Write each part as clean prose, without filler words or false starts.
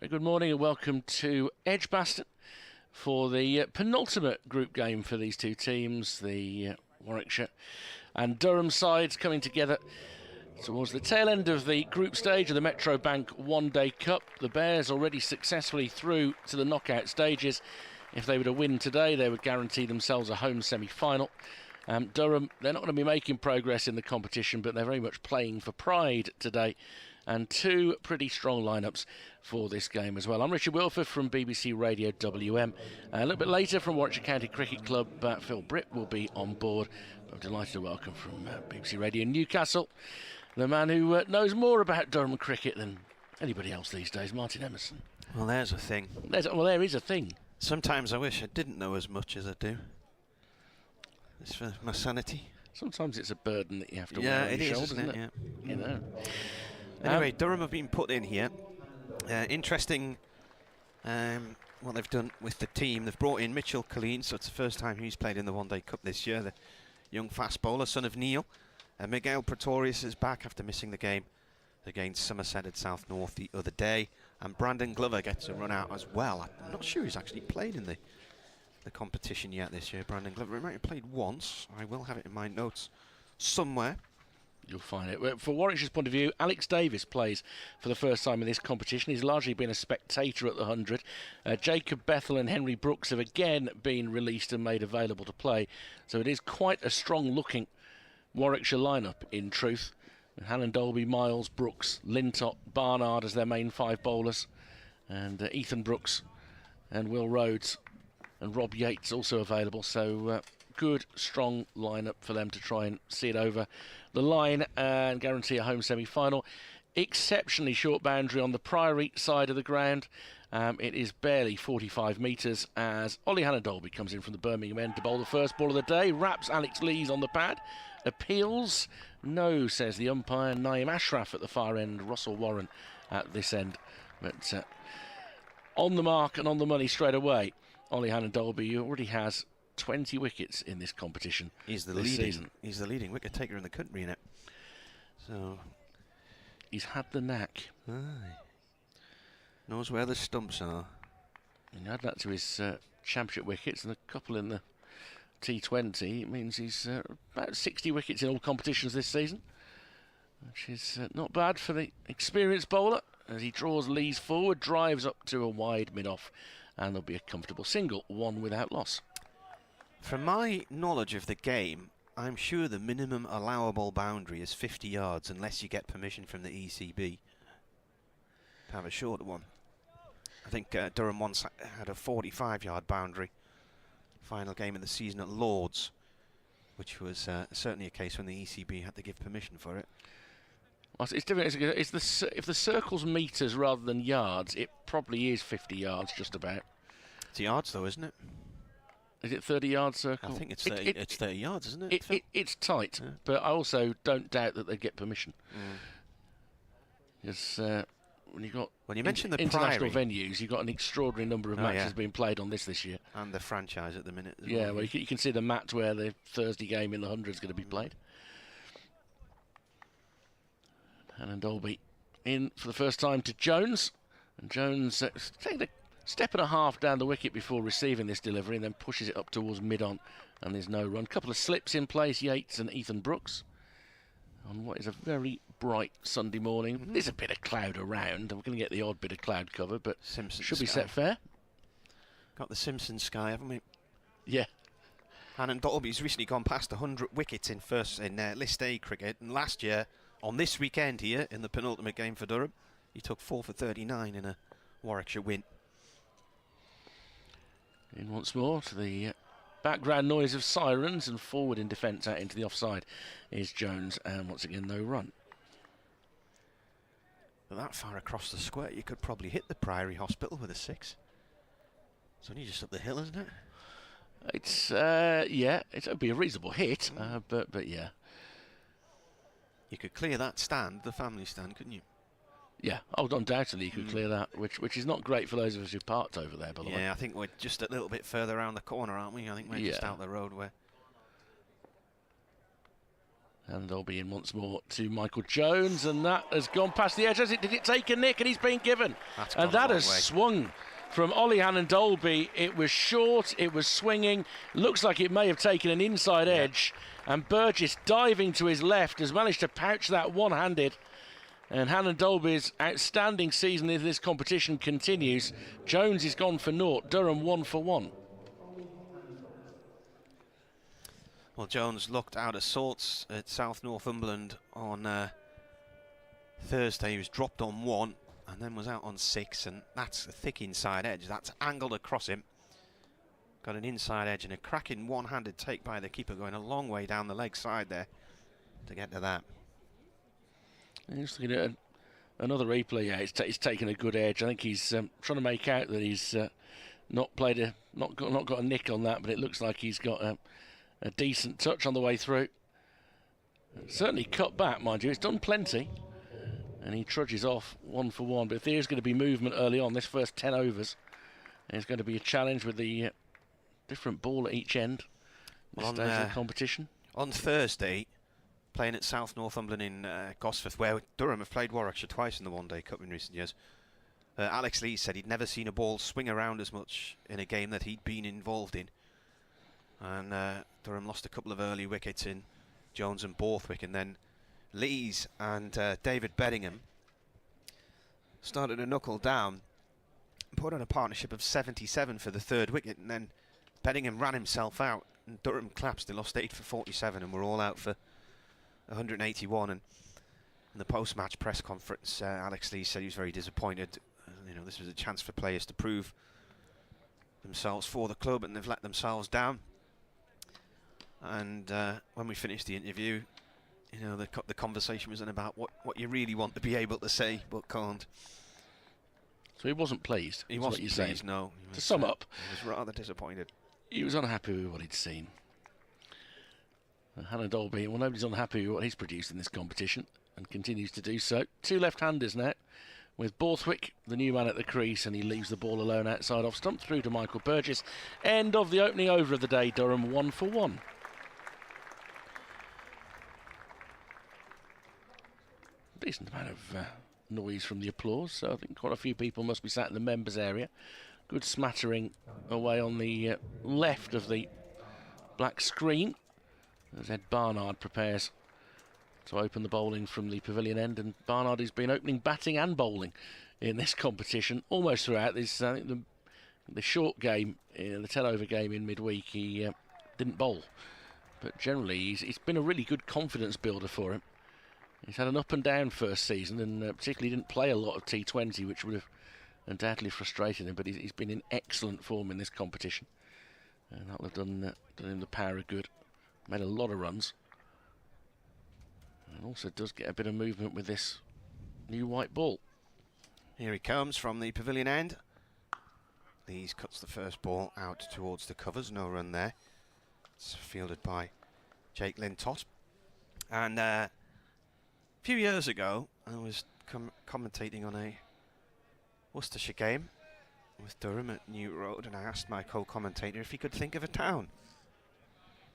Very good morning and welcome to Edgbaston for the penultimate group game for these two teams, the Warwickshire and Durham sides coming together towards the tail end of the group stage of the Metro Bank One Day Cup. The Bears already successfully through to the knockout stages. If they were to win today, they would guarantee themselves a home semi-final. Durham, they're not going to be making progress in the competition, but they're very much playing for pride today. And two pretty strong lineups for this game as well. I'm Richard Wilford from BBC Radio WM. A little bit later from Warwickshire County Cricket Club, Phil Britt will be on board. I'm delighted to welcome from BBC Radio Newcastle the man who knows more about Durham cricket than anybody else these days, Martin Emerson. Well, there's a thing. There is a thing. Sometimes I wish I didn't know as much as I do. It's for my sanity. Sometimes it's a burden that you have to wear on your shoulders, isn't it? Yeah. You know. Anyway, Durham have been put in here. Interesting what they've done with the team. They've brought in Mitchell Colleen, so it's the first time he's played in the One Day Cup this year. The young fast bowler, son of Neil. Miguel Pretorius is back after missing the game against Somerset at South North the other day. And Brandon Glover gets a run out as well. I'm not sure he's actually played in the competition yet this year, Brandon Glover. He might have played once. I will have it in my notes somewhere. You'll find it. For Warwickshire's point of view, Alex Davis plays for the first time in this competition. He's largely been a spectator at the 100. Jacob Bethel and Henry Brooks have again been released and made available to play. So it is quite a strong-looking Warwickshire lineup, in truth. Hannon Dolby, Miles, Brooks, Lintop, Barnard as their main five bowlers. And Ethan Brooks and Will Rhodes and Rob Yates also available. So good, strong lineup for them to try and see it over the line and guarantee a home semi-final. Exceptionally short boundary on the Priory side of the ground. It is barely 45 metres as Ollie Hannon-Dolby comes in from the Birmingham end to bowl the first ball of the day. Wraps Alex Lees on the pad. Appeals. No, says the umpire. Naeem Ashraf at the far end. Russell Warren at this end. But on the mark and on the money straight away. Ollie Hannon-Dolby already has 20 wickets in this competition. He's the leading wicket taker in the country in it. So he's had the knack. Aye. Knows where the stumps are. And add that to his championship wickets and a couple in the T20. It means he's about 60 wickets in all competitions this season, which is not bad for the experienced bowler as he draws Lees forward, drives up to a wide mid-off, and there'll be a comfortable single, one without loss. From my knowledge of the game, I'm sure the minimum allowable boundary is 50 yards unless you get permission from the ECB to have a shorter one. I think Durham once had a 45-yard boundary final game of the season at Lord's, which was certainly a case when the ECB had to give permission for it. Well, it's different. If the circle's metres rather than yards, it probably is 50 yards just about. It's yards though, isn't it? Is it 30-yard circle? I think it's 30, it's 30 yards, isn't it? It's tight, yeah. But I also don't doubt that they get permission. Because when you mention the international Priory venues, you've got an extraordinary number of matches being played on this year. And the franchise at the minute. Yeah, well, you can see the match where the Thursday game in the 100 is going to be played. Hannon Dolby in for the first time to Jones. And Jones taking a step and a half down the wicket before receiving this delivery and then pushes it up towards mid-on. And there's no run. Couple of slips in place, Yates and Ethan Brooks. On what is a very bright Sunday morning. There's a bit of cloud around. We're going to get the odd bit of cloud cover, but Simpson should sky. be set fair. Got the Simpson sky, haven't we? Yeah. Hannon Dolby's recently gone past 100 wickets in List A cricket, and last year, on this weekend here, in the penultimate game for Durham, he took 4 for 39 in a Warwickshire win. In once more to the background noise of sirens and forward in defence out into the offside is Jones, and once again no run. That far across the square, you could probably hit the Priory Hospital with a 6. It's only just up the hill, isn't it? It's it'll be a reasonable hit, but yeah. You could clear that stand, the family stand, couldn't you? Yeah, undoubtedly you could clear that, which is not great for those of us who parked over there, by the way. Yeah, I think we're just a little bit further around the corner, aren't we? I think we're just out the road where... And they'll be in once more to Michael Jones, and that has gone past the edge. Did it take a nick? And he's been given. And that has swung from Ollie Hannon-Dolby. It was short, it was swinging. Looks like it may have taken an inside edge. And Burgess, diving to his left, has managed to pouch that one-handed. And Hannon-Dolby's outstanding season in this competition continues. Jones is gone for naught. Durham 1 for 1. Well, Jones looked out of sorts at South Northumberland on Thursday. He was dropped on 1 and then was out on 6, and that's a thick inside edge. That's angled across him. Got an inside edge and a cracking one-handed take by the keeper, going a long way down the leg side there to get to that. Just looking at another replay. Yeah, he's taken a good edge. I think he's trying to make out that he's not got a nick on that, but it looks like he's got a decent touch on the way through. Certainly cut back, mind you. It's done plenty. And he trudges off 1 for 1. But if there's going to be movement early on, this first 10 overs, there's going to be a challenge with the different ball at each end. This stage of the competition. On Thursday, playing at South Northumberland in Gosforth, where Durham have played Warwickshire twice in the One Day Cup in recent years, Alex Lee said he'd never seen a ball swing around as much in a game that he'd been involved in. And Durham lost a couple of early wickets in Jones and Borthwick, and then Lees and David Bedingham started to knuckle down, put on a partnership of 77 for the 3rd wicket, and then Bedingham ran himself out and Durham collapsed. They lost 8 for 47 and were all out for 181. And in the post-match press conference, Alex Lee said he was very disappointed. You know, this was a chance for players to prove themselves for the club, and they've let themselves down. And when we finished the interview, you know, the conversation wasn't about what you really want to be able to say but can't. So he wasn't pleased. He wasn't pleased, no. To sum up, he was rather disappointed. He was unhappy with what he'd seen. Hannon-Dolby, well, nobody's unhappy with what he's produced in this competition, and continues to do so. 2 left-handers now, with Borthwick, the new man at the crease, and he leaves the ball alone outside off stump through to Michael Burgess. End of the opening over of the day. Durham 1 for 1. Decent amount of noise from the applause, so I think quite a few people must be sat in the members area. Good smattering away on the left of the black screen as Ed Barnard prepares to open the bowling from the pavilion end, and Barnard has been opening batting and bowling in this competition almost throughout. This I think the short game, the 10 over game in midweek, he didn't bowl, but generally he's been a really good confidence builder for him. He's had an up and down first season, and particularly didn't play a lot of T20, which would have undoubtedly frustrated him, but he's been in excellent form in this competition, and that will have done him the power of good. Made a lot of runs, and also does get a bit of movement with this new white ball. Here he comes from the pavilion end. Lees cuts the first ball out towards the covers. No run there. It's fielded by Jake Lintott. And a few years ago, I was commentating on a Worcestershire game with Durham at New Road, and I asked my co-commentator if he could think of a town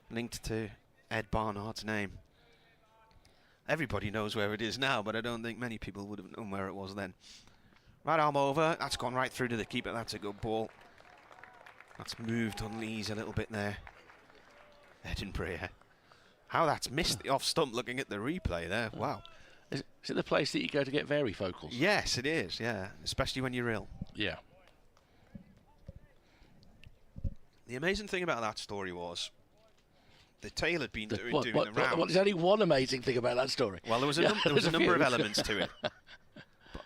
linked to Ed Barnard's name. Everybody knows where it is now, but I don't think many people would have known where it was then. Right arm over, that's gone right through to the keeper. That's a good ball. That's moved on Lees a little bit there. Edinburgh. How that's missed the off stump, looking at the replay there. Wow. Is it the place that you go to get varifocals? Yes, it is, yeah. Especially when you're ill. Yeah. The amazing thing about that story was the tale had been doing the rounds. There's only one amazing thing about that story. Well, there was a number of elements to it.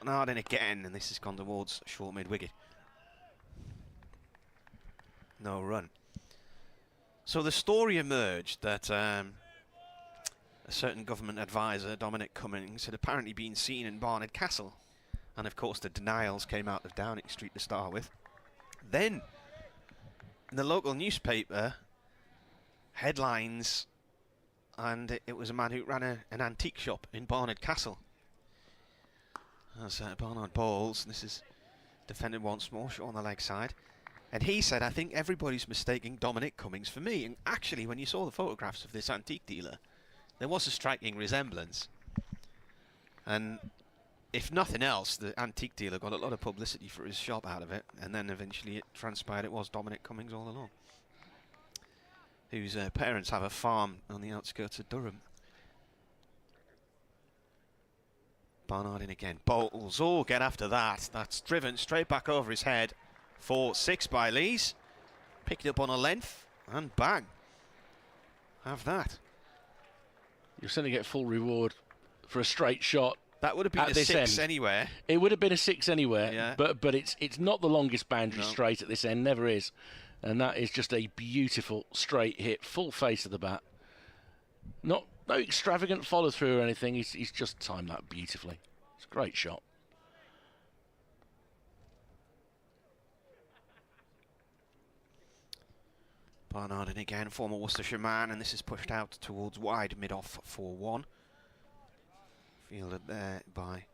Barnard in again, and this has gone towards short mid-wicket. No run. So the story emerged that a certain government advisor, Dominic Cummings, had apparently been seen in Barnard Castle. And of course the denials came out of Downing Street to start with. Then, in the local newspaper, headlines, and it was a man who ran an antique shop in Barnard Castle. As Barnard bowls, this is defended once more, short on the leg side. And he said, I think everybody's mistaking Dominic Cummings for me. And actually, when you saw the photographs of this antique dealer, there was a striking resemblance. And if nothing else, the antique dealer got a lot of publicity for his shop out of it, and then eventually it transpired it was Dominic Cummings all along, whose parents have a farm on the outskirts of Durham. Barnard in again. Bowles. Oh, get after that. That's driven straight back over his head. 4-6 by Lees. Picked up on a length, and bang. Have that. You'll certainly get full reward for a straight shot. That would have been a 6 anywhere. It would have been a 6 anywhere, yeah. but it's not the longest boundary straight at this end, never is. And that is just a beautiful straight hit, full face of the bat. No extravagant follow through or anything. He's just timed that beautifully. It's a great shot. Barnard in again, former Worcestershire man, and this is pushed out towards wide mid-off for 1. Fielded there by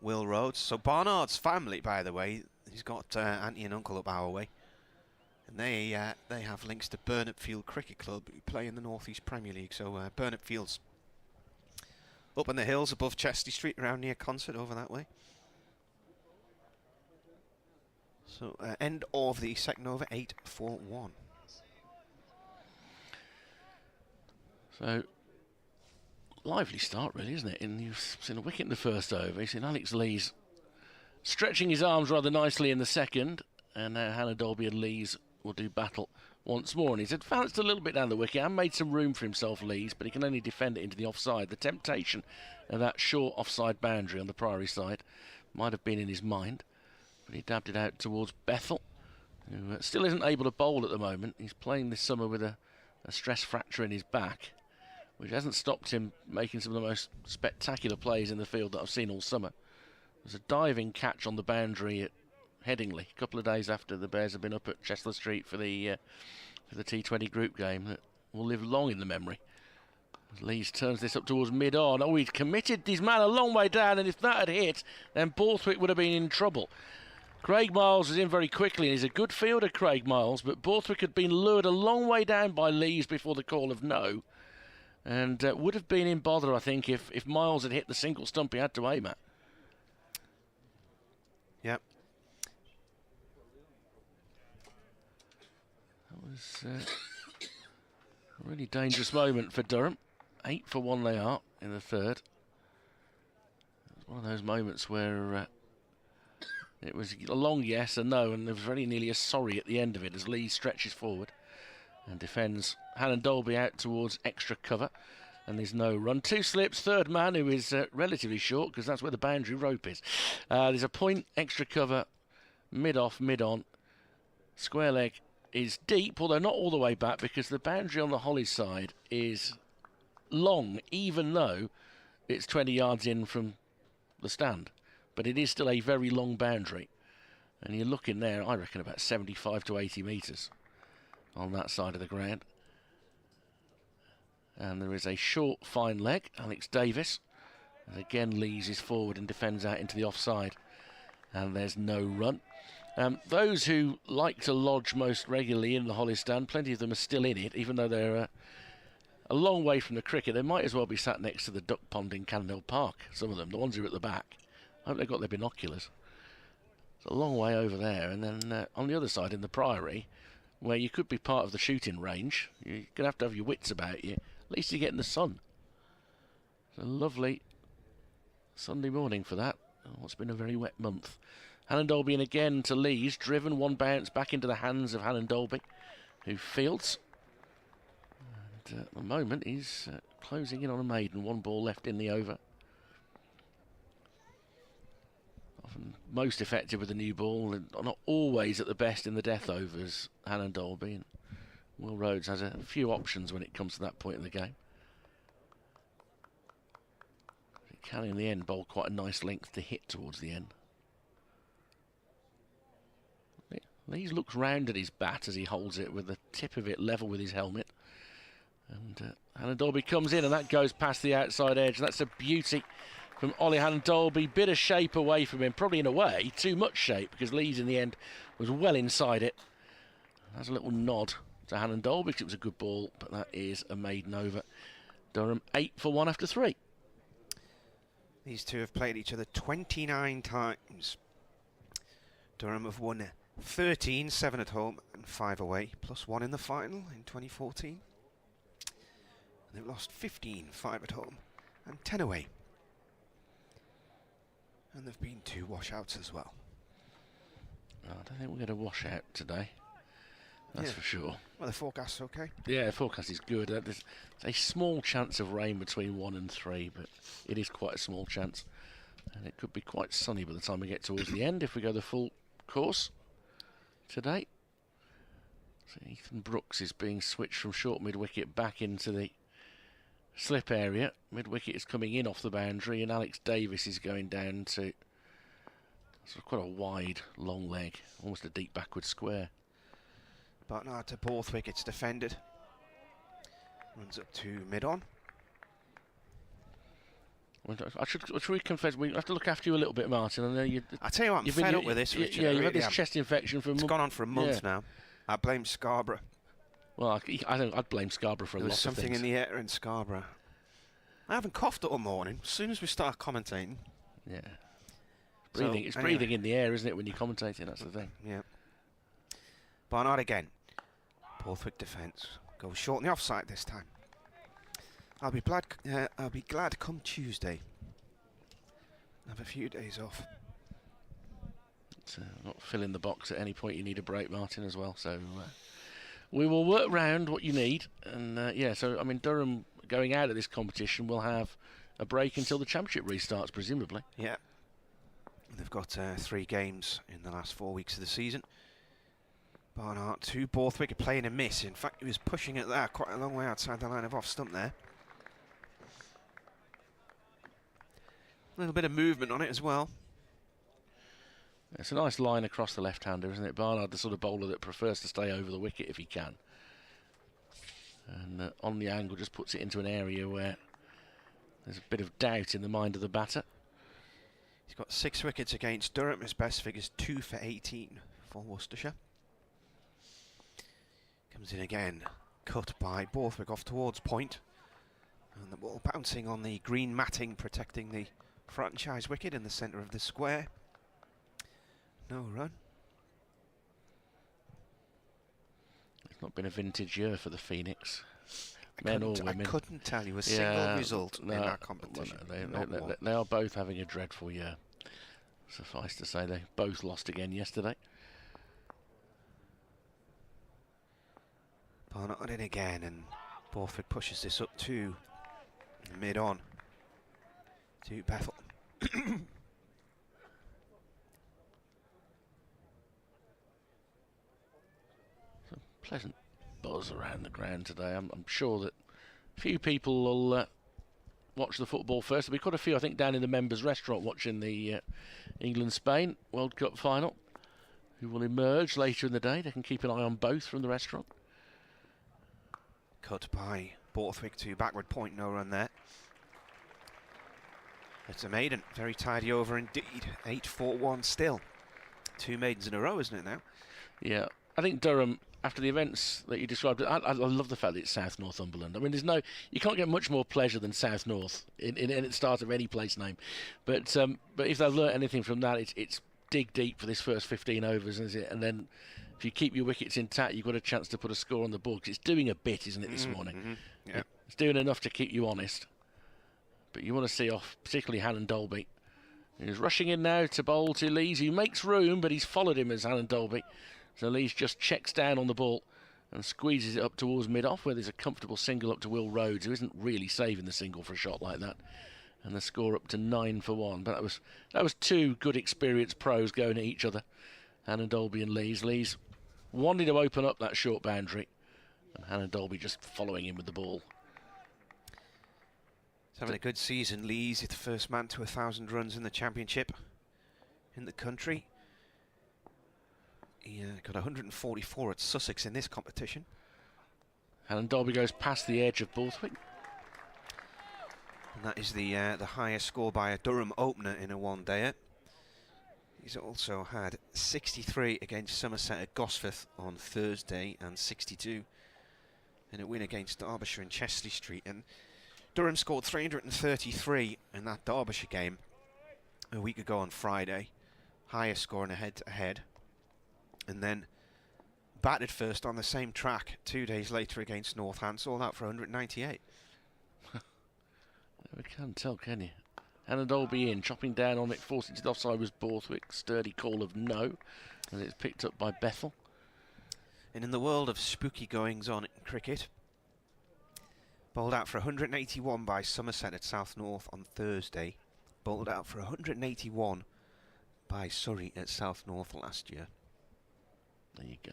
Will Rhodes. So Barnard's family, by the way, he's got auntie and uncle up our way, and they have links to Burnett Field Cricket Club, who play in the North East Premier League. So Burnett Field's up in the hills above Chesty Street, around near Concert, over that way. So end of the second over, 8-4-1. So, lively start really, isn't it? And you've seen a wicket in the first over. You've seen Alex Lees stretching his arms rather nicely in the second. And now Hannah Dolby and Lees will do battle once more. And he's advanced a little bit down the wicket and made some room for himself, Lees, but he can only defend it into the offside. The temptation of that short offside boundary on the Priory side might have been in his mind, but he dabbed it out towards Bethel, who still isn't able to bowl at the moment. He's playing this summer with a stress fracture in his back, which hasn't stopped him making some of the most spectacular plays in the field that I've seen all summer. There's a diving catch on the boundary at Headingley, a couple of days after the Bears have been up at Chestler Street for the T20 group game, that will live long in the memory. Lees turns this up towards mid-on. Oh, he's committed his man a long way down, and if that had hit, then Borthwick would have been in trouble. Craig Miles was in very quickly, and he's a good fielder, Craig Miles, but Borthwick had been lured a long way down by Lees before the call of no, and would have been in bother, I think, if Miles had hit the single stump he had to aim at. Yep. That was a really dangerous moment for Durham. 8 for 1 they are in the third. It was one of those moments where it was a long yes and no, and there was very nearly a sorry at the end of it as Lee stretches forward and defends Hannon Dolby out towards extra cover, and there's no run. 2 slips, third man, who is relatively short because that's where the boundary rope is. There's a point, extra cover, mid-off, mid-on. Square leg is deep, although not all the way back, because the boundary on the Hollies side is long, even though it's 20 yards in from the stand. But it is still a very long boundary. And you're looking there, I reckon, about 75 to 80 metres on that side of the ground. And there is a short, fine leg, Alex Davis. And again, Lees is forward and defends out into the offside. And there's no run. Those who like to lodge most regularly in the Hollies stand, plenty of them are still in it, even though they're a long way from the cricket. They might as well be sat next to the duck pond in Cannondale Park, some of them, the ones who are at the back. I hope they've got their binoculars. It's a long way over there. And then on the other side, in the Priory, where you could be part of the shooting range, you're going to have your wits about you. At least you get in the sun. It's a lovely Sunday morning for that. What's been a very wet month. Hannon Dolby in again to Lees, driven, one bounce back into the hands of Hannon Dolby, who fields. And at the moment he's closing in on a maiden, 1 ball left in the over. Often most effective with the new ball, and not always at the best in the death overs, Hannon Dolby. And Will Rhodes has a few options when it comes to that point in the game. He can in the end bowl quite a nice length to hit towards the end. Lees looks round at his bat as he holds it with the tip of it level with his helmet. And Hannon Dolby comes in, and that goes past the outside edge. That's a beauty from Ollie Hannon Dolby. Bit of shape away from him, probably in a way too much shape, because Lees in the end was well inside it. That's a little nod to Hannon Dolby because it was a good ball, but that is a maiden over. Durham 8 for 1 after 3. These two have played each other 29 times. Durham have won 13, 7 at home and 5 away, plus 1 in the final in 2014. And they've lost 15, 5 at home and 10 away. And there've been 2 washouts as well. I don't think we're going to wash out today. That's for sure. Well, the forecast's okay. Yeah, the forecast is good. There's a small chance of rain between 1 and 3, but it is quite a small chance. And it could be quite sunny by the time we get towards the end if we go the full course today. So Ethan Brooks is being switched from short mid-wicket back into the slip area. Mid-wicket is coming in off the boundary, and Alex Davis is going down to sort of quite a wide, long leg, almost a deep backward square. Barnard to both wickets defended. Runs up to mid-on. Should we confess, we have to look after you a little bit, Martin. I know you. I tell you what, I'm fed up with this, Richard. Yeah, you've had this chest infection for a month. It's gone on for a month now. I blame Scarborough. Well, I'd blame Scarborough for a lot of things. There's something in the air in Scarborough. I haven't coughed all morning. As soon as we start commentating. Yeah. It's breathing in the air, isn't it, when you're commentating? That's the thing. Yeah. Barnard again. Borthwick defence. Goes short in the offside this time. I'll be glad come Tuesday. Have a few days off. Not fill in the box at any point you need a break, Martin, as well. So we will work round what you need. And so I mean, Durham going out of this competition will have a break until the championship restarts, presumably. Yeah. They've got 3 games in the last 4 weeks of the season. Barnard to Borthwick playing a miss. In fact, he was pushing it there quite a long way outside the line of off stump there. A little bit of movement on it as well. It's a nice line across the left-hander, isn't it? Barnard, the sort of bowler that prefers to stay over the wicket if he can. And on the angle, just puts it into an area where there's a bit of doubt in the mind of the batter. He's got 6 wickets against Durham. His best figure's 2 for 18 for Worcestershire. Comes in again, cut by Borthwick off towards point. And the ball bouncing on the green matting, protecting the franchise wicket in the centre of the square. No run. It's not been a vintage year for the Phoenix. Men or women. I couldn't tell you a single result in that competition. They are both having a dreadful year. Suffice to say, they both lost again yesterday. Barnard in again, and Borthwick pushes this up to mid-on to Bethel. Pleasant buzz around the ground today. I'm sure that a few people will watch the football first. There'll be quite a few, I think, down in the members' restaurant watching the England-Spain World Cup final, who will emerge later in the day. They can keep an eye on both from the restaurant. Cut by Borthwick to backward point, no run there. It's a maiden, very tidy over indeed. 8-4-1 still. 2 maidens in a row, isn't it now? Yeah, I think Durham, after the events that you described, I love the fact that it's South Northumberland. I mean, you can't get much more pleasure than South North in the start of any place name. But if they've learnt anything from that, it's dig deep for this first 15 overs, isn't it? And then if you keep your wickets intact, you've got a chance to put a score on the board. 'Cause it's doing a bit, isn't it, this morning? Yeah. It's doing enough to keep you honest. But you want to see off, particularly Hannon Dolby. He's rushing in now to bowl to Lees. He makes room, but he's followed him as Hannon Dolby. So Lees just checks down on the ball and squeezes it up towards mid-off, where there's a comfortable single up to Will Rhodes, who isn't really saving the single for a shot like that. And the score up to 9 for 1. But that was 2 good experienced pros going at each other, Hannon Dolby and Lees. Lees wanted to open up that short boundary, and Hannon Dolby just following him with the ball. He's having a good season. Lees is the first man to 1,000 runs in the championship in the country. He got 144 at Sussex in this competition. Hannon Dolby goes past the edge of Borthwick. And that is the highest score by a Durham opener in a one-dayer. He's also had 63 against Somerset at Gosforth on Thursday and 62 in a win against Derbyshire and Chesley Street. And Durham scored 333 in that Derbyshire game a week ago on Friday. Highest score in a head-to-head. And then batted first on the same track 2 days later against Northants, all out for 198. We can't tell, can you? Hannah Dolby in, chopping down on it, forcing it to the offside was Borthwick. Sturdy call of no, and it's picked up by Bethel. And in the world of spooky goings-on in cricket, bowled out for 181 by Somerset at South North on Thursday. Bowled out for 181 by Surrey at South North last year. There you go.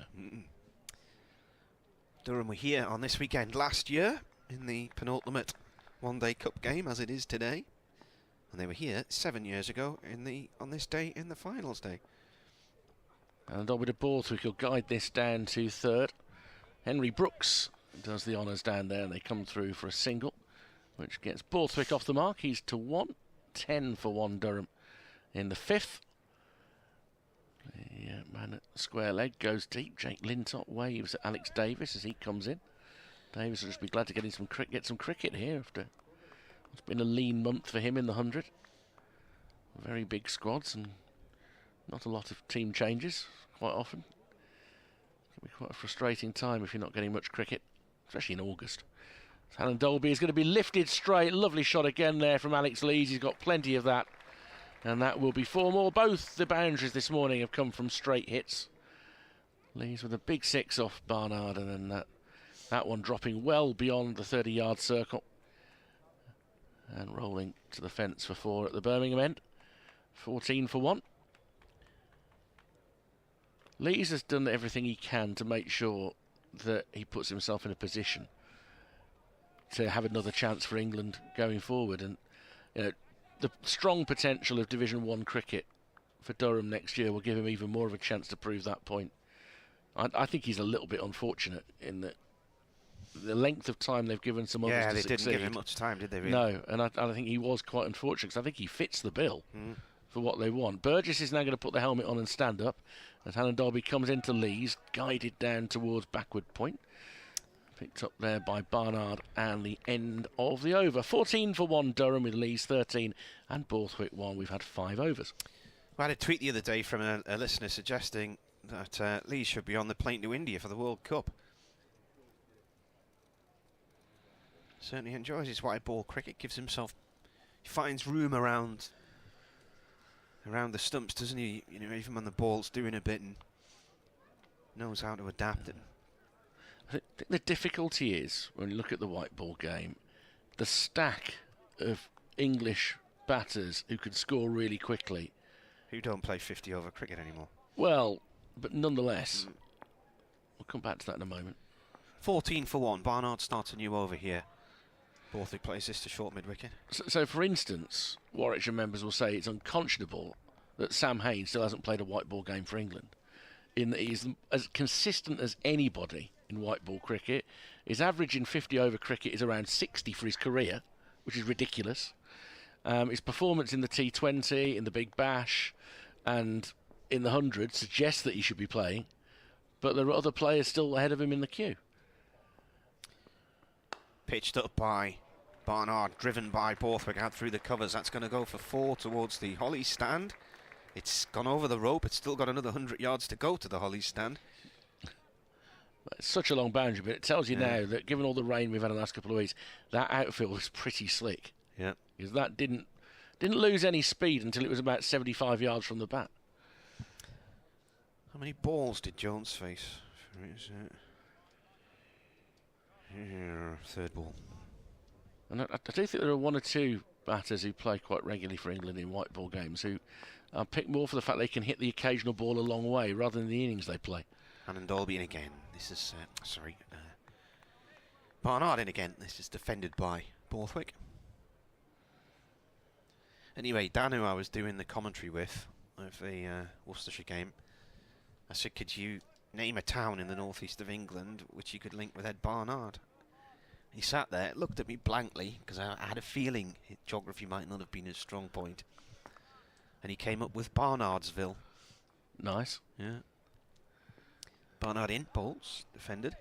Durham were here on this weekend last year in the penultimate one-day cup game, as it is today. And they were here 7 years ago on this day in the finals day. And Dobby to Borthwick will guide this down to third. Henry Brooks does the honours down there, and they come through for a single, which gets Borthwick off the mark. He's to 1, 10 for 1 Durham in the fifth. The man at square leg goes deep. Jake Lintop waves at Alex Davis as he comes in. Davis will just be glad to get some cricket here after it's been a lean month for him in the 100. Very big squads and not a lot of team changes quite often. It can be quite a frustrating time if you're not getting much cricket, especially in August. Alan Dolby is going to be lifted straight. Lovely shot again there from Alex Lees. He's got plenty of that. And that will be 4 more. Both the boundaries this morning have come from straight hits. Lees with a big 6 off Barnard, and then that one dropping well beyond the 30-yard circle. And rolling to the fence for 4 at the Birmingham end. 14 for 1. Lees has done everything he can to make sure that he puts himself in a position to have another chance for England going forward. And you know, the strong potential of Division 1 cricket for Durham next year will give him even more of a chance to prove that point. I think he's a little bit unfortunate in that the length of time they've given some others to succeed. Yeah, they didn't give him much time, did they, really? No, and I think he was quite unfortunate, because I think he fits the bill for what they want. Burgess is now going to put the helmet on and stand up, as Hannah Dolby comes into Lees, guided down towards backward point. Picked up there by Barnard, and the end of the over. 14 for 1 Durham, with Lees 13 and Borthwick 1. We've had 5 overs. I had a tweet the other day from a listener suggesting that Lees should be on the plane to India for the World Cup. Certainly enjoys his white ball cricket, he finds room around the stumps, doesn't he? You know, even when the ball's doing a bit, and knows how to adapt it. I think the difficulty is, when you look at the white ball game, the stack of English batters who can score really quickly. Who don't play 50-over cricket anymore. Well, but nonetheless, we'll come back to that in a moment. 14 for 1. Barnard starts a new over here. Borthwick plays this to short mid-wicket. So, for instance, Warwickshire members will say it's unconscionable that Sam Hain still hasn't played a white ball game for England, in that he's as consistent as anybody in white ball cricket. His average in 50-over cricket is around 60 for his career, which is ridiculous. His performance in the T20, in the Big Bash, and in the 100 suggests that he should be playing, but there are other players still ahead of him in the queue. Pitched up by Barnard, driven by Borthwick out through the covers. That's going to go for 4 towards the Holly stand. It's gone over the rope. It's still got another 100 yards to go to the Holly stand. It's such a long boundary, but it tells you now that given all the rain we've had in the last couple of weeks, that outfield was pretty slick. Yeah. Because that didn't lose any speed until it was about 75 yards from the bat. How many balls did Jones face? Third ball. And I do think there are 1 or 2 batters who play quite regularly for England in white ball games who are picked more for the fact they can hit the occasional ball a long way rather than the innings they play. And Dolby in again. This is, Barnard in again. This is defended by Borthwick. Anyway, Dan, who I was doing the commentary with of the Worcestershire game, I said, could you name a town in the northeast of England which you could link with Ed Barnard? He sat there, looked at me blankly, because I had a feeling geography might not have been his strong point. And he came up with Barnardsville. Nice. Yeah. Barnard in, bowls, defended,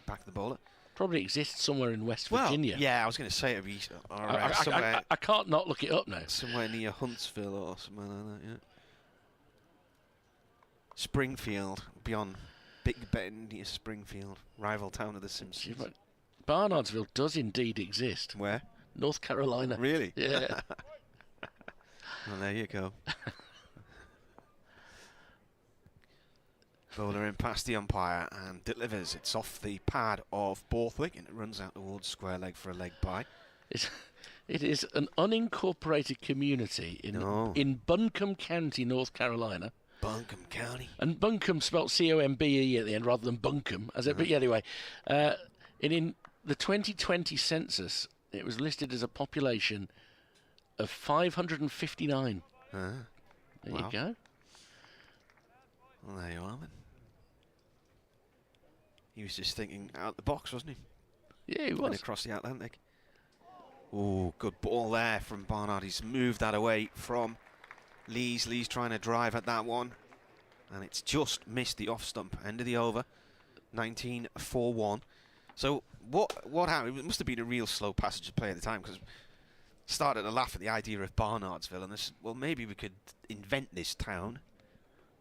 back the bowler. Probably exists somewhere in West Virginia. Yeah, I was going to say it'd be somewhere. I can't not look it up now. Somewhere near Huntsville or somewhere like that. Yeah. Springfield, beyond Big Bend, near Springfield, rival town of the Simpsons. Barnardsville does indeed exist. Where? North Carolina. Really? Yeah. Well, there you go. Bowler in past the umpire and delivers. It's off the pad of Borthwick and it runs out towards square leg for a leg bye. It is an unincorporated community in Buncombe County, North Carolina. Buncombe County. And Buncombe spelled C-O-M-B-E at the end rather than Buncombe. But anyway, in the 2020 census, it was listed as a population of 559. There you go. Well, there you are, then. He was just thinking out the box, wasn't he? Yeah, he was. Went across the Atlantic. Oh, good ball there from Barnard. He's moved that away from Lees. Lees trying to drive at that one. And it's just missed the off stump. End of the over. 19-4-1. So what happened? It must have been a real slow passage of play at the time because started to laugh at the idea of Barnardsville. And I said, well, maybe we could invent this town.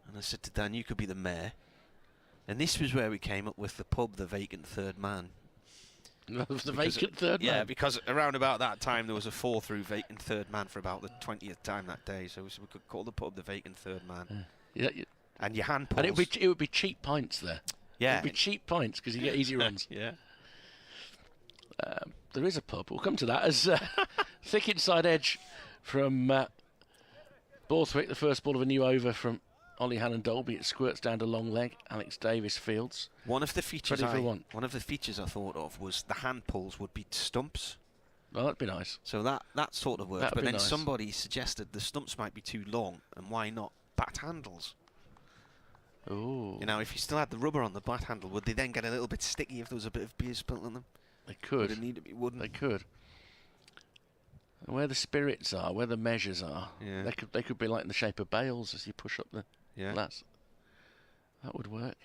And I said to Dan, you could be the mayor. And this was where we came up with the pub, the Vacant Third Man. Vacant Third Man? Yeah, because around about that time there was a fall through Vacant Third Man for about the 20th time that day. So we could call the pub the Vacant Third Man. Yeah. And your hand pulls. And it would be cheap pints there. Yeah. It would be cheap pints because you get easy runs. Yeah. There is a pub. We'll come to that as thick inside edge from Borthwick. The first ball of a new over from Ollie Hannon Dolby. It squirts down to long leg. Alex Davis fields. One of the features I thought of was the hand pulls would be stumps. Oh, that'd be nice. So that sort of works. That'd but then nice. somebody suggested the stumps might be too long, and why not bat handles? Oh. You know, if you still had the rubber on the bat handle, would they then get a little bit sticky if there was a bit of beer spilt on them? They could. Would it need to be wooden? They could. And where the spirits are, where the measures are, yeah. they could be like in the shape of bales as you push up the glass. That would work.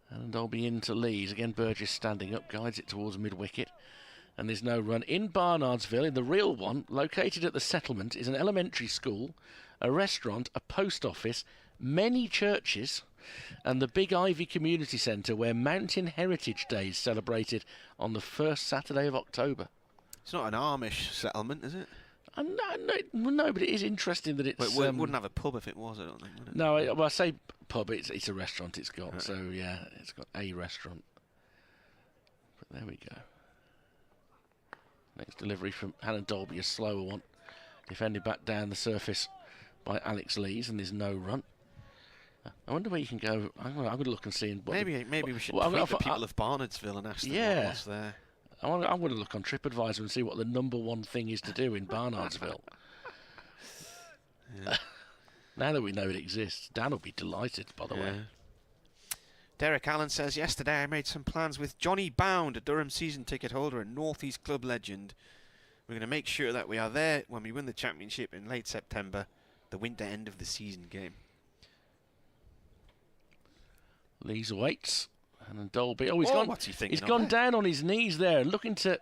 And Dolby into Lees. Again, Burgess standing up, guides it towards mid-wicket. And there's no run. In Barnardsville, in the real one, located at the settlement, is an elementary school, a restaurant, a post office, many churches, and the Big Ivy Community Centre, where Mountain Heritage Day is celebrated on the first Saturday of October. It's not an Amish settlement, is it? No, but it is interesting that it's... But it wouldn't have a pub if it was, I don't think, would it? No, I say pub, it's a restaurant it's got, right. So yeah, it's got a restaurant. But there we go. Next delivery from Hannon Dolby, a slower one. Defended back down the surface by Alex Lees, and there's no run. I wonder where you can go. I'm going to look and see. Maybe we should tweet the people of Barnardsville and ask them what's there. I'm going to look on TripAdvisor and see what the number one thing is to do in Barnardsville. Now that we know it exists, Dan will be delighted, by the way. Derek Allen says, yesterday I made some plans with Johnny Bound, a Durham season ticket holder and North East Club legend. We're going to make sure that we are there when we win the championship in late September, the winter end of the season game. Lees awaits. And Dolby. What's he thinking? He's gone down on his knees there, looking to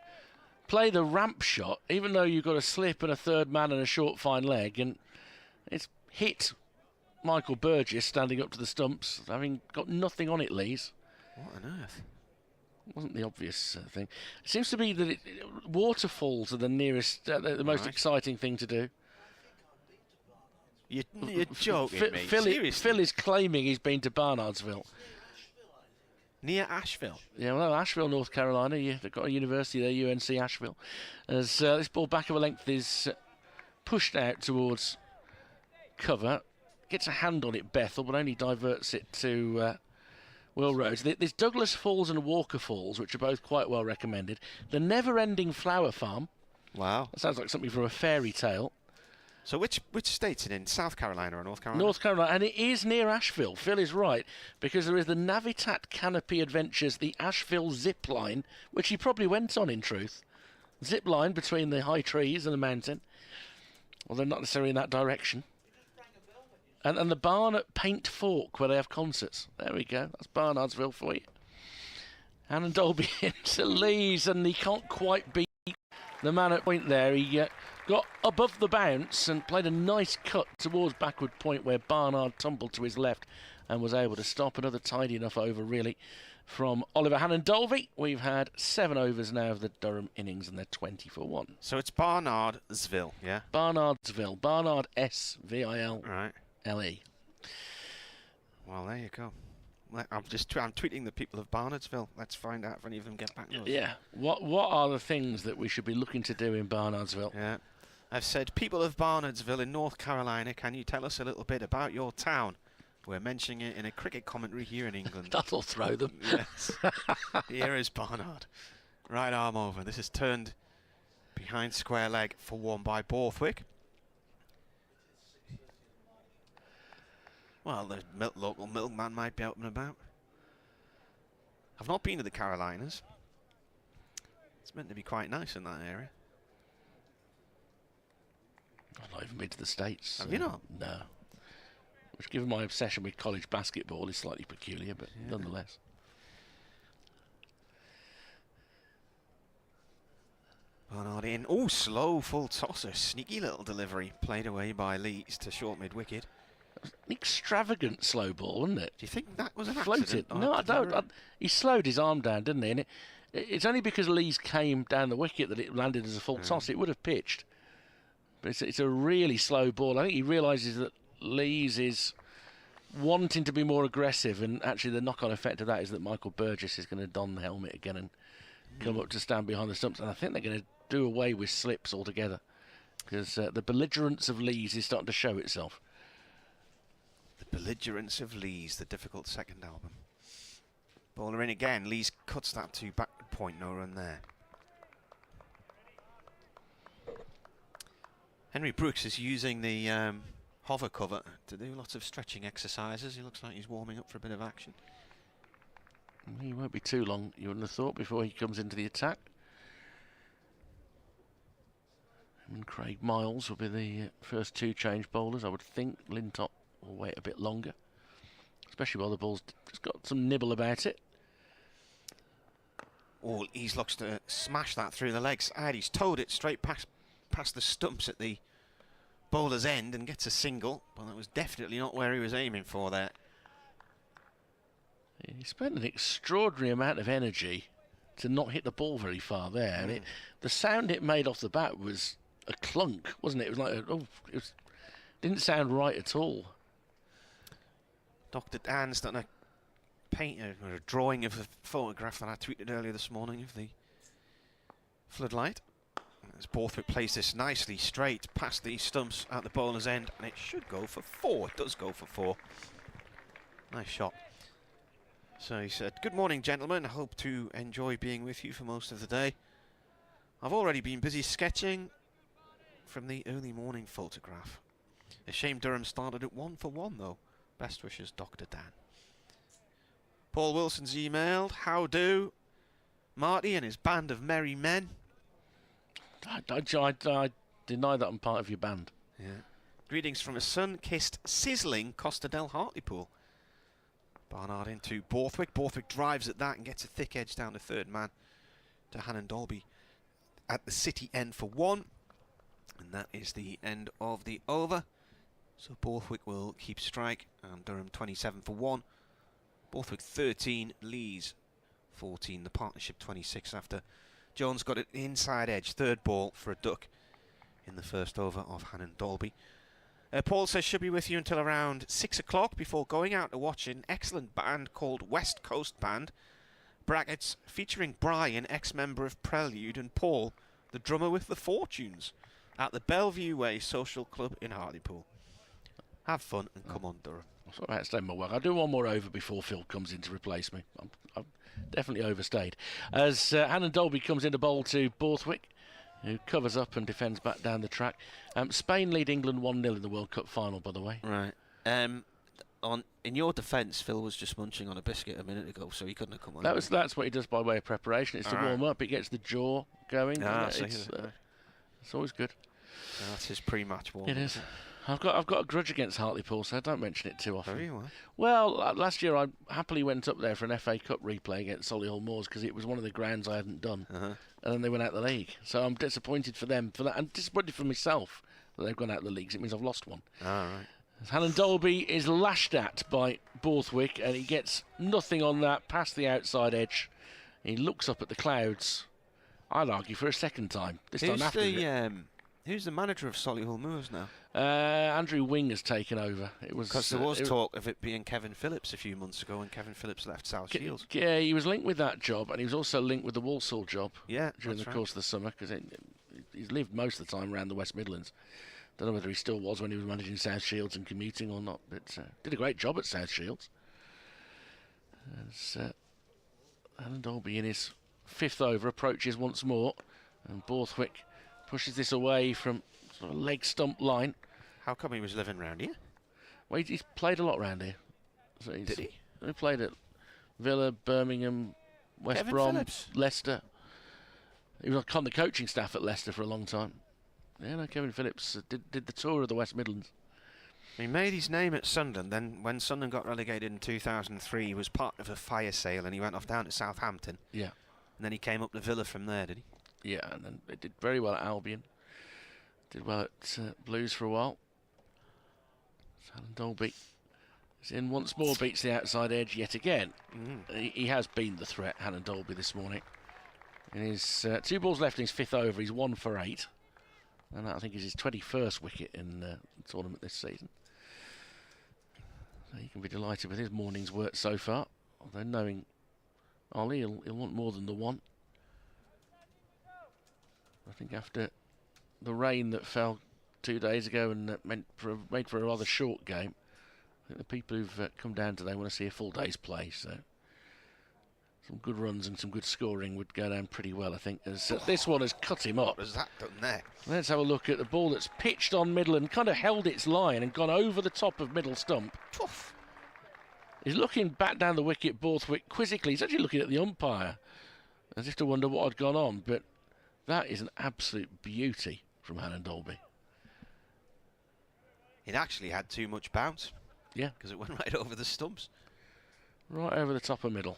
play the ramp shot, even though you've got a slip and a third man and a short fine leg, and it's hit Michael Burgess standing up to the stumps, having got nothing on it. Lees. What on earth? Wasn't the obvious thing. It seems to be that waterfalls are the nearest, the most exciting thing to do. You're joking, mate. Phil is claiming he's been to Barnardsville. Near Asheville. Yeah, well, Asheville, North Carolina. They've got a university there, UNC Asheville. As this ball back of a length is pushed out towards cover. Gets a hand on it, Bethel, but only diverts it to Will Rhodes. There's Douglas Falls and Walker Falls, which are both quite well recommended. The Never-Ending Flower Farm. Wow. That sounds like something from a fairy tale. So which state's it in? South Carolina or North Carolina? North Carolina, and it is near Asheville. Phil is right, because there is the Navitat Canopy Adventures, the Asheville Zip Line, which he probably went on, in truth. Zip line between the high trees and the mountain. Although not necessarily in that direction. And the barn at Paint Fork, where they have concerts. There we go. That's Barnardsville for you. Hannon Dolby into Lees, and he can't quite beat the man at point there. He got above the bounce and played a nice cut towards backward point where Barnard tumbled to his left and was able to stop. Another tidy enough over, really, from Oliver Hannon Dolby. We've had 7 overs now of the Durham innings, and they're 20 for 1. So it's Barnardsville, yeah? Barnardsville. Barnard S-V-I-L-L-E. Right. Well, there you go. I'm tweeting the people of Barnardsville. Let's find out if any of them get back to us. Yeah. What are the things that we should be looking to do in Barnardsville? Yeah. I've said, people of Barnardsville in North Carolina, can you tell us a little bit about your town? We're mentioning it in a cricket commentary here in England. That'll throw them. Yes. Here is Barnard. Right arm over. This is turned behind square leg for 1 by Borthwick. Well, the local milkman might be out and about. I've not been to the Carolinas. It's meant to be quite nice in that area. I've not even been to the States. Have you not? No. Which, given my obsession with college basketball, is slightly peculiar, but nonetheless. Barnard in. Oh, slow full tosser. Sneaky little delivery. Played away by Leeds to short mid-wicket. An extravagant slow ball, wasn't it? Do you think that was an Floated. accident? No, I don't. He slowed his arm down, didn't he? And it's only because Lees came down the wicket that it landed as a full toss. It would have pitched. But it's a really slow ball. I think he realises that Lees is wanting to be more aggressive, and actually the knock-on effect of that is that Michael Burgess is going to don the helmet again and come up to stand behind the stumps. And I think they're going to do away with slips altogether, because the belligerence of Lees is starting to show itself. The Belligerence of Lees, the difficult second album. Bowler in again. Lees cuts that to backward point. No run there. Henry Brooks is using the hover cover to do lots of stretching exercises. He looks like he's warming up for a bit of action. He won't be too long, you wouldn't have thought, before he comes into the attack. And Craig Miles will be the first 2 change bowlers. I would think Lintop will wait a bit longer, especially while the ball's just got some nibble about it. Oh, Lees looks to smash that through the legs. He's towed it straight past the stumps at the bowler's end and gets a single. Well, that was definitely not where he was aiming for there. He spent an extraordinary amount of energy to not hit the ball very far there. And the sound it made off the bat was a clunk, wasn't it? It was like, didn't sound right at all. Dr. Dan's done a drawing of a photograph that I tweeted earlier this morning of the floodlight. As Borthwick plays this nicely straight past the stumps at the bowler's end, and it should go for 4. It does go for 4. Nice shot. So he said, "Good morning, gentlemen. I hope to enjoy being with you for most of the day. I've already been busy sketching from the early morning photograph. A shame Durham started at 1 for 1, though. Best wishes, Dr. Dan." Paul Wilson's emailed, "How do Marty and his band of merry men?" I deny that I'm part of your band. Yeah. Greetings from a sun-kissed, sizzling Costa del Hartlepool. Barnard into Borthwick. Borthwick drives at that and gets a thick edge down the third man to Hannon Dolby at the city end for 1. And that is the end of the over. So Borthwick will keep strike, and Durham 27 for 1. Borthwick 13, Lees 14. The partnership 26 after Jones got an inside edge. Third ball for a duck in the first over of Hannon Dolby. Paul says should be with you until around 6 o'clock before going out to watch an excellent band called West Coast Band. Brackets featuring Brian, ex-member of Prelude, and Paul, the drummer with the Fortunes, at the Bellevue Way Social Club in Hartlepool. Have fun and come on, Durham. I thought I outstayed my work. I'll do one more over before Phil comes in to replace me. I've definitely overstayed. As Hannon Dolby comes in to bowl to Borthwick, who covers up and defends back down the track. Spain lead England 1-0 in the World Cup final, by the way. Right. In your defence, Phil was just munching on a biscuit a minute ago, so he couldn't have come on. That's what he does by way of preparation. It's to warm up. It gets the jaw going. It's always good. That's his pre-match warm. It is. I've got a grudge against Hartlepool, so I don't mention it too often. Very well. Well, last year I happily went up there for an FA Cup replay against Solihull Moors because it was one of the grounds I hadn't done, and then they went out of the league. So I'm disappointed for them for that, and disappointed for myself that they've gone out of the league. 'Cause it means I've lost one. All right. Hannon Dolby is lashed at by Borthwick, and he gets nothing on that past the outside edge. He looks up at the clouds. I'd argue for a second time. This time after Who's the manager of Solihull Moors now? Andrew Wing has taken over. It was Because there was talk of it being Kevin Phillips a few months ago when Kevin Phillips left South Shields. Yeah, he was linked with that job, and he was also linked with the Walsall job during the course of the summer, because he's lived most of the time around the West Midlands. Don't know whether he still was when he was managing South Shields and commuting or not, but did a great job at South Shields. Hannon Dolby in his 5th over approaches once more, and Borthwick pushes this away from sort of leg stump line. How come he was living round here? Well, he's played a lot round here. So Did he? He played at Villa, Birmingham, West Kevin Brom, Phillips? Leicester. He was on the coaching staff at Leicester for a long time. Yeah, no, Kevin Phillips did the tour of the West Midlands. He made his name at Sunderland. Then, when Sunderland got relegated in 2003, he was part of a fire sale, and he went off down to Southampton. Yeah. And then he came up to Villa from there, did he? Yeah, and then they did very well at Albion. Did well at Blues for a while. Hannon Dolby is in once more, beats the outside edge yet again. He has been the threat, Hannon Dolby, this morning. In his 2 balls left in his 5th over, he's 1 for 8. And that, I think, is his 21st wicket in the tournament this season. So he can be delighted with his morning's work so far. Although knowing Ollie, he'll want more than the 1. I think after the rain that fell 2 days ago and made for a rather short game, I think the people who've come down today want to see a full day's play. So some good runs and some good scoring would go down pretty well, I think. As this one has cut him up. What was that done there? Let's have a look at the ball that's pitched on middle and kind of held its line and gone over the top of middle stump. Poof. He's looking back down the wicket, Borthwick, quizzically. He's actually looking at the umpire as if to wonder what had gone on, but that is an absolute beauty from Hannon Dolby. It actually had too much bounce. Yeah. Because it went right over the stumps. Right over the top of middle.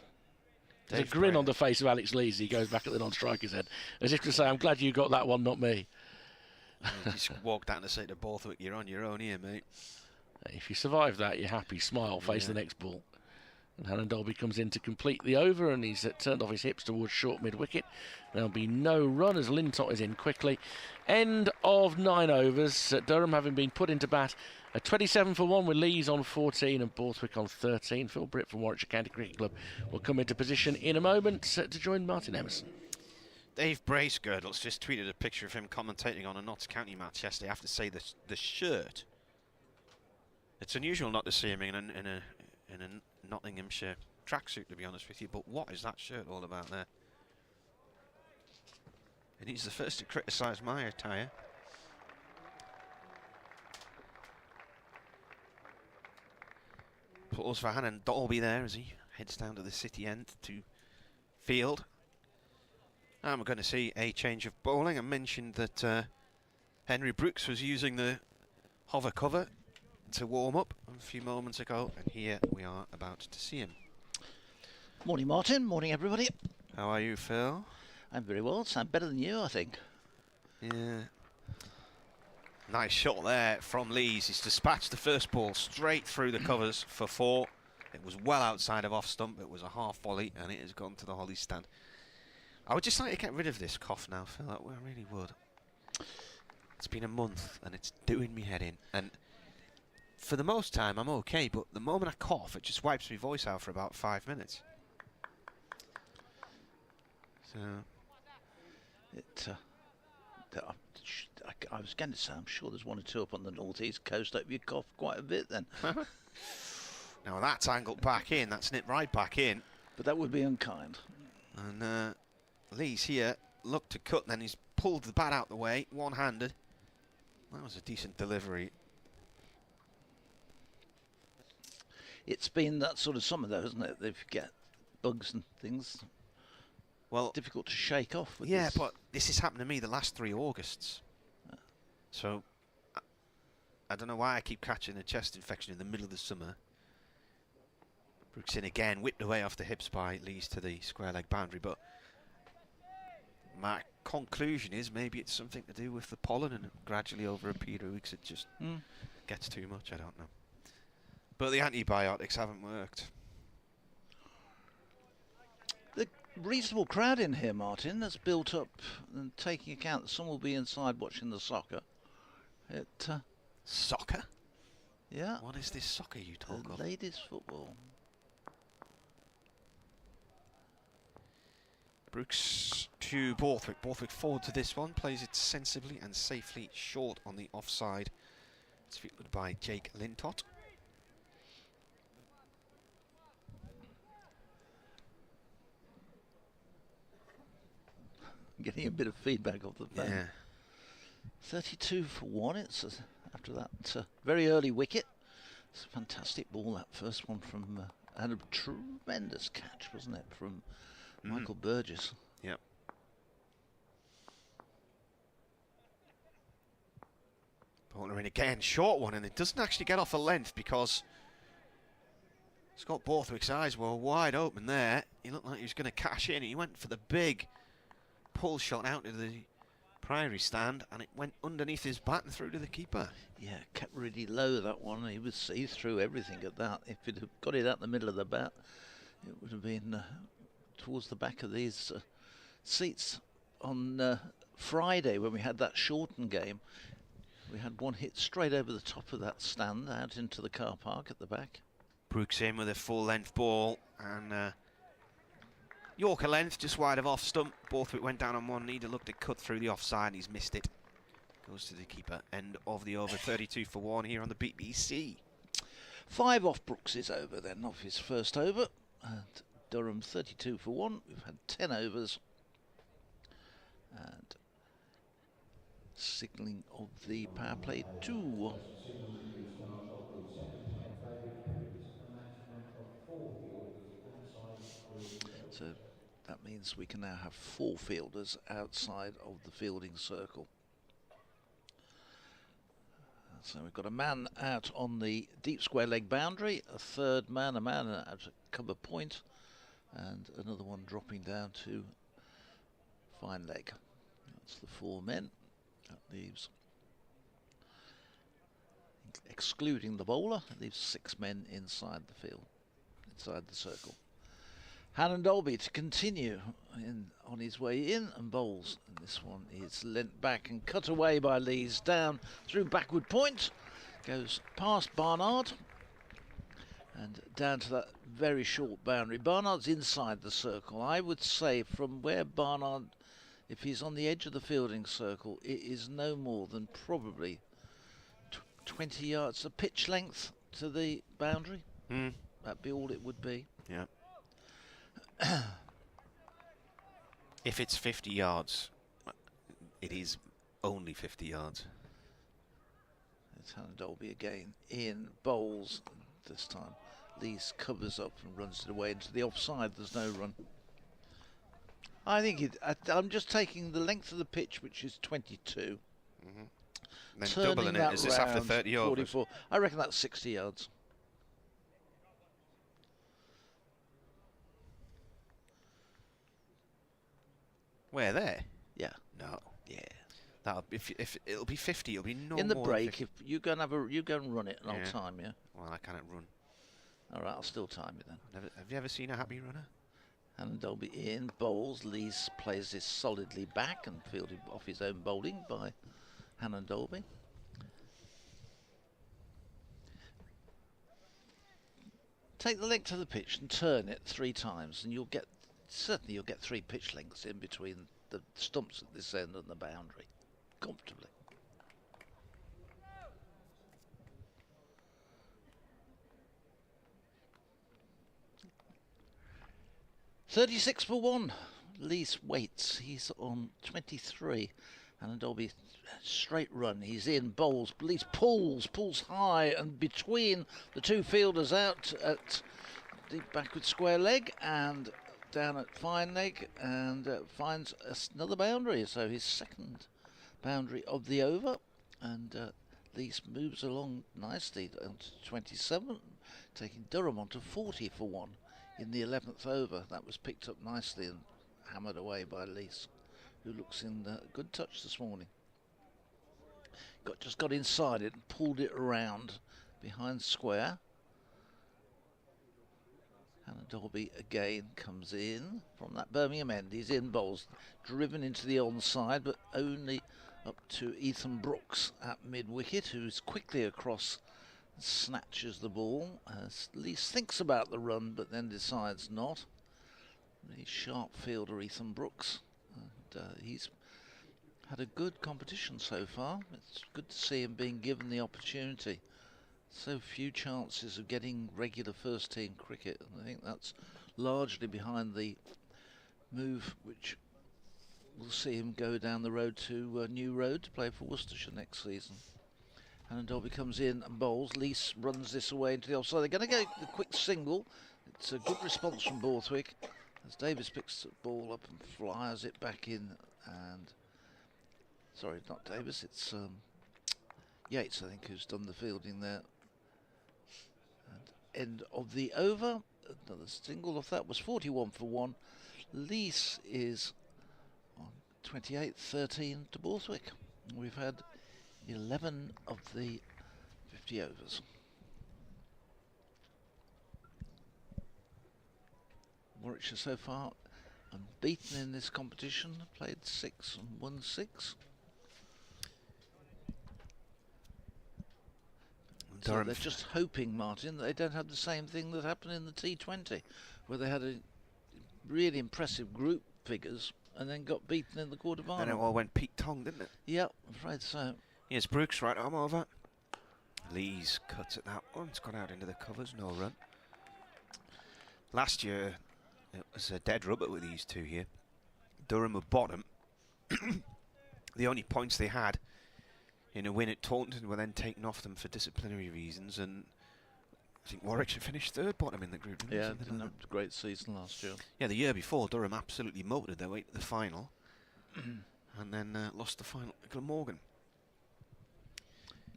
There's Dave a grin Bray. on the face of Alex Lees. He goes back at the non-striker's head, as if to say, I'm glad you got that one, not me. You just walk down to say to Borthwick, you're on your own here, mate. If you survive that, you're happy. Smile, face the next ball. And Hannon Dolby comes in to complete the over, and he's turned off his hips towards short mid-wicket. There'll be no run as Lintott is in quickly. End of 9 overs. Durham having been put into bat at 27 for 1 with Lees on 14 and Borthwick on 13. Phil Britt from Warwickshire County Cricket Club will come into position in a moment to join Martin Emerson. Dave Bracegirdles just tweeted a picture of him commentating on a Notts County match yesterday. I have to say the shirt. It's unusual not to see him in a Nottinghamshire tracksuit, to be honest with you. But what is that shirt all about there? And he's the first to criticise my attire. Pause for Hannon Dolby there as he heads down to the city end to field. And we're going to see a change of bowling. I mentioned that Henry Brooks was using the hover cover to warm up a few moments ago, and here we are about to see him. Morning, Martin. Morning, everybody. How are you, Phil? I'm very well. Sound better than you, I think. Yeah. Nice shot there from Lees. He's dispatched the first ball straight through the covers for 4. It was well outside of off stump. It was a half volley, and it has gone to the Holly stand. I would just like to get rid of this cough now, Phil. I really would. It's been a month, and it's doing me head in. And for the most time, I'm okay, but the moment I cough, it just wipes my voice out for about 5 minutes. So I was going to say, I'm sure there's 1 or 2 up on the northeast coast. Hope you cough quite a bit then. now that's angled back in. That's nipped right back in. But that would be unkind. And Lee's here looked to cut, and then he's pulled the bat out the way, one-handed. That was a decent delivery. It's been that sort of summer, though, isn't it? If you get bugs and things, well, difficult to shake off. With yeah, this. but this has happened to me the last 3 Augusts. So I don't know why I keep catching a chest infection in the middle of the summer. Brooks in again, whipped away off the hips by Lees to the square leg boundary, but my conclusion is maybe it's something to do with the pollen, and gradually over a period of weeks it just gets too much. I don't know. But the antibiotics haven't worked. The reasonable crowd in here, Martin, that's built up, and taking account that some will be inside watching the soccer. Soccer? Yeah. What is this soccer you talk of? Ladies football. Brooks to Borthwick. Borthwick forward to this one, plays it sensibly and safely short on the offside. It's fielded by Jake Lintott. Getting a bit of feedback off the fan. Yeah. 32 for 1. It's after that very early wicket. It's a fantastic ball, that first one from, and a tremendous catch, wasn't it, from Michael Burgess. Yep. Bowler in again, short one, and it doesn't actually get off the length because Scott Borthwick's eyes were wide open there. He looked like he was going to cash in. He went for the big pull shot out to the Priory stand, and it went underneath his bat and through to the keeper. Yeah, kept really low, that one. He threw everything at that. If it had got it out the middle of the bat, it would have been towards the back of these seats. On Friday, when we had that shortened game, we had one hit straight over the top of that stand out into the car park at the back. Brooks in with a full length ball, and Yorker length just wide of off stump. Borthwick went down on one knee to look to cut through the offside, and he's missed it. Goes to the keeper. End of the over. 32 for 1 here on the BBC. 5 off Brooks' over then, off his first over. And Durham 32 for 1. We've had 10 overs. And signalling of the power play 2. So that means we can now have 4 fielders outside of the fielding circle. So we've got a man out on the deep square leg boundary, a third man, a man at cover point, and another one dropping down to fine leg. That's the 4 men. That leaves, excluding the bowler, leaves 6 men inside the field, inside the circle. Hannon Dolby to continue on his way in and bowls. And this one is lent back and cut away by Lees, down through backward point. Goes past Barnard and down to that very short boundary. Barnard's inside the circle. I would say from where Barnard, if he's on the edge of the fielding circle, it is no more than probably 20 yards of pitch length to the boundary. That'd be all it would be. Yeah. If it's 50 yards, it is only 50 yards. It's Hannah Dolby again in bowls this time. Lees covers up and runs it away into the offside. There's no run. I think I'm just taking the length of the pitch, which is 22. Then doubling it. Is this after 30 overs? 44. I reckon that's 60 yards. Where there? Yeah. No. Yeah. That'll if it'll be 50, it'll be no in the more break. If you go and you go and run it, and I'll time you. Well, I cannot run. All right, I'll still time you then. Have you ever seen a happy runner? And Dolby in bowls. Lees plays this solidly back and fielded off his own bowling by Hannon Dolby. Take the length of the pitch and turn it 3 times, and you'll get 3 pitch lengths in between the stumps at this end and the boundary, comfortably. $36 for 1. Lees waits. He's on 23. And Dolby straight run. He's in, bowls. Lees pulls high and between the 2 fielders out at the backward square leg and down at fine leg, and finds another boundary. So his second boundary of the over. And Lees moves along nicely onto 27, taking Durham onto 40 for 1 in the 11th over. That was picked up nicely and hammered away by Lees, who looks in good touch this morning. Just got inside it and pulled it around behind square. Hannah Dolby again comes in from that Birmingham end. He's in, bowls, driven into the onside, but only up to Ethan Brooks at mid-wicket, who's quickly across and snatches the ball. Lees thinks about the run, but then decides not. The sharp fielder, Ethan Brooks. And he's had a good competition so far. It's good to see him being given the opportunity. So few chances of getting regular first-team cricket, and I think that's largely behind the move which will see him go down the road to New Road to play for Worcestershire next season. And Dolby comes in and bowls. Lees runs this away into the offside. They're going to go the quick single. It's a good response from Borthwick as Davis picks the ball up and flies it back in. And sorry, not Davis, it's Yates, I think, who's done the fielding there. And end of the over. Another single off that was 41 for 1. Lees is on 28-13 to Borthwick. We've had 11 of the 50 overs. Warwickshire so far unbeaten in this competition, played 6 and won 6. So they're just hoping, Martin, that they don't have the same thing that happened in the T20, where they had a really impressive group figures and then got beaten in the quarterfinal. Then it all went Pete Tong, didn't it? Yeah, I'm afraid so. Here's Brooks, right arm over. Lees cuts at that one. It's gone out into the covers, no run. Last year, it was a dead rubber with these two here. Durham were bottom. The only points they had in a win at Taunton were then taken off them for disciplinary reasons, and I think Warwickshire finished third bottom in the group. Yeah, didn't have a great season last year. Yeah, the year before, Durham absolutely motored their way to the final, and then lost the final to Glamorgan.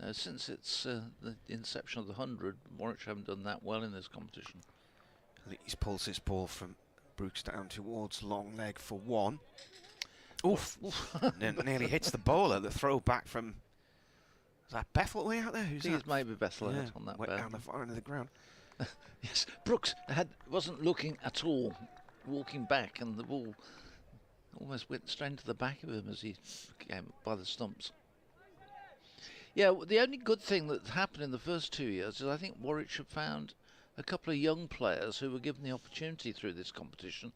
No, since it's the inception of the 100, Warwickshire haven't done that well in this competition. Lees pulls this ball from Brooks down towards long leg for 1. Oof! Nearly hits the bowler. The throw back from, is that Bethel way out there? Who's that? It's maybe Bethel out on that went bat. down the far end of the ground. Yes, Brooks wasn't looking at all, walking back, and the ball almost went straight into the back of him as he came by the stumps. Yeah, the only good thing that happened in the first 2 years is I think Warwickshire found a couple of young players who were given the opportunity through this competition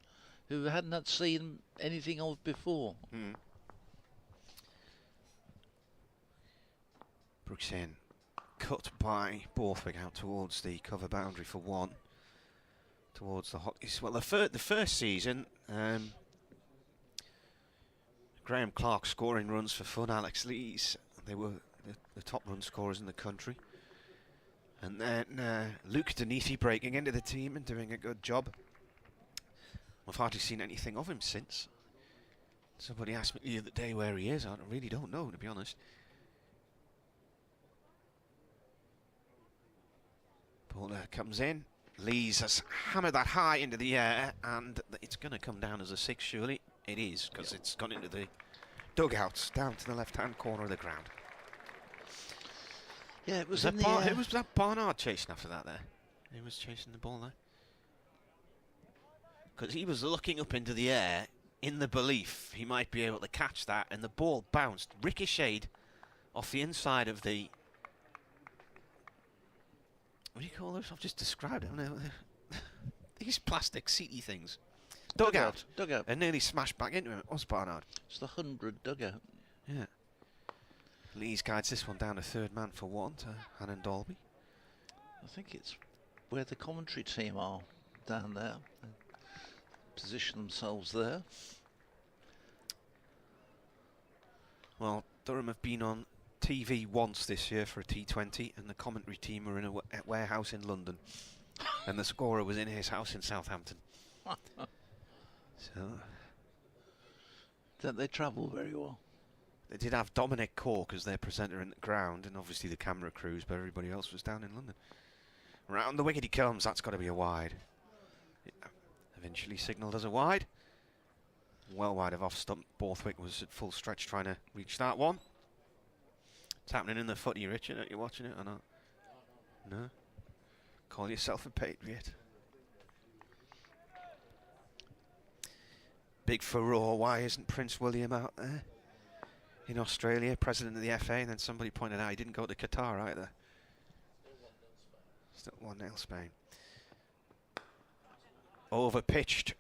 who hadn't seen anything of before. Brooks in, cut by Borthwick out towards the cover boundary for 1. Towards the hotties. Well, the first season, Graham Clark scoring runs for fun. Alex Lees, they were the top run scorers in the country. And then Luke Denisi breaking into the team and doing a good job. I've hardly seen anything of him since. Somebody asked me the other day where he is. I really don't know, to be honest. Ball comes in. Lees has hammered that high into the air, and it's going to come down as a 6, surely. It is, because it's gone into the dugouts, down to the left-hand corner of the ground. Yeah, it was in the air. Who was that Barnard chasing after that there? He was chasing the ball there. Because he was looking up into the air in the belief he might be able to catch that, and the ball bounced, ricocheted off the inside of the... What do you call those? I've just described them. These plastic seaty things. Dugout. And nearly smashed back into him. It was Barnard. It's the 100 dugout. Yeah. Lees guides this one down to third man for 1 to Hannon Dolby. I think it's where the commentary team are down there. They position themselves there. Well, Durham have been on TV once this year for a T20, and the commentary team were in a warehouse in London, and the scorer was in his house in Southampton. So Don't they travel very well? They did have Dominic Cork as their presenter in the ground, and obviously the camera crews, but everybody else was down in London. Round the wicket he comes. That's got to be a wide. Yeah. Eventually signalled as a wide. Well wide of off stump. Borthwick was at full stretch trying to reach that one. It's happening in the footy, Richard. Are you watching it or not? No? Call yourself a patriot. Big furore. Why isn't Prince William out there? In Australia, president of the FA, and then somebody pointed out he didn't go to Qatar either. Still 1-0 Spain. Over pitched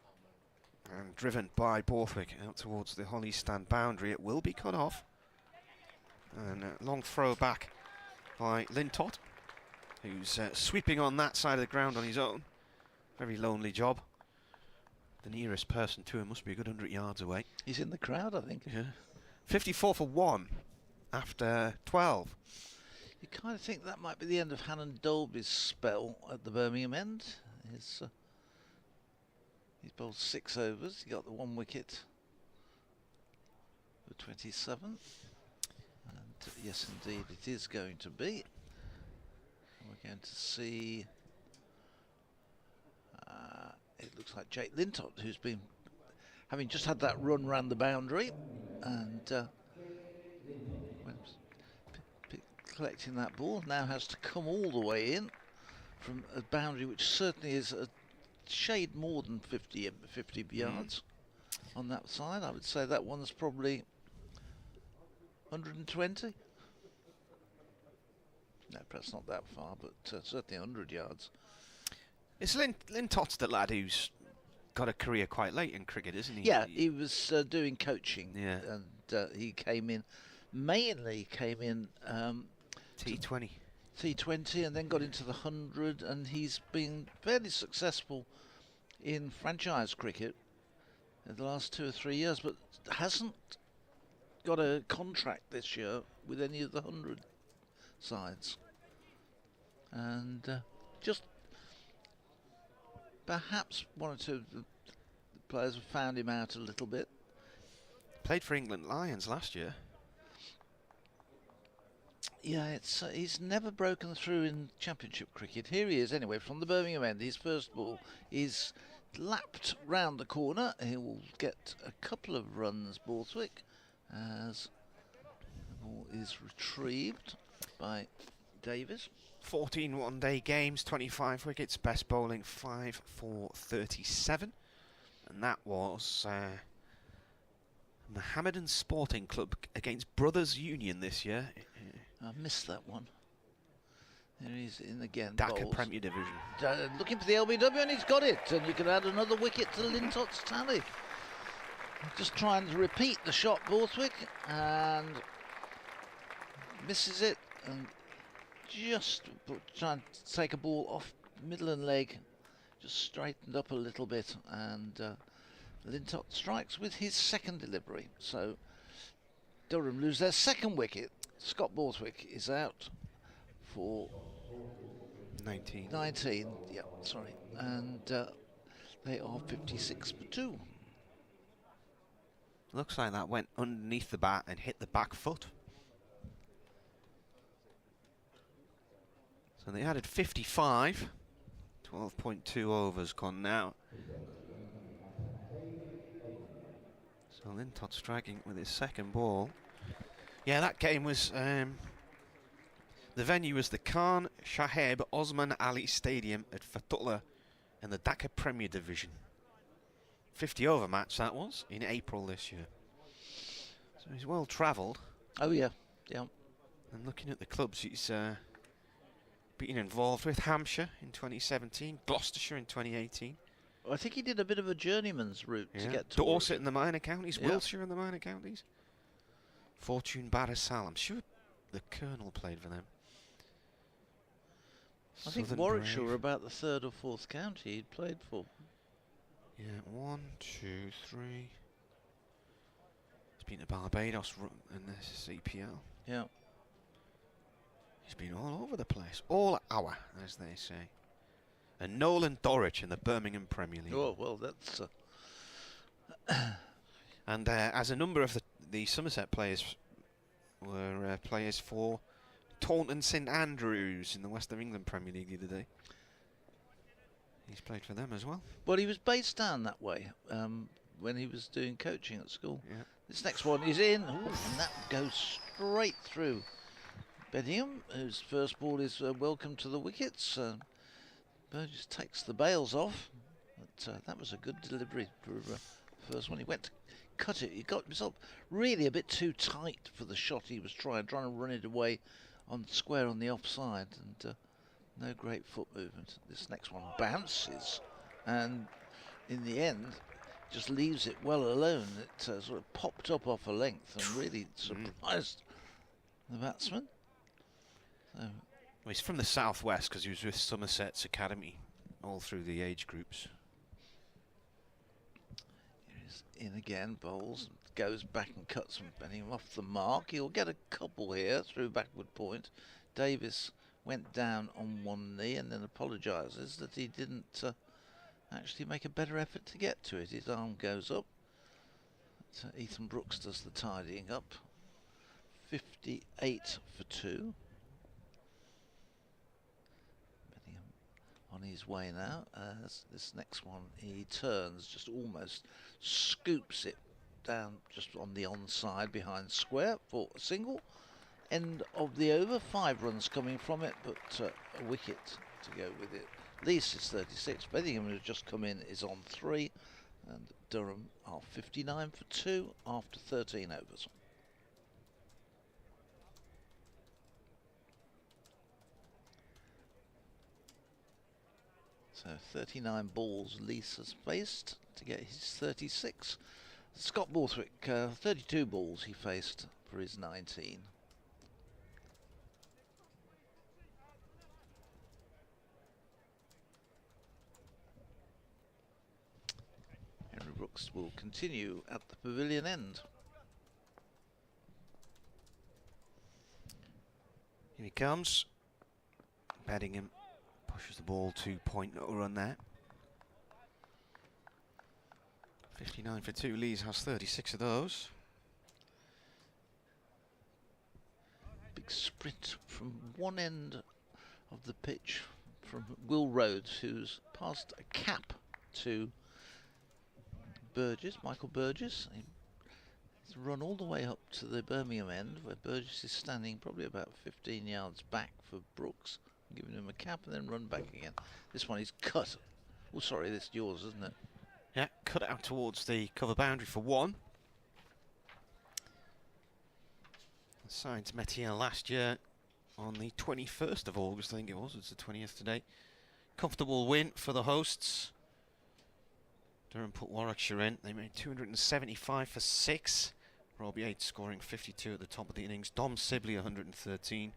and driven by Borthwick out towards the Holly stand boundary. It will be cut off. And a long throw back by Lintott, who's sweeping on that side of the ground on his own. Very lonely job. The nearest person to him must be a good 100 yards away. He's in the crowd, I think. Yeah. 54 for 1 after 12. You kind of think that might be the end of Hannon Dolby's spell at the Birmingham end. He's bowled 6 overs. He got the 1 wicket for 27. And yes, indeed, it is going to be. We're going to see. It looks like Jake Lintott, who's been having just had that run round the boundary, and collecting that ball, now has to come all the way in from a boundary which certainly is a shade more than 50 yards on that side. I would say that one's probably 120. No, perhaps not that far, but certainly 100 yards. It's Lintott's the lad who's got a career quite late in cricket, isn't he? Yeah, he was doing coaching, yeah, and he came in, mainly came in T20. T20, and then got into the 100, and he's been fairly successful in franchise cricket in the last 2 or 3 years, but hasn't got a contract this year with any of the 100 sides. And just perhaps one or two of the players have found him out a little bit. Played for England Lions last year. Yeah, he's never broken through in championship cricket. Here he is anyway from the Birmingham end. His first ball is lapped round the corner. He will get a couple of runs, Borthwick, as the ball is retrieved by Davies. 14 one-day games, 25 wickets, best bowling 5 for 37, and that was Mohammedan Sporting Club against Brothers Union this year. I missed that one. There he's in again. Dhaka bowls. Premier Division. Looking for the LBW, and he's got it. And you can add another wicket to Lintott's tally. Just trying to repeat the shot, Borthwick, and misses it. And just trying to take a ball off middle and leg, just straightened up a little bit, and Lintott strikes with his second delivery. So Durham lose their second wicket. Scott Borthwick is out for 19. Yeah, sorry. And they are 56 for 2. Looks like that went underneath the bat and hit the back foot. So they added 55. 12.2 overs gone now. So Lintott striking with his second ball. Yeah, that game was, the venue was the Khan Shaheb Osman Ali Stadium at Fatullah in the Dhaka Premier Division. 50 over match that was, in April this year. So he's well travelled. Oh yeah, yeah. And looking at the clubs he's been involved with, Hampshire in 2017, Gloucestershire in 2018. I think he did a bit of a journeyman's route to get to Dorset in the minor counties, yeah. Wiltshire in the minor counties. Fortune Barasal, I'm sure the Colonel played for them. I think Southern Warwickshire were Brave. about the 3rd or 4th county he'd played for. Yeah, 1, 2, 3. He's been to Barbados in the CPL. Yeah. He's been all over the place. All hour, as they say. And Nolan Dorrich in the Birmingham Premier League. Oh, well, that's... And as a number of the Somerset players were players for Taunton St Andrews in the West of England Premier League the other day. He's played for them as well. Well, he was based down that way when he was doing coaching at school. Yeah. This next one is in, and that goes straight through Bedingham, whose first ball is welcome to the wickets. Burgess takes the bails off, but that was a good delivery for first one. He went to cut it. He got himself really a bit too tight for the shot he was trying to run it away on square on the offside, and no great foot movement. This next one bounces, and in the end, just leaves it well alone. It sort of popped up off a length and really surprised the batsman. So, Well, he's from the southwest because he was with Somerset's academy all through the age groups. he's in again, bowls, goes back and cuts from Bedingham off the mark. He'll get a couple here through backward point. Davis went down on one knee and then apologises that he didn't actually make a better effort to get to it. His arm goes up. Ethan Brooks does the tidying up. 58 for 2. Bedingham on his way now. This next one, he turns, just almost scoops it down just on the onside behind square for a single. End of the over, 5 runs coming from it, but a wicket to go with it. Least is 36. Bedingham, who's just come in, is on 3, and Durham are 59 for 2 after 13 overs. So 39 balls Lease has faced to get his 36. Scott Borthwick, 32 balls he faced for his 19. Henry Brooks will continue at the pavilion end. Here he comes. Bedingham pushes the ball to point, no run there. 59 for 2. Lees has 36 of those. Big sprint from one end of the pitch from Will Rhodes, who's passed a cap to Burgess, Michael Burgess. He's run all the way up to the Birmingham end, where Burgess is standing probably about 15 yards back for Brooks, giving him a cap and then run back again. This one is cut. Oh, sorry, this is yours, isn't it? Yeah, cut out towards the cover boundary for 1. The sides met here last year on the 21st of August, I think it was. It's the 20th today. Comfortable win for the hosts. Durham put Warwickshire in. They made 275 for 6. Robbie Yates scoring 52 at the top of the innings. Dom Sibley 113.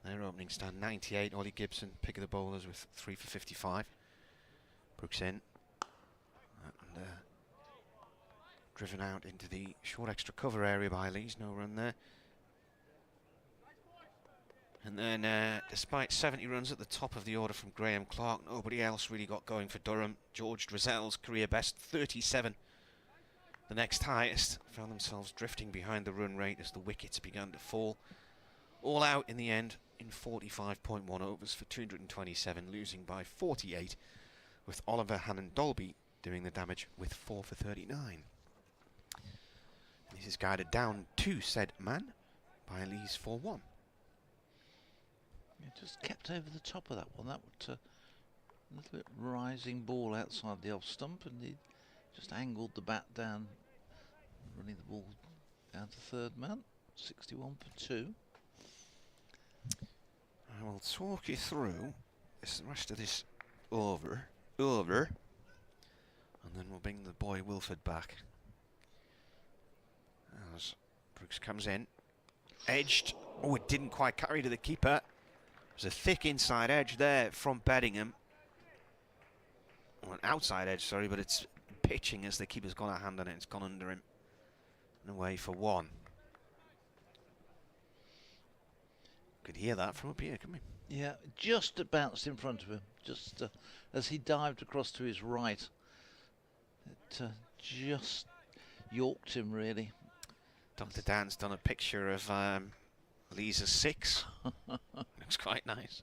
Their opening stand 98. Ollie Gibson, pick of the bowlers, with 3 for 55. Brooks in. And driven out into the short extra cover area by Lees. No run there. And then, despite 70 runs at the top of the order from Graham Clark, nobody else really got going for Durham. George Drizel's career best, 37. The next highest found themselves drifting behind the run rate as the wickets began to fall. All out in the end in 45.1 overs for 227, losing by 48, with Oliver Hannon-Dolby doing the damage with 4 for 39. And this is guided down to said man by Lees for 1. Just kept over the top of that one. That was a little bit rising ball outside the off stump, and he just angled the bat down, running the ball down to third man. 61 for 2. I will talk you through the rest of this over, and then we'll bring the boy Wilford back as Brooks comes in, edged. Oh, it didn't quite carry to the keeper. There's a thick inside edge there from Bedingham. Or an outside edge, sorry, but it's pitching as the keeper's got a hand on it. It's gone under him and away for 1. Could hear that from up here, couldn't we? Yeah, just bounced in front of him, just as he dived across to his right. It just yorked him, really. Dr. Dan's done a picture of Lee's 6. Looks quite nice.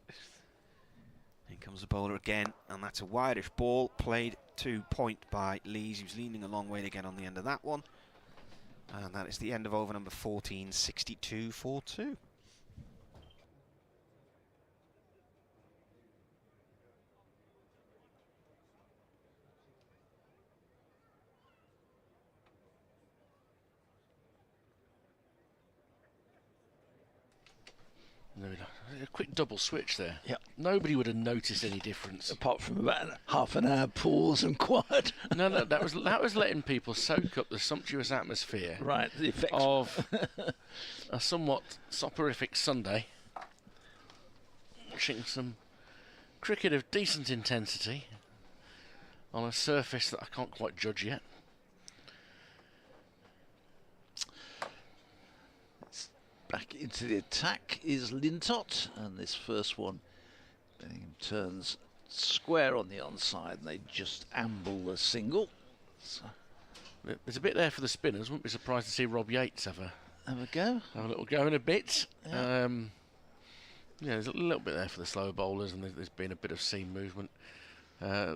Here comes the bowler again, and that's a wideish ball played to point by Lees. He was leaning a long way to get on the end of that one. And that is the end of over number 14, 62-4-2. A quick double switch there. Yep. Nobody would have noticed any difference. Apart from about half an hour pause and quiet. No, that was letting people soak up the sumptuous atmosphere Right, the effects of a somewhat soporific Sunday. Watching some cricket of decent intensity on a surface that I can't quite judge yet. Back into the attack is Lintott, and this first one turns square on the onside, and they just amble a single. So There's a bit there for the spinners. Wouldn't be surprised to see Rob Yates have a go. Have a little go in a bit. Yeah. Yeah, there's a little bit there for the slower bowlers, and there's been a bit of seam movement.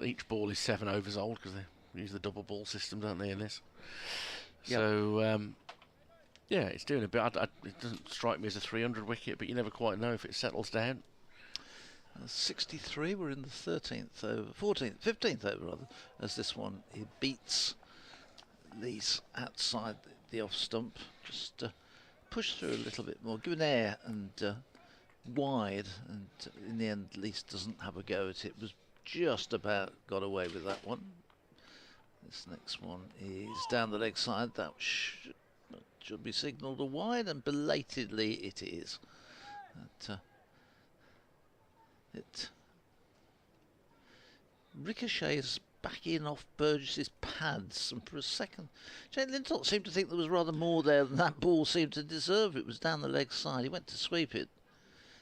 Each ball is 7 overs old because they use the double ball system, don't they, in this? Yep. So, yeah, it's doing a bit. It doesn't strike me as a 300 wicket, but you never quite know if it settles down. 63, we're in the 13th over, 15th over rather, as this one, he beats Lees outside the off stump, just push through a little bit more, give an air and wide, and in the end Lees doesn't have a go at it. Was just about got away with that one. This next one is down the leg side, that should be signalled a wide, and belatedly it is. It ricochets back in off Burgess's pads, and for a second Jane Lintott seemed to think there was rather more there than that ball seemed to deserve. It was down the leg side. He went to sweep it.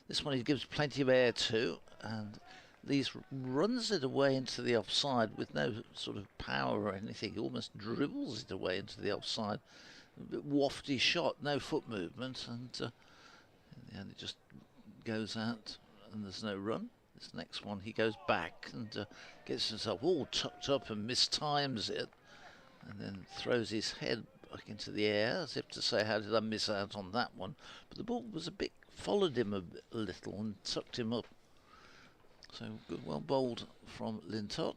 This one he gives plenty of air to, and Lees runs it away into the offside with no sort of power or anything. He almost dribbles it away into the offside. A bit wafty shot, no foot movement, and in the end it just goes out and there's no run. This next one he goes back and gets himself all tucked up and mistimes it, and then throws his head back into the air as if to say, how did I miss out on that one? But the ball was followed him a little and tucked him up. So good, well bowled from Lintott.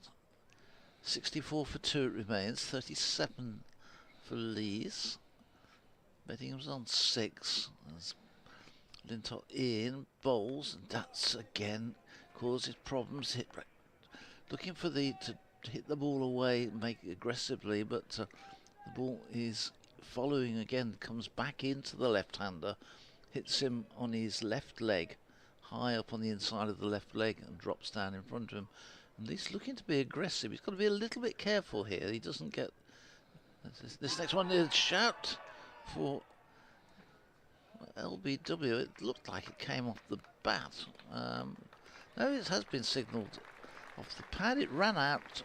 64 for 2 it remains, 37 for Lees. Beddingham's on 6 as Lintott in, bowls, and that's again causes problems. Looking for to hit the ball away, make it aggressively, but the ball is following again, comes back into the left-hander, hits him on his left leg, high up on the inside of the left leg, and drops down in front of him. And he's looking to be aggressive. He's got to be a little bit careful here. He doesn't get this next one is shout for LBW. It looked like it came off the bat. No, it has been signalled off the pad. It ran out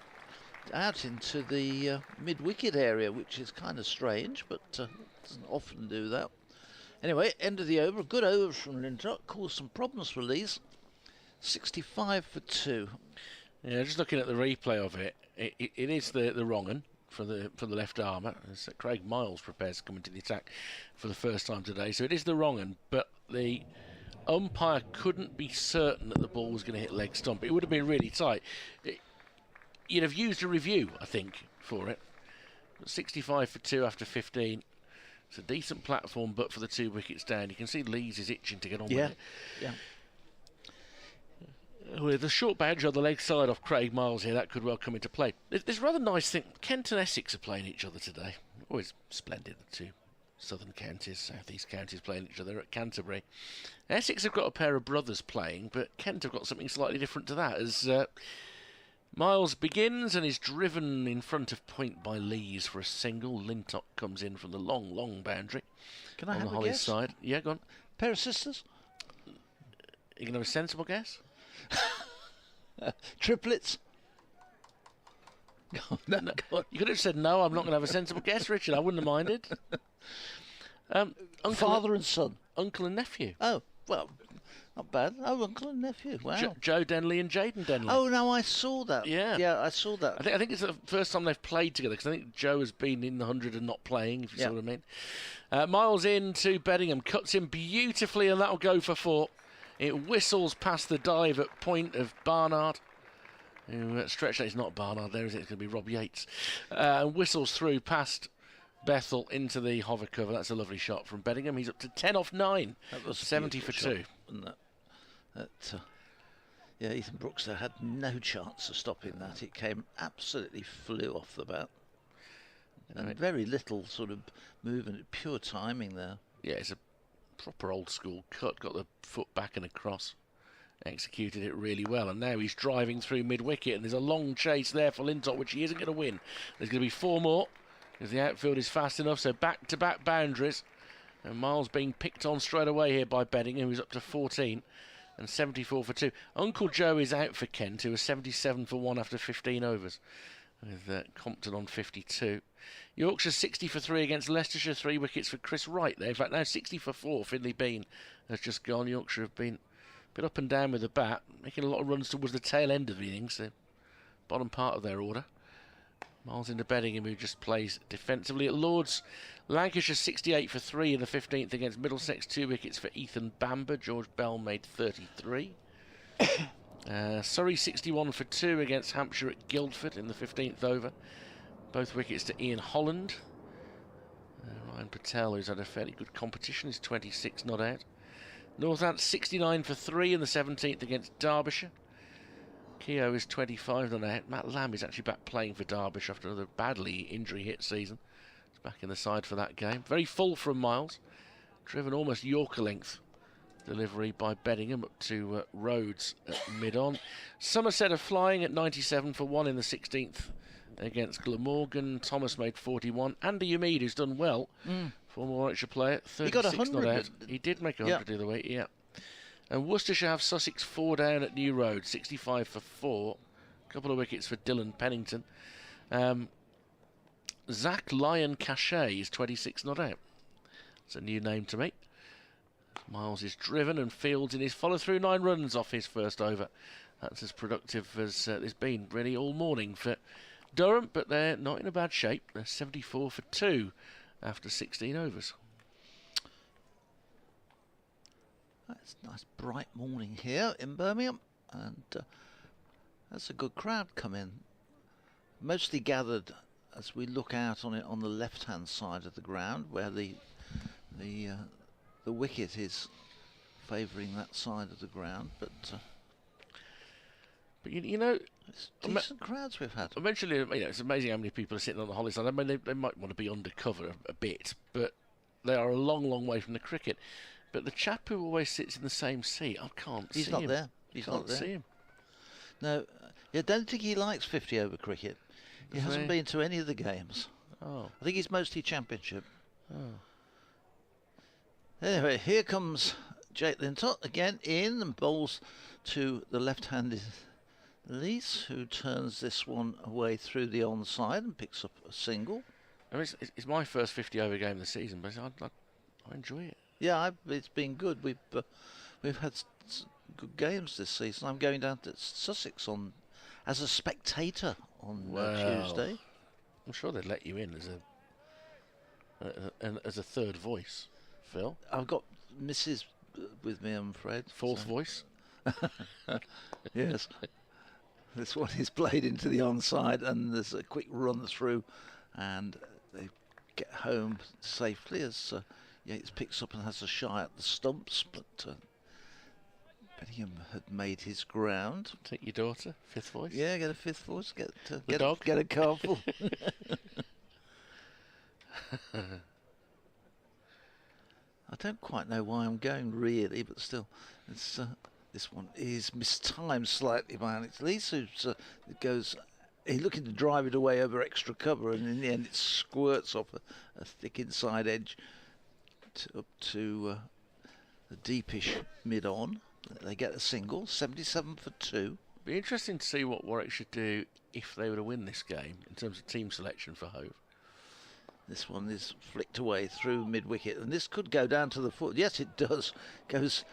into the mid-wicket area, which is kind of strange, but doesn't often do that. Anyway, end of the over. A good over from Lintott. Caused some problems for Lees. 65 for 2. Yeah, just looking at the replay of it, it is the wrong un for the left armour. As Craig Miles prepares to come into the attack for the first time today, so it is the wrong un, but the umpire couldn't be certain that the ball was going to hit leg stump. It would have been really tight. You'd have used a review, I think, for it. But 65 for 2 after 15. It's a decent platform, but for the 2 wickets down, you can see Lees is itching to get on with it. Yeah. With a short boundary on the leg side off Craig Miles here, that could well come into play. There's a rather nice thing. Kent and Essex are playing each other today. Always splendid, the 2 southern counties, southeast counties playing each other at Canterbury. Essex have got a pair of brothers playing, but Kent have got something slightly different to that, as Miles begins and is driven in front of point by Lees for a single. Lintott comes in from the long boundary. Can I on have the a Hollies guess? side. Yeah, go on. Pair of sisters? You can have a sensible guess? Triplets? No, You could have said no, I'm not going to have a sensible guess, Richard. I wouldn't have minded. Father and son. Uncle and nephew. Oh, well, not bad. Oh, uncle and nephew. Wow. Joe Denley and Jaden Denley. Oh, no, I saw that. Yeah. Yeah, I saw that. I think it's the first time they've played together, because I think Joe has been in the 100 and not playing, if you see what I mean. Miles into Beddingham, cuts him beautifully, and that'll go for 4. It whistles past the dive at point of Barnard. Stretch that, it's not Barnard there, is it? It's going to be Rob Yates. Whistles through past Bethel into the hover cover. That's a lovely shot from Beddingham. He's up to 10 off 9. That was 70 for 2. Yeah, Ethan Brooks there had no chance of stopping that. It came absolutely flew off the bat. And very little sort of movement, pure timing there. Yeah, it's a proper old school cut. Got the foot back and across. Executed it really well. And now he's driving through mid-wicket. And there's a long chase there for Lintop, which he isn't going to win. There's going to be 4 more, because the outfield is fast enough. So back-to-back boundaries. And Miles being picked on straight away here by Beddingham, who's up to 14. And 74 for 2. Uncle Joe is out for Kent, who was 77 for 1 after 15 overs, with Compton on 52. Yorkshire 60 for 3 against Leicestershire. 3 wickets for Chris Wright there. In fact, now 60 for 4. Finley Bean has just gone. Yorkshire have been a bit up and down with the bat, making a lot of runs towards the tail end of the innings, the bottom part of their order. Miles into Beddingham, who just plays defensively at Lords. Lancashire 68 for 3 in the 15th against Middlesex. 2 wickets for Ethan Bamber. George Bell made 33. Surrey 61 for 2 against Hampshire at Guildford in the 15th over. Both wickets to Ian Holland. Ryan Patel, who's had a fairly good competition, is 26 not out. Northants 69 for 3 in the 17th against Derbyshire. Keogh is 25 not out. Matt Lamb is actually back playing for Derbyshire after another badly injury-hit season. He's back in the side for that game. Very full from Miles. Driven almost Yorker length. Delivery by Beddingham up to Rhodes at mid-on. Somerset are flying at 97 for 1 in the 16th against Glamorgan. Thomas made 41. Andy Umid, who's done well, former Warwickshire player, 36 he got 100, not out. He did make 100 the other week, yeah. And Worcestershire have Sussex 4 down at New Road, 65 for 4. A couple of wickets for Dylan Pennington. Zach Lyon Cachet is 26 not out. It's a new name to me. Miles is driven and fields in his follow-through 9 runs off his first over. That's as productive as there's been really all morning for Durham, but they're not in a bad shape. They're 74 for 2 after 16 overs. It's a nice bright morning here in Birmingham, and that's a good crowd come in. Mostly gathered as we look out on it on the left-hand side of the ground, where the wicket is favouring that side of the ground. But you know, it's decent crowds we've had. Eventually, it's amazing how many people are sitting on the Holly side. I mean, they might want to be undercover a bit, but they are a long, long way from the cricket. But the chap who always sits in the same seat, I can't see him. He's not there. He's not there. See him. No, I don't think he likes 50 over cricket. He hasn't been to any of the games. Oh. I think he's mostly championship. Oh. Anyway, here comes Jake Lintott again in and bowls to the left-handed Lees, who turns this one away through the onside and picks up a single. I mean, it's my first 50 over game of the season, but I enjoy it. Yeah, it's been good. We've had good games this season. I'm going down to Sussex as a spectator on Tuesday. I'm sure they'd let you in as a third voice, Phil. I've got Mrs. with me, I'm afraid. Fourth voice. Yes. This one is played into the onside, and there's a quick run through, and they get home safely as Yates picks up and has a shy at the stumps, but Beddingham had made his ground. Take your daughter, fifth voice. Yeah, get a fifth voice. Get a car full. I don't quite know why I'm going really, but still, it's this one is mistimed slightly by Alex Lees, who goes. He's looking to drive it away over extra cover, and in the end, it squirts off a thick inside edge up to the deepish mid-on. They get a single, 77 for 2. Be interesting to see what Warwick should do if they were to win this game in terms of team selection for Hove. This one is flicked away through mid-wicket, and this could go down to the foot. Yes, it does. Goes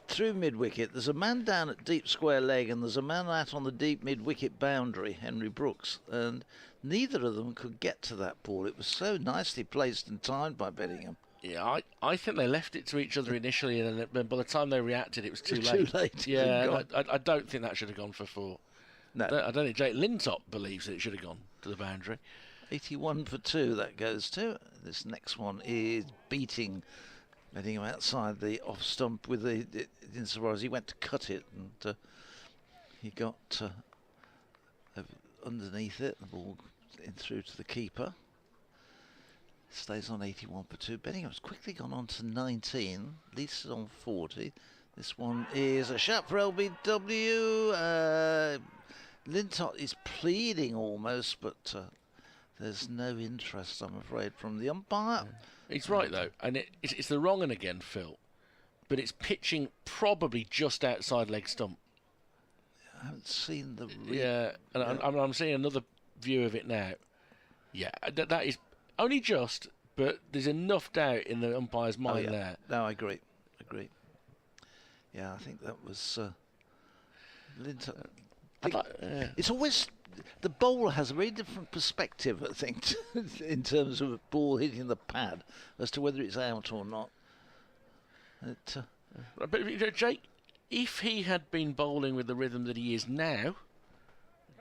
through mid-wicket. There's a man down at deep square leg, and there's a man out on the deep mid-wicket boundary, Henry Brooks, and neither of them could get to that ball. It was so nicely placed and timed by Beddingham. Yeah, I think they left it to each other initially, and then by the time they reacted, it was too late. Too late. Yeah, I don't think that should have gone for 4. No. I don't think Jake Lintop believes that it should have gone to the boundary. 81 for 2 that goes to. This next one is beating Beddingham outside the off stump with the insofar as he went to cut it, and he got underneath it. The ball in through to the keeper. Stays on 81 for 2. Beddingham's quickly gone on to 19. Lisa's on 40. This one is a shot for LBW. Lintott is pleading almost, but there's no interest, I'm afraid, from the umpire. He's right, though, and it's the wrong one again, Phil, but it's pitching probably just outside leg stump. I haven't seen the... Yeah, and I'm seeing another view of it now. Yeah, that is only just, but there's enough doubt in the umpire's mind there. No, I agree. Yeah, I think that was Lintott. It's always... The bowler has a very different perspective, I think, in terms of a ball hitting the pad as to whether it's out or not. But Jake, if he had been bowling with the rhythm that he is now,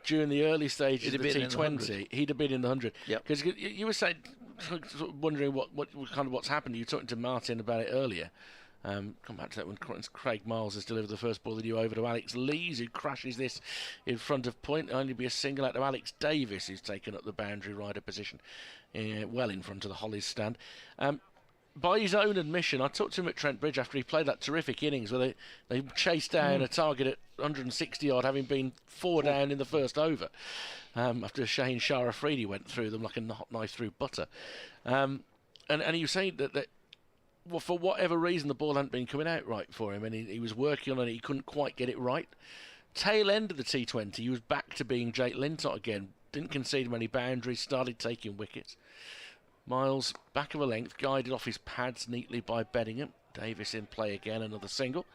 during the early stages of the T20, he'd have been in the 100. Because you were saying, wondering what's happened. You were talking to Martin about it earlier. Come back to that when Craig Miles has delivered the first ball that you over to Alex Lees, who crashes this in front of point. Only be a single out to Alex Davis, who's taken up the boundary rider position well in front of the Hollies stand. By his own admission, I talked to him at Trent Bridge after he played that terrific innings where they chased down a target at 160 odd, having been 4 down in the first over, after Shane Shah Afridi went through them like a hot knife through butter. And he was saying that well, for whatever reason, the ball hadn't been coming out right for him, and he was working on it. He couldn't quite get it right. Tail end of the T20, he was back to being Jake Lintott again. Didn't concede many boundaries, started taking wickets. Miles, back of a length, guided off his pads neatly by Beddingham. Davis in play again, another single.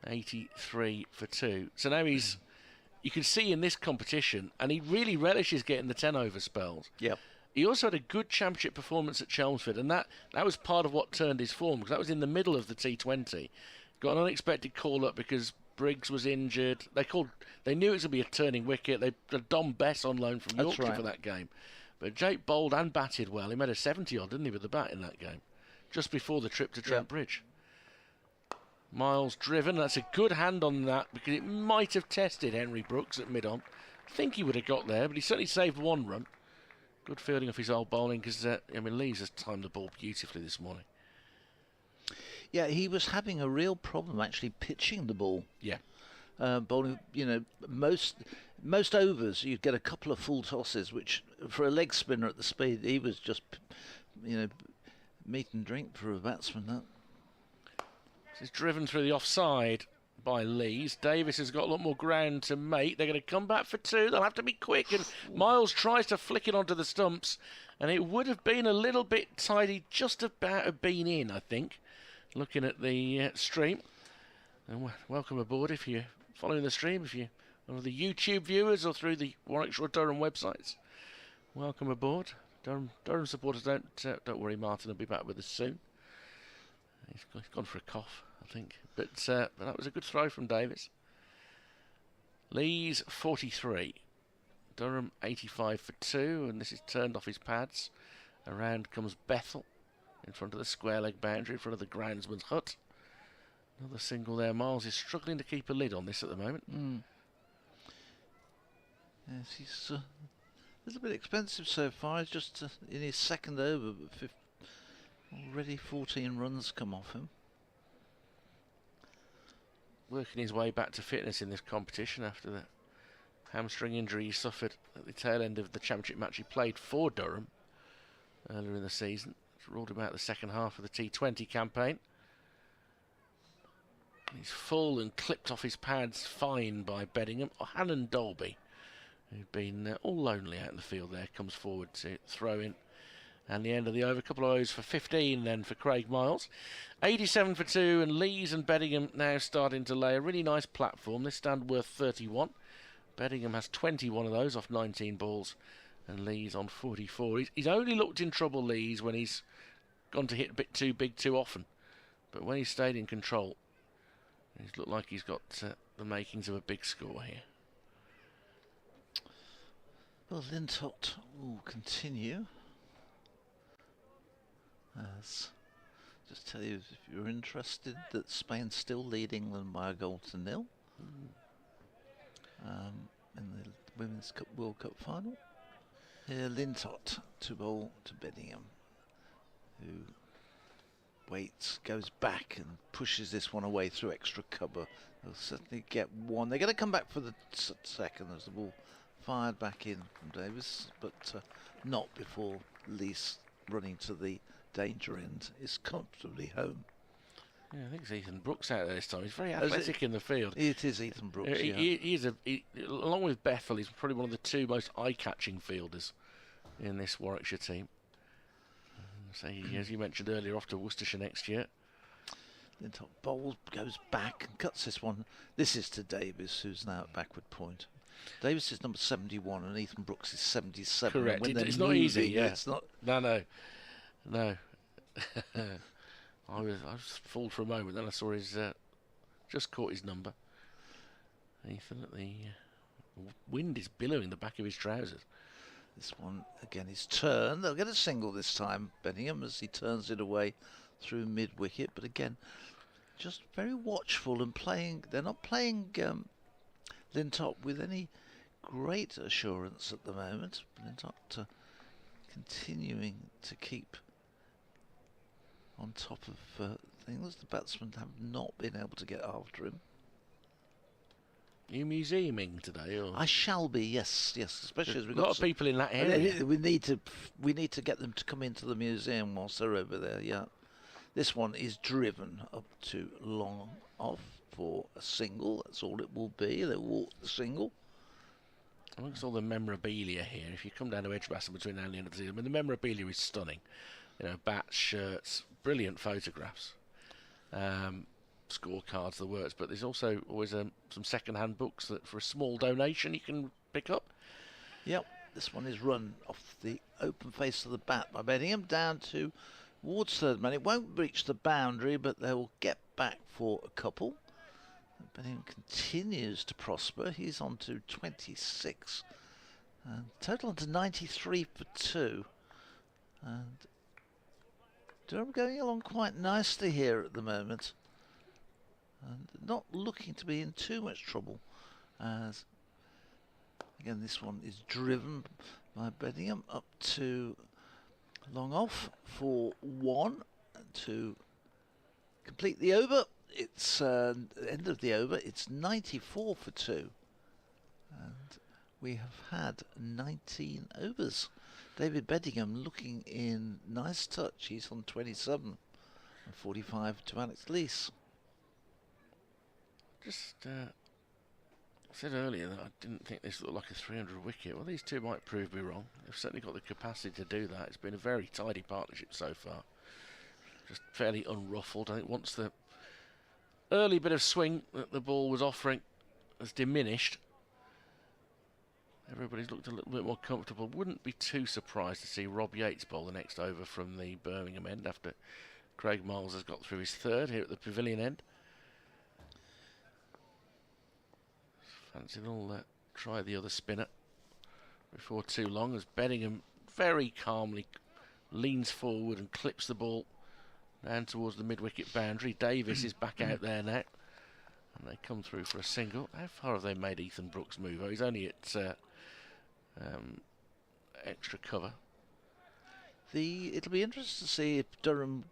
83 for 2. So now you can see in this competition, and he really relishes getting the 10 over spells. Yep. He also had a good championship performance at Chelmsford, and that was part of what turned his form, because that was in the middle of the T20. Got an unexpected call-up because Briggs was injured. They knew it was going to be a turning wicket. They had Dom Bess on loan from Yorkshire for that game. But Jake bowled and batted well. He made a 70-odd, didn't he, with the bat in that game, just before the trip to Trent Bridge. Miles driven. That's a good hand on that, because it might have tested Henry Brooks at mid-on. I think he would have got there, but he certainly saved 1 run. Good fielding of his old bowling, because Lees has timed the ball beautifully this morning. Yeah, he was having a real problem actually pitching the ball. Yeah. Bowling, most overs you'd get a couple of full tosses, which for a leg spinner at the speed, he was just, meat and drink for a batsman. That. He's driven through the offside by Lees. Davis has got a lot more ground to make. They're going to come back for 2. They'll have to be quick, and Miles tries to flick it onto the stumps, and it would have been a little bit tidy, just about have been in, I think, looking at the stream. And welcome aboard if you're following the stream, if you're one of the YouTube viewers or through the Warwickshire and Durham websites. Welcome aboard. Durham supporters, don't worry, Martin will be back with us soon. He's gone for a cough, I think. But that was a good throw from Davis. Lees 43. Durham 85 for 2, and this is turned off his pads. Around comes Bethel in front of the square leg boundary, in front of the groundsman's hut. Another single there. Miles is struggling to keep a lid on this at the moment. Yes, he's a little bit expensive so far. He's just in his second over, but already 14 runs come off him. Working his way back to fitness in this competition after the hamstring injury he suffered at the tail end of the championship match he played for Durham earlier in the season. It's ruled him out the second half of the T20 campaign. He's full and clipped off his pads fine by Beddingham. Hannon Dolby, who'd been all lonely out in the field there, comes forward to throw in. And the end of the over, a couple of overs for 15 then for Craig Miles. 87 for 2, and Lees and Beddingham now starting to lay a really nice platform. This stand worth 31. Beddingham has 21 of those off 19 balls, and Lees on 44. He's only looked in trouble, Lees, when he's gone to hit a bit too big too often. But when he's stayed in control, he's looked like he's got the makings of a big score here. Well, Lintott will continue. Just tell you, if you're interested, that Spain's still leading England by a goal to nil in the Women's Cup World Cup final. Here, Lintott to bowl to Beddingham, who waits, goes back and pushes this one away through extra cover. They'll certainly get one. They're going to come back for the second as the ball fired back in from Davis, but not before Lees running to the danger end is comfortably home. Yeah, I think it's Ethan Brooks out there this time. He's very athletic in the field. It is Ethan Brooks, He, along with Bethel, he's probably one of the two most eye-catching fielders in this Warwickshire team. So he, as you mentioned earlier, off to Worcestershire next year. Lintott bowls, goes back and cuts this one. This is to Davis, who's now at backward point. Davis is number 71 and Ethan Brooks is 77. Correct. It's not easy. Yeah. It's not. No. I was fooled for a moment. Then I saw his just caught his number. Ethan, the wind is billowing the back of his trousers. This one again is turned. They'll get a single this time, Beddingham, as he turns it away through mid wicket. But again, just very watchful and playing. They're not playing Lintott with any great assurance at the moment. Lintott continuing to keep on top of things. The batsmen have not been able to get after him. Are you museuming today? Or? I shall be, yes, especially as we've got a lot of people in that area. We need to get them to come into the museum whilst they're over there. Yeah, this one is driven up to long off for a single. That's all it will be. They walk the single. Amongst all the memorabilia here, if you come down to Edgbaston between now and the end of the season, I mean, the memorabilia is stunning. You know, bats, shirts, brilliant photographs, scorecards, the works. But there's also always some second-hand books that, for a small donation, you can pick up. Yep, this one is run off the open face of the bat by Beddingham down towards third man. It won't reach the boundary, but they will get back for a couple. Beddingham continues to prosper. He's on to 26. And total on to 93 for 2. And Durham going along quite nicely here at the moment. And not looking to be in too much trouble. As again, this one is driven by Beddingham up to long off for 1 to complete the over. It's end of the over. It's 94 for 2, and we have had 19 overs. David Beddingham looking in nice touch. He's on 27 and 45 to Alex Lees. Just said earlier that I didn't think this looked like a 300 wicket. Well, these two might prove me wrong. They've certainly got the capacity to do that. It's been a very tidy partnership so far. Just fairly unruffled. I think once the early bit of swing that the ball was offering has diminished, everybody's looked a little bit more comfortable. Wouldn't be too surprised to see Rob Yates bowl the next over from the Birmingham end after Craig Miles has got through his third here at the Pavilion end. Fancy they'll try the other spinner before too long, as Beddingham very calmly leans forward and clips the ball down towards the mid-wicket boundary. Davis is back out there now, and they come through for a single. How far have they made Ethan Brooks move? Oh, he's only at extra cover. It'll be interesting to see if Durham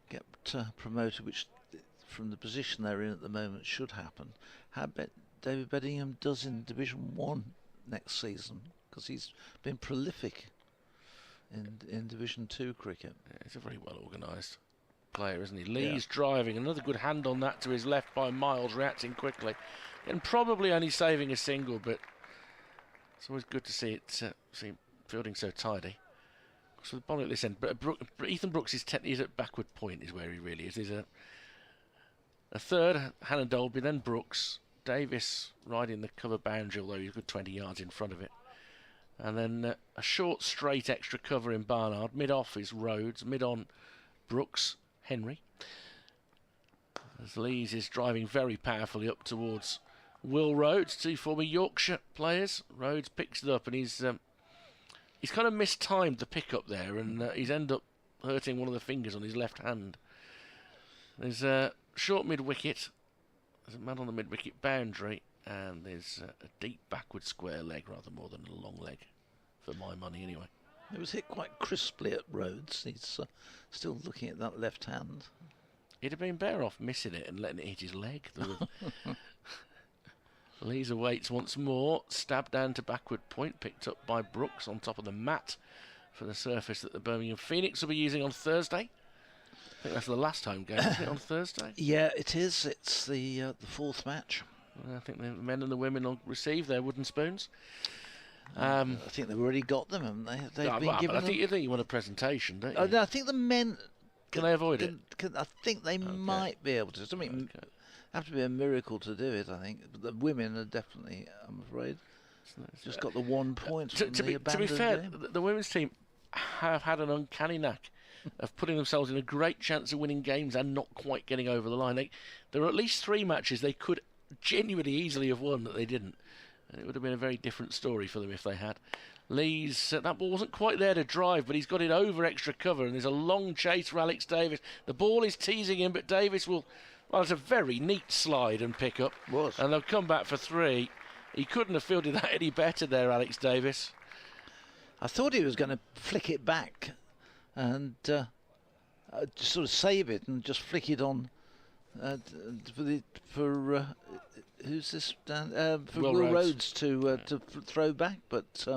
get promoted, which from the position they're in at the moment should happen. How David Beddingham does in Division 1 next season, because he's been prolific in Division 2 cricket. Yeah, he's a very well organised player, isn't he? Lee's driving, another good hand on that to his left by Miles, reacting quickly, and probably only saving a single, but it's always good to see it see fielding so tidy. So the bowling at this end, but Ethan Brooks is at backward point is where he really is. There's a third, Hannah Dolby, then Brooks, Davis riding the cover boundary, although he's a good 20 yards in front of it. And then a short, straight extra cover in Barnard. Mid-off is Rhodes. Mid-on, Brooks, Henry. As Lees is driving very powerfully up towards Will Rhodes, two former Yorkshire players. Rhodes picks it up, and he's kind of mistimed the pick-up there, and he's ended up hurting one of the fingers on his left hand. There's a short mid-wicket. There's a man on the mid-wicket boundary. And there's a deep backward square leg rather more than a long leg, for my money anyway. It was hit quite crisply at Rhodes. He's still looking at that left hand. He'd have been better off missing it and letting it hit his leg. Lees awaits once more. Stabbed down to backward point, picked up by Brooks on top of the mat for the surface that the Birmingham Phoenix will be using on Thursday. I think that's the last home game, isn't it, on Thursday? Yeah, it is. It's the fourth match. I think the men and the women will receive their wooden spoons. I think they've already got them, haven't they? They've been given I think you want a presentation, don't you? No, I think the men... Can they avoid it? I think they might be able to. I mean, have to be a miracle to do it, I think. But the women are definitely, I'm afraid, just got the 1 point from the abandoned to be fair, game. the women's team have had an uncanny knack of putting themselves in a great chance of winning games and not quite getting over the line. There are at least 3 matches they could genuinely easily have won that they didn't, and it would have been a very different story for them if they had. Lees, that ball wasn't quite there to drive, but he's got it over extra cover, and there's a long chase for Alex Davis. The ball is teasing him, but Davis will... Well, it's a very neat slide and pick up. And they'll come back for 3. He couldn't have fielded that any better there, Alex Davis. I thought he was going to flick it back and just sort of save it and just flick it on for who's this? For Will Rhodes to throw back, but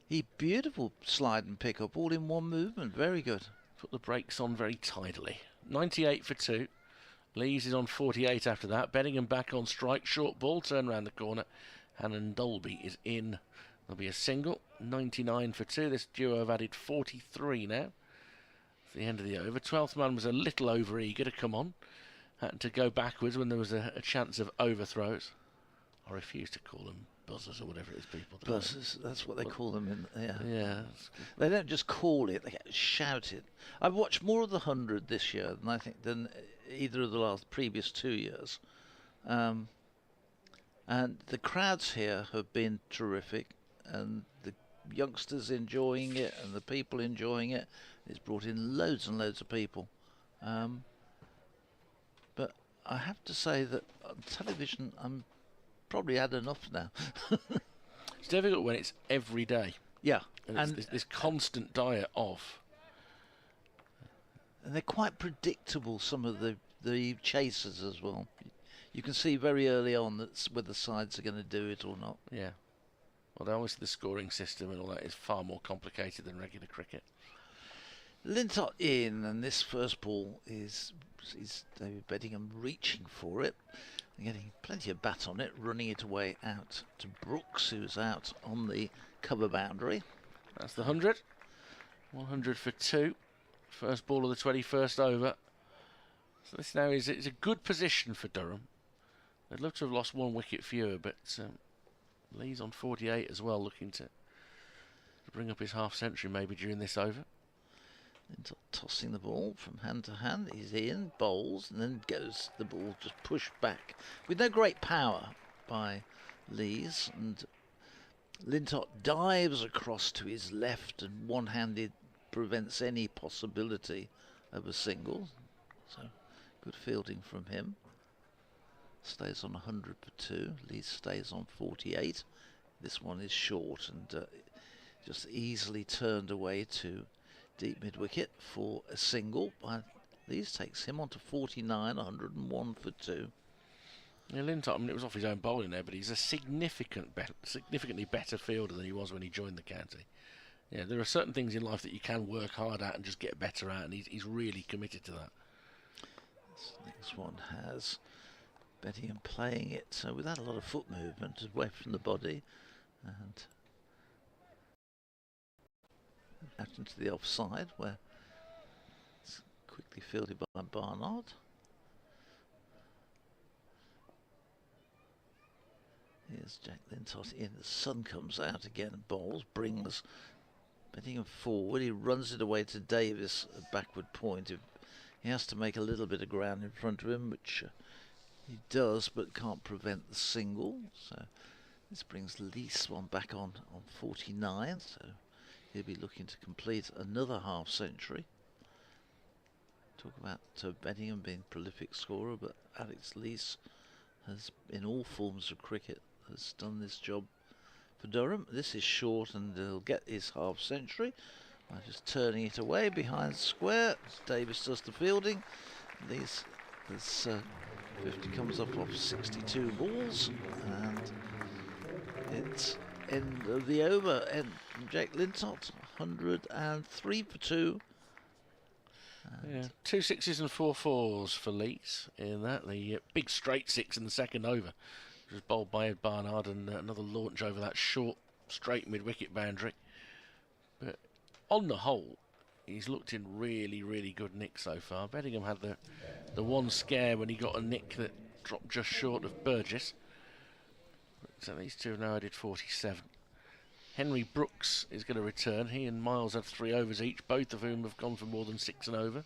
he beautiful slide and pick up all in one movement. Very good. Put the brakes on very tidily. 98 for 2. Lees is on 48 after that. Bellingham back on strike. Short ball. Turn round the corner. Hannon Dolby is in. There'll be a single. 99 for 2. This duo have added 43 now. It's the end of the over. 12th man was a little over eager to come on. Had to go backwards when there was a chance of overthrows. I refuse to call them buzzers or whatever it is people do. Buzzers, that's what they call them. Yeah. They don't just call it, they get shouted. I've watched more of the 100 this year than either of the previous 2 years. And the crowds here have been terrific, and the youngsters enjoying it and the people enjoying it. It's brought in loads and loads of people. But I have to say that on television, I'm probably had enough now. It's difficult when it's every day. Yeah. And it's this constant diet of. And they're quite predictable, some of the chasers as well. You can see very early on whether sides are going to do it or not. Yeah. Well, obviously the scoring system and all that is far more complicated than regular cricket. Lintott in, and this first ball is David Bedingham reaching for it, and getting plenty of bat on it, running it away out to Brooks, who's out on the cover boundary. That's the 100. 100 for 2. First ball of the 21st over. So this now is a good position for Durham. They'd love to have lost 1 wicket fewer, but Lee's on 48 as well, looking to bring up his half century maybe during this over. Tossing the ball from hand to hand. He's in, bowls, and then goes the ball just pushed back with no great power by Lees, and Lintott dives across to his left and one-handed prevents any possibility of a single. So good fielding from him. Stays on 100 for 2. Lees stays on 48. This one is short and just easily turned away to deep mid-wicket for a single. Lees takes him on to 49, 101 for 2. Yeah, Lintott, I mean, it was off his own bowling there, but he's a significantly better fielder than he was when he joined the county. Yeah, there are certain things in life that you can work hard at and just get better at, and he's really committed to that. This next one has Bedingham playing it without a lot of foot movement away from the body, and Out into the offside where it's quickly fielded by Barnard. Here's Jack Lintott in. The sun comes out again and bowls, brings Beddingham forward. He runs it away to Davis at backward point. He has to make a little bit of ground in front of him, which he does, but can't prevent the single. So this brings Lee's one back on 49. So he'll be looking to complete another half century. Talk about Beddingham being prolific scorer, but Alex Lees has, in all forms of cricket, has done this job for Durham. This is short and he'll get his half century by just turning it away behind the square. Davis does the fielding. This 50 comes up off 62 balls, and it's end of the over. And Jack Lintott 103 for 2. Yeah, 2 6s and 4 4s for Leeds in that. The big straight 6 in the second over, which was bowled by Ed Barnard, and another launch over that short straight mid-wicket boundary. But on the whole, he's looked in really, really good nick so far. Beddingham had the one scare when he got a nick that dropped just short of Burgess. So these two have now added 47. Henry Brooks is going to return. He and Miles have 3 overs each, both of whom have gone for more than 6 and over.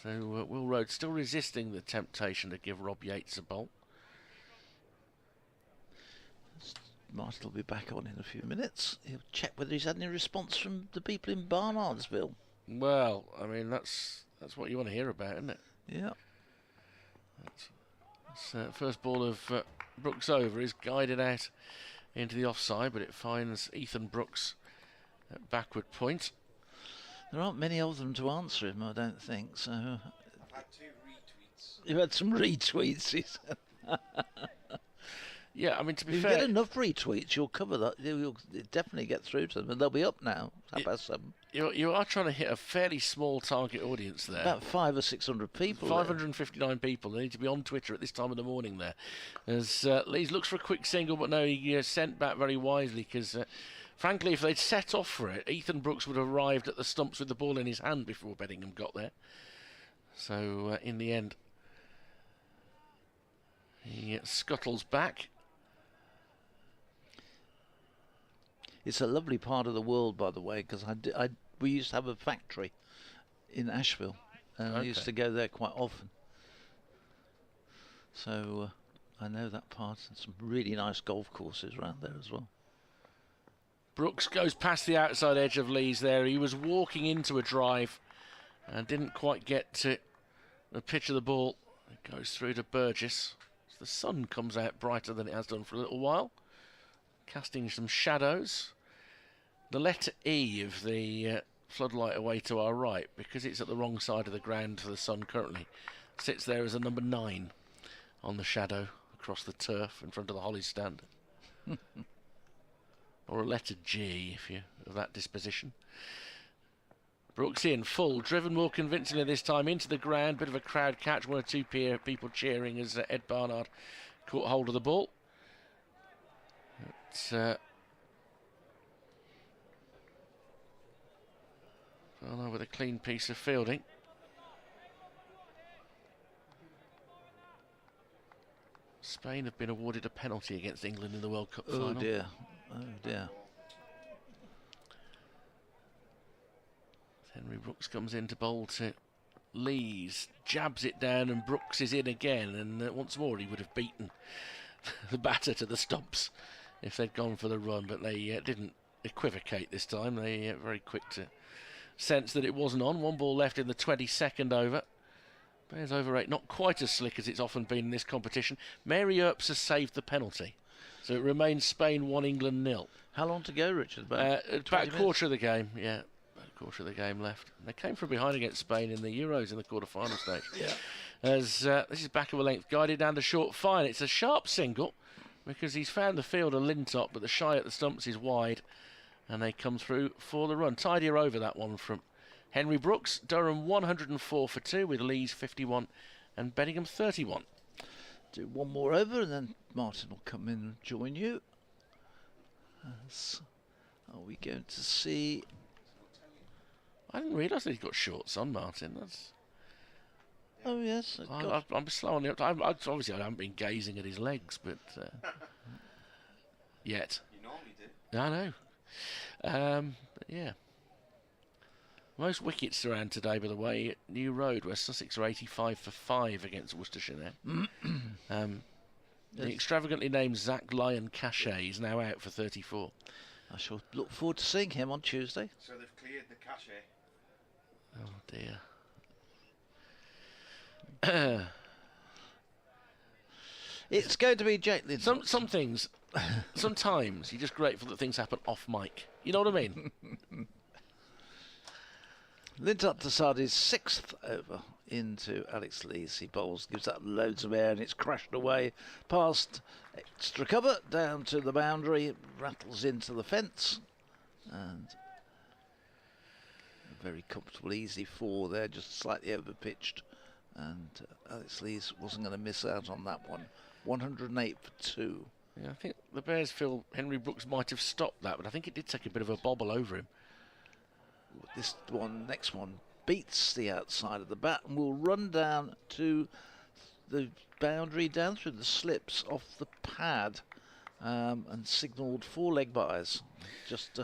So Will Rhodes still resisting the temptation to give Rob Yates a bowl. Martin will be back on in a few minutes. He'll check whether he's had any response from the people in Barnardsville. Well, I mean, that's what you want to hear about, isn't it? Yeah. First ball of Brooks over is guided out into the offside, but it finds Ethan Brooks at backward point. There aren't many of them to answer him, I don't think. So I've had 2 retweets. you had some retweets, he said. Yeah, I mean, to be If fair, you get enough retweets, you'll cover that. You'll definitely get through to them, and they'll be up now. About 7. you are trying to hit a fairly small target audience there. About 500 or 600 people. 559 people. They need to be on Twitter at this time of the morning there. As Lees looks for a quick single, but no, he sent back very wisely because, frankly, if they'd set off for it, Ethan Brooks would have arrived at the stumps with the ball in his hand before Beddingham got there. So, in the end, he scuttles back. It's a lovely part of the world, by the way, because we used to have a factory in Asheville, and I used to go there quite often. So I know that part, and some really nice golf courses around there as well. Brooks goes past the outside edge of Lees there. He was walking into a drive and didn't quite get to the pitch of the ball. It goes through to Burgess. The sun comes out brighter than it has done for a little while, casting some shadows. The letter E of the floodlight away to our right, because it's at the wrong side of the ground for the sun currently, sits there as a number 9 on the shadow across the turf in front of the Holly stand. Or a letter G if you're of that disposition. Brooks in full, driven more convincingly this time into the ground. Bit of a crowd catch, 1 or 2 people cheering as Ed Barnard caught hold of the ball. It's Barnard with a clean piece of fielding. Spain have been awarded a penalty against England in the World Cup final. Oh dear, oh dear. Henry Brooks comes in to bowl to Lees, jabs it down, and Brooks is in again, and once more he would have beaten the batter to the stumps if they'd gone for the run, but they didn't equivocate this time. They very quick to sense that it wasn't on. 1 ball left in the 22nd over. Bears over 8, not quite as slick as it's often been in this competition. Mary Earps has saved the penalty, so it remains Spain 1, England 0. How long to go, Richard? About a quarter of the game, yeah. About a quarter of the game left. They came from behind against Spain in the Euros in the quarter-final stage. Yeah. As this is back of a length, guided down the short fine. It's a sharp single because he's found the fielder Lintop, but the shy at the stumps is wide, and they come through for the run. Tidier over that one from Henry Brooks. Durham 104 for 2 with Lees 51 and Beddingham 31. Do 1 more over and then Martin will come in and join you. Are we going to see I didn't realise that he's got shorts on, Martin. That's. Oh yes. I'm slow on the up. Obviously, I haven't been gazing at his legs, but yet. You normally do. I know. But yeah. Most wickets around today, by the way, at New Road, where Sussex are 85 for 5 against Worcestershire now. The extravagantly named Zach Lyon Cachet is now out for 34. I shall look forward to seeing him on Tuesday. So they've cleared the Cachet. Oh dear. It's going to be Jake Lintott. Some things, sometimes you're just grateful that things happen off mic. You know what I mean? Lintott decided his 6th over into Alex Lees. He bowls, gives that loads of air, and it's crashed away past extra cover down to the boundary, rattles into the fence, and a very comfortable, easy 4 there, just slightly over pitched, and Alex Lees wasn't going to miss out on that one. 108 for 2. Yeah, I think the Bears feel Henry Brooks might have stopped that, but I think it did take a bit of a bobble over him. This one, next one, beats the outside of the bat and will run down to the boundary, down through the slips off the pad, and signalled 4 leg byes. Just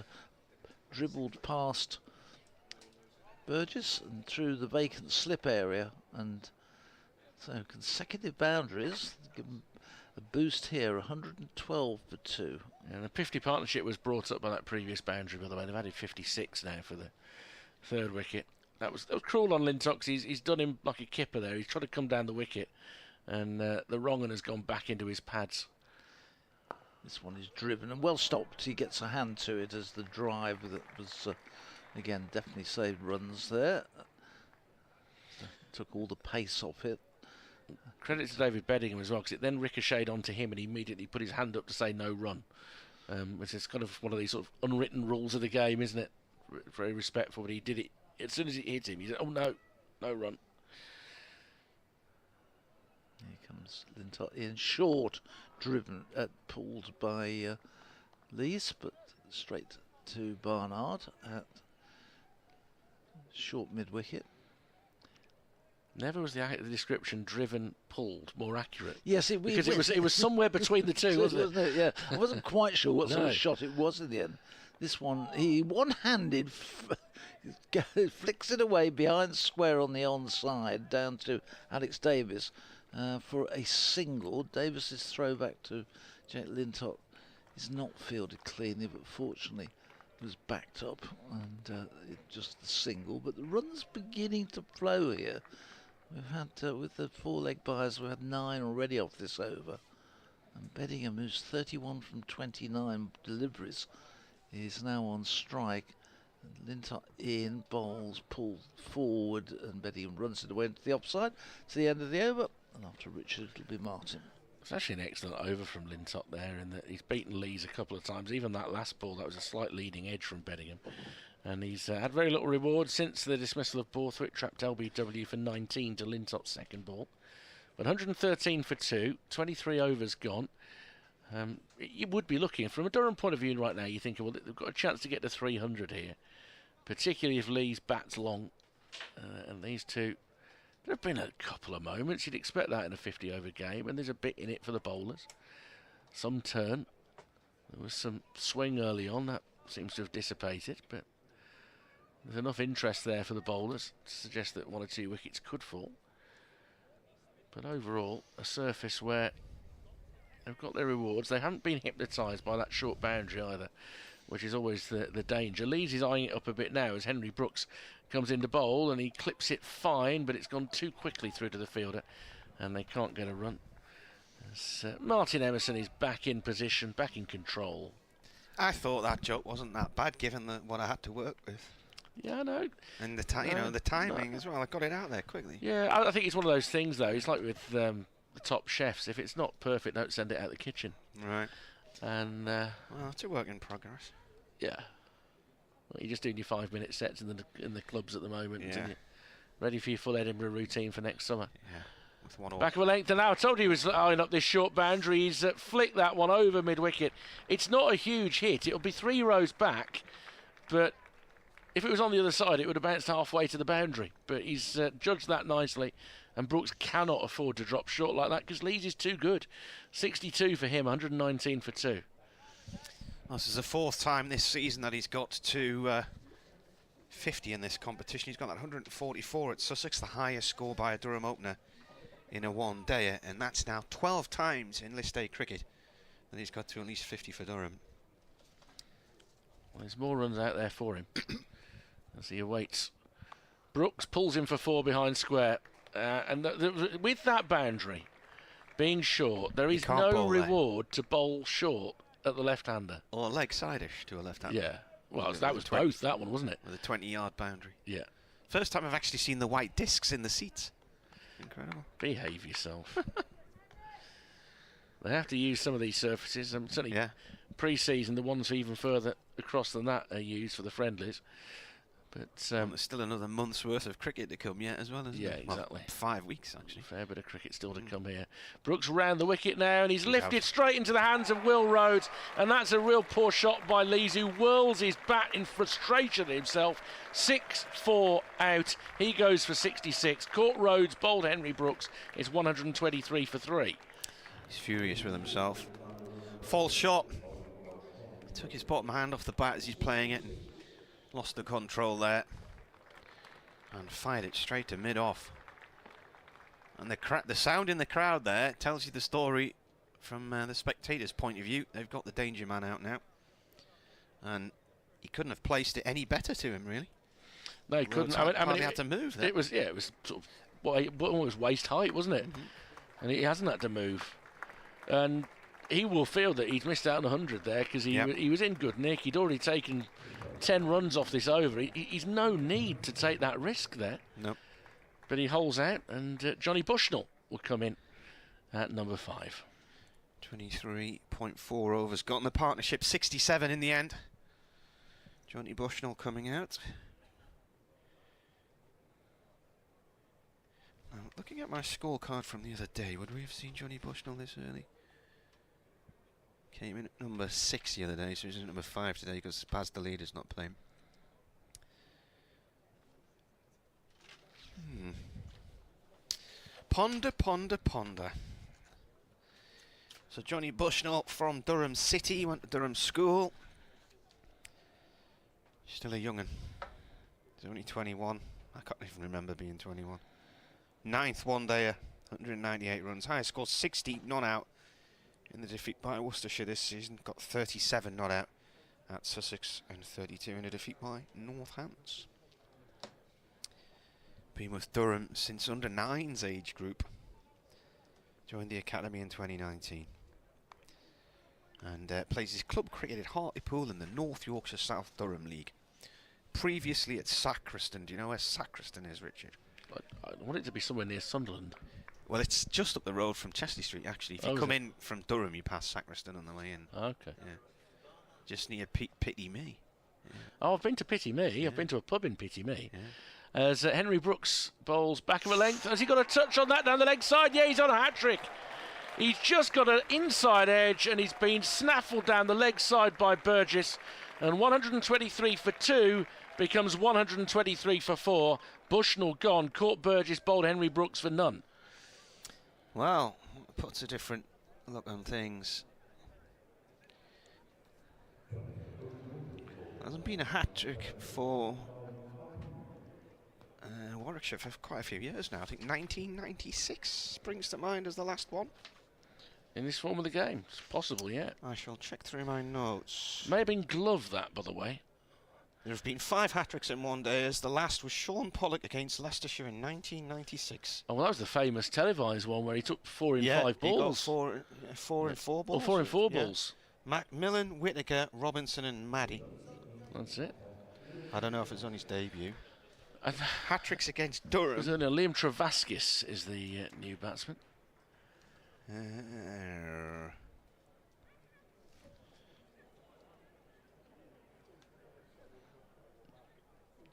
dribbled past Burgess and through the vacant slip area, and so consecutive boundaries give them a boost here. 112 for 2. And the 50 partnership was brought up by that previous boundary, by the way. They've added 56 now for the 3rd wicket. That was cruel on Lintott. He's done him like a kipper there. He's tried to come down the wicket, and the wrong one has gone back into his pads. This one is driven and well stopped. He gets a hand to it as the drive that was, again, definitely saved runs there. Took all the pace off it. Credit to David Beddingham as well, because it then ricocheted onto him and he immediately put his hand up to say no run, which is kind of one of these sort of unwritten rules of the game, isn't it? Very respectful, but he did it as soon as it hit him. He said, "Oh no, no run." Here comes Lintott in short, driven, pulled by Lees, but straight to Barnard at short mid-wicket. Never was the description driven, pulled more accurate. Yes, because it was somewhere between the two, wasn't it? Yeah, I wasn't quite sure what sort of shot it was in the end. This one, he one-handed flicks it away behind square on the onside down to Alex Davis for a single. Davis's throwback to Jake Lintott is not fielded cleanly, but fortunately was backed up and just the single. But the run's beginning to flow here. We've had, with the 4 leg byes, we had 9 already off this over. And Beddingham, who's 31 from 29 deliveries, is now on strike. And Lintott in, bowls, pulled forward, and Beddingham runs it away into the offside to the end of the over. And after Richard, it'll be Martin. It's actually an excellent over from Lintott there, in that he's beaten Lees a couple of times. Even that last ball, that was a slight leading edge from Beddingham. And he's had very little reward since the dismissal of Borthwick, trapped LBW for 19 to Lintott's 2nd ball. But 113 for 2, 23 overs gone. You would be looking, from a Durham point of view right now, you're thinking, well, they've got a chance to get to 300 here, particularly if Lees bats long. And these two, there have been a couple of moments, you'd expect that in a 50-over game, and there's a bit in it for the bowlers. Some turn. There was some swing early on, that seems to have dissipated, but there's enough interest there for the bowlers to suggest that 1 or 2 wickets could fall. But overall, a surface where they've got their rewards. They haven't been hypnotised by that short boundary either, which is always the danger. Lees is eyeing it up a bit now as Henry Brooks comes in to bowl, and he clips it fine, but it's gone too quickly through to the fielder, and they can't get a run. As, Martin Emerson is back in position, back in control. I thought that joke wasn't that bad, given what I had to work with. Yeah, I know. And the the timing as well. I got it out there quickly. Yeah, I think it's one of those things, though. It's like with the top chefs. If it's not perfect, don't send it out the kitchen. Right. And well, it's a work in progress. Yeah. Well, you're just doing your 5-minute sets in the clubs at the moment. Yeah. And you're ready for your full Edinburgh routine for next summer. Yeah. With 1 Back of a length, and now I told you he was eyeing up this short boundary. He's flicked that one over mid-wicket. It's not a huge hit. It'll be 3 rows back, but if it was on the other side, it would have bounced halfway to the boundary. But he's judged that nicely, and Brooks cannot afford to drop short like that because Lees is too good. 62 for him, 119 for 2. Well, this is the 4th time this season that he's got to 50 in this competition. He's got that 144 at Sussex, the highest score by a Durham opener in a one-dayer, and that's now 12 times in List A cricket that he's got to at least 50 for Durham. Well, there's more runs out there for him as he awaits. Brooks pulls him for 4 behind square, and with that boundary being short, there is no reward to bowl short at the left-hander. Or leg-side-ish to a left-hander. Yeah. Well, that was both, that one, wasn't it? With a 20-yard boundary. Yeah. First time I've actually seen the white discs in the seats. Incredible. Behave yourself. They have to use some of these surfaces. Certainly pre-season, the ones even further across than that are used for the friendlies. But there's still another month's worth of cricket to come yet as well, isn't it? Well, exactly. 5 weeks, actually. Fair bit of cricket still to come here. Brooks round the wicket now, and he's lifted straight into the hands of Will Rhodes, and that's a real poor shot by Lees, who whirls his bat in frustration at himself. 6-4 out. He goes for 66. Caught Rhodes, bowled Henry Brooks. It's 123 for 3. He's furious with himself. False shot. He took his bottom hand off the bat as he's playing it. Lost the control there and fired it straight to mid-off. And the sound in the crowd there tells you the story from the spectators' point of view. They've got the danger man out now, and he couldn't have placed it any better to him, really. No, he couldn't. I mean, he had to move there. It was sort of it was waist height, wasn't it? And he hasn't had to move, and he will feel that he's missed out on 100 there because he was in good nick. He'd already taken 10 runs off this over. He's no need to take that risk there. Nope. But he holds out, and Johnny Bushnell will come in at number 5. 23.4 overs. Got in the partnership, 67 in the end. Johnny Bushnell coming out. Now, looking at my scorecard from the other day, would we have seen Johnny Bushnell this early? Came in at number 6 the other day, so he's in at number 5 today because Baz the leader's not playing. Ponder, ponder, ponder. So Johnny Bushnell from Durham City, went to Durham School. Still a young'un. He's only 21. I can't even remember being 21. 9th one-dayer, 198 runs. Highest score 60 not out in the defeat by Worcestershire this season. Got 37 not out at Sussex and 32 in a defeat by Northants. Been with Durham since under 9's age group. Joined the academy in 2019. And plays his club cricket at Hartlepool in the North Yorkshire South Durham League. Previously at Sacriston. Do you know where Sacriston is, Richard? I want it to be somewhere near Sunderland. Well, it's just up the road from Chesley Street, actually. If you come in from Durham, you pass Sacriston on the way in. Okay. Yeah. Just near Pity Me. Yeah. Oh, I've been to Pity Me. Yeah. I've been to a pub in Pity Me. Yeah. As Henry Brooks bowls back of a length. Has he got a touch on that down the leg side? Yeah, he's on a hat-trick. He's just got an inside edge, and he's been snaffled down the leg side by Burgess. And 123 for 2 becomes 123 for 4. Bushnell gone. Caught Burgess, bowled Henry Brooks for none. Well, puts a different look on things. Hasn't been a hat-trick for Warwickshire for quite a few years now. I think 1996 springs to mind as the last one. In this form of the game. It's possible, yeah. I shall check through my notes. May have been Glove, that, by the way. There have been 5 hat-tricks in one day, as the last was Sean Pollock against Leicestershire in 1996. Oh, well, that was the famous televised one where he took 4 in 5 balls. He got 4 in 4 balls. Oh, 4 in 4 balls. Macmillan, Whittaker, Robinson and Maddy. That's it. I don't know if it's on his debut. Hat-tricks against Durham. Liam Travaskis is the new batsman.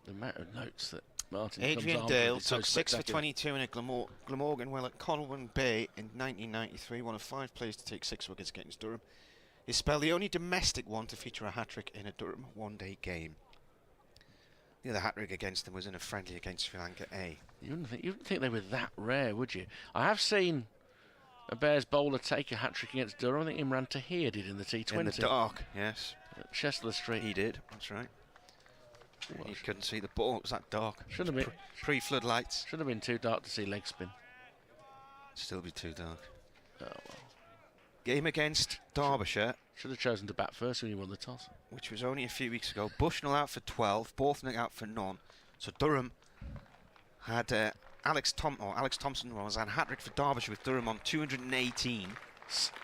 The amount of notes that Martin Adrian Dale took 6 for 22 in a Glamorgan well at Colwyn Bay in 1993. One of 5 players to take 6 wickets against Durham. His spell the only domestic one to feature a hat-trick in a Durham one-day game. The other hat-trick against them was in a friendly against Sri Lanka A. You wouldn't think they were that rare, would you? I have seen a Bears bowler take a hat-trick against Durham. I think Imran Tahir did in the T20. In the dark, yes. At Chester Street. He did, that's right. He couldn't see the ball, it was that dark. Should have been Pre-floodlights. Should have been too dark to see leg spin. Still be too dark. Oh, well. Game against Derbyshire, Should have chosen to bat first when you won the toss. which was only a few weeks ago. Bushnell out for 12, Borthwick out for none. So Durham had Alex Thompson was had a hat-trick for Derbyshire with Durham on 218.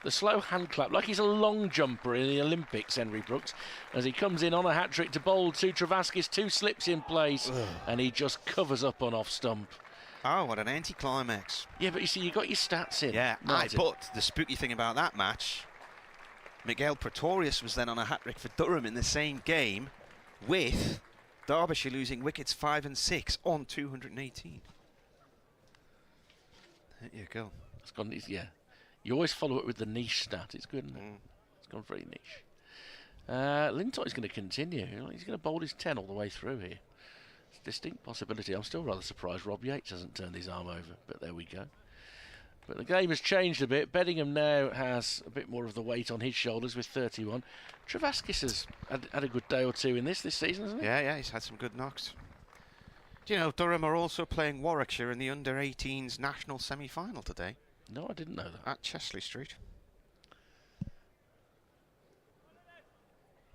The slow hand clap, like he's a long jumper in the Olympics, Henry Brooks, as he comes in on a hat-trick to bowl to Travaskis, 2 slips in place, and he just covers up on off stump. Oh, what an anticlimax. Yeah, but you see, you got your stats in. Yeah, Martin. but the spooky thing about that match, Miguel Pretorius was then on a hat-trick for Durham in the same game, with Derbyshire losing wickets 5 and 6 on 218. There you go. It's gone, yeah. You always follow it with the niche stat. It's good, isn't it? It's gone very niche. Lintott is going to continue. He's going to bowl his 10 all the way through here. It's a distinct possibility. I'm still rather surprised Rob Yates hasn't turned his arm over, but there we go. But the game has changed a bit. Beddingham now has a bit more of the weight on his shoulders with 31. Travaskis has had a good day or two in this season, hasn't he? Yeah, he's had some good knocks. Do you know Durham are also playing Warwickshire in the under-18s national semi-final today No, I didn't know that. at Chesley Street?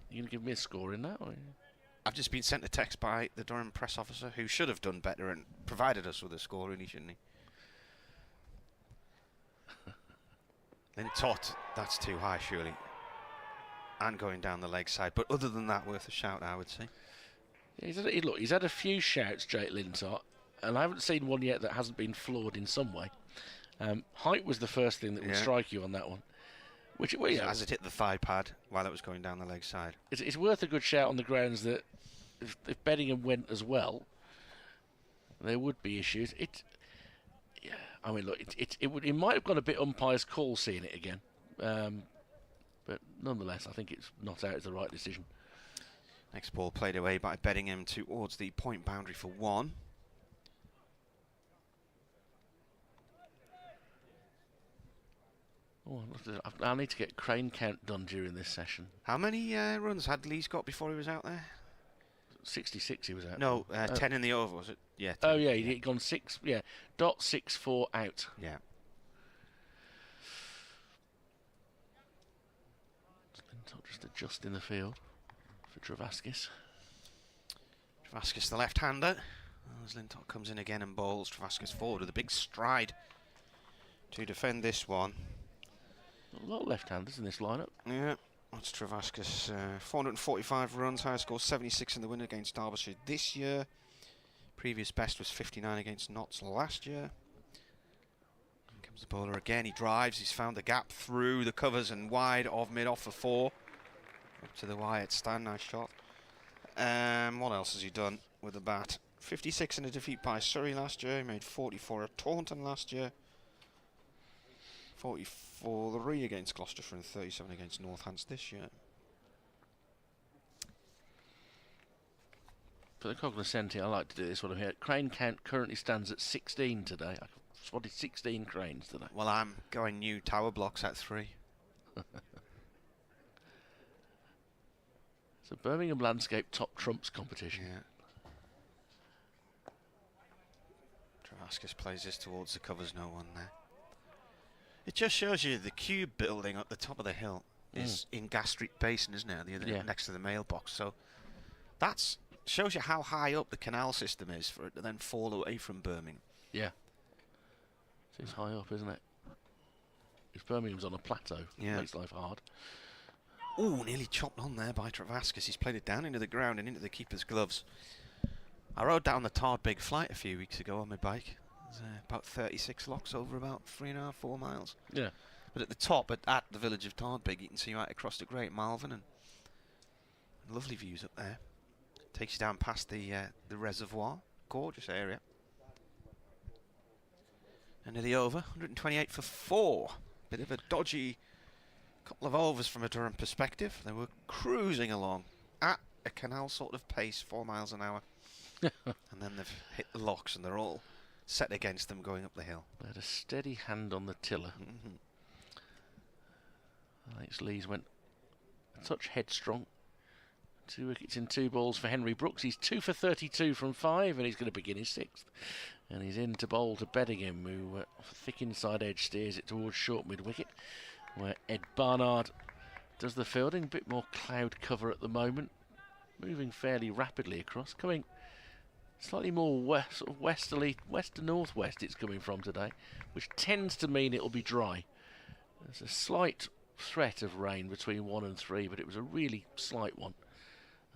You going to give me a score in that? Or? I've just been sent a text by the Durham press officer, who should have done better and provided us with a score, really, shouldn't he? Lintott, that's too high, surely. And going down the leg side. But other than that, worth a shout, I would say. Yeah, he's had a few shouts, Jake Lintott, and I haven't seen one yet that hasn't been flawed in some way. Height was the first thing that would strike you on that one. Which, well, yeah, as it hit the thigh pad while it was going down the leg side. It's worth a good shout on the grounds that if Beddingham went as well, there would be issues. I mean, look, it might have gone a bit umpire's call seeing it again, but nonetheless, I think it's not out as the right decision. Next ball played away by Beddingham towards the point boundary for 1. Oh, I need to get crane count done during this session. How many runs had Lees got before he was out there? 66 he was out. No, 10 in the over, was it? Yeah. 10, oh, yeah, he'd gone 6, yeah, .64 out. Yeah. Just adjusting the field for Travaskis. Travaskis, the left-hander. As Lintott comes in again and bowls Travaskis forward with a big stride to defend this one. A lot of left-handers in this lineup. Yeah, that's Travaskis. 445 runs, high score 76 in the win against Derbyshire this year. Previous best was 59 against Notts last year. Here comes the bowler again. He drives. He's found the gap through the covers and wide of mid-off for 4. Up to the Wyatt stand. Nice shot. What else has he done with the bat? 56 in a defeat by Surrey last year. He made 44 at Taunton last year. 44-3 against Gloucestershire and 37 against Northants this year. For the cognoscenti, I like to do this one here. Crane count currently stands at 16 today. I spotted 16 cranes today. Well, I'm going new tower blocks at 3. It's a Birmingham Landscape Top Trumps competition. Yeah. Travaskis plays this towards the covers, no one there. It just shows you the cube building up the top of the hill is in Gas Street Basin, isn't it? The other next to the mailbox. So that's shows you how high up the canal system is for it to then fall away from Birmingham. Yeah. It's high up, isn't it? If Birmingham's on a plateau, it makes life hard. Oh, nearly chopped on there by Travaskis. He's played it down into the ground and into the keeper's gloves. I rode down the Tardbeg flight a few weeks ago on my bike. It was about 36 locks over about 3.5, 4 miles. Yeah. But at the top, at the village of Tardbeg, you can see right across the Great Malvern and lovely views up there. Takes you down past the reservoir. Gorgeous area. And nearly over. 128 for 4. Bit of a dodgy couple of overs from a Durham perspective. They were cruising along at a canal sort of pace, 4 miles an hour. And then they've hit the locks and they're all set against them going up the hill. They had a steady hand on the tiller. Alex Lees went a touch headstrong. 2 wickets in 2 balls for Henry Brooks. He's 2 for 32 from 5, and he's going to begin his 6th. And he's in to bowl to Beddingham, who off a thick inside edge steers it towards short mid-wicket, where Ed Barnard does the fielding. A bit more cloud cover at the moment, moving fairly rapidly across, coming slightly more sort of westerly, west to northwest it's coming from today, which tends to mean it'll be dry. There's a slight threat of rain between 1 and 3, but it was a really slight one.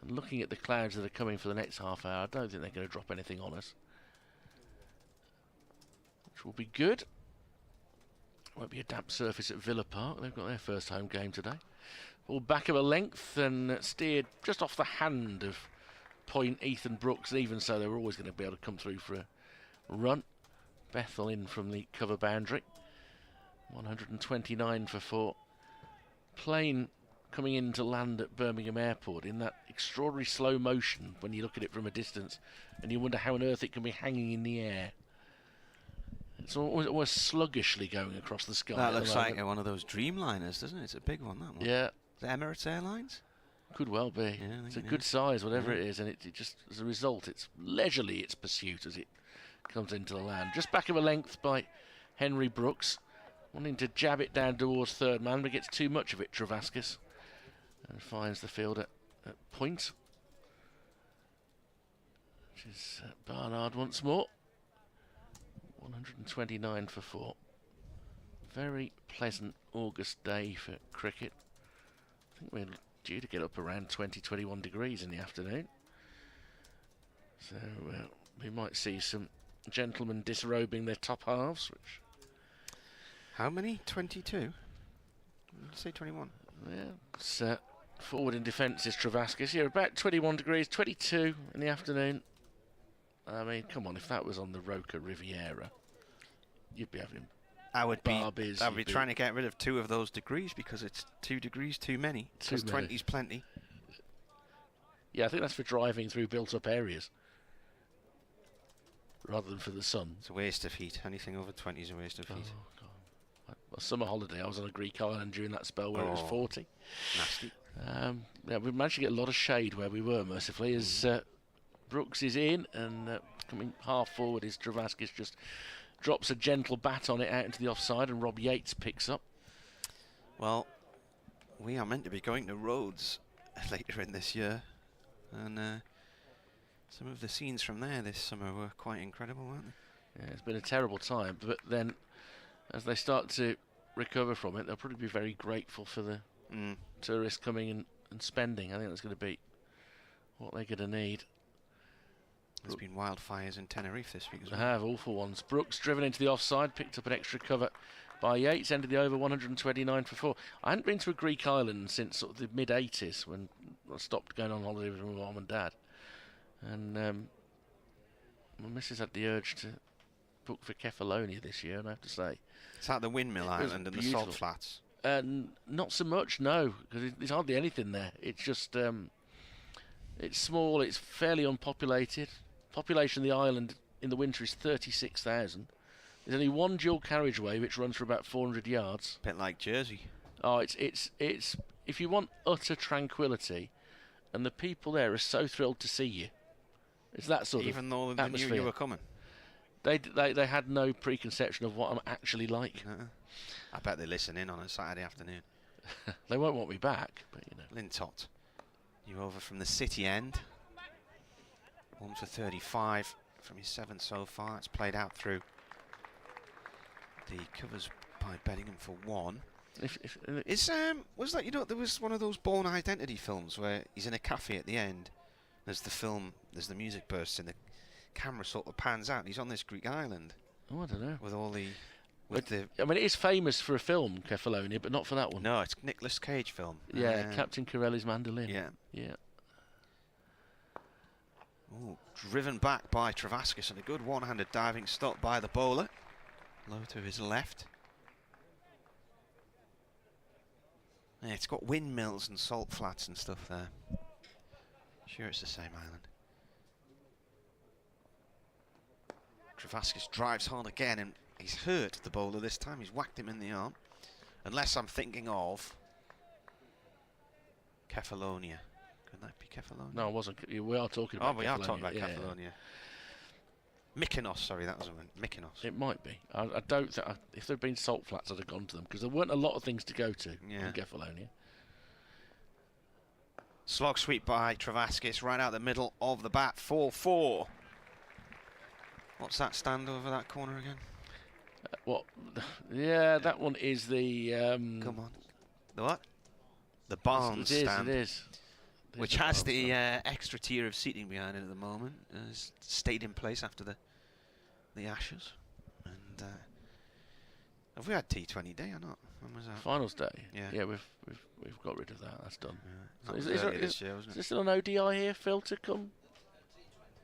And looking at the clouds that are coming for the next half hour, I don't think they're going to drop anything on us, which will be good. Won't be a damp surface at Villa Park. They've got their first home game today. All back of a length and steered just off the hand of Point, Ethan Brooks. Even so, they were always going to be able to come through for a run. Bethel in from the cover boundary. 129 for 4. Plane coming in to land at Birmingham Airport in that extraordinary slow motion when you look at it from a distance, and you wonder how on earth it can be hanging in the air. It's almost sluggishly going across the sky. That looks like one of those Dreamliners, doesn't it? It's a big one, that one. Yeah. Is it Emirates Airlines? Could well be. Yeah, it's a good size, whatever it is, and it just, as a result, it's leisurely its pursuit as it comes into the land. Just back of a length by Henry Brooks, wanting to jab it down towards third man, but gets too much of it, Travaskis, and finds the field at point. Which is Barnard once more. 129 for 4. Very pleasant August day for cricket. I think we're due to get up around 20-21 degrees in the afternoon. So we might see some gentlemen disrobing their top halves. Which How many? 22? Did you say 21? Yeah, it's, forward in defence is Travaskis. Yeah, about 21 degrees, 22 in the afternoon. I mean, come on, if that was on the Roca Riviera, you'd be having I'd barbies. be trying to get rid of 2 of those degrees because it's 2 degrees too many. Because 20's plenty. Yeah, I think that's for driving through built-up areas rather than for the sun. It's a waste of heat. Anything over 20 is a waste of heat. God. A summer holiday, I was on a Greek island during that spell where it was 40. Nasty. Yeah, we managed to get a lot of shade where we were, mercifully, as Brooks is in, and coming half forward is Travaskis, just drops a gentle bat on it out into the offside, and Rob Yates picks up. Well, we are meant to be going to Rhodes later in this year, and some of the scenes from there this summer were quite incredible, weren't they? Yeah, it's been a terrible time, but then as they start to recover from it, they'll probably be very grateful for the tourists coming and spending. I think that's going to be what they're going to need. There's been wildfires in Tenerife this week as well. They have, awful ones. Brooks driven into the offside, picked up an extra cover by Yates, ended the over 129 for 4. I hadn't been to a Greek island since sort of the mid-80s when I stopped going on holiday with my mum and dad. And my missus had the urge to book for Kefalonia this year, and I have to say... Is that the Windmill Island and the salt flats? Not so much, no, because there's hardly anything there. It's just... it's small, it's fairly unpopulated. Population of the island in the winter is 36,000. There's only one dual carriageway which runs for about 400 yards. Bit like Jersey. Oh, it's if you want utter tranquility, and the people there are so thrilled to see you. It's that sort Even though of they atmosphere. knew you were coming. They had no preconception of what I'm actually like. I bet they listen in on a Saturday afternoon. They won't want me back, but you know. Lintott, you over from the city end. 1 for 35 from his 7 so far. It's played out through the covers by Beddingham for 1. Was that, you know, there was one of those Born Identity films where he's in a cafe at the end. There's the music bursts and the camera sort of pans out. He's on this Greek island. Oh, I don't know. With all the... I mean, it is famous for a film, Kefalonia, but not for that one. No, it's a Nicolas Cage film. Yeah, Captain Corelli's Mandolin. Yeah. Ooh, driven back by Travaskis and a good one-handed diving stop by the bowler. Low to his left. Yeah, it's got windmills and salt flats and stuff there. Sure, it's the same island. Travaskis drives hard again, and he's hurt the bowler this time. He's whacked him in the arm. Unless I'm thinking of Kefalonia. Could that be Kefalonia? No, I wasn't. We are talking about. Oh, we are talking about yeah, Kefalonia. Mykonos, sorry, that was a Mykonos. It might be. I don't think. If there'd been salt flats, I'd have gone to them because there weren't a lot of things to go to in Kefalonia. Slog sweep by Travaskis right out the middle of the bat. 4-4. What's that stand over that corner again? What? Yeah, that one is the. Come on. The what? The Barnes stand. It is. Which has the extra tier of seating behind it at the moment. It's stayed in place after the Ashes. And have we had T20 day or not? When was that? Finals day. Yeah. We've got rid of that. That's done. Yeah. So this year, wasn't it? Is there still an ODI here, Phil, to come?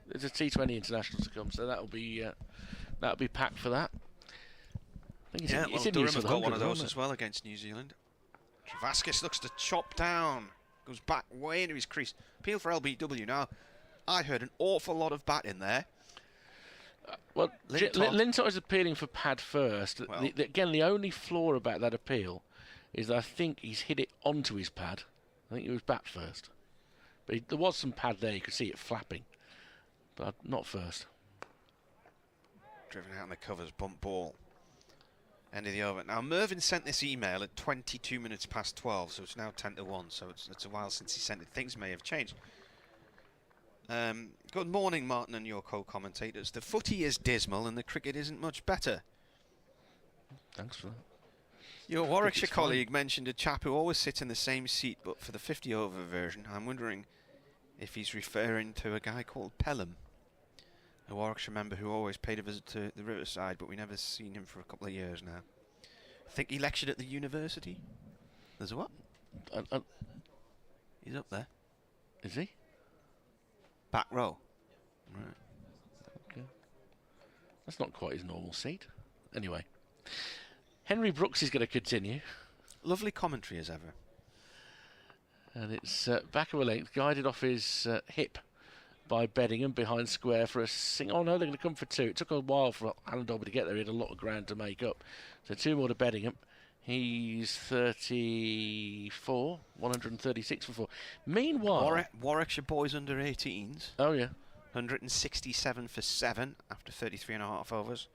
There's a T20 international to come, so that'll be packed for that. I think it's in Durham have got one of those as well against New Zealand. Travaskis looks to chop down. Goes back way into his crease. Appeal for LBW now. I heard an awful lot of bat in there. Well, Lintott is appealing for pad first. Well, Again, the only flaw about that appeal is that I think he's hit it onto his pad. I think it was bat first. But there was some pad there. You could see it flapping. But not first. Driven out in the covers, bump ball. End of the over. Now, Mervyn sent this email at 22 minutes past 12, so it's now 10 to 1, so it's a while since he sent it. Things may have changed. Good morning, Martin and your co-commentators. The footy is dismal and the cricket isn't much better. Thanks for that. Your Warwickshire colleague mentioned a chap who always sits in the same seat, but for the 50-over version, I'm wondering if he's referring to a guy called Pelham, a Warwickshire member who always paid a visit to the Riverside, but we never seen him for a couple of years now. I think he lectured at the university. There's a what? He's up there. Is he? Back row. Right. Okay. That's not quite his normal seat. Anyway. Henry Brooks is going to continue. Lovely commentary as ever. And it's back of a length, guided off his hip by Beddingham behind square for a sing. Oh no, they're going to come for two. It took a while for Alan Dobby to get there. He had a lot of ground to make up. So two more to Beddingham. He's 34, 136 for 4. Meanwhile, Warwickshire boys under 18s. Oh yeah, 167 for 7 after 33.5 overs.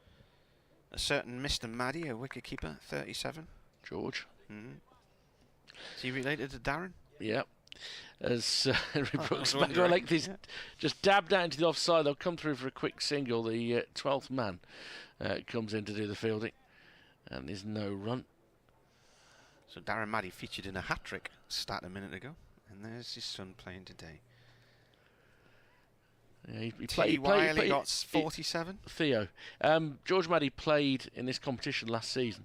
A certain Mr. Maddie, a wicketkeeper, 37. George. Is he related to Darren? Yeah. As Henry Brooks back on length is just dabbed out into the offside. They'll come through for a quick single. The 12th man comes in to do the fielding, and there's no run. So Darren Maddie featured in a hat-trick stat a minute ago, and there's his son playing today. Yeah, he got 47. Theo. George Maddie played in this competition last season.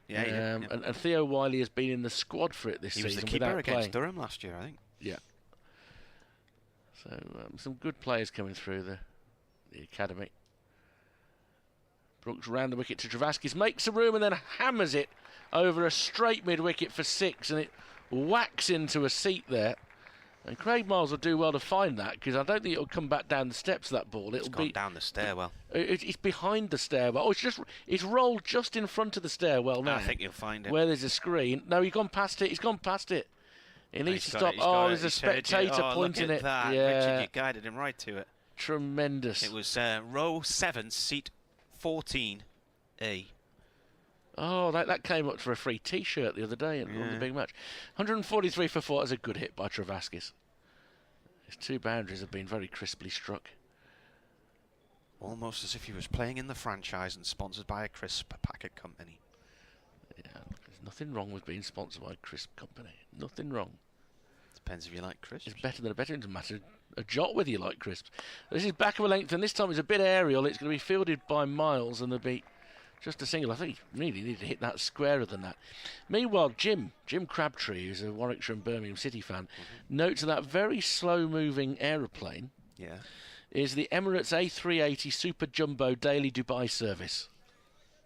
Yeah, And Theo Wiley has been in the squad for it this season. He was the keeper against Durham last year, I think. Yeah. So some good players coming through the academy. Brooks round the wicket to Travaskis, makes a room and then hammers it over a straight mid-wicket for 6, and it whacks into a seat there. And Craig Miles will do well to find that, because I don't think it'll come back down the steps of that ball. It'll be down the stairwell. It's behind the stairwell. Oh, it's rolled just in front of the stairwell now. I think you'll find it. Where there's a screen. No, he's gone past it. He's gone past it. He needs to stop. Oh, there's a spectator pointing look at it. That. Yeah. Richard, you guided him right to it. Tremendous. It was row 7, seat 14A. Oh, that came up for a free T-shirt the other day on the big match. 143 for 4 is a good hit by Travaskis. His two boundaries have been very crisply struck. Almost as if he was playing in the franchise and sponsored by a crisp packet company. Yeah, there's nothing wrong with being sponsored by a crisp company. Nothing wrong. Depends if you like crisps. It's better than a better. It doesn't matter a jot whether you like crisps. This is back of a length, and this time it's a bit aerial. It's going to be fielded by Miles, and there'll be just a single. I think he really needed to hit that squarer than that. Meanwhile, Jim Crabtree, who's a Warwickshire and Birmingham City fan, notes that very slow-moving aeroplane is the Emirates A380 Super Jumbo Daily Dubai service.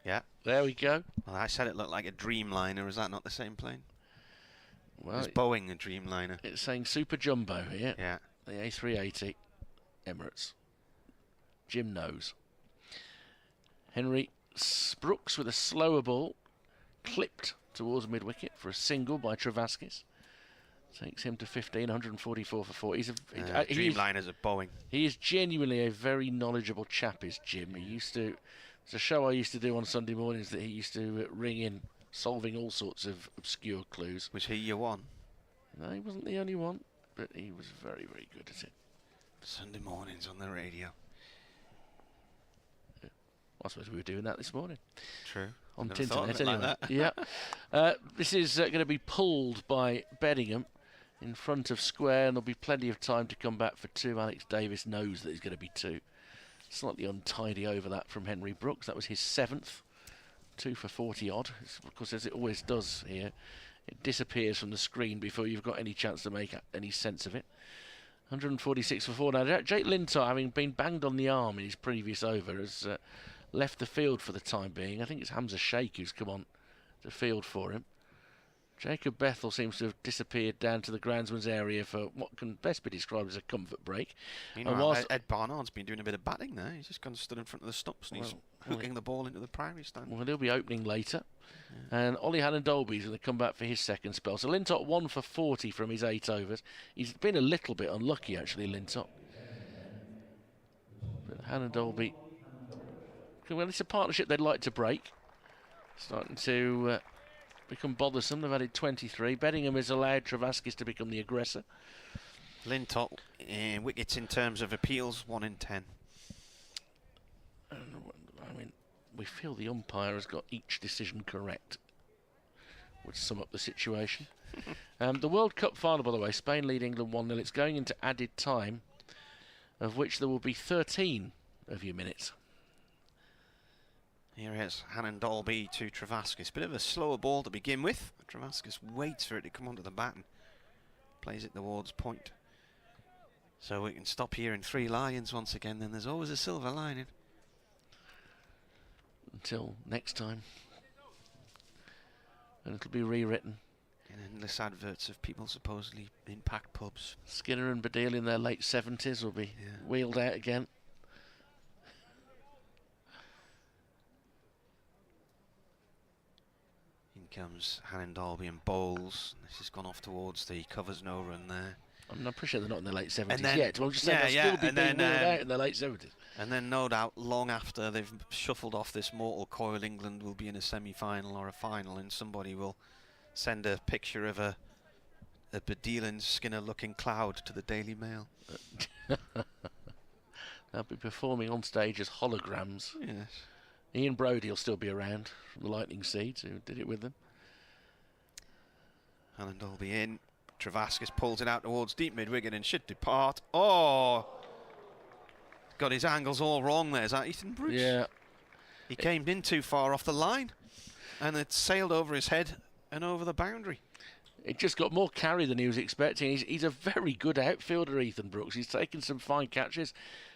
Yeah. There we go. Well, I said it looked like a Dreamliner. Is that not the same plane? Well, it's Boeing, a Dreamliner. It's saying Super Jumbo here. Yeah. The A380 Emirates. Jim knows. Henry Brooks with a slower ball, clipped towards mid-wicket for a single by Travaskis. Takes him to 15, 144 for 4. Dreamliners at Boeing. He is genuinely a very knowledgeable chap, is Jim. It's a show I used to do on Sunday mornings that he used to ring in, solving all sorts of obscure clues. Was he your one? No, he wasn't the only one, but he was very, very good at it. Sunday mornings on the radio. I suppose we were doing that this morning. True. On Never thought of Tinternet, it anyway. like that. Yeah. This is going to be pulled by Beddingham in front of square, and there'll be plenty of time to come back for 2. Alex Davis knows that he's going to be 2. Slightly untidy over that from Henry Brooks. That was his 7th. 2 for 40 odd. Of course, as it always does here, it disappears from the screen before you've got any chance to make any sense of it. 146 for 4. Now, Jake Lintott, having been banged on the arm in his previous over, has left the field for the time being. I think it's Hamza Sheikh who's come on to field for him. Jacob Bethel seems to have disappeared down to the groundsman's area for what can best be described as a comfort break. You know, Ed Barnard's been doing a bit of batting there. He's just gone and stood in front of the stumps and he's hooking the ball into the primary stand. Well, he'll be opening later. Yeah. And Ollie Hannon-Dolby's going to come back for his second spell. So Lintott 1 for 40 from his 8 overs. He's been a little bit unlucky, actually, Lintott. But Hannon-Dolby... Well, it's a partnership they'd like to break. Starting to... become bothersome. They've added 23. Beddingham has allowed Travaskis to become the aggressor. Lintott, wickets in terms of appeals, 1 in 10. I mean, we feel the umpire has got each decision correct. Would sum up the situation. The World Cup final, by the way, Spain lead England 1-0. It's going into added time, of which there will be 13 of your minutes. Here is Hannon-Dolby to Travaskis. Bit of a slower ball to begin with. Travaskis waits for it to come onto the bat and plays it towards point. So we can stop here in 3 lions once again. Then there's always a silver lining. Until next time. And it'll be rewritten. In endless adverts of people supposedly in packed pubs. Skinner and Badil in their late 70s will be wheeled out again. Comes Hannon-Dolby and bowls. This has gone off towards the covers no run there. I mean, I'm pretty sure they're not in their late 70s yet. I'm just saying they'll still be being wheeled out in their late 70s. And then no doubt long after they've shuffled off this mortal coil, England will be in a semi-final or a final, and somebody will send a picture of a Badil and Skinner looking cloud to the Daily Mail. They'll be performing on stage as holograms. Yes. Ian Brodie will still be around from the Lightning Seeds, who did it with them. Hannon-Dolby in. Travaskis pulls it out towards deep mid-wicket and should depart. Oh! Got his angles all wrong there. Is that Ethan Bruce? Yeah. He came in too far off the line and it sailed over his head and over the boundary. It just got more carry than he was expecting. He's a very good outfielder, Ethan Brooks. He's taken some fine catches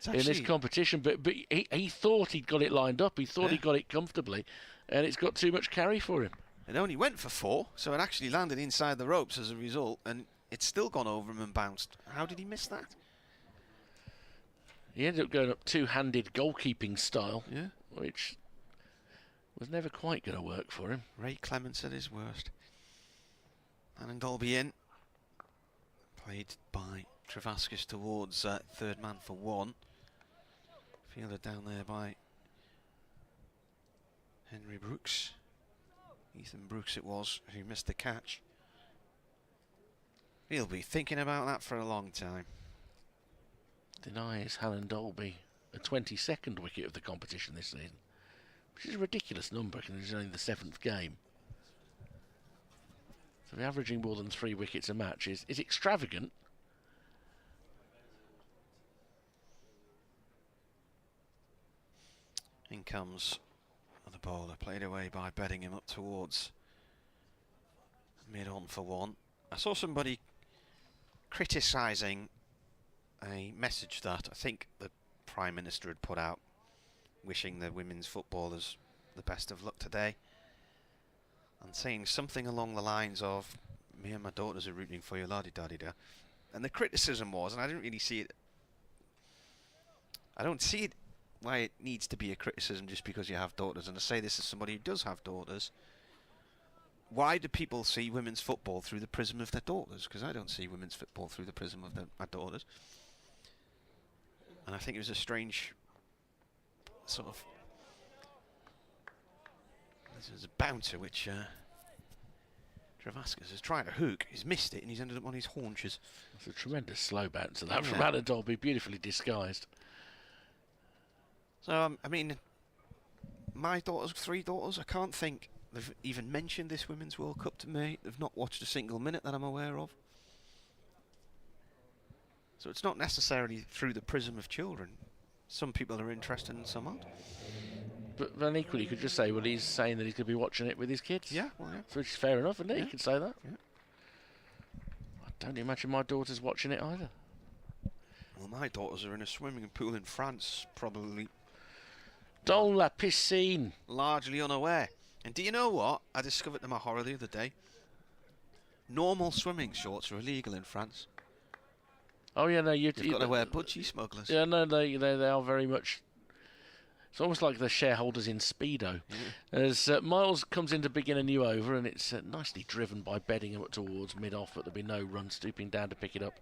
in this competition, but he thought he'd got it lined up. He thought he got it comfortably, and it's got too much carry for him. It only went for 4, so it actually landed inside the ropes as a result, and it's still gone over him and bounced. How did he miss that? He ended up going up two-handed goalkeeping style, which was never quite going to work for him. Ray Clements at his worst. Hannon-Dolby in. Played by Travaskis towards third man for 1. Fielded down there by Henry Brooks. Ethan Brooks it was who missed the catch. He'll be thinking about that for a long time. Denies Hannon-Dolby a 22nd wicket of the competition this season, which is a ridiculous number because it's only the 7th game. So averaging more than 3 wickets a match is extravagant. In comes the bowler, played away by Beddingham up towards mid-on for 1. I saw somebody criticising a message that I think the Prime Minister had put out, wishing the women's footballers the best of luck today, and saying something along the lines of, "Me and my daughters are rooting for you, la-di-da-di-da." And the criticism was, and I didn't really see it, I don't see it why it needs to be a criticism just because you have daughters. And I say this as somebody who does have daughters. Why do people see women's football through the prism of their daughters? Because I don't see women's football through the prism of my daughters. And I think it was a strange sort of... This is a bouncer which Travascus has tried to hook. He's missed it and he's ended up on his haunches. It's a tremendous slow bouncer that from Alan Dolby, beautifully disguised. So, I mean, my daughters, 3 daughters, I can't think they've even mentioned this Women's World Cup to me. They've not watched a single minute that I'm aware of. So it's not necessarily through the prism of children. Some people are interested and some aren't. But then equally, you could just say, well, he's saying that he's going to be watching it with his kids. Yeah, well, yeah. So which is fair enough, isn't it? Yeah. You could say that. Yeah. I don't imagine my daughter's watching it either. Well, my daughters are in a swimming pool in France, probably Dans la piscine. largely unaware. And do you know what? I discovered to my horror the other day. Normal swimming shorts are illegal in France. Oh yeah, no, You've got to wear budgie smugglers. Yeah, no, they are very much. It's almost like the shareholders in Speedo. Yeah. As Miles comes in to begin a new over, and it's nicely driven by Beddingham up towards mid-off, but there'll be no run. Stooping down to pick it up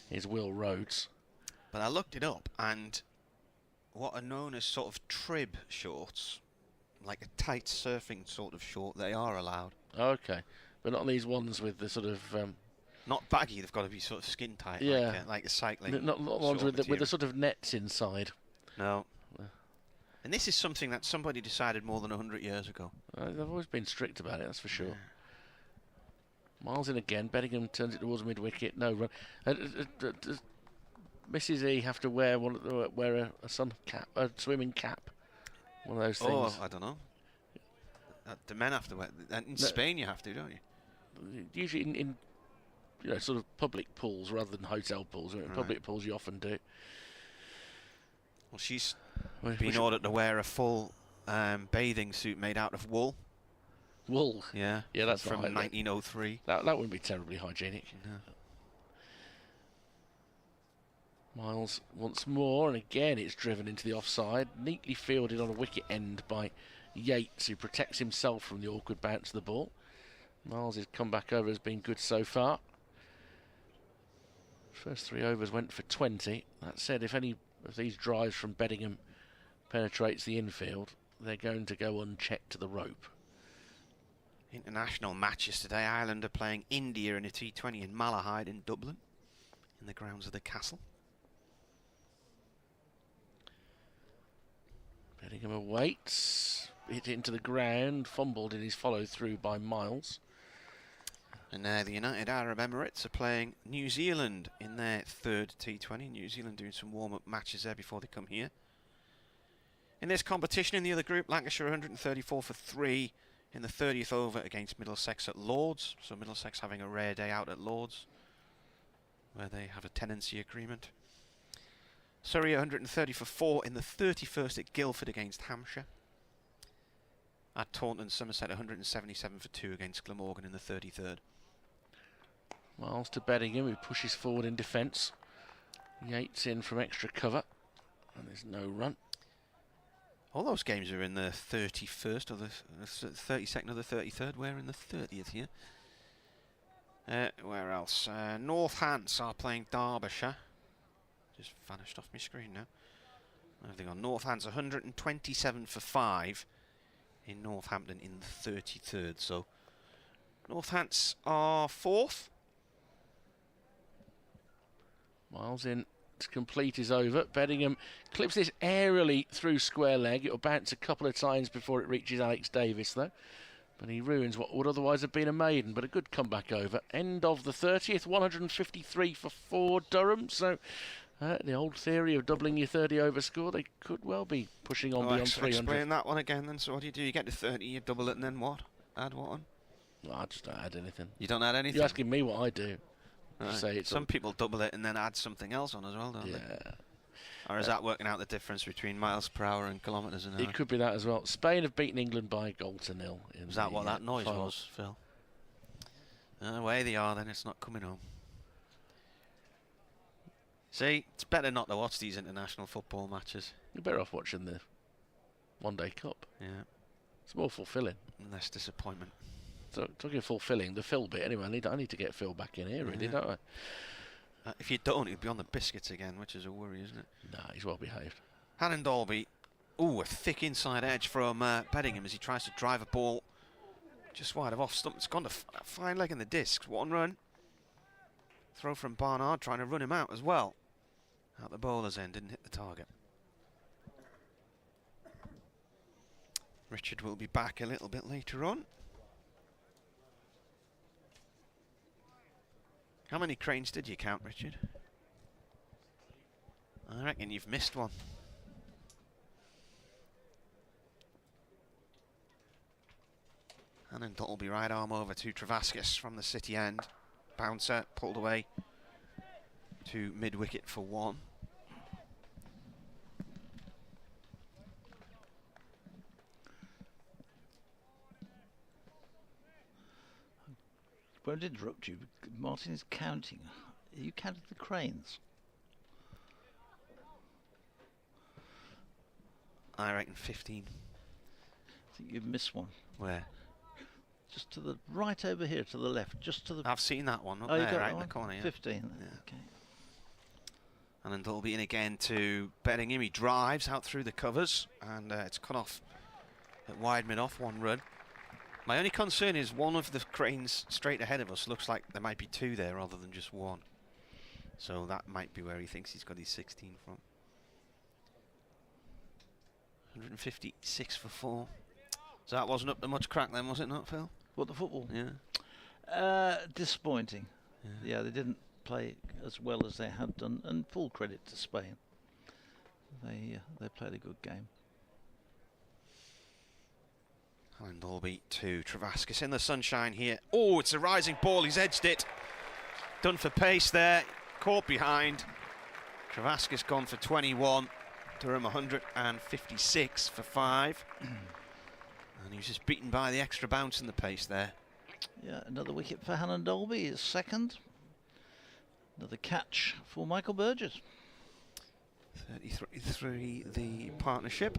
is Will Rhodes. But I looked it up, and what are known as sort of trib shorts, like a tight surfing sort of short, they are allowed. Okay, but not these ones with the sort of... Not baggy, they've got to be sort of skin tight, yeah, like a cycling. not ones with the sort of nets inside. No. And this is something that somebody decided more than 100 years ago. They've always been strict about it, that's for sure. Miles in again. Beddingham turns it towards mid-wicket. No run. Does Mrs. E have to wear a sun cap, a swimming cap? One of those things. Oh, I don't know. The men have to wear. In Spain, you have to, don't you? Usually in sort of public pools rather than hotel pools. In public pools, you often do. Well, she's been ordered to wear a full bathing suit made out of wool. Wool? Yeah. Yeah, that's from 1903. That wouldn't be terribly hygienic. No. Miles once more, and again it's driven into the offside. Neatly fielded on a wicket end by Yates, who protects himself from the awkward bounce of the ball. Miles' comeback over has been good so far. First 3 overs went for 20. That said, if any of these drives from Beddingham penetrates the infield, they're going to go unchecked to the rope. International matches today. Ireland are playing India in a T20 in Malahide in Dublin, in the grounds of the castle. Beddingham awaits, hit into the ground, fumbled in his follow through by Miles. And now the United Arab Emirates are playing New Zealand in their 3rd T20. New Zealand doing some warm-up matches there before they come here. In this competition, in the other group, Lancashire 134 for 3 in the 30th over against Middlesex at Lords. So Middlesex having a rare day out at Lords, where they have a tenancy agreement. Surrey 130 for 4 in the 31st at Guildford against Hampshire. At Taunton, Somerset 177 for 2 against Glamorgan in the 33rd. Miles to Beddingham, who pushes forward in defence. Yates in from extra cover, and there's no run. All those games are in the 31st or the 32nd or the 33rd. We're in the 30th here. Where else? Northants are playing Derbyshire. Just vanished off my screen now. Everything on Northants 127 for 5 in Northampton in the 33rd. So Northants are 4th. Miles in to complete his over. Beddingham clips this airily through square leg. It'll bounce a couple of times before it reaches Alex Davis, though. But he ruins what would otherwise have been a maiden. But a good comeback over. End of the 30th, 153 for 4 Durham. So the old theory of doubling your 30 over score, they could well be pushing on beyond 300. Explain that one again then. So what do? You get to 30, you double it, and then what? Add what on? No, I just don't add anything. You don't add anything? You're asking me what I do. Right. Say it's some people double it and then add something else on as well, don't they? Or is that working out the difference between miles per hour and kilometres an hour? It could be that as well. Spain have beaten England by a goal to 0. Is that what that noise was, Phil? Away they are then, it's not coming home. See, it's better not to watch these international football matches. You're better off watching the one-day cup. Yeah. It's more fulfilling. Less disappointment. So, talking of fulfilling, the Phil bit, anyway, I need to get Phil back in here, really, don't I? If you don't, he'd be on the biscuits again, which is a worry, isn't it? Nah, he's well behaved. Hannon Dalby. Ooh, a thick inside edge from Beddingham as he tries to drive a ball just wide of off stump. It's gone to fine leg in the discs. One run. Throw from Barnard, trying to run him out as well. Out the bowler's end, didn't hit the target. Richard will be back a little bit later on. How many cranes did you count, Richard? I reckon you've missed one. And then Dalby right arm over to Travaskis from the city end. Bouncer pulled away to mid-wicket for one. I won't interrupt you. Martin is counting. You counted the cranes. I reckon 15. I think you've missed one. Where? Just to the right over here, to the left, just to the... I've seen that one up you there, got right that in the one? corner. Yeah. 15. Yeah. Okay. And then Dalby in again to Beddingham. He drives out through the covers, and it's cut off at wide mid-off, one run. My only concern is one of the cranes straight ahead of us looks like there might be two there rather than just one. So that might be where he thinks he's got his 16 from. 156 for 4. So that wasn't up to much crack then, was it not, Phil? What, the football? Yeah. Disappointing. Yeah, they didn't play as well as they had done, and full credit to Spain. They played a good game. And Dalby to Travaskis in the sunshine here. Oh, it's a rising ball. He's edged it. Done for pace there. Caught behind. Travaskis gone for 21. Durham 156 for 5. And he was just beaten by the extra bounce and the pace there. Yeah, another wicket for Hannon Dalby, his second. Another catch for Michael Burgess. 33 the partnership.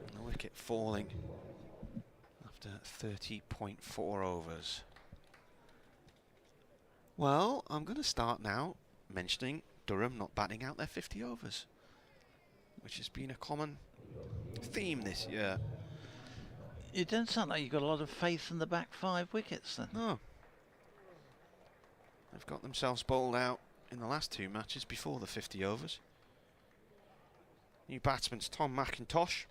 And the wicket falling after 30.4 overs. Well, I'm going to start now mentioning Durham not batting out their 50 overs, which has been a common theme this year. You don't sound like you've got a lot of faith in the back 5 wickets then. No. They've got themselves bowled out in the last 2 matches before the 50 overs. New batsman's Tom McIntosh.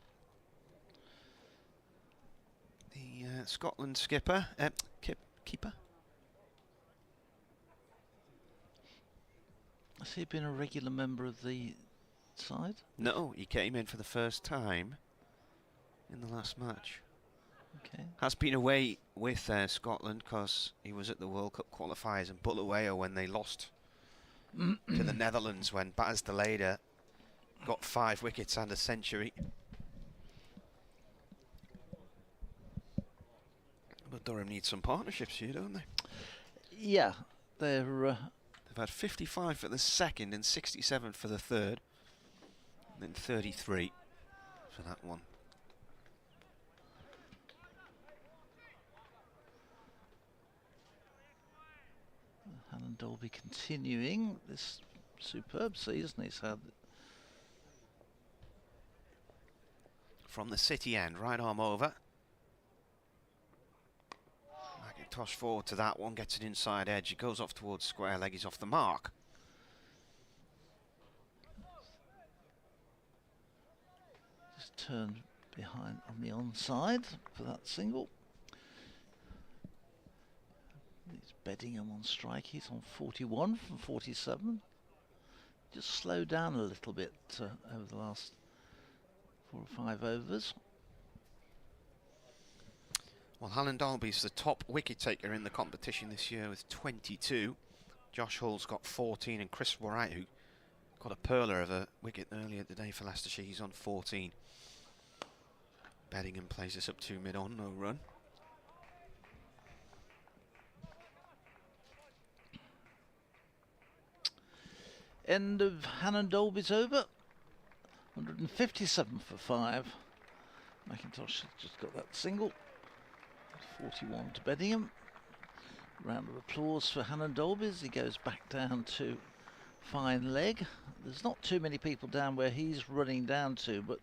The Scotland skipper, keeper. Has he been a regular member of the side? No, he came in for the first time in the last match. Okay. Has been away with Scotland because he was at the World Cup qualifiers in Bulawayo when they lost to the Netherlands when Baz de Leede got 5 wickets and a century. But Durham needs some partnerships here, don't they? Yeah, they're... They've had 55 for the second and 67 for the third. And then 33 for that one. Hannon Dalby continuing this superb season he's had. From the city end, right arm over. McIntosh forward to that one, gets it inside edge. He goes off towards square leg, he's off the mark. Just turned behind on the onside for that single. It's Beddingham on strike. He's on 41 from 47. Just slowed down a little bit over the last 4 or 5 overs. Well, Hannon Dalby's the top wicket taker in the competition this year with 22. Josh Hull's got 14, and Chris Warwick, who got a perler of a wicket earlier today for Leicestershire, he's on 14. Beddingham plays this up to mid-on, no run. End of Hannon Dolby's over. 157 for 5. McIntosh has just got that single. 41 to Beddingham. Round of applause for Hannon Dolby as he goes back down to fine leg. There's not too many people down where he's running down to, but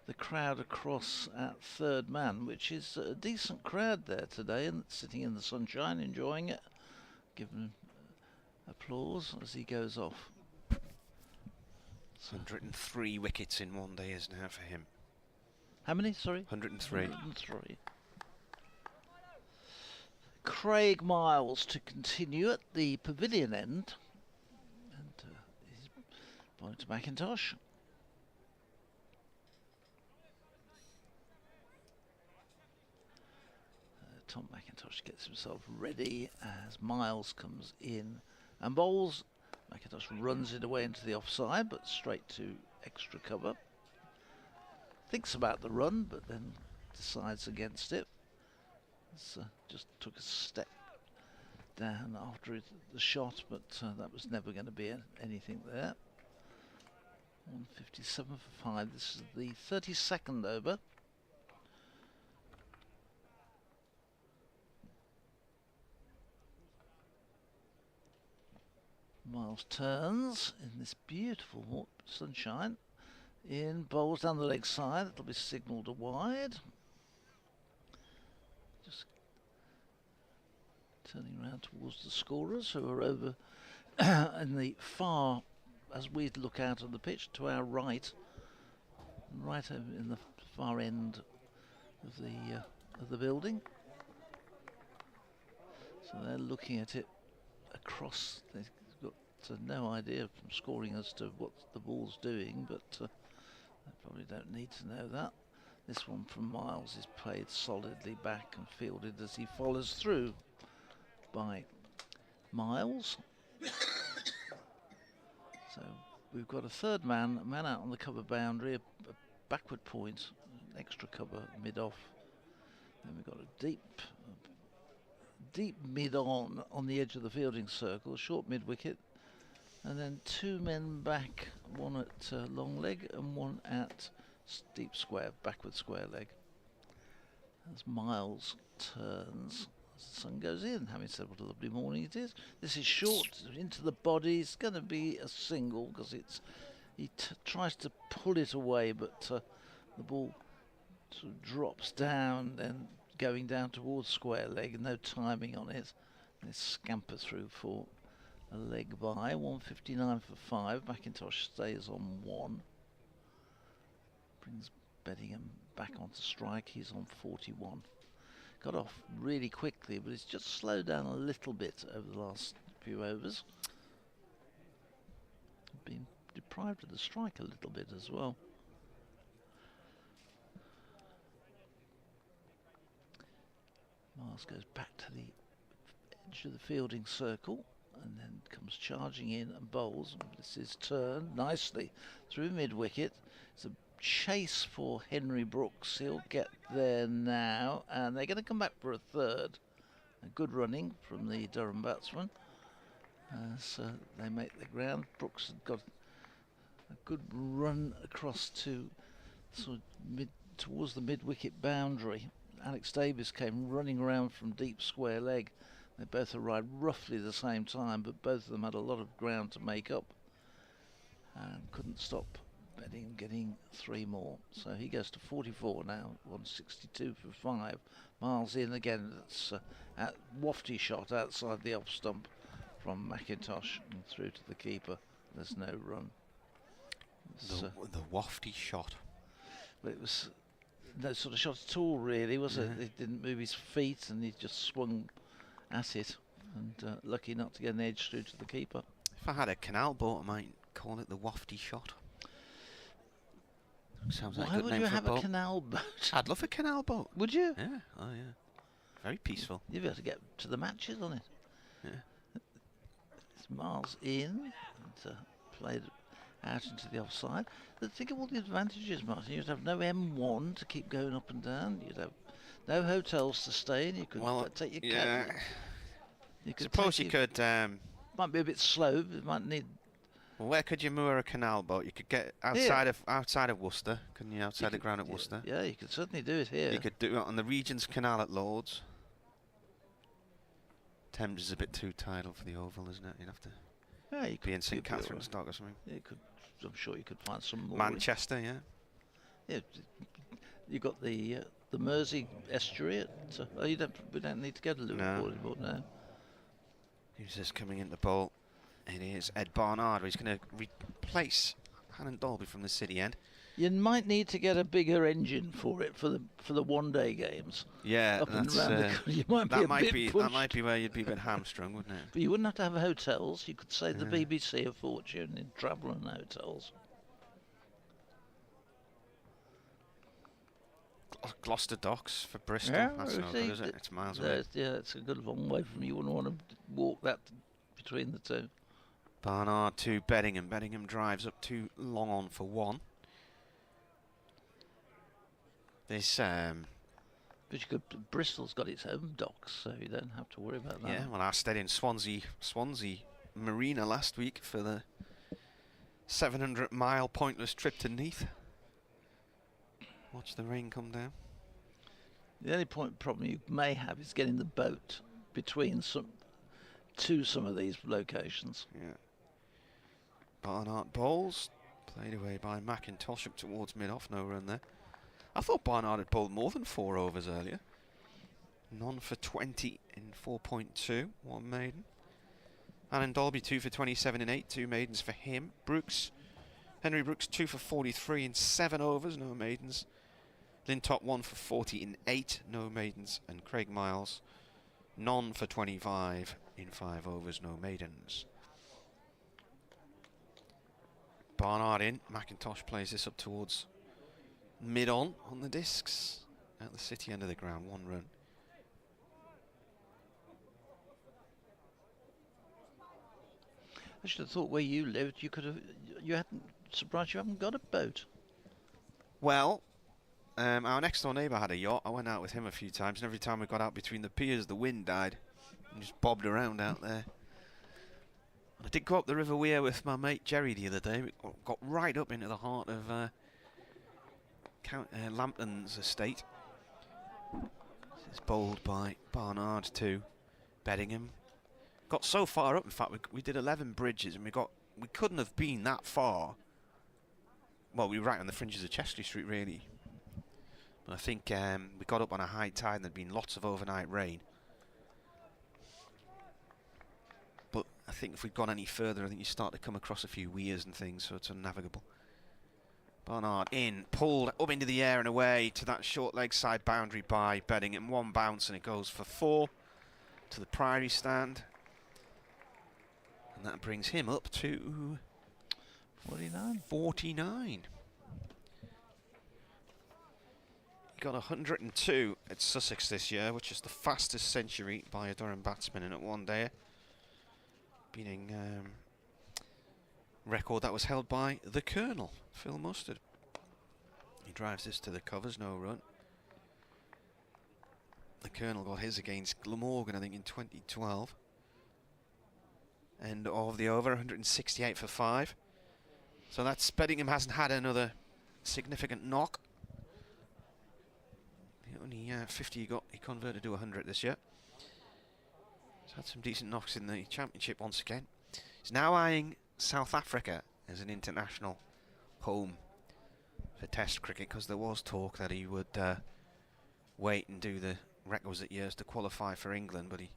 the crowd across at third man, which is a decent crowd there today, and sitting in the sunshine enjoying it. Give him applause as he goes off. 103 wickets in one day is now for him. How many, sorry? 103. 103. Craig Miles to continue at the pavilion end. And he's bowling to McIntosh. Tom McIntosh gets himself ready as Miles comes in and bowls. McIntosh runs it away into the offside, but straight to extra cover. Thinks about the run, but then decides against it. Just took a step down after the shot, but that was never going to be anything there. 157 for 5. This is the 32nd over. Miles turns in this beautiful sunshine. In bowls down the leg side. It'll be signalled a wide. Just turning around towards the scorers who are over in the far, as we look out of the pitch, to our right. Right over in the far end of the building. So they're looking at it across. They've got no idea from scoring as to what the ball's doing, but they probably don't need to know that. This one from Miles is played solidly back and fielded as he follows through by Miles. So we've got a third man, a man out on the cover boundary, a backward point, an extra cover mid-off. Then we've got a deep mid-on the edge of the fielding circle, short mid-wicket, and then two men back, one at long leg and one at deep square, backward square leg. As Miles turns, as the sun goes in, having said what a lovely morning it is. This is short into the body. It's going to be a single because he tries to pull it away, but the ball sort of drops down, then going down towards square leg, no timing on it. They scamper through for a leg by. 159 for 5. McIntosh stays on 1. Brings Beddingham back onto strike. He's on 41. Got off really quickly, but it's just slowed down a little bit over the last few overs. Been deprived of the strike a little bit as well. Miles goes back to the edge of the fielding circle and then comes charging in and bowls. This is turned nicely through mid-wicket. It's a chase for Henry Brooks. He'll get there now, and they're going to come back for a third. A good running from the Durham batsman. So they make the ground. Brooks had got a good run across to sort of towards the mid-wicket boundary. Alex Davis came running around from deep square leg. They both arrived roughly the same time, but both of them had a lot of ground to make up and couldn't stop Beddingham getting 3 more. So he goes to 44 now, 162 for 5. Miles in again. That's a wafty shot outside the off stump from McIntosh and through to the keeper. There's no run. The wafty shot. But it was no sort of shot at all, really, was it? He didn't move his feet and he just swung at it, and lucky not to get an edge through to the keeper. If I had a canal boat, I might call it the wafty shot. Sounds like a good name for a boat. Why would you have a canal boat? I'd love a canal boat. Would you? Yeah, oh yeah. Very peaceful. You'd be able to get to the matches on it. Yeah. It's Miles in, and played out into the offside. Think of all the advantages, Martin. You'd have no M1 to keep going up and down. You'd have no hotels to stay in. You could take your cab. You could suppose you could. Might be a bit slow. It might need. Well, where could you moor a canal boat? You could get outside of Worcester, couldn't you? Outside the ground at Worcester. Yeah, you could certainly do it here. You could do it on the Regent's Canal at Lords. Thames is a bit too tidal for the Oval, isn't it? You'd have to You be in St Catherine's Dock or something. You could. I'm sure you could find some more. Manchester, yeah. Yeah, you got the Mersey estuary. We don't need to go to Liverpool anymore now. Who's this coming in the bowl? It is Ed Barnard. He's going to replace Hannon Dolby from the City end. You might need to get a bigger engine for it for the one-day games. Yeah, that's you that might be where you'd be a bit hamstrung, wouldn't it? But you wouldn't have to have hotels. You could save the BBC a fortune in travel and hotels. Gloucester Docks for Bristol. Yeah, that's no good, is it? It's miles away. Yeah, it's a good long way from you. Wouldn't want to walk that between the two. Barnard to Beddingham. Beddingham drives up to long on for 1. This but Bristol's got its own docks, so you don't have to worry about that. Yeah, well, I stayed in Swansea Marina last week for the 700-mile pointless trip to Neath. Watch the rain come down. The only problem you may have is getting the boat between some of these locations. Yeah. Barnard bowls, played away by McIntosh up towards mid-off, no run there. I thought Barnard had bowled more than 4 overs earlier. None for 20 in 4.2, 1 maiden. Hannon Dolby 2 for 27 in 8, 2 maidens for him. Henry Brooks 2 for 43 in 7 overs, no maidens. Lintop 1 for 40 in 8, no maidens. And Craig Miles, none for 25 in 5 overs, no maidens. Barnard in. McIntosh plays this up towards mid-on the discs at the City end of the ground, 1 run. I should have thought where you lived, surprised you haven't got a boat. Well, our next door neighbour had a yacht. I went out with him a few times, and every time we got out between the piers, the wind died and just bobbed around out there. I did go up the River Wear with my mate Jerry the other day. We got right up into the heart of Lambton's estate. This is bowled by Barnard to Beddingham. Got so far up, in fact, we did 11 bridges, and we couldn't have been that far. Well, we were right on the fringes of Chesley Street, really. But I think we got up on a high tide, and there'd been lots of overnight rain. But I think if we'd gone any further, I think you start to come across a few weirs and things, so it's unnavigable. Barnard in, pulled up into the air and away to that short leg side boundary by Beddingham. 1 bounce, and it goes for 4 to the Priory stand. And that brings him up to 49. He got 102 at Sussex this year, which is the fastest century by a Durham batsman in at one day. Beating record that was held by the Colonel, Phil Mustard. He drives this to the covers, no run. The Colonel got his against Glamorgan, I think, in 2012. End of the over, 168 for 5. So that's Beddingham hasn't had another significant knock. The only 50 he converted to 100 this year. He's had some decent knocks in the championship once again. He's now eyeing South Africa as an international home for Test cricket, because there was talk that he would wait and do the requisite years to qualify for England, but he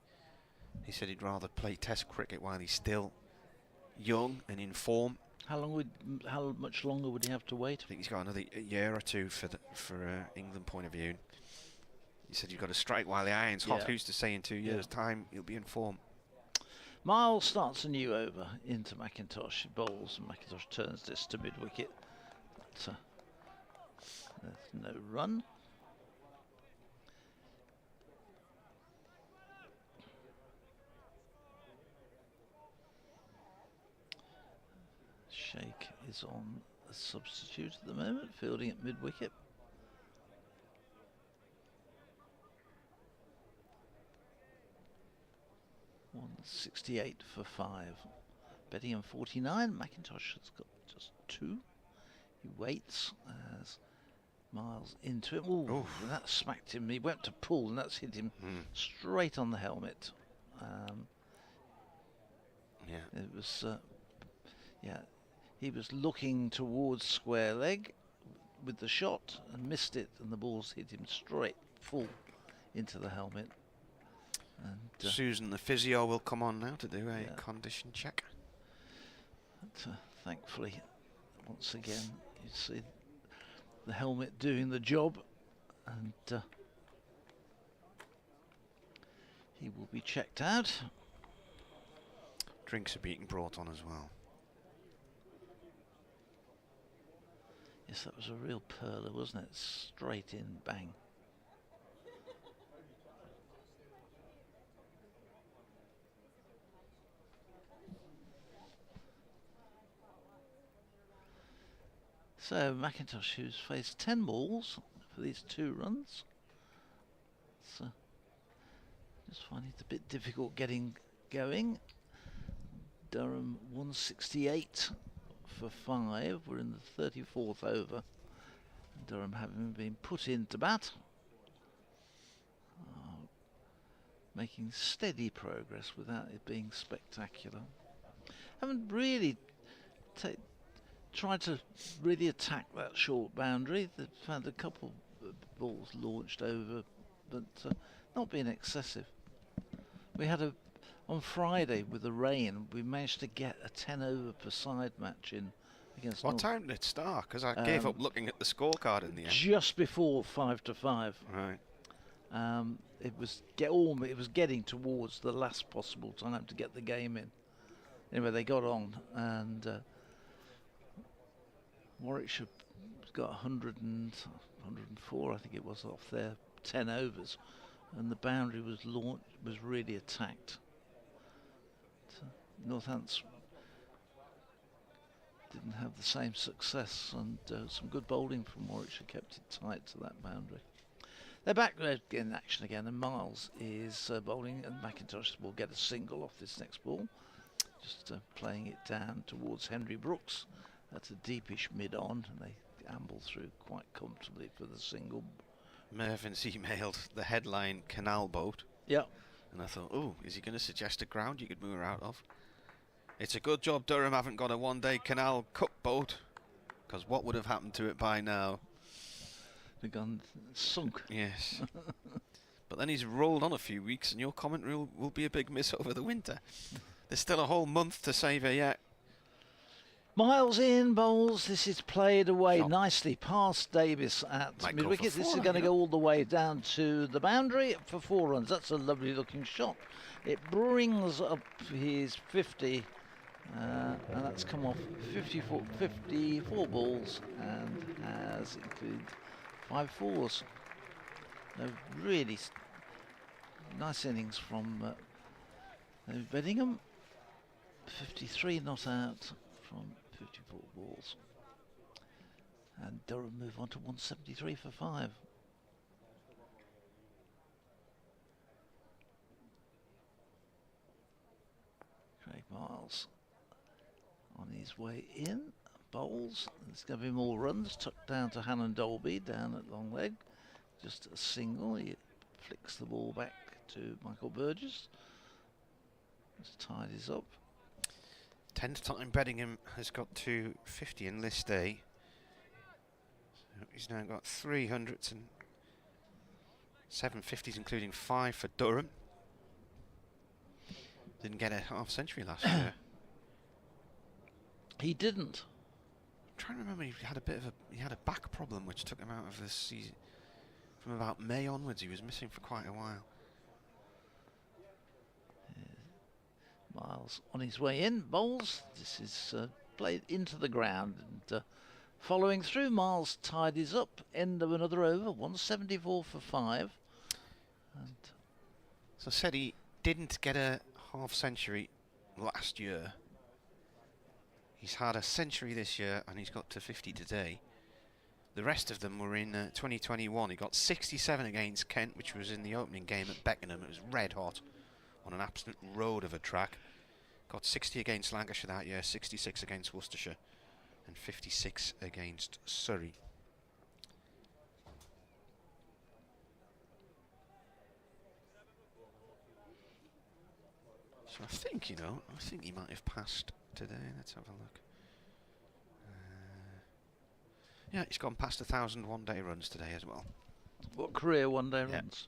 said he'd rather play Test cricket while he's still young and in form. How much longer would he have to wait? I think he's got another year or two for England point of view. He said you've got to strike while the iron's hot. Who's to say in 2 years' time he'll be in form? Miles starts a new over into McIntosh. He bowls, and McIntosh turns this to mid-wicket. There's no run. Sheikh is on a substitute at the moment, fielding at mid-wicket. $168 for 5. Bettingham 49. McIntosh has got just 2. He waits as Miles into it. Ooh, that smacked him. He went to pull, and that's hit him straight on the helmet. Yeah. It was, he was looking towards square leg with the shot and missed it, and the balls hit him straight full into the helmet. And Susan, the physio, will come on now to do a condition check. But, thankfully, once again, you see the helmet doing the job, and he will be checked out. Drinks are being brought on as well. Yes, that was a real perler, wasn't it? Straight in, bang. So McIntosh, who's faced 10 balls for these 2 runs, so just finding it a bit difficult getting going. Durham 168 for 5. We're in the 34th over. Durham having been put into bat, making steady progress without it being spectacular. Haven't really tried to really attack that short boundary. They've had a couple of balls launched over, but not being excessive. We had on Friday with the rain, we managed to get a 10 over per side match in against. What time did it start? Because I gave up looking at the scorecard in the end. Just before 5 to 5. Right. It was getting towards the last possible time to get the game in. Anyway, they got on, and Warwickshire got 104, I think it was, off their 10 overs, and the boundary was really attacked. Northants didn't have the same success, and some good bowling from Warwickshire kept it tight to that boundary. They're back in action again, and Miles is bowling, and McIntosh will get a single off this next ball. Just playing it down towards Henry Brooks. That's a deepish mid-on, and they amble through quite comfortably for the single. Mervin's emailed the headline canal boat. Yeah. And I thought, oh, is he going to suggest a ground you could move her out of? It's a good job Durham haven't got a one-day canal cup boat, because what would have happened to it by now? The gun sunk. Yes. But then he's rolled on a few weeks, and your commentary will be a big miss over the winter. There's still a whole month to save her yet. Miles in, bowls. This is played away nicely past Davis at mid-wicket. This is going to go all the way down to the boundary for 4 runs. That's a lovely looking shot. It brings up his 50, and that's come off 54 balls and has included 5 fours. A really nice innings from Bedingham. 53 not out from 54 balls. And Durham move on to 173 for 5. Craig Miles on his way in, bowls. There's going to be more runs, tucked down to Hannon Dolby down at long leg. Just a single. He flicks the ball back to Michael Burgess. Just tidies up. 10th time Bedingham has got to 50 in list A. So he's now got 300s and 750s, including 5 for Durham. Didn't get a half century last year. He didn't. I'm trying to remember, he had a back problem which took him out of this season. From about May onwards, he was missing for quite a while. Miles on his way in, bowls. This is played into the ground, and following through, Miles tidies up. End of another over, 174 for 5. And so said he didn't get a half century last year. He's had a century this year, and he's got to 50 today. The rest of them were in 2021. He got 67 against Kent, which was in the opening game at Beckenham. It was red hot on an absolute road of a track. Got 60 against Lancashire that year, 66 against Worcestershire, and 56 against Surrey. So I think, you know, I think he might have passed today. Let's have a look. Yeah, he's gone past 1,000 one-day runs today as well. What career one-day Yeah. runs?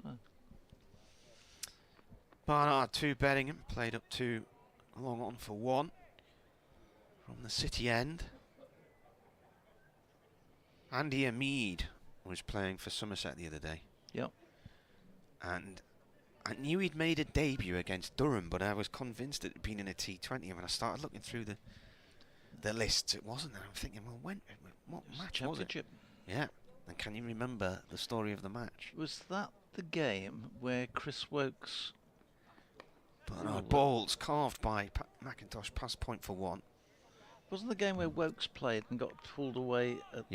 Barnard 2, Bedingham, played up to long on for 1 from the City end. Andy Amead was playing for Somerset the other day. Yep. And I knew he'd made a debut against Durham, but I was convinced it had been in a T20. And when I started looking through the lists, it wasn't. And I'm thinking, well, what match was it? Yeah. And can you remember the story of the match? Was that the game where Chris Wokes... Barnard Bowles carved by McIntosh, past point for 1. Wasn't the game where Wokes played and got pulled away at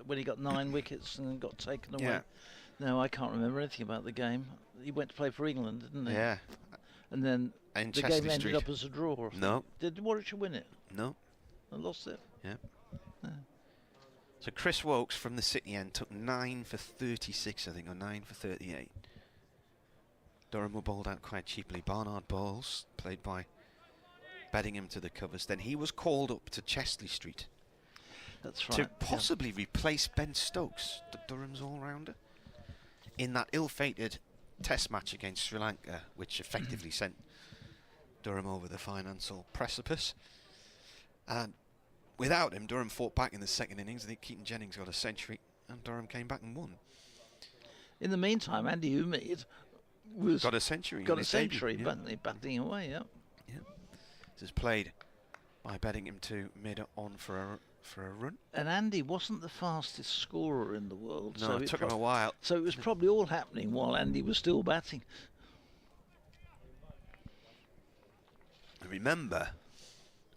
when he got 9 wickets and then got taken away? Yeah. No, I can't remember anything about the game. He went to play for England, didn't he? Yeah. And then In the Chesley game ended Street. up as a draw. Or No. Did Warwickshire win it? No. And lost it? Yeah. No. So Chris Wokes from the City end took 9 for 36, I think, or 9 for 38. Durham were bowled out quite cheaply. Barnard Bowles, played by Bedingham to the covers. Then he was called up to Chesley Street. That's right. To possibly replace Ben Stokes, Durham's all-rounder, in that ill-fated test match against Sri Lanka, which effectively sent Durham over the financial precipice. And without him, Durham fought back in the second innings. I think Keaton Jennings got a century, and Durham came back and won. In the meantime, Andy Umead Got a century. Got a century, batting away, yeah. This is played by Bedingham to mid on for a run. And Andy wasn't the fastest scorer in the world. No, so it took him a while. So it was probably all happening while Andy was still batting. Remember,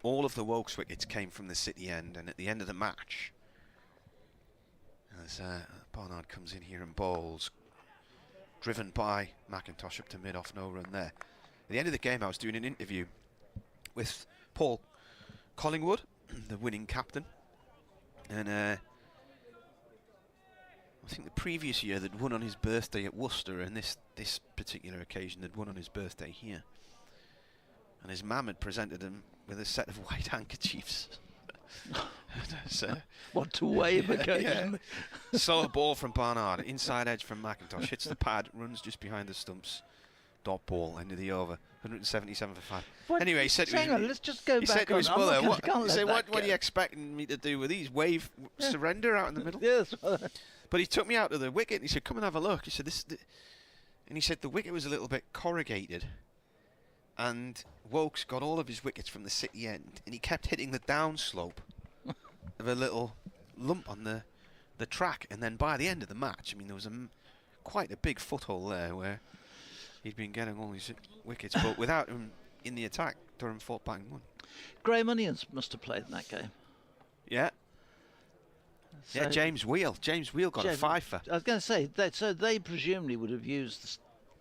all of the Wokes wickets came from the City end, and at the end of the match, as Barnard comes in here and bowls, driven by McIntosh up to mid-off, no run there. At the end of the game, I was doing an interview with Paul Collingwood, the winning captain, and I think the previous year they'd won on his birthday at Worcester, and this particular occasion they'd won on his birthday here. And his mum had presented him with a set of white handkerchiefs. So, what to wave occasionally. Yeah. Saw a ball from Barnard, inside edge from McIntosh, hits the pad, runs just behind the stumps. Dot ball, end of the over, 177 for 5. Anyway, he said hang on, let's just go he back said to his on. mother, He said, what are you expecting me to do with these? Wave, surrender out in the middle? Yes. But he took me out to the wicket and he said, come and have a look. He said, and he said the wicket was a little bit corrugated. And Wokes got all of his wickets from the City end, and he kept hitting the downslope of a little lump on the track. And then by the end of the match, I mean, there was quite a big foothole there where he'd been getting all his wickets, but without him in the attack, Durham fought back and won. Graham Onions must have played in that game. Yeah. So Yeah, James Wheel. James Wheel got a fifer. I was going to say, so they presumably would have used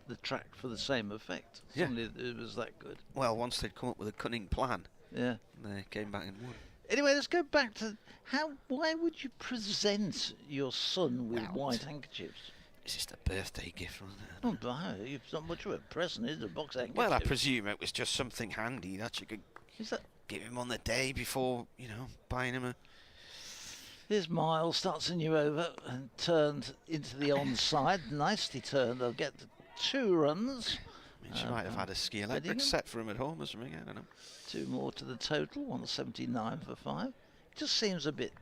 the track for the same effect. Yeah. Suddenly it was that good. Well, once they'd come up with a cunning plan, yeah, they came back and won. Anyway, let's go back to why would you present your son with white handkerchiefs? It's just a birthday gift, wasn't it? Oh, no, it's not much of a present, is it? A box handkerchief. Well, I presume it was just something handy that you could give him on the day before, buying him a... Here's Miles, starts a new over and turned into the onside. Nicely turned. They'll get 2 runs. I mean, she might have had a ski electric set for him at home or something, I don't know. 2 more to the total, 179 for 5. It just seems a bit...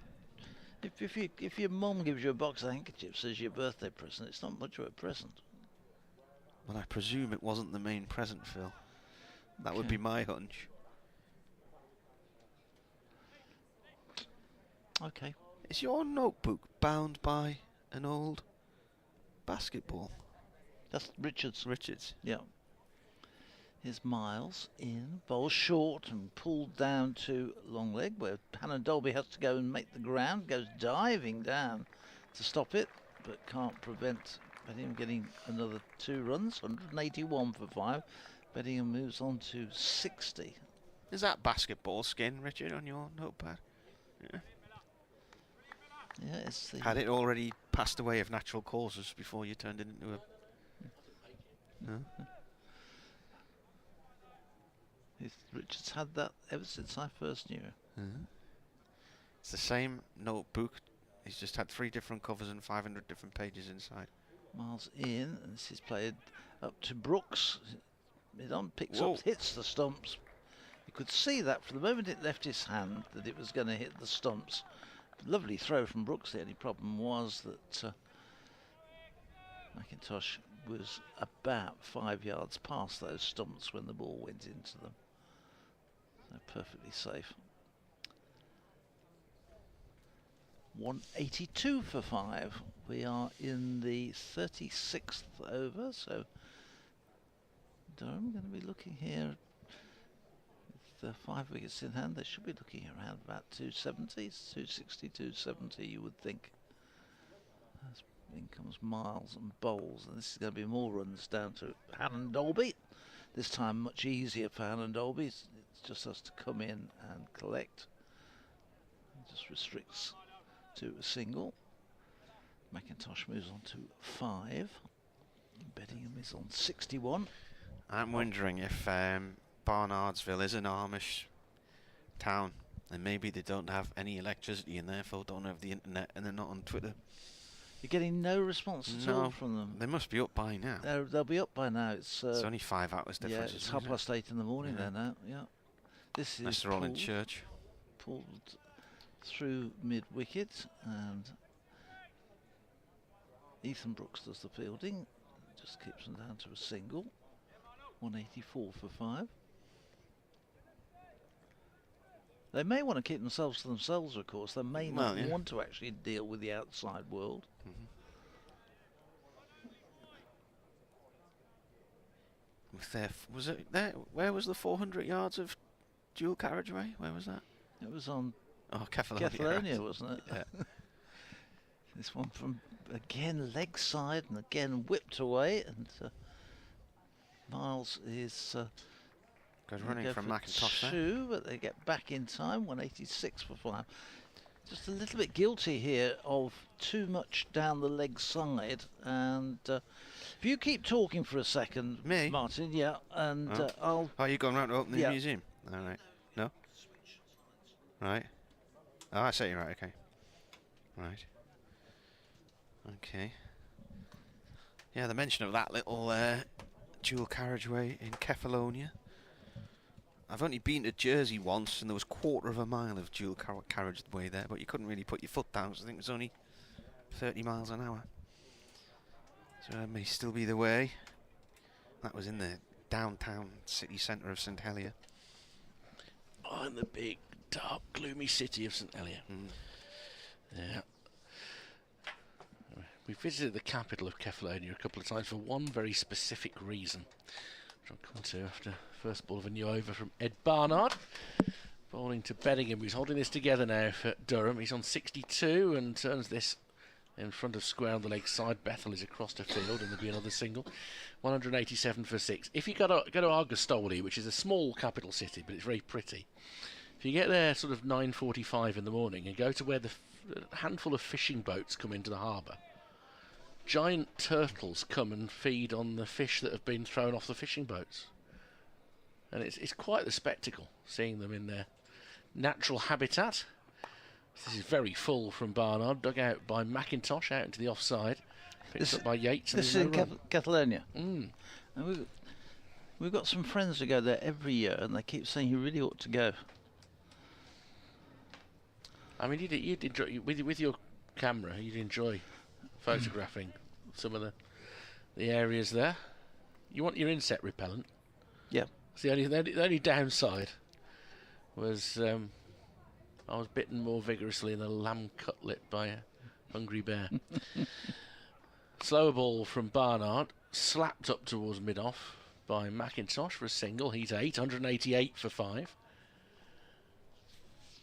If your mum gives you a box of handkerchiefs as your birthday present, it's not much of a present. Well, I presume it wasn't the main present, Phil. That would be my hunch. Okay. Is your notebook bound by an old basketball? That's Richards. Richards. Yeah. Here's Miles in, bowls short and pulled down to long leg, where Hannah Dolby has to go and make the ground, goes diving down to stop it, but can't prevent Bedingham getting another 2 runs, 181 for 5. Bedingham moves on to 60. Is that basketball skin, Richard, on your notepad? Yeah. Yeah, it's the Had it already passed away of natural causes before you turned it into a... No? Richard's had that ever since I first knew him. It's the same notebook. He's just had 3 different covers and 500 different pages inside. Miles in, and this is played up to Brooks. Mid-on picks Whoa. up, hits the stumps. You could see that from the moment it left his hand that it was going to hit the stumps. Lovely throw from Brooks. The only problem was that McIntosh was about 5 yards past those stumps when the ball went into them. So perfectly safe. 182 for 5. We are in the 36th over, so Durham going to be looking here with 5 wickets in hand. They should be looking around about 270, 260, 270, you would think. As in comes Miles and Bowles, and this is going to be more runs down to Hannon Dolby. This time much easier for Hannon Dolby. It's just us to come in and collect. It just restricts to a single. McIntosh moves on to 5. Beddingham is on 61. I'm wondering if Barnardsville is an Amish town, and maybe they don't have any electricity and therefore don't have the internet, and they're not on Twitter. You're getting no response at all from them. They must be up by now. They'll be up by now. It's only 5 hours difference. Yeah, it's 8:30 in the morning there now. Yeah, this is unless they're all in church. Pulled through mid wicket, and Ethan Brooks does the fielding. Just keeps them down to a single. 184 for 5. They may want to keep themselves to themselves, of course. They may not want to actually deal with the outside world. With their was it there? Where was the 400 yards of dual carriageway? Where was that? It was on Kefalonia, wasn't it? Yeah. This one from again leg side and again whipped away, and Miles is goes running from McIntosh 2, but they get back in time. 186 for 5. Just a little bit guilty here of too much down the leg side, and if you keep talking for a second, Me? Martin, yeah, and I'll. Oh, you going round to open the museum? All right. No. Right. Oh, I see. You're right. Okay. Right. Okay. Yeah, the mention of that little dual carriageway in Kefalonia. I've only been to Jersey once, and there was 1/4 mile of dual carriageway there, but you couldn't really put your foot down, so I think it was only 30 miles an hour. So that may still be the way. That was in the downtown city centre of St Helier. Oh, in the big, dark, gloomy city of St Helier. Yeah. We visited the capital of Kefalonia a couple of times for one very specific reason, which I'll come to after first ball of a new over from Ed Barnard. Bowling to Beddingham, who's holding this together now for Durham. He's on 62 and turns this in front of square on the leg side. Bethel is across the field, and there'll be another single. 187 for 6. If you go to Argostoli, which is a small capital city, but it's very pretty, if you get there sort of 9:45 in the morning and go to where the handful of fishing boats come into the harbour, giant turtles come and feed on the fish that have been thrown off the fishing boats. And it's quite the spectacle, seeing them in their natural habitat. This is very full from Barnard, dug out by McIntosh out into the offside. Picked up by Yates. This is in Catalonia. Mm. And we've got some friends who go there every year, and they keep saying you really ought to go. I mean, you'd enjoy, with your camera, you'd enjoy photographing some of the areas there. You want your insect repellent. Yeah. So the only downside was I was bitten more vigorously in a lamb cutlet by a hungry bear. Slower ball from Barnard, slapped up towards mid-off by McIntosh for a single. He's 188 for 5.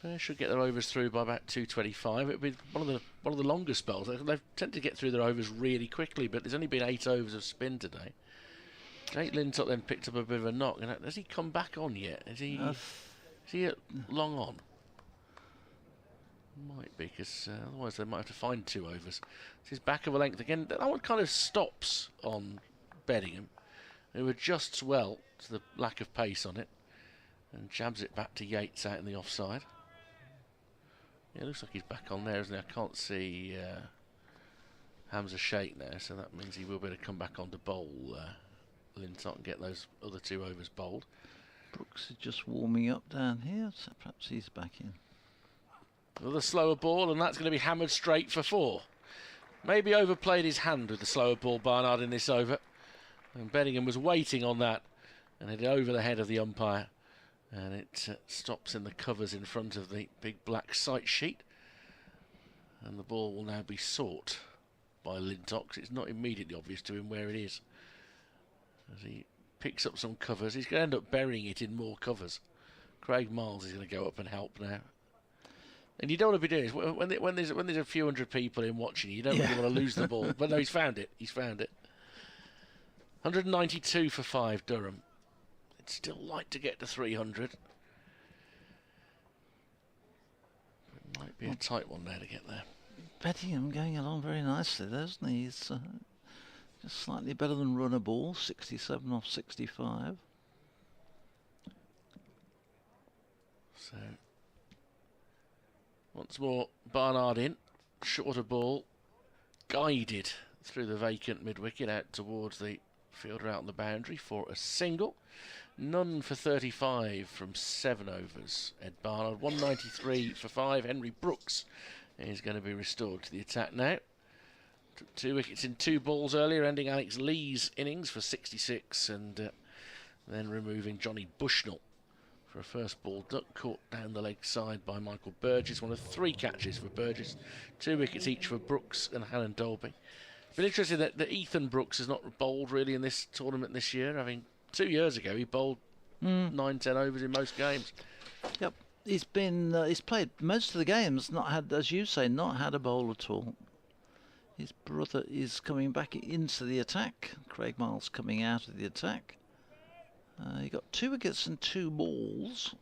They should get their overs through by about 2:25. It'll be one of the longer spells. They tend to get through their overs really quickly, but there's only been 8 overs of spin today. Jake Lintott then picked up a bit of a knock. Has he come back on yet? Is he? Is he long on? Might be, because otherwise they might have to find 2 overs. So he's back of a length again. That one kind of stops on Beddingham, who adjusts well to the lack of pace on it, and jabs it back to Yates out in the offside. Yeah, it looks like he's back on there, isn't he? I can't see Hamza Sheikh now, so that means he will be able to come back on to bowl Lintott and get those other 2 overs bowled. Brooks is just warming up down here, so perhaps he's back in. Another slower ball, and that's going to be hammered straight for 4. Maybe overplayed his hand with the slower ball, Barnard, in this over. And Beddingham was waiting on that, and it over the head of the umpire. And it stops in the covers in front of the big black sight sheet. And the ball will now be sought by Lintott. It's not immediately obvious to him where it is. As he picks up some covers, he's going to end up burying it in more covers. Craig Miles is going to go up and help now. And you don't want to be doing this when there's a few hundred people in watching you. You don't really want to lose the ball. But no, he's found it. He's found it. 192 for 5, Durham. It's still like to get to 300. It might be a tight one there to get there. Beddingham going along very nicely, doesn't he? He's just slightly better than runner ball, 67 off 65. So once more, Barnard in, shorter ball, guided through the vacant mid-wicket out towards the fielder out on the boundary for a single. None for 35 from 7 overs. Ed Barnard, 193 for 5. Henry Brooks is going to be restored to the attack now. Took 2 wickets in 2 balls earlier, ending Alex Lee's innings for 66, and then removing Johnny Bushnell for a first ball duck caught down the leg side by Michael Burgess. One of 3 catches for Burgess, 2 wickets each for Brooks and Hannon Dolby. It's been interesting that Ethan Brooks has not bowled really in this tournament this year. I mean, 2 years ago he bowled 9-10 overs in most games. Yep, he's played most of the games, not had, as you say, not had a bowl at all. His brother is coming back into the attack. Craig Miles coming out of the attack. He got 2 wickets and 2 balls.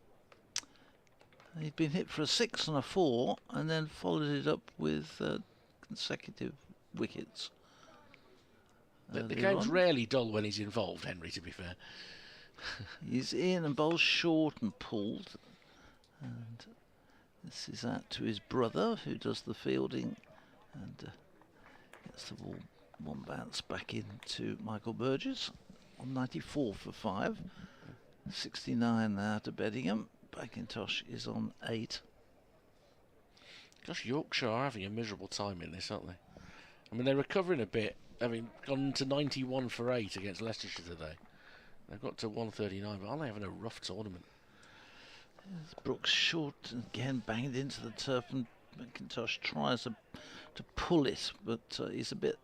He'd been hit for a 6 and a 4, and then followed it up with consecutive wickets. The game's rarely dull when he's involved, Henry, to be fair. He's in and bowls short and pulled. And this is out to his brother, who does the fielding, and gets the ball one bounce back into Michael Burgess. 194 for 5. 69 now to Beddingham. Mackintosh is on 8. Gosh, Yorkshire are having a miserable time in this, aren't they? I mean, they're recovering a bit, having gone to 91 for 8 against Leicestershire today. They've got to 139, but aren't they having a rough tournament? Brooks short again, banged into the turf, and Mackintosh tries to pull it, but he's a bit...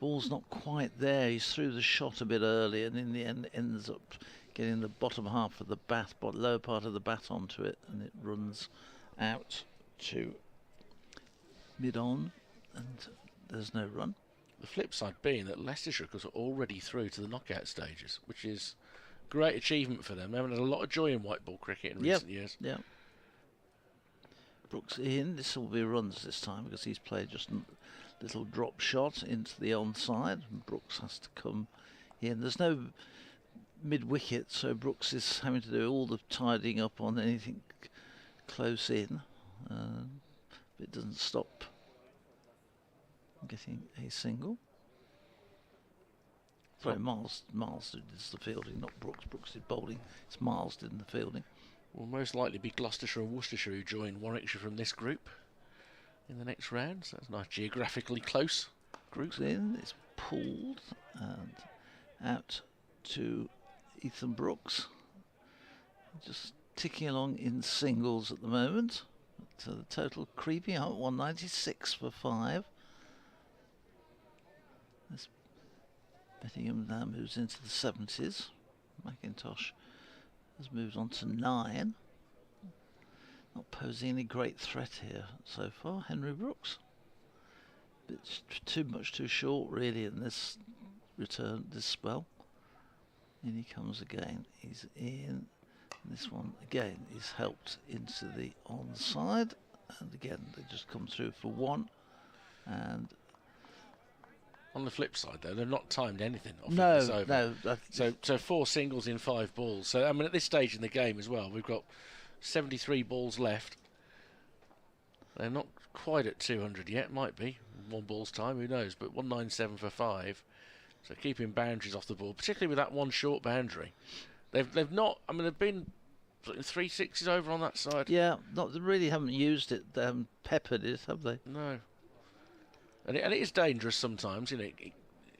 Ball's not quite there. He's through the shot a bit early, and in the end ends up getting the bottom half of the bat, lower part of the bat onto it, and it runs out to mid-on, and there's no run. The flip side being that Leicestershire are already through to the knockout stages, which is a great achievement for them. They haven't had a lot of joy in white ball cricket in recent years. Yeah. Brooks in. This will be runs this time because he's played just a little drop shot into the onside, and Brooks has to come in. There's no mid-wicket, so Brooks is having to do all the tidying up on anything close in. It doesn't stop getting a single. Sorry, Miles did the fielding, not Brooks. Brooks did bowling. It's Miles did the fielding. Will most likely be Gloucestershire and Worcestershire who join Warwickshire from this group in the next round. So that's a nice geographically close group. In, it's pulled and out to Ethan Brooks. Just ticking along in singles at the moment. So the total creeping up, 196 for 5. This Beddingham now moves into the 70s. Mackintosh has moved on to 9. Not posing any great threat here so far. Henry Brooks. Bit too short really in this return, this spell. In he comes again. He's in This one again is helped into the onside, and again they just come through for one. And on the flip side, though, they've not timed anything off no, this over. no. So 4 singles in 5 balls. So I mean, at this stage in the game as well, we've got 73 balls left. They're not quite at 200 yet. Might be 1 ball's time. Who knows? But 197 for 5. So keeping boundaries off the ball, particularly with that one short boundary. They've not. I mean, they've been 3 sixes over on that side. Yeah, they really haven't used it. Peppered it, have they? No. And it is dangerous sometimes. You know, it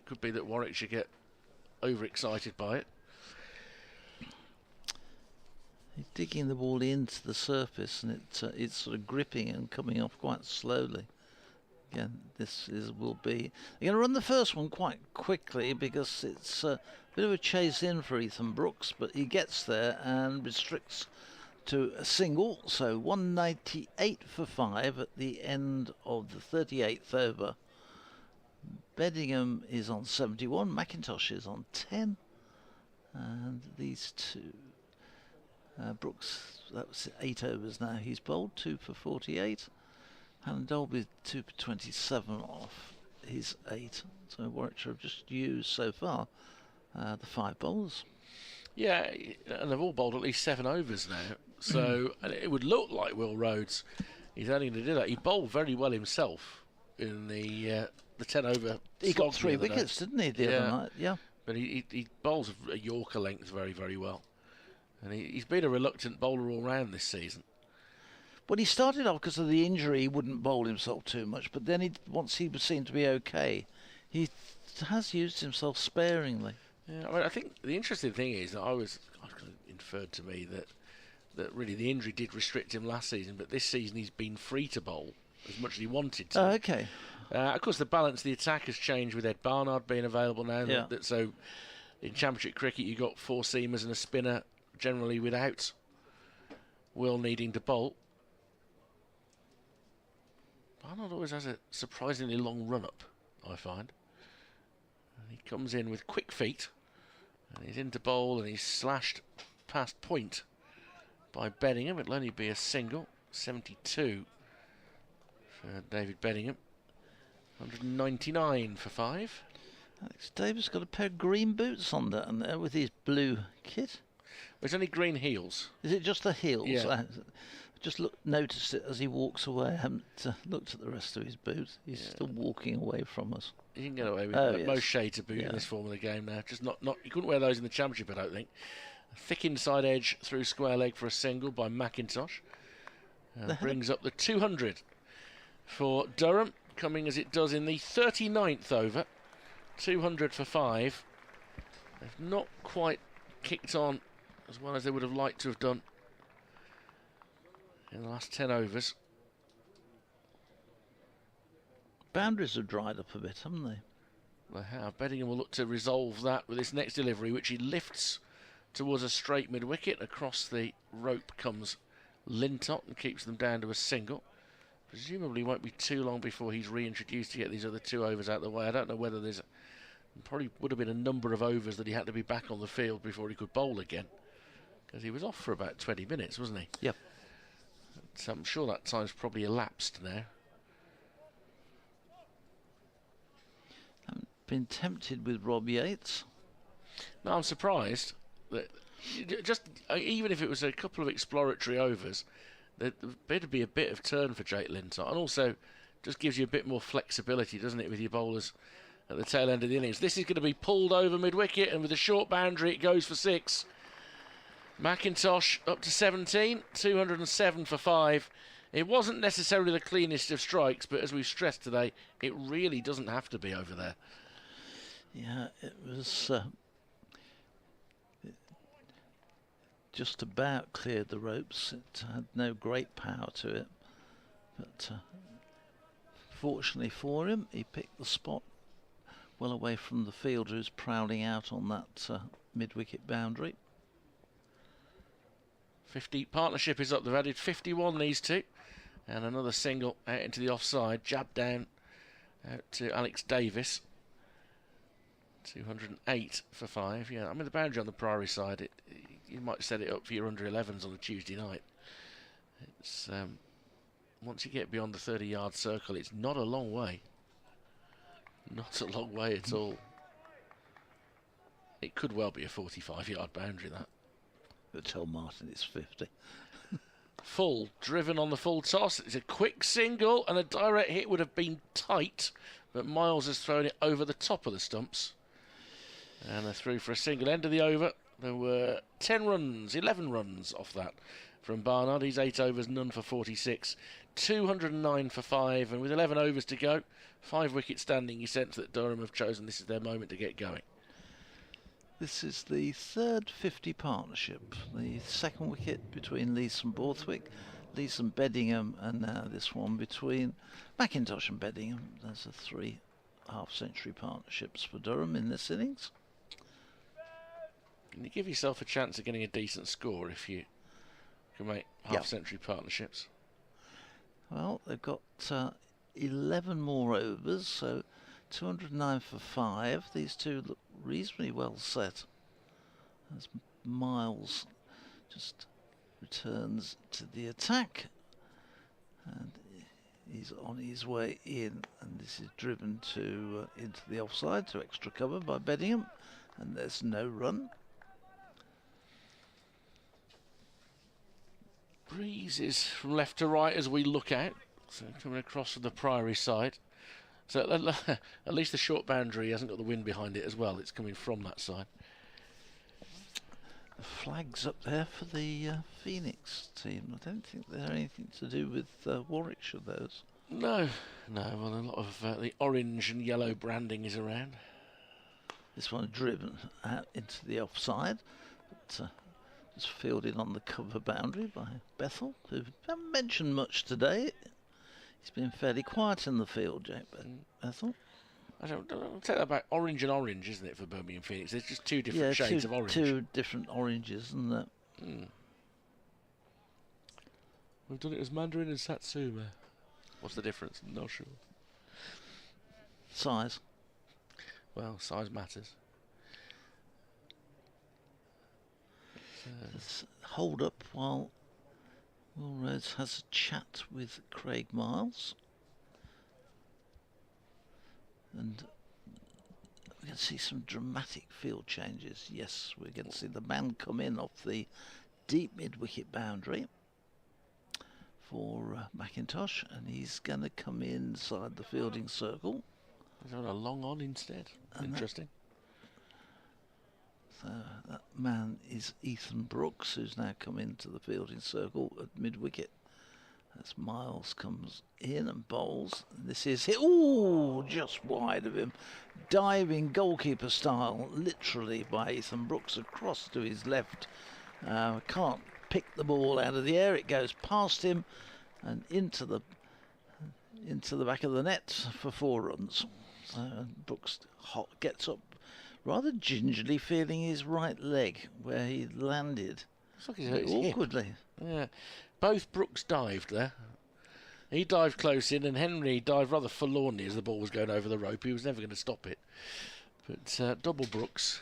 could be that Warwickshire get overexcited by it. He's digging the ball into the surface, and it's sort of gripping and coming off quite slowly. Again, will be. They're going to run the first one quite quickly because it's a bit of a chase in for Ethan Brooks, but he gets there and restricts to a single. So 198 for 5 at the end of the 38th over. Beddingham is on 71, McIntosh is on 10, and these two. Brooks, that was 8 overs now. He's bowled 2 for 48. And Dolby 2 for 27 off his 8. So Warwickshire have just used so far the 5 bowlers. Yeah, and they've all bowled at least 7 overs now. So and it would look like Will Rhodes, he's only going to do that. He bowled very well himself in the 10 over. He got 3 wickets, didn't he, the other night? Yeah. But he bowls a Yorker length very, very well. And he's been a reluctant bowler all round this season. Well, he started off because of the injury, he wouldn't bowl himself too much. But then once he was seen to be okay, he has used himself sparingly. Yeah, I mean, I think the interesting thing is that it inferred to me that really the injury did restrict him last season, but this season he's been free to bowl as much as he wanted to. Oh, okay. Of course, the balance of the attack has changed with Ed Barnard being available now. Yeah. So in Championship cricket, you've got 4 seamers and a spinner, generally without Will needing to bowl. Barnard always has a surprisingly long run-up, I find. And he comes in with quick feet, and he's into bowl, and he's slashed past point by Beddingham. It'll only be a single, 72 for David Beddingham. 199 for 5. Alex Davis got a pair of green boots on there with his blue kit. It's only green heels. Is it just the heels? Yeah. I just noticed it as he walks away. I haven't looked at the rest of his boot. He's still walking away from us. You can get away with Yes. most shades of boot in this form of the game now. Just not. You couldn't wear those in the Championship, I don't think. A thick inside edge through square leg for a single by McIntosh. Brings up the 200 for Durham, coming as it does in the 39th over. 200 for 5. They've not quite kicked on as well as they would have liked to have done in the last 10 overs. Boundaries have dried up a bit, haven't they? They have. Beddingham will look to resolve that with this next delivery, which he lifts towards a straight mid-wicket. Across the rope comes Lintott and keeps them down to a single. Presumably won't be too long before he's reintroduced to get these other 2 overs out of the way. I don't know whether probably would have been a number of overs that he had to be back on the field before he could bowl again, because he was off for about 20 minutes, wasn't he? Yep. So I'm sure that time's probably elapsed now. I've been tempted with Rob Yates. No, I'm surprised that even if it was a couple of exploratory overs, there'd better be a bit of turn for Jake Lintott, and also just gives you a bit more flexibility, doesn't it, with your bowlers at the tail end of the innings. This is going to be pulled over mid-wicket, and with a short boundary it goes for 6. McIntosh up to 17, 207 for 5. It wasn't necessarily the cleanest of strikes, but as we've stressed today, it really doesn't have to be over there. Yeah, it was just about cleared the ropes. It had no great power to it, but fortunately for him, he picked the spot well away from the fielder who's prowling out on that mid-wicket boundary. 50 partnership is up. They've added 51, these two, and another single out into the offside, jab down out to Alex Davis. 208 for 5. Yeah, I mean the boundary on the Priory side, you might set it up for your under 11s on a Tuesday night. It's once you get beyond the 30-yard circle, it's not a long way. Not a long way at all. It could well be a 45-yard boundary, that. But tell Martin it's 50. Full, driven on the full toss. It's a quick single, and a direct hit would have been tight, but Miles has thrown it over the top of the stumps. And they're through for a single. End of the over. There were 10 runs, 11 runs off that from Barnard. He's 8 overs, none for 46. 209 for 5, and with 11 overs to go, 5 wickets standing, you sense that Durham have chosen this is their moment to get going. This is the third 50 partnership. The second wicket between Lees and Borthwick, Lees and Beddingham, and now this one between McIntosh and Beddingham. There's a 3 half-century partnerships for Durham in this innings. Can you give yourself a chance of getting a decent score if you can make half-century partnerships? Well, they've got 11 more overs, so 209 for 5. These two look reasonably well set. As Miles just returns to the attack, and he's on his way in, and this is driven to into the offside to extra cover by Beddingham, and there's no run. Breezes from left to right as we look out, so coming across from the Priory side. So at least the short boundary hasn't got the wind behind it as well. It's coming from that side. The flag's up there for the Phoenix team. I don't think they're anything to do with Warwickshire, those. No. Well, a lot of the orange and yellow branding is around. This one driven out into the offside, but just fielded on the cover boundary by Bethel, who haven't mentioned much today. He's been fairly quiet in the field, Jake Bethel. I don't tell that about orange and orange, isn't it, for Birmingham Phoenix? There's just two different shades of orange. Two different oranges, isn't it? We've done it as Mandarin and Satsuma. What's the difference? Not sure. Size. Well, size matters. Let's hold up while Will Rhodes has a chat with Craig Miles. And we're going to see some dramatic field changes. Yes, we're going to see the man come in off the deep mid-wicket boundary for McIntosh, and he's going to come inside the fielding circle. He's on a long on instead. And interesting. So that man is Ethan Brooks, who's now come into the fielding circle at mid-wicket. As Miles comes in and bowls. This is hit. Ooh, just wide of him. Diving goalkeeper style, literally, by Ethan Brooks across to his left. Can't pick the ball out of the air. It goes past him and into the back of the net for 4 runs. Brooks gets up rather gingerly, feeling his right leg where he landed. Looks like he's hurt his awkwardly. Hip. Yeah. Both Brooks dived there. He dived close in, and Henry dived rather forlornly as the ball was going over the rope. He was never going to stop it. But double Brooks.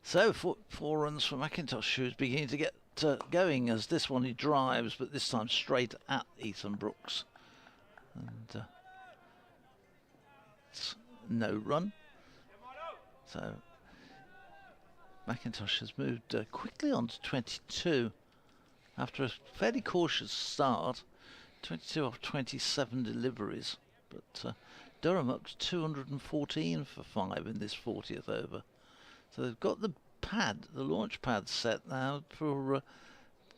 So 4 runs for McIntosh, who's beginning to get going as this one he drives, but this time straight at Ethan Brooks. And it's no run. So McIntosh has moved quickly on to 22 after a fairly cautious start. 22 off 27 deliveries, but Durham up to 214 for 5 in this 40th over. So they've got the launch pad set now for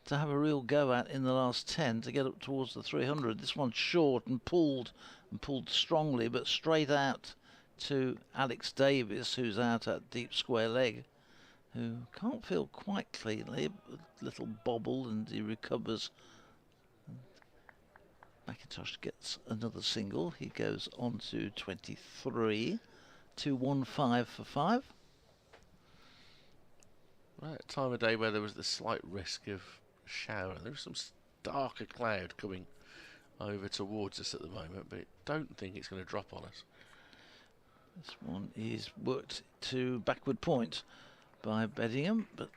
to have a real go at in the last 10 to get up towards the 300. This one's short and pulled strongly, but straight out to Alex Davis, who's out at deep square leg, who can't feel quite cleanly, a little bobble, and he recovers. McIntosh gets another single. He goes on to 23, 215 for 5. Right, a time of day where there was the slight risk of a shower. There was some darker cloud coming over towards us at the moment, but I don't think it's going to drop on us. This one is worked to backward point by Beddingham, but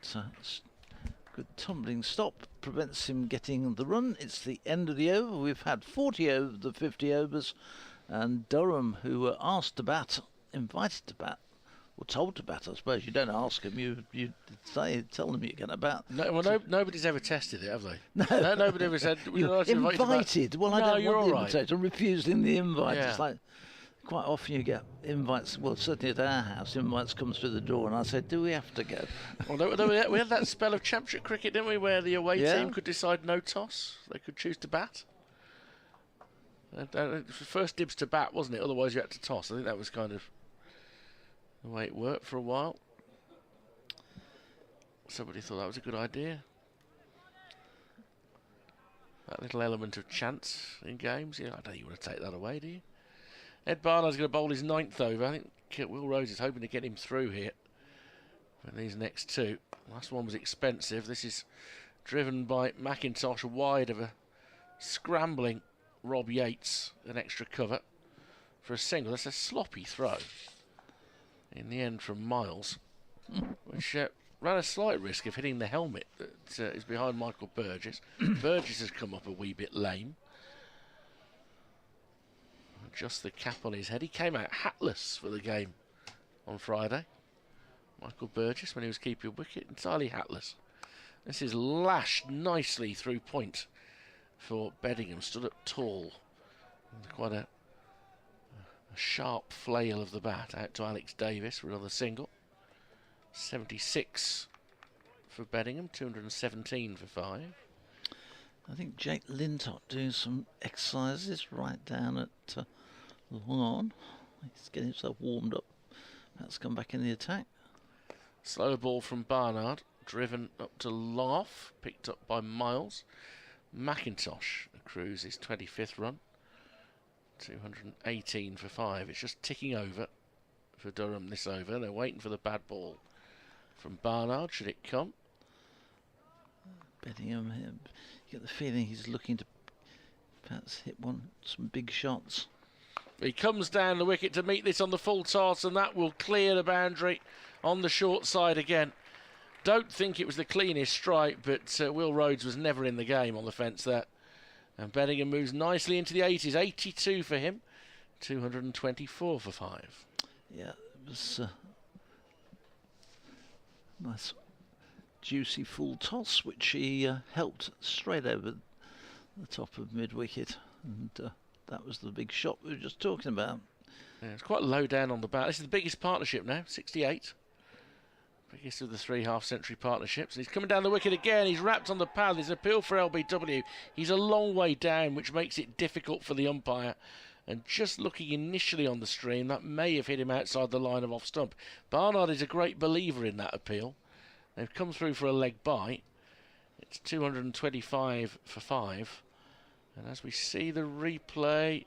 good tumbling stop prevents him getting the run. It's the end of the over. We've had 40 over the 50 overs, and Durham, who were asked to bat, invited to bat, or told to bat, I suppose. You don't ask them, you tell them you're going to bat. No, well, nobody's ever tested it, have they? No, nobody ever said. You're invited. Well, I don't want the invitation. I'm refusing the invite. Yeah. It's like quite often you get invites. Well, certainly at our house, invites come through the door, and I said, "Do we have to go?" Well, we had that spell of championship cricket, didn't we, where the away team could decide no toss. They could choose to bat. First dibs to bat, wasn't it? Otherwise, you had to toss. I think that was kind of the way it worked for a while. Somebody thought that was a good idea. That little element of chance in games. I don't think you want to take that away, do you? Ed Barnard's going to bowl his 9th over. I think Will Rose is hoping to get him through here for these next two. Last one was expensive. This is driven by McIntosh wide of a scrambling Rob Yates, an extra cover for a single. That's a sloppy throw in the end from Miles, which ran a slight risk of hitting the helmet that is behind Michael Burgess. Burgess has come up a wee bit lame. Just the cap on his head. He came out hatless for the game on Friday. Michael Burgess, when he was keeping wicket, entirely hatless. This is lashed nicely through point for Beddingham. Stood up tall. And quite a sharp flail of the bat out to Alex Davis for another single. 76 for Beddingham, 217 for 5. I think Jake Lintott doing some exercises right down at long on. He's getting himself warmed up. That's come back in the attack. Slow ball from Barnard, driven up to long off, picked up by Miles. McIntosh accrues his 25th run, 218 for 5. It's just ticking over for Durham this over. They're waiting for the bad ball from Barnard, should it come. Beddingham, you get the feeling he's looking to perhaps hit some big shots. He comes down the wicket to meet this on the full toss, and that will clear the boundary on the short side again. Don't think it was the cleanest strike, but Will Rhodes was never in the game on the fence there. And Beddingham moves nicely into the 80s. 82 for him, 224 for 5. Yeah, it was nice, juicy full toss, which he helped straight over the top of mid-wicket. And that was the big shot we were just talking about. Yeah, it's quite low down on the bat. This is the biggest partnership now, 68. Biggest of the 3 half-century partnerships. And he's coming down the wicket again. He's wrapped on the pad. There's an appeal for LBW. He's a long way down, which makes it difficult for the umpire. And just looking initially on the stream, that may have hit him outside the line of off stump. Barnard is a great believer in that appeal. They've come through for a leg bye. It's 225 for 5. And as we see the replay,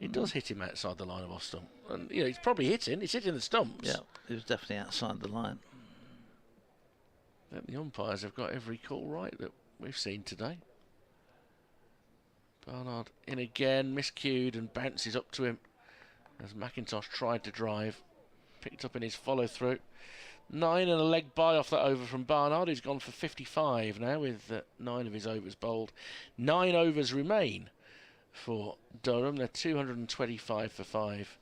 it does hit him outside the line of off stump. And, he's probably hitting. He's hitting the stumps. Yeah, it was definitely outside the line. The umpires have got every call right that we've seen today. Barnard in again, miscued and bounces up to him as McIntosh tried to drive. Picked up in his follow-through. 9 and a leg bye off that over from Barnard, who's gone for 55 now with 9 of his overs bowled. 9 overs remain for Durham. They're 225 for 5.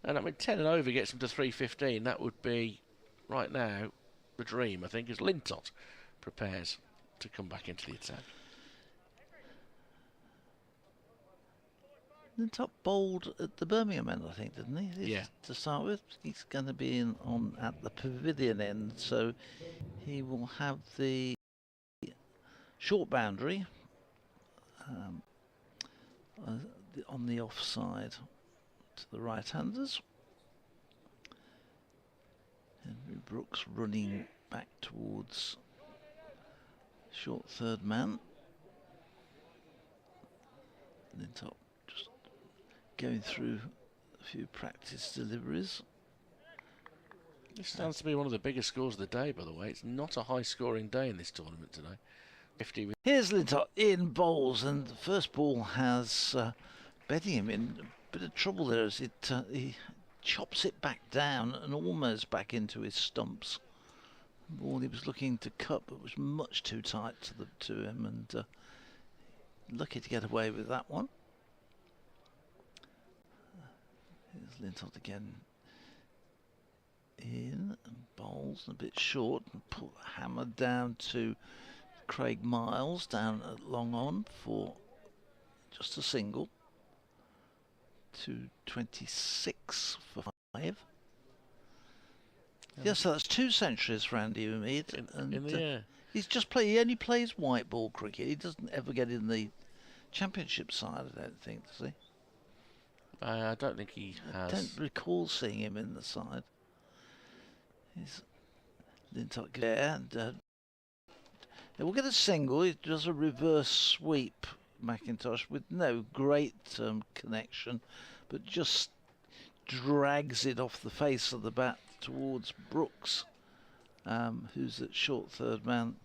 And 10 and over gets them to 315. That would be, right now, the dream, I think, as Lintott prepares to come back into the attack. Lintott bowled at the Birmingham end, I think, didn't he? Yeah. To start with, he's going to be at the Pavilion end, so he will have the short boundary on the offside to the right-handers. Henry Brooks running back towards short third man. Lintott just going through a few practice deliveries. This stands to be one of the biggest scores of the day, by the way. It's not a high-scoring day in this tournament today. 50. Here's Lintott in bowls, and the first ball has Beddingham in a bit of trouble there as he chops it back down and almost back into his stumps. The ball he was looking to cut, but was much too tight to him, and lucky to get away with that one. Here's Lintott again. In and bowls a bit short and hammered down to Craig Miles down at long on for just a single. 226 for 5. Yeah, so that's 2 centuries for Andy Umeed. He only plays white ball cricket. He doesn't ever get in the championship side, I don't think, does he? I don't think he has. I don't recall seeing him in the side. He's Lintott there, and we'll get a single. He does a reverse sweep, McIntosh, with no great connection, but just drags it off the face of the bat towards Brooks, who's at short third man,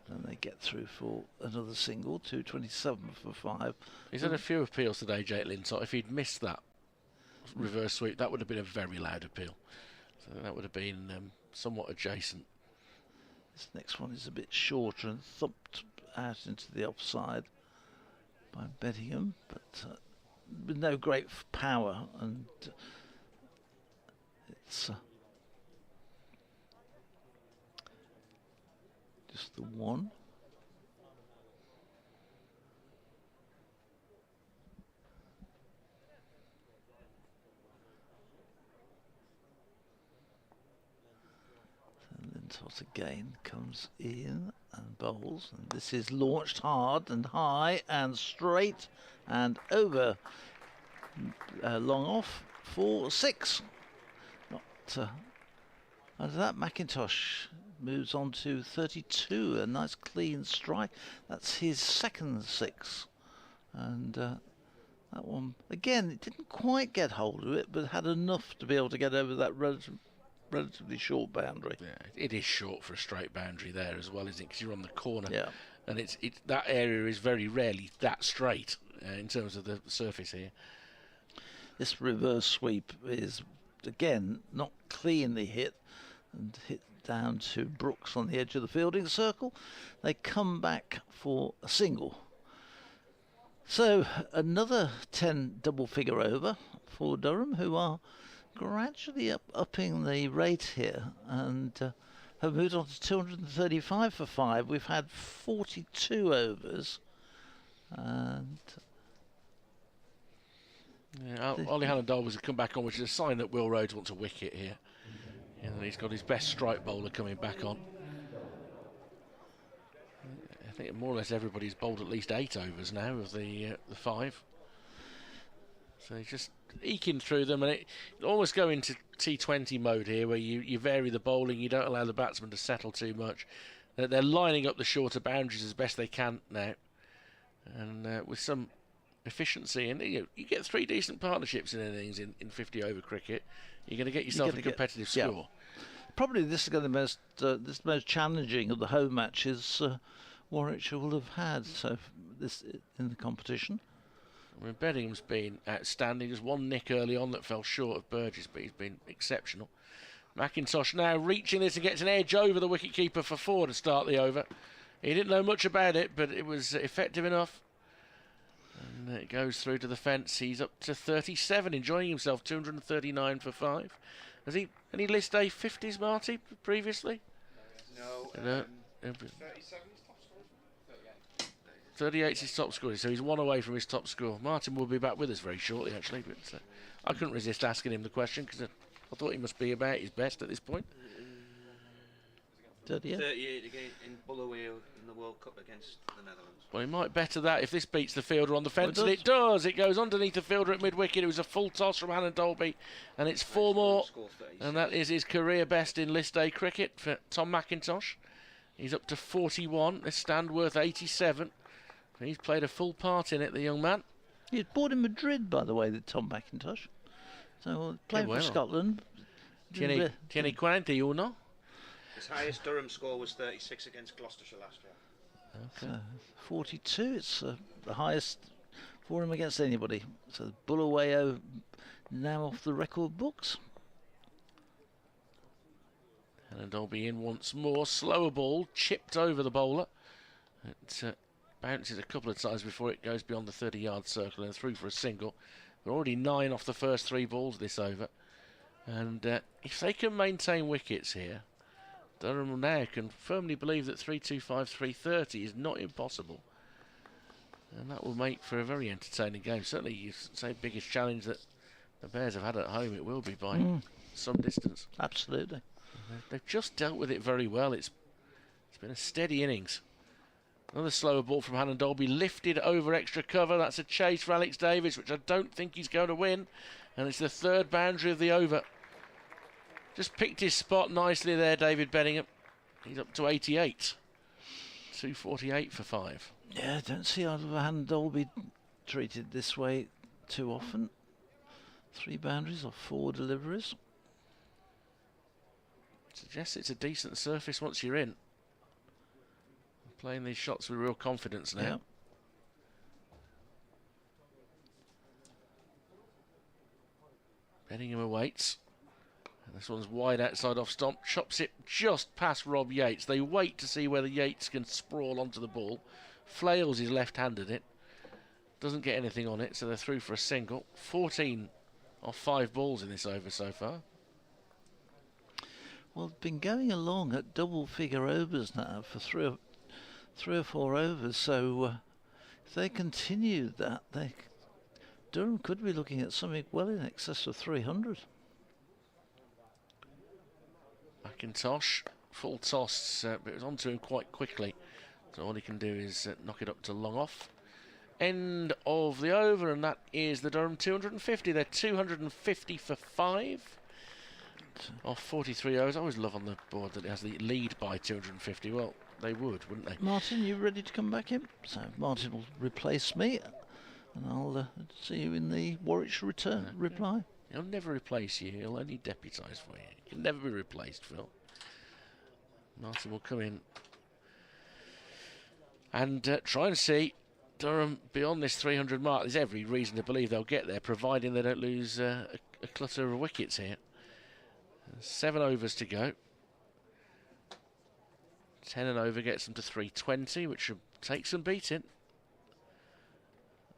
and they get through for another single. 227 for 5. He's had a few appeals today, Jake Lintott. If he'd missed that reverse sweep, that would have been a very loud appeal. So that would have been somewhat adjacent. This next one is a bit shorter and thumped out into the offside by Bettingham, but with no great power, and it's just the one. Lintott again comes in and bowls, and this is launched hard and high and straight and over, long off for 6. Not under that. McIntosh moves on to 32, a nice clean strike. That's his second 6, and that one again, it didn't quite get hold of it, but had enough to be able to get over that relatively short boundary. Yeah, it is short for a straight boundary there as well, isn't it? Because you're on the corner, yeah, and it's that area is very rarely that straight in terms of the surface here. This reverse sweep is again not cleanly hit, and hit down to Brooks on the edge of the fielding circle. They come back for a single. So another 10 double figure over for Durham, who are gradually upping the rate here, and have moved on to 235 for 5. We've had 42 overs, and Ollie Hannah-Dolbers has come back on, which is a sign that Will Rhodes wants a wicket here, and he's got his best strike bowler coming back on. I think more or less everybody's bowled at least 8 overs now of the 5. So he's just eking through them, and it almost go into T20 mode here, where you vary the bowling, you don't allow the batsmen to settle too much. They're lining up the shorter boundaries as best they can now, and with some efficiency, and you get 3 decent partnerships in innings in 50 over cricket, you're going to get yourself a competitive score. Yeah. Probably this is going to be the most challenging of the home matches Warwickshire will have had this in the competition. I mean, Beddingham's been outstanding. Just one nick early on that fell short of Burgess, but he's been exceptional. McIntosh now reaching this and gets an edge over the wicketkeeper for 4 to start the over. He didn't know much about it, but it was effective enough. And it goes through to the fence. He's up to 37, enjoying himself. 239 for 5. Has he any list A 50s, Marty, previously? No. 38 is his top score, so he's 1 away from his top score. Martin will be back with us very shortly, actually, but I couldn't resist asking him the question, because I thought he must be about his best at this point. 38 again in Bullerwheel in the World Cup against the Netherlands. Well, he might better that if this beats the fielder on the fence, and it does. It goes underneath the fielder at mid-wicket. It was a full toss from Hannah Dolby, and it's 4 more, and that is his career best in List A cricket for Tom McIntosh. He's up to 41. This stand worth 87. He's played a full part in it, the young man. He was born in Madrid, by the way, the Tom McIntosh. So playing for Scotland. Tiene 41. His highest Durham score was 36 against Gloucestershire last year. Okay. 42, it's the highest for him against anybody. So Bulawayo now off the record books. And Dolby in once more. Slower ball, chipped over the bowler. It bounces a couple of times before it goes beyond the 30-yard circle and through for a single. They're already 9 off the first 3 balls this over. And if they can maintain wickets here, Durham now can firmly believe that 325, 330 is not impossible. And that will make for a very entertaining game. Certainly, you say biggest challenge that the Bears have had at home, it will be by some distance. Absolutely. They've just dealt with it very well. It's been a steady innings. Another slower ball from Hannon Dolby, lifted over extra cover. That's a chase for Alex Davis, which I don't think he's going to win. And it's the 3rd boundary of the over. Just picked his spot nicely there, David Benningham. He's up to 88. 248 for 5. Yeah, don't see Oliver Hannon Dolby treated this way too often. 3 boundaries or 4 deliveries. Suggests it's a decent surface once you're in. Playing these shots with real confidence now. Yeah. Benningham awaits. And this one's wide outside off stomp. Chops it just past Rob Yates. They wait to see whether Yates can sprawl onto the ball. Flails his left-handed it. Doesn't get anything on it, so they're through for a single. 14 off 5 balls in this over so far. Well, been going along at double-figure overs now for 3 or 4 overs. So if they continue that, Durham could be looking at something well in excess of 300. McIntosh, full toss, but it was onto him quite quickly. So all he can do is knock it up to long off. End of the over, and that is the Durham 250. They're 250 for 5 off 43 overs. I always love on the board that it has the lead by 250. Well, they would, wouldn't they? Martin, you ready to come back in? So Martin will replace me, and I'll see you in the Warwickshire return reply. He'll never replace you. He'll only deputise for you. You can never be replaced, Phil. Martin will come in and try and see Durham beyond this 300 mark. There's every reason to believe they'll get there, providing they don't lose a clutter of wickets here. 7 overs to go. 10 and over gets them to 320, which should take some beating.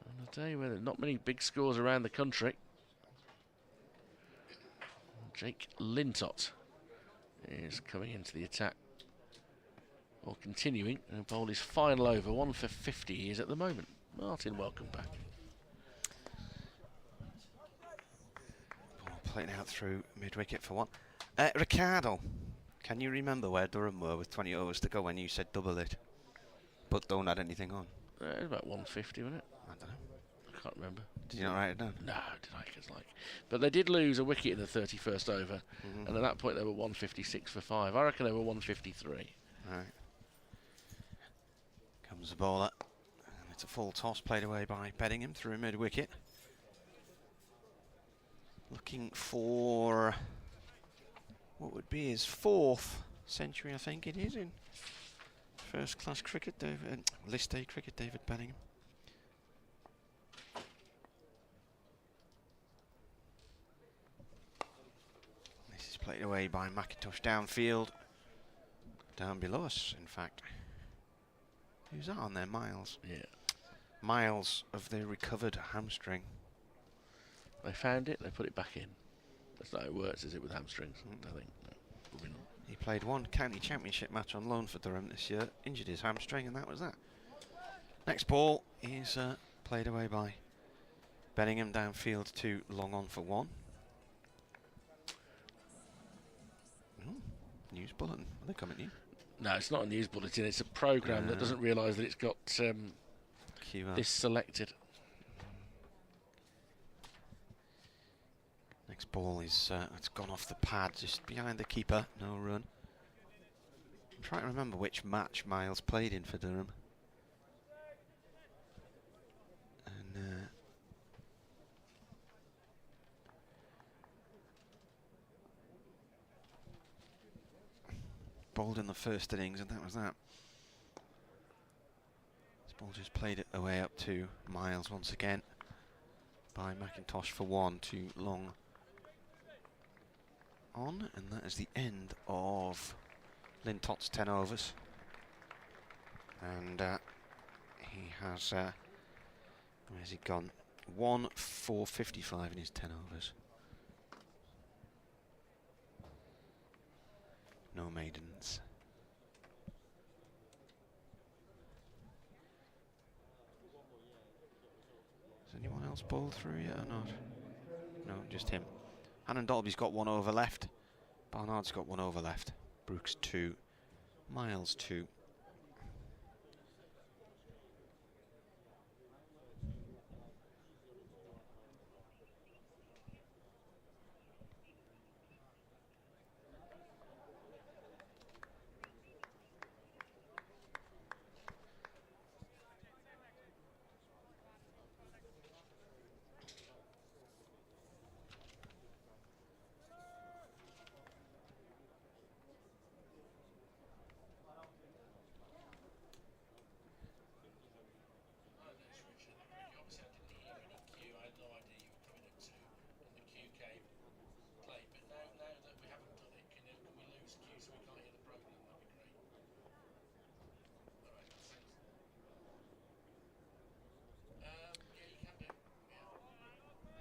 On a day where there are not many big scores around the country. Jake Lintott is coming into the attack. Or continuing, and bowl his final over. 1 for 50 he is at the moment. Martin, welcome back. Ball playing out through mid-wicket for 1. Ricardo, can you remember where Durham were with 20 overs to go when you said double it, but don't add anything on? It was about 150, wasn't it? I don't know. I can't remember. Did you not write it down? No, did I? Cause but they did lose a wicket in the 31st over, and at that point they were 156 for 5. I reckon they were 153. Right. Comes the bowler, and it's a full toss played away by Benningham through mid-wicket. Looking for what would be his 4th century, I think it is, in first-class cricket, List A cricket, David Benningham. This is played away by McIntosh downfield, down below us, in fact. Who's that on there? Miles. Yeah. Miles of the recovered hamstring. They found it, they put it back in. That's not how it works, is it, with hamstrings? I think. No, probably not. He played 1 county championship match on loan for Durham this year, injured his hamstring, and that was that. Next ball is played away by Benningham downfield to long on for 1. News bulletin. Are they coming to you? No, it's not a news bulletin. It's a programme that doesn't realise that it's got this selected. Next ball is it's gone off the pad, just behind the keeper. No run. I'm trying to remember which match Miles played in for Durham. And bowled in the first innings, and that was that. This ball just played it away up to Miles once again. by McIntosh for 1, too long on, and that is the end of Lintot's 10 overs. And he has, where's he gone? 1-4-55 in his 10 overs. No maidens. Has anyone else bowled through yet or not? No, just him. Hannon Dolby's got 1 over left. Barnard's got 1 over left. Brooks 2. Miles 2.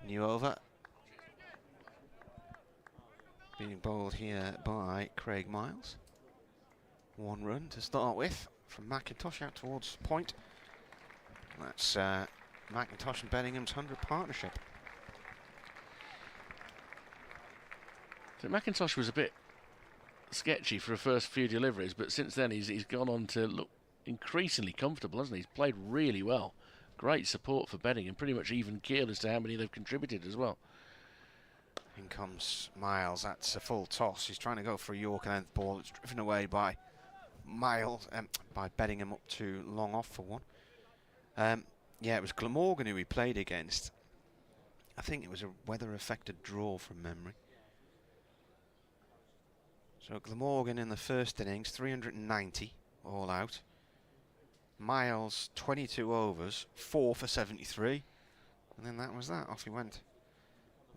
New over. Being bowled here by Craig Miles. 1 run to start with from McIntosh out towards point. That's McIntosh and Benningham's 100 partnership. So McIntosh was a bit sketchy for the first few deliveries, but since then he's gone on to look increasingly comfortable, hasn't he? He's played really well. Great support for Benningham, pretty much even keel as to how many they've contributed as well. In comes Miles. That's a full toss. He's trying to go for a Yorker length ball. It's driven away by Miles, by Benningham up too long off for 1. Yeah, it was Glamorgan who he played against. I think it was a weather-affected draw from memory. So Glamorgan in the first innings, 390 all out. Miles, 22 overs, 4 for 73. And then that was that. Off he went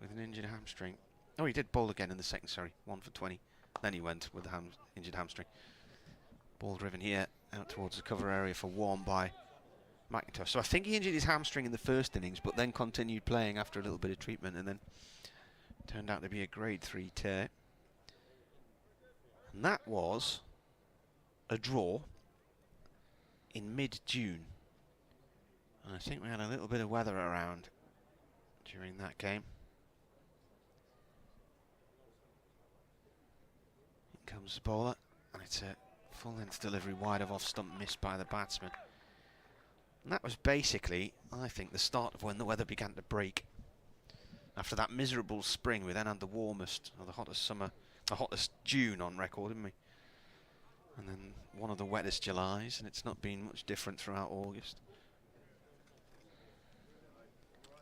with an injured hamstring. Oh, he did bowl again in the second, sorry. 1 for 20. Then he went with the injured hamstring. Ball driven here out towards the cover area for 1 by McIntosh. So I think he injured his hamstring in the first innings, but then continued playing after a little bit of treatment, and then turned out to be a grade 3 tear. And that was a draw in mid-June. And I think we had a little bit of weather around during that game. In comes the bowler, and it's a full-length delivery wide of off stump, missed by the batsman. And that was basically, I think, the start of when the weather began to break. After that miserable spring, we then had the warmest, or the hottest summer, the hottest June on record, didn't we? And then one of the wettest Julys, and it's not been much different throughout August.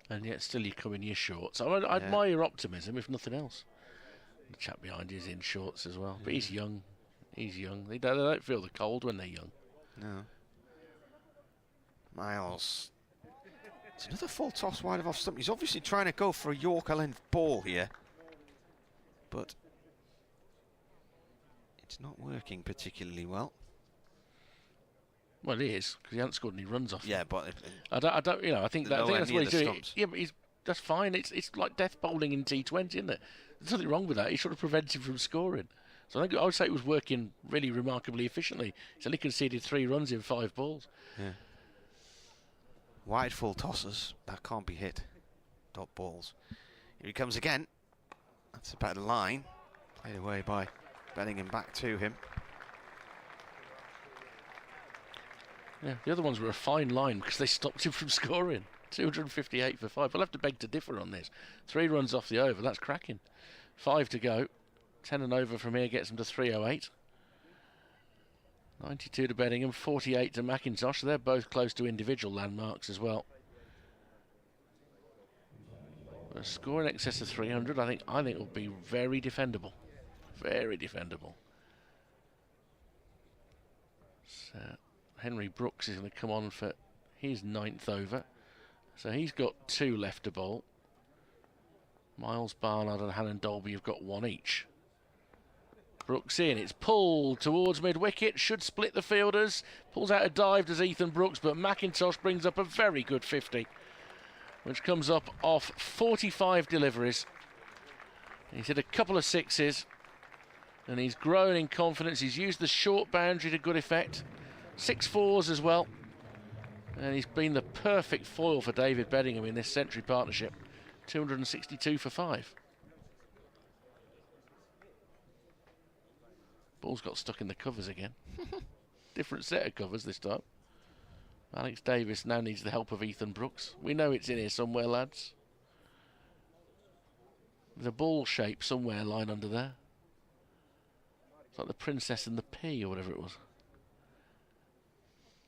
And yet still you come in your shorts. I admire your optimism, if nothing else. The chap behind you is in shorts as well. But he's young. He's young. They don't feel the cold when they're young. No. Miles. It's another full toss wide of off stump. He's obviously trying to go for a Yorker length ball here. But it's not working particularly well. Well, it is, because he hasn't scored any runs off. Yeah, but I don't. You know, I think that's what he's doing. Yeah, but that's fine. It's like death bowling in T20, isn't it? There's nothing wrong with that. He should have prevented him from scoring. So I would say it was working really remarkably efficiently. He's only conceded 3 runs in 5 balls. Yeah. Wide full tosses that can't be hit. Dot balls. Here he comes again. That's a better line. Played away by Benningham back to him. Yeah, the other ones were a fine line because they stopped him from scoring. 258 for 5. We'll have to beg to differ on this. 3 runs off the over. That's cracking. 5 to go. 10 and over from here gets him to 308. 92 to Benningham, 48 to McIntosh. They're both close to individual landmarks as well. A score in excess of 300, I think will be very defendable. Very defendable. So Henry Brooks is going to come on for his 9th over. So he's got 2 left to bowl. Miles, Barnard and Hannon Dolby have got one each. Brooks in, it's pulled towards mid-wicket, should split the fielders. Pulls out a dive, does Ethan Brooks, but McIntosh brings up a very good 50, which comes up off 45 deliveries. He's hit a couple of sixes, and he's grown in confidence. He's used the short boundary to good effect. 6 fours as well. And he's been the perfect foil for David Bedingham in this century partnership. 262 for 5. Ball's got stuck in the covers again. Different set of covers this time. Alex Davis now needs the help of Ethan Brooks. We know it's in here somewhere, lads. There's a ball shape somewhere lying under there. It's like the Princess and the Pea or whatever it was.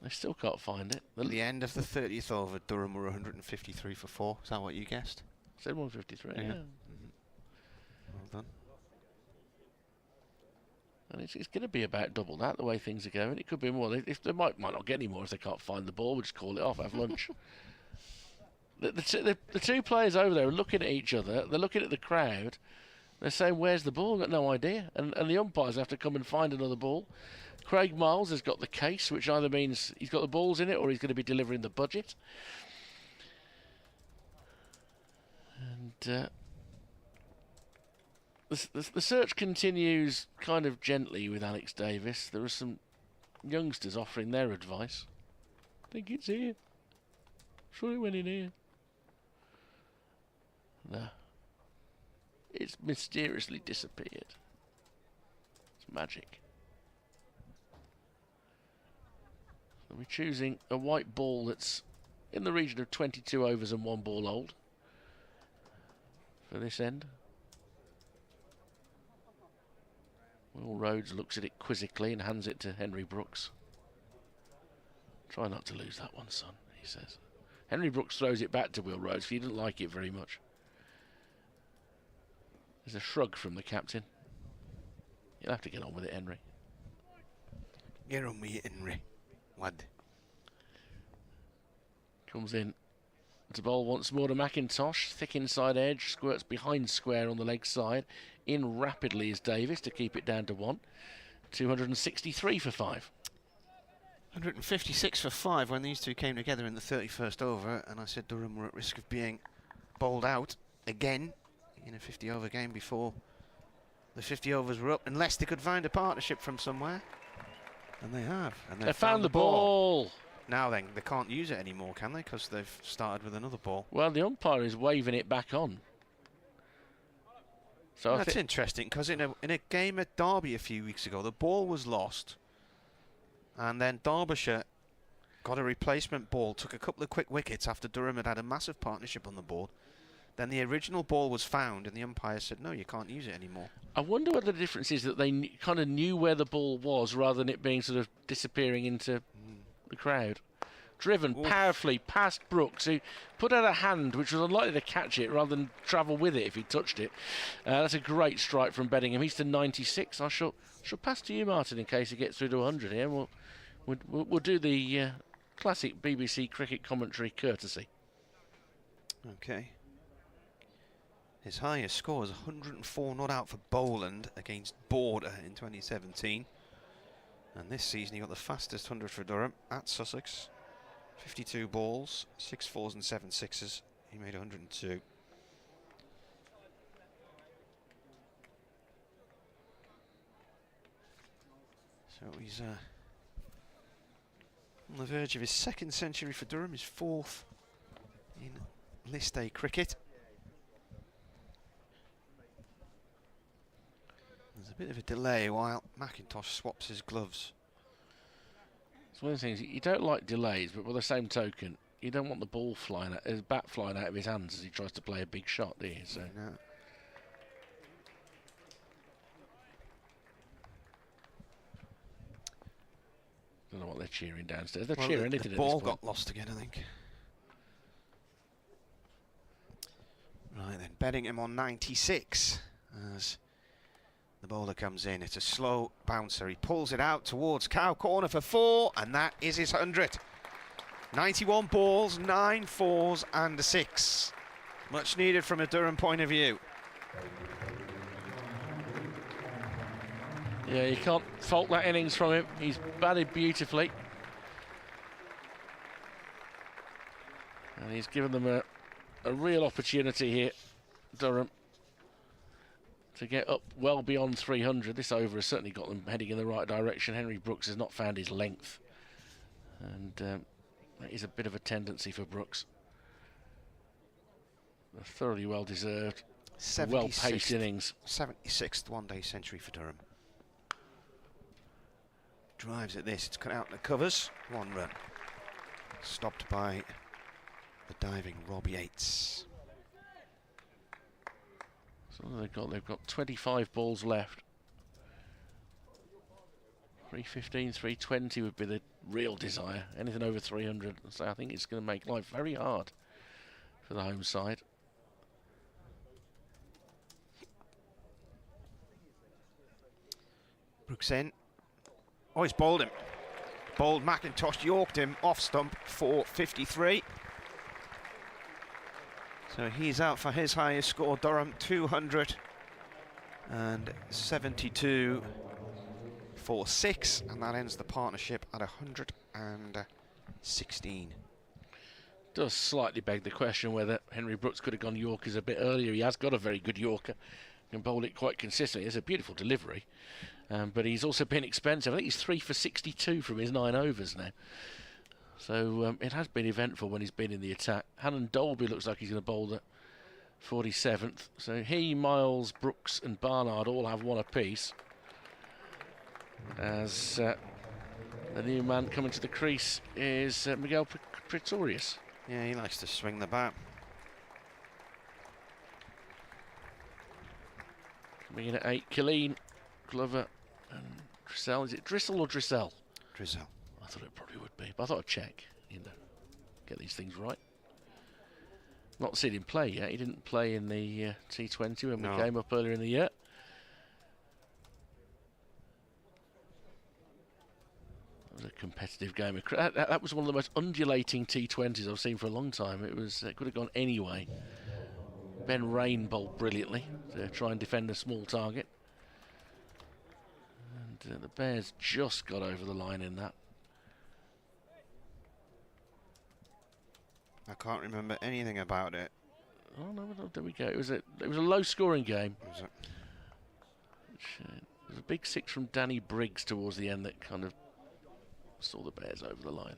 They still can't find it. At the end of the 30th over, Durham were 153 for 4. Is that what you guessed? I said 153, yeah. Well done. And it's going to be about double that, the way things are going. It could be more. If they might not get any more if they can't find the ball. We'll just call it off, have lunch. The two players over there are looking at each other. They're looking at the crowd. They're saying, where's the ball? Got no idea. And the umpires have to come and find another ball. Craig Miles has got the case, which either means he's got the balls in it or he's going to be delivering the budget. And the search continues kind of gently with Alex Davis. There are some youngsters offering their advice. I think it's here. Sure it went in here. No. It's mysteriously disappeared. It's magic. So we're choosing a white ball that's in the region of 22 overs and 1 ball old for this end. Will Rhodes looks at it quizzically and hands it to Henry Brooks. Try not to lose that one, son, he says. Henry Brooks throws it back to Will Rhodes, he didn't like it very much. There's a shrug from the captain. You'll have to get on with it, Henry. Get on with it, Henry. Lad. Comes in to bowl once more to McIntosh. Thick inside edge, squirts behind square on the leg side. In rapidly is Davis to keep it down to 1. 263 for 5. 156 for 5 when these two came together in the 31st over, and I said Durham were at risk of being bowled out again in a 50 over game before the 50 overs were up, unless they could find a partnership from somewhere. And they have. And they found the ball. Now then, they can't use it anymore, can they? Because they've started with another ball. Well, the umpire is waving it back on. So that's interesting, because in a game at Derby a few weeks ago, the ball was lost, and then Derbyshire got a replacement ball, took a couple of quick wickets after Durham had a massive partnership on the board. Then the original ball was found, and the umpire said, no, you can't use it anymore. I wonder what the difference is, that they kind of knew where the ball was rather than it being sort of disappearing into the crowd. Driven powerfully past Brooks, who put out a hand which was unlikely to catch it rather than travel with it if he touched it. That's a great strike from Bedingham. He's to 96. I shall pass to you, Martin, in case he gets through to 100 here. We'll do the classic BBC cricket commentary courtesy. Okay. His highest score was 104 not out for Boland against Border in 2017. And this season he got the fastest 100 for Durham at Sussex. 52 balls, 6 fours and 7 sixes. He made 102. So he's on the verge of his 2nd century for Durham, his 4th in List A cricket. There's a bit of a delay while McIntosh swaps his gloves. It's one of the things, you don't like delays, but by the same token, you don't want the ball flying out, his bat flying out of his hands as he tries to play a big shot, do you? So. No. Don't know what they're cheering downstairs. They're cheering anything. The ball got lost again, I think. Right then, Bedingham on 96 as the bowler comes in. It's a slow bouncer. He pulls it out towards cow corner for 4, and that is his 100. 91 balls, 9 fours and a 6. Much needed from a Durham point of view. Yeah, you can't fault that innings from him. He's batted beautifully. And he's given them a real opportunity here, Durham, to get up well beyond 300. This over has certainly got them heading in the right direction. Henry Brooks has not found his length. And that is a bit of a tendency for Brooks. A thoroughly well-deserved, well-paced innings. 76th one-day century for Durham. Drives at this, it's cut out in the covers. 1 run. Stopped by the diving Rob Yates. So they've got 25 balls left. 315, 320 would be the real desire. Anything over 300, so I think it's going to make life very hard for the home side. Brooks in. Oh, he's bowled him. Bowled McIntosh, yorked him off stump for 53. So he's out for his highest score. Durham 272 for 6, and that ends the partnership at 116. Does slightly beg the question whether Henry Brooks could have gone Yorkers a bit earlier. He has got a very good Yorker, can bowl it quite consistently. It's a beautiful delivery, but he's also been expensive. I think he's 3 for 62 from his 9 overs now. So it has been eventful when he's been in the attack. Hannon Dolby looks like he's going to bowl the 47th. So he, Miles, Brooks and Barnard all have 1 apiece. As the new man coming to the crease is Miguel Pretorius. Yeah, he likes to swing the bat. Coming in at 8, Killeen, Glover and Drissel. Is it Drissel or Drissel? Drizzle. I thought it probably would be, but I thought I'd check. You know, get these things right. Not seen him play yet. He didn't play in the T20 when we came up earlier in the year. It was a competitive game. That was one of the most undulating T20s I've seen for a long time. It could have gone any way. Ben Rain bowled brilliantly to try and defend a small target. And the Bears just got over the line in that. I can't remember anything about it. Oh no, there we go. It was a low-scoring game. Was it? It was a big 6 from Danny Briggs towards the end that kind of saw the Bears over the line.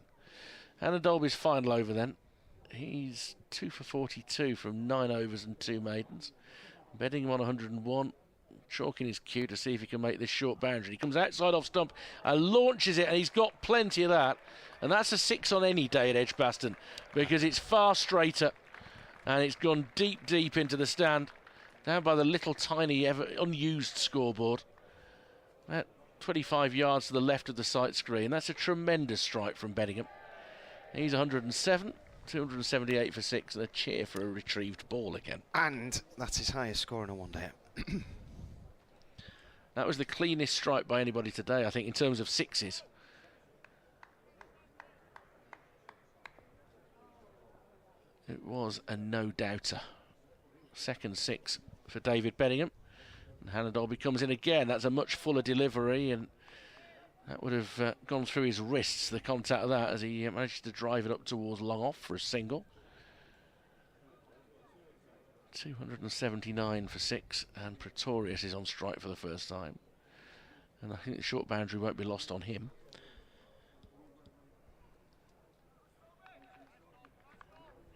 Hannon Dolby's final over then. He's 2 for 42 from 9 overs and 2 maidens. Betting him on 101. Chalking his cue to see if he can make this short boundary. He comes outside off stump and launches it, and he's got plenty of that. And that's a 6 on any day at Edgbaston because it's far straighter and it's gone deep, deep into the stand, down by the little tiny unused scoreboard. At 25 yards to the left of the sight screen. That's a tremendous strike from Bedingham. He's 107, 278 for 6, and a cheer for a retrieved ball again. And that's his highest score in a one-day. That was the cleanest strike by anybody today, I think, in terms of 6s. It was a no-doubter. Second 6 for David Bedingham. And Hannon Dolby comes in again. That's a much fuller delivery, and that would have gone through his wrists, the contact of that, as he managed to drive it up towards long off for a single. 279 for 6, and Pretorius is on strike for the first time. And I think the short boundary won't be lost on him.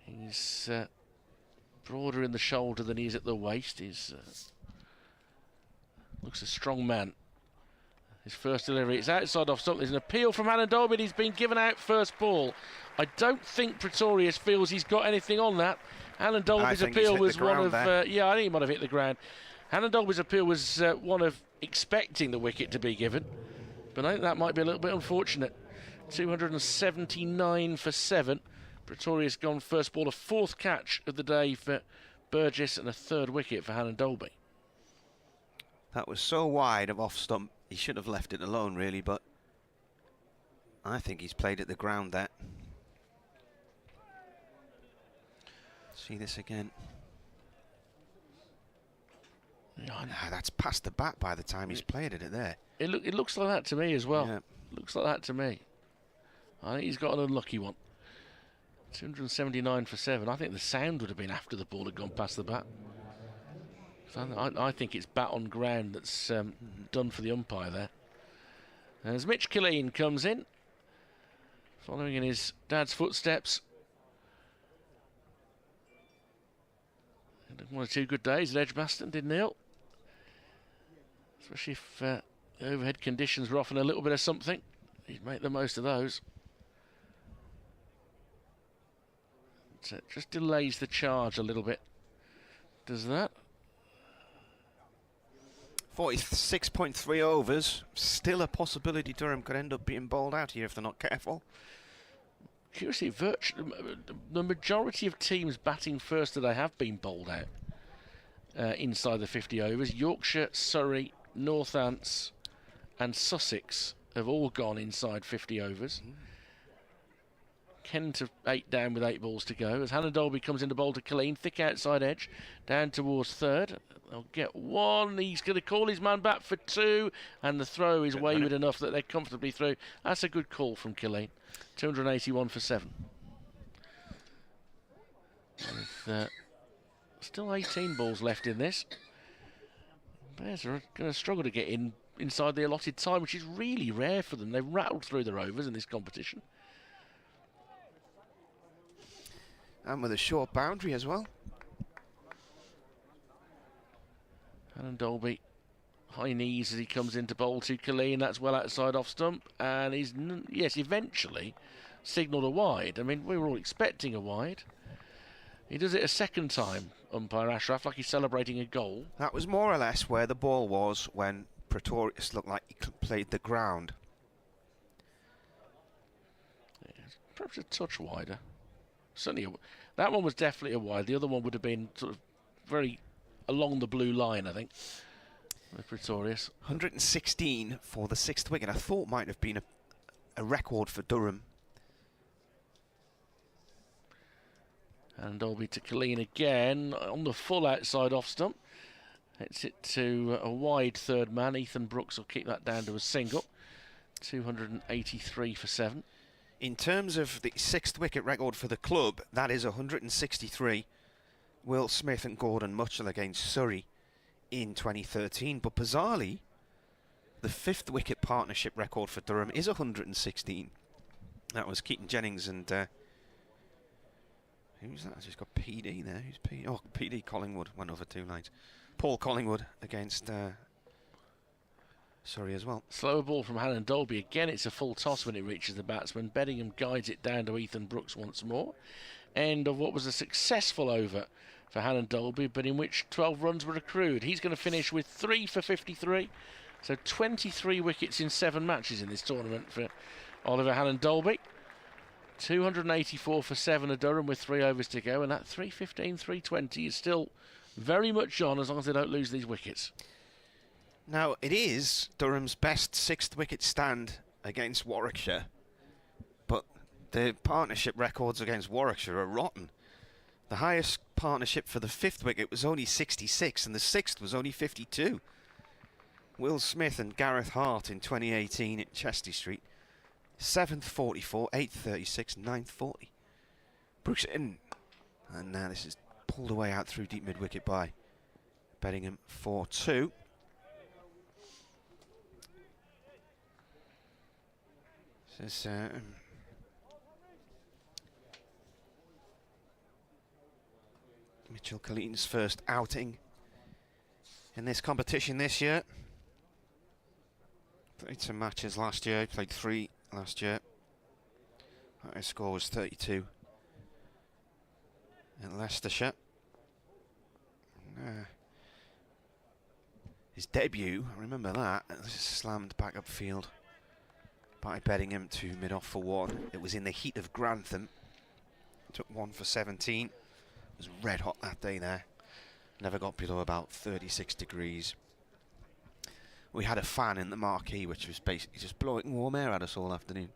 He's broader in the shoulder than he is at the waist. He's looks a strong man. His first delivery, it's outside off stump. There's an appeal from Hannon Dolby, and he's been given out first ball. I don't think Pretorius feels he's got anything on that. Hannon Dolby's appeal was one of... yeah, I think he might have hit the ground. Hannon Dolby's appeal was one of expecting the wicket to be given, but I think that might be a little bit unfortunate. 279 for 7. Pretorius gone first ball, a 4th catch of the day for Burgess, and a 3rd wicket for Hannon Dolby. That was so wide of off stump. He should have left it alone, really, but I think he's played at the ground there. See this again. That's past the bat by the time he's played it there. It looks like that to me as well. Yeah. Looks like that to me. I think he's got an unlucky one. 279 for 7. I think the sound would have been after the ball had gone past the bat. So I think it's bat on ground that's done for the umpire there. As Mitch Killeen comes in, following in his dad's footsteps. One or two good days at Edgbaston, did Neil? Especially if the overhead conditions were offering a little bit of something. He'd make the most of those. So it just delays the charge a little bit. Does that? 46.3 overs. Still a possibility Durham could end up being bowled out here if they're not careful. Curiously, the majority of teams batting first today have been bowled out inside the 50 overs. Yorkshire, Surrey, Northants and Sussex have all gone inside 50 overs. Kent have 8 down with 8 balls to go. As Hannah Dolby comes into bowl to Killeen, thick outside edge, down towards third. They'll get 1. He's going to call his man back for 2, and the throw is wayward enough that they're comfortably through. That's a good call from Killeen. 281 for 7. With still 18 balls left in this. Bears are going to struggle to get inside the allotted time, which is really rare for them. They've rattled through their overs in this competition. And with a short boundary as well. Alan Dolby, high knees as he comes into bowl to Killeen. That's well outside off stump. And he's, yes, eventually signalled a wide. I mean, we were all expecting a wide. He does it a second time, umpire Ashraf, like he's celebrating a goal. That was more or less where the ball was when Pretorius looked like he played the ground. Yeah, perhaps a touch wider. Certainly, that one was definitely a wide. The other one would have been sort of very along the blue line, I think, with Pretorius. 116 for the 6th wicket. I thought might have been a record for Durham. And Dolby to Killeen again on the full outside off stump. Hits it to a wide third man. Ethan Brooks will keep that down to a single. 283 for 7. In terms of the 6th wicket record for the club, that is 163. Will Smith and Gordon Mutchell against Surrey in 2013. But bizarrely, the 5th wicket partnership record for Durham is 116. That was Keaton Jennings and who's that? I just got PD there. Who's PD? Oh, PD Collingwood went over 2 lines. Paul Collingwood against Surrey as well. Slower ball from Hannah Dolby. Again, it's a full toss when it reaches the batsman. Bedingham guides it down to Ethan Brooks once more. End of what was a successful over for Hannah Dolby, but in which 12 runs were accrued. He's going to finish with 3 for 53. So 23 wickets in 7 matches in this tournament for Oliver Hannah Dolby. 284 for 7 of Durham with 3 overs to go, and that 315, 320 is still very much on as long as they don't lose these wickets. Now, it is Durham's best 6th wicket stand against Warwickshire, but the partnership records against Warwickshire are rotten. The highest partnership for the 5th wicket was only 66, and the 6th was only 52. Will Smith and Gareth Hart in 2018 at Chesty Street. 7th 44, 8th 36, 9th 40. Brooks in, and now this is pulled away out through deep mid-wicket by Bedingham 4-2. This is Mitchell Killeen's first outing in this competition this year. Played some matches last year, played 3 last year. His score was 32 in Leicestershire. His debut, I remember that, this is slammed back upfield by Bedingham to mid-off for 1. It was in the heat of Grantham. Took 1 for 17. It was red hot that day there. Never got below about 36 degrees. We had a fan in the marquee which was basically just blowing warm air at us all afternoon.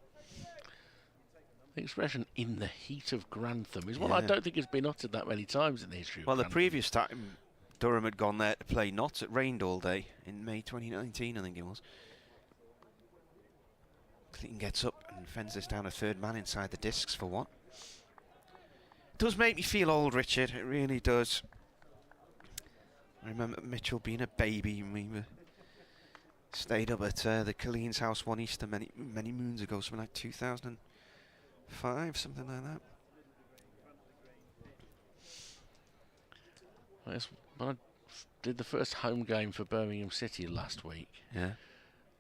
The expression "in the heat of Grantham" is one I don't think has been uttered that many times in the history of Well, the Grantham. previous time Durham had gone there to play Notts. It rained all day in May 2019, I think it was. Clayton gets up and fends this down a third man inside the discs for one. It does make me feel old, Richard. It really does. I remember Mitchell being a baby and we were stayed up at the Colleen's house one Easter many moons ago, something like 2005, something like that. When I did the first home game for Birmingham City last week, Yeah.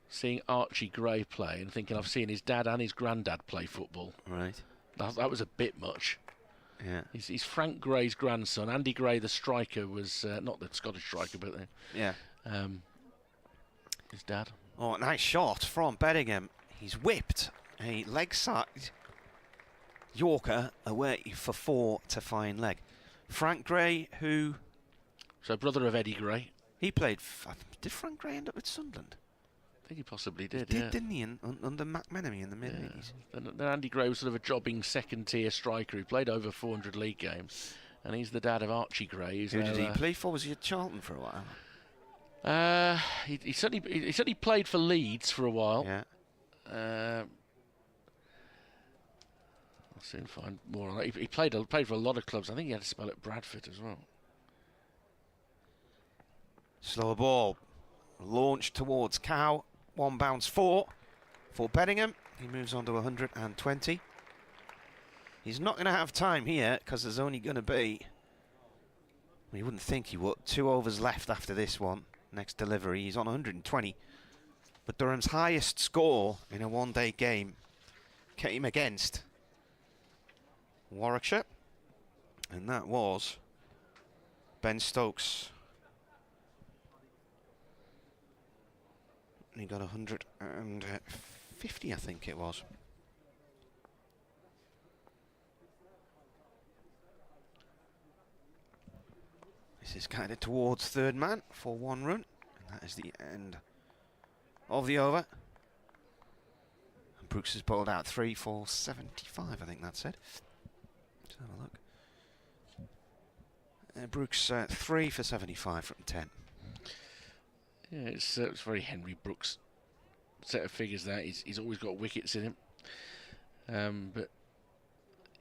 seeing Archie Gray play and thinking I've seen his dad and his granddad play football. Right. That was a bit much. Yeah. He's Frank Gray's grandson. Andy Gray, the striker, was not the Scottish striker, but Yeah. his dad. Oh, nice shot from Bedingham. He's whipped a leg side Yorker away for 4 to fine leg. Frank Gray, who So brother of Eddie Gray. he played. Did Frank Gray end up at Sunderland? I think he possibly did. He yeah. did, didn't he? Under McMenemy in the mid 80s. Then Andy Gray was sort of a jobbing second-tier striker who played over 400 league games, and he's the dad of Archie Gray. Who did he play for? Was he at Charlton for a while? He certainly played for Leeds for a while. Yeah. I'll soon find more on that. He played for a lot of clubs. I think he had a spell at Bradford as well. Slow ball. Launched towards Cow. One bounce for Bedingham. He moves on to 120. He's not going to have time here because there's only going to be, well, you wouldn't think he would, 2 overs left after this one. Next delivery, he's on 120. But Durham's highest score in a one-day game came against Warwickshire, and that was Ben Stokes. He got 150, I think it was. This is guided towards third man for 1 run, and that is the end of the over. And Brooks has bowled out 3 for 75, I think that's it. Let's have a look. Brooks 3 for 75 from 10. Yeah, it's very Henry Brooks set of figures there. He's always got wickets in him, but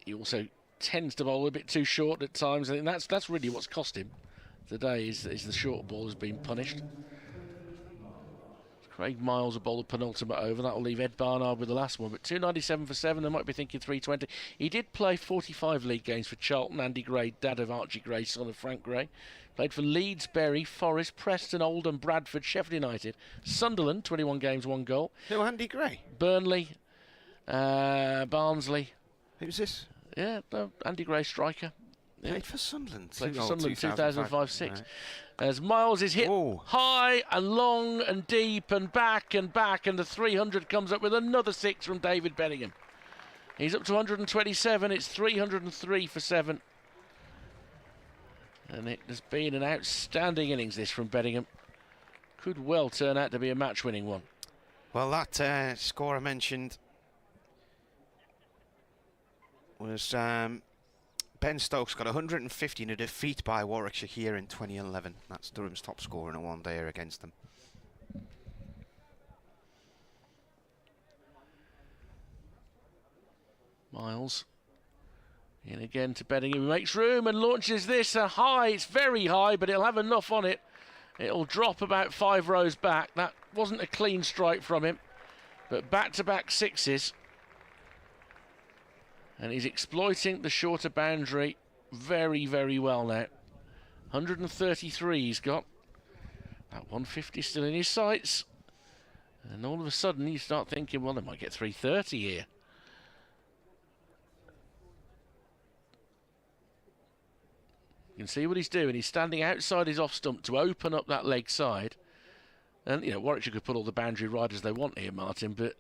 he also tends to bowl a bit too short at times. I think that's really what's cost him today. Is the short ball has been punished. Craig Miles will bowl the penultimate over. That will leave Ed Barnard with the last one. But 297 for 7. They might be thinking 320. He did play 45 league games for Charlton. Andy Gray, dad of Archie Gray, son of Frank Gray. Played for Leeds, Bury, Forest, Preston, Oldham, Bradford, Sheffield United, Sunderland, 21 games, 1 goal. Who, Andy Gray? Burnley, Barnsley. Who's this? Yeah, no, Andy Gray, striker. Yeah. Played for Sunderland. Played for Sunderland 2005-06. Right. As Miles is hit Oh. high and long and deep and back, and the 300 comes up with another 6 from David Bedingham. He's up to 127. It's 303 for 7. And it has been an outstanding innings, this, from Bedingham. Could well turn out to be a match-winning one. Well, that score I mentioned was Ben Stokes got 150 in a defeat by Warwickshire here in 2011. That's Durham's top score in a one-dayer against them. Miles in again to Bedingham. He makes room and launches this high. It's very high, but it'll have enough on it. It'll drop about 5 rows back. That wasn't a clean strike from him, but back-to-back 6s. And he's exploiting the shorter boundary very, very well now. 133 he's got. That 150 still in his sights. And all of a sudden you start thinking, well, they might get 330 here. You can see what he's doing. He's standing outside his off stump to open up that leg side. And, you know, Warwickshire could put all the boundary riders they want here, Martin, but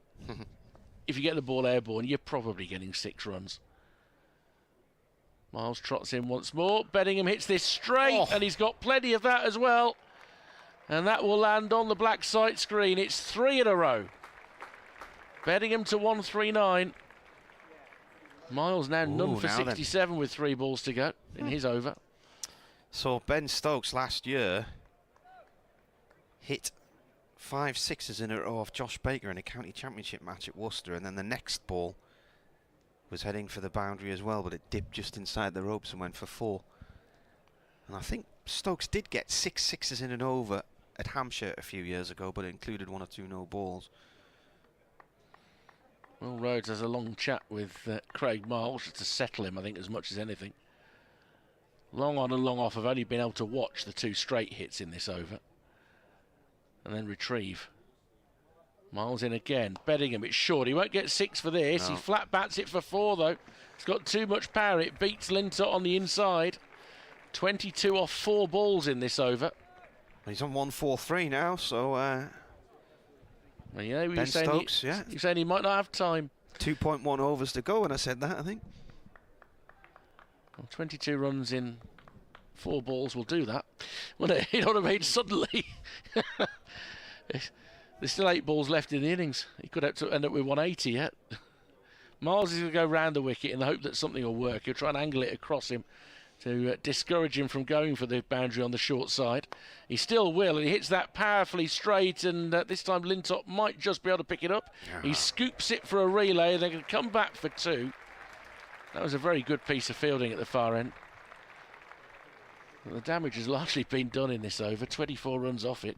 if you get the ball airborne, you're probably getting 6 runs. Miles trots in once more. Bedingham hits this straight, and he's got plenty of that as well. And that will land on the black sight screen. It's 3 in a row. Bedingham to 139. Miles now none for 67 with 3 balls to go in his over. So Ben Stokes last year hit 5 sixes in a row off Josh Baker in a county championship match at Worcester, and then the next ball was heading for the boundary as well, but it dipped just inside the ropes and went for 4. And I think Stokes did get 6 sixes in an over at Hampshire a few years ago, but it included 1 or 2 no balls. Will Rhodes has a long chat with Craig Miles to settle him, I think, as much as anything. Long on and long off. I've only been able to watch the 2 straight hits in this over. And then retrieve. Miles in again. Beddingham, it's short. He won't get 6 for this. No. He flat bats it for 4, though. It's got too much power. It beats Lintott on the inside. 22 off 4 balls in this over. He's on 143 now, so Well, yeah, Ben Stokes, yeah. You're saying he might not have time. 2.1 overs to go when I said that, I think. Well, 22 runs in 4 balls will do that. Well, you know what I mean? Suddenly, there's still 8 balls left in the innings. He could have to end up with 180 yet. Miles is going to go round the wicket in the hope that something will work. He'll try and angle it across him to discourage him from going for the boundary on the short side. He still will, and he hits that powerfully straight, and this time Lintott might just be able to pick it up. He scoops it for a relay, and they can come back for 2. That was a very good piece of fielding at the far end. Well, the damage has largely been done in this over, 24 runs off it.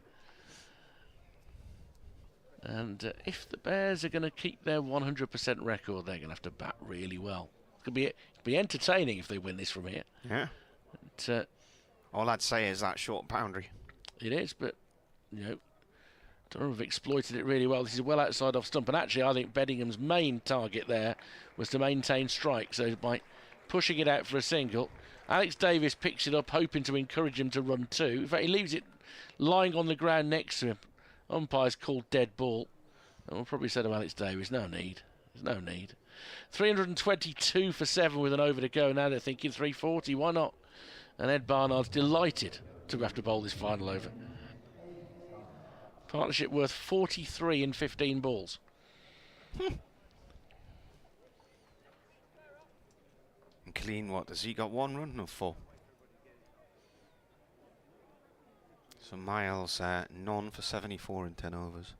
And if the Bears are going to keep their 100% record, they're going to have to bat really well. It'll be entertaining if they win this from here. Yeah. But, all I'd say is that short boundary. it is, but, you know, Durham have exploited it really well. This is well outside off stump, and actually I think Beddingham's main target there was to maintain strike. So by pushing it out for a single, Alex Davis picks it up, hoping to encourage him to run 2. In fact, he leaves it lying on the ground next to him. Umpire's called dead ball. And we'll probably say to Alex Davis, no need. There's no need. 322 for 7 with an over to go. Now they're thinking 340. Why not? And Ed Barnard's delighted to have to bowl this final over. Partnership worth 43 in 15 balls. And Clean, what, has he got 1 run? No, 4. So Miles, none for 74 in 10 overs.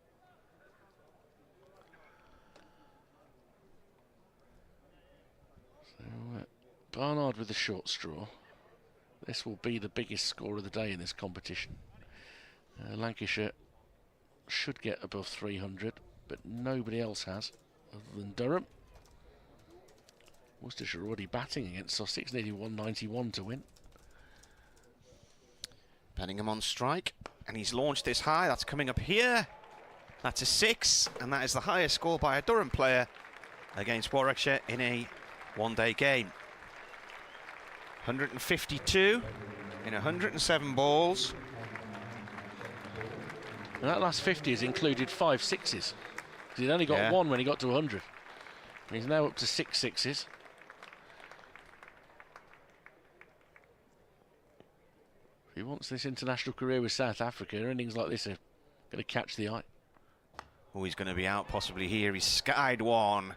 So, Barnard with the short straw. This will be the biggest score of the day in this competition. Lancashire should get above 300, but nobody else has, other than Durham. Worcestershire already batting against Sussex, needing 191 to win. Beddingham on strike, and he's launched this high. That's coming up here. That's a 6, and that is the highest score by a Durham player against Warwickshire in a one-day game. 152 in 107 balls. And that last 50 has included 5 sixes. He'd only got 1 when he got to 100. And he's now up to 6 sixes. If he wants this international career with South Africa, innings like this are going to catch the eye. Oh, he's going to be out possibly here. He's skied 1.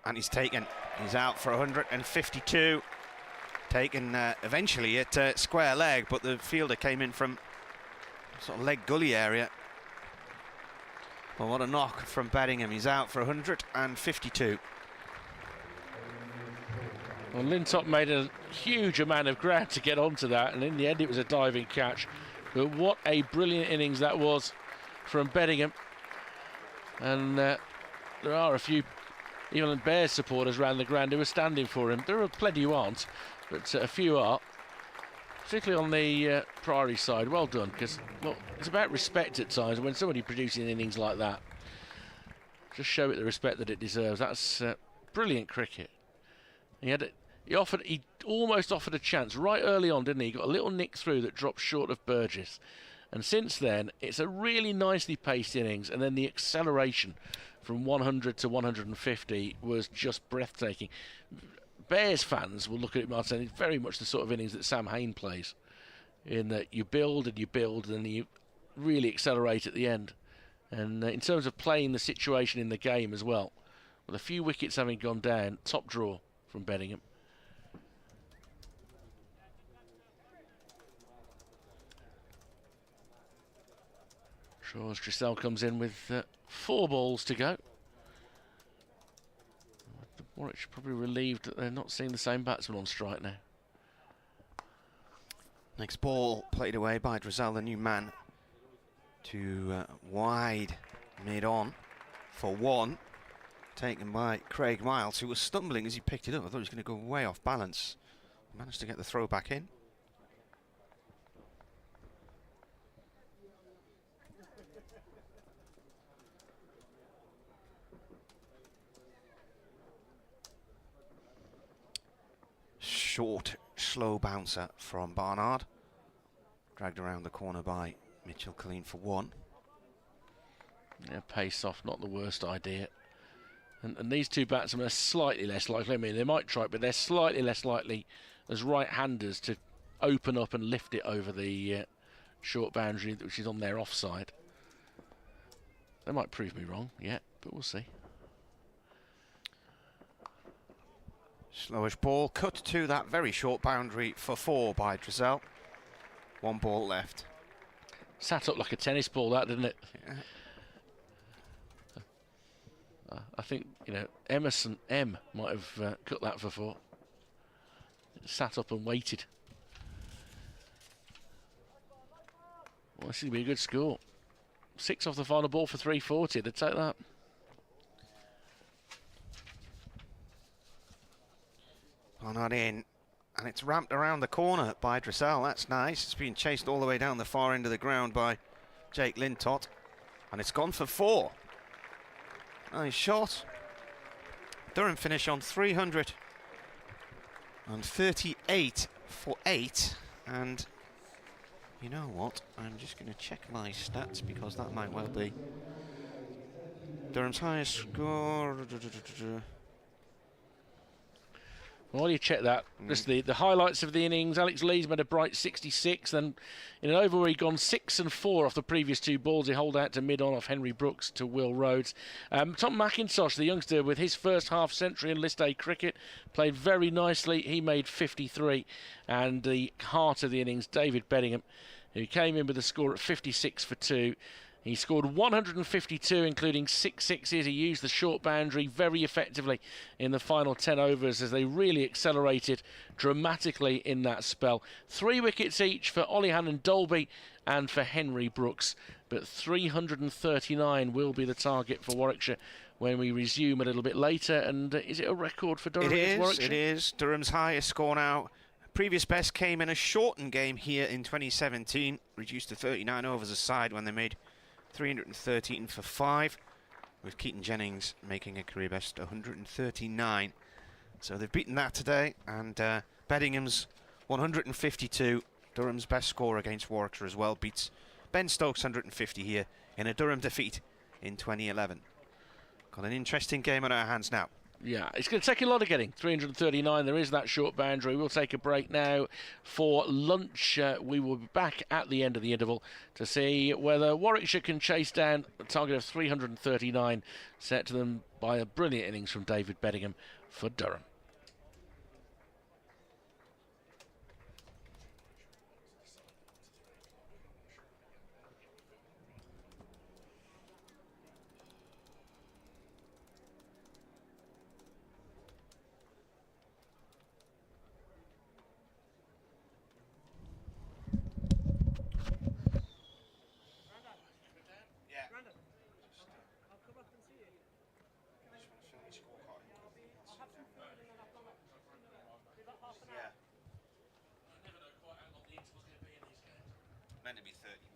And he's out for 152. Taken eventually at square leg, but the fielder came in from sort of leg gully area. Well, what a knock from Beddingham. He's out for 152. Well, Lintott made a huge amount of ground to get onto that, and in the end it was a diving catch. But what a brilliant innings that was from Beddingham. And there are a few even Bears supporters around the ground who are standing for him. There are plenty who aren't, but a few are. Particularly on the Priory side. Well done, because it's about respect at times. When somebody producing innings like that, just show it the respect that it deserves. That's brilliant cricket. He almost offered a chance right early on, didn't he? He got a little nick through that dropped short of Burgess. And since then, it's a really nicely paced innings, and then the acceleration from 100 to 150 was just breathtaking. Bears fans will look at it, Martin, it's very much the sort of innings that Sam Hain plays, in that you build and then you really accelerate at the end. And in terms of playing the situation in the game as well, with a few wickets having gone down, top draw from Beddingham. Sure, as Dressel comes in with 4 balls to go. Warwickshire probably relieved that they're not seeing the same batsman on strike now. Next ball played away by Dressel, the new man, to wide mid-on for 1. Taken by Craig Miles, who was stumbling as he picked it up. I thought he was going to go way off balance. Managed to get the throw back in. Short, slow bouncer from Barnard. Dragged around the corner by Mitchell Colleen for 1. Yeah, pace off, not the worst idea. And these 2 batsmen are slightly less likely. I mean, they might try, but they're slightly less likely as right-handers to open up and lift it over the short boundary, which is on their offside. They might prove me wrong yet, but we'll see. Slowish ball cut to that very short boundary for 4 by Dressel. 1 ball left. Sat up like a tennis ball, that, didn't it? Yeah. I think, you know, Emerson M might have cut that for 4. Sat up and waited. Well, this is going to be a good score. 6 off the final ball for 340. They'd take that. Barnard in, and it's ramped around the corner by Dressel. That's nice. It's been chased all the way down the far end of the ground by Jake Lintott, and it's gone for 4. Nice shot. Durham finish on 338 for 8, and you know what? I'm just going to check my stats because that might well be Durham's highest score. While you check that, just the highlights of the innings. Alex Lees made a bright 66, then in an over where he'd gone 6 and 4 off the previous 2 balls, he holed out to mid-on off Henry Brooks to Will Rhodes. Tom McIntosh, the youngster, with his first half century in List A cricket, played very nicely. He made 53, and the heart of the innings, David Bedingham, who came in with a score at 56 for 2. He scored 152, including 6 sixes. He used the short boundary very effectively in the final 10 overs as they really accelerated dramatically in that spell. 3 wickets each for Olihan and Dolby and for Henry Brooks. But 339 will be the target for Warwickshire when we resume a little bit later. And is it a record for Durham? It is. Durham's highest score now. Previous best came in a shortened game here in 2017, reduced to 39 overs a side when they made 313 for 5, with Keaton Jennings making a career best 139. So they've beaten that today, and Beddingham's 152, Durham's best score against Warwickshire as well, beats Ben Stokes' 150 here in a Durham defeat in 2011. Got an interesting game on our hands now. Yeah, it's going to take a lot of getting. 339, there is that short boundary. We'll take a break now for lunch. We will be back at the end of the interval to see whether Warwickshire can chase down a target of 339 set to them by a brilliant innings from David Bedingham for Durham. Meant to be 30 minutes.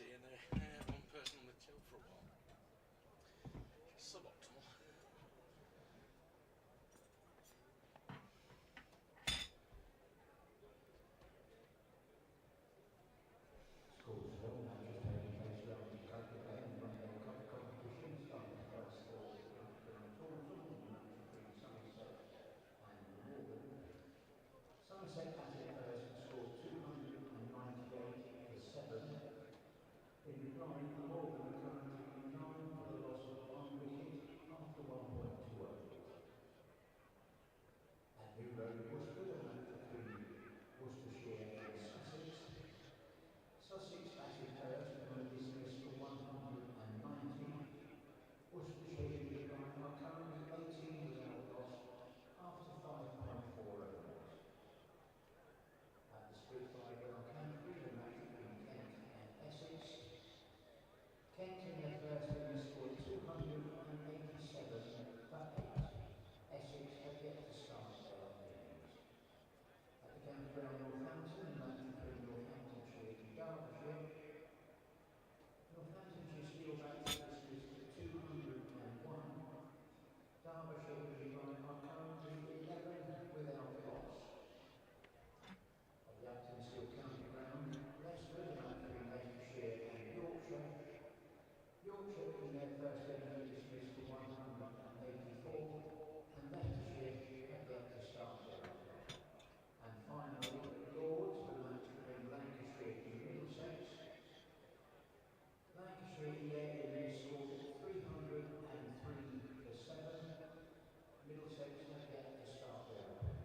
capacity and they have one person on the till for a while. Suboptimal. Somerset batted first and scored 298 for 7. In reply, Glamorgan are currently in 9 for the loss of 1 wicket after 1.2 overs. At New Road, Worcester and between Worcestershire and Sussex. Sussex batted first and were dismissed for 190. Worcestershire in reply are currently 18 without loss after 5.4 overs. At the Spitfire Ground Country, the match between Kent and Essex. Kent in their first innings scored 287 for 8. Essex have yet to start their innings. At the County Ground Northampton, the match between Northamptonshire and Derbyshire. Northamptonshire still back to dismissed for 201. Derbyshire in reply are currently 11 without loss. At the Upton Steel County Ground, Leicester, the match between Leicestershire and Yorkshire. Yorkshire in their first innings dismissed for 184, and Leicestershire have yet to start their opening. And finally, at Lords, the match between Lancashire and Middlesex. Lancashire in their innings scored 303 for 7. Middlesex have yet to start their opening.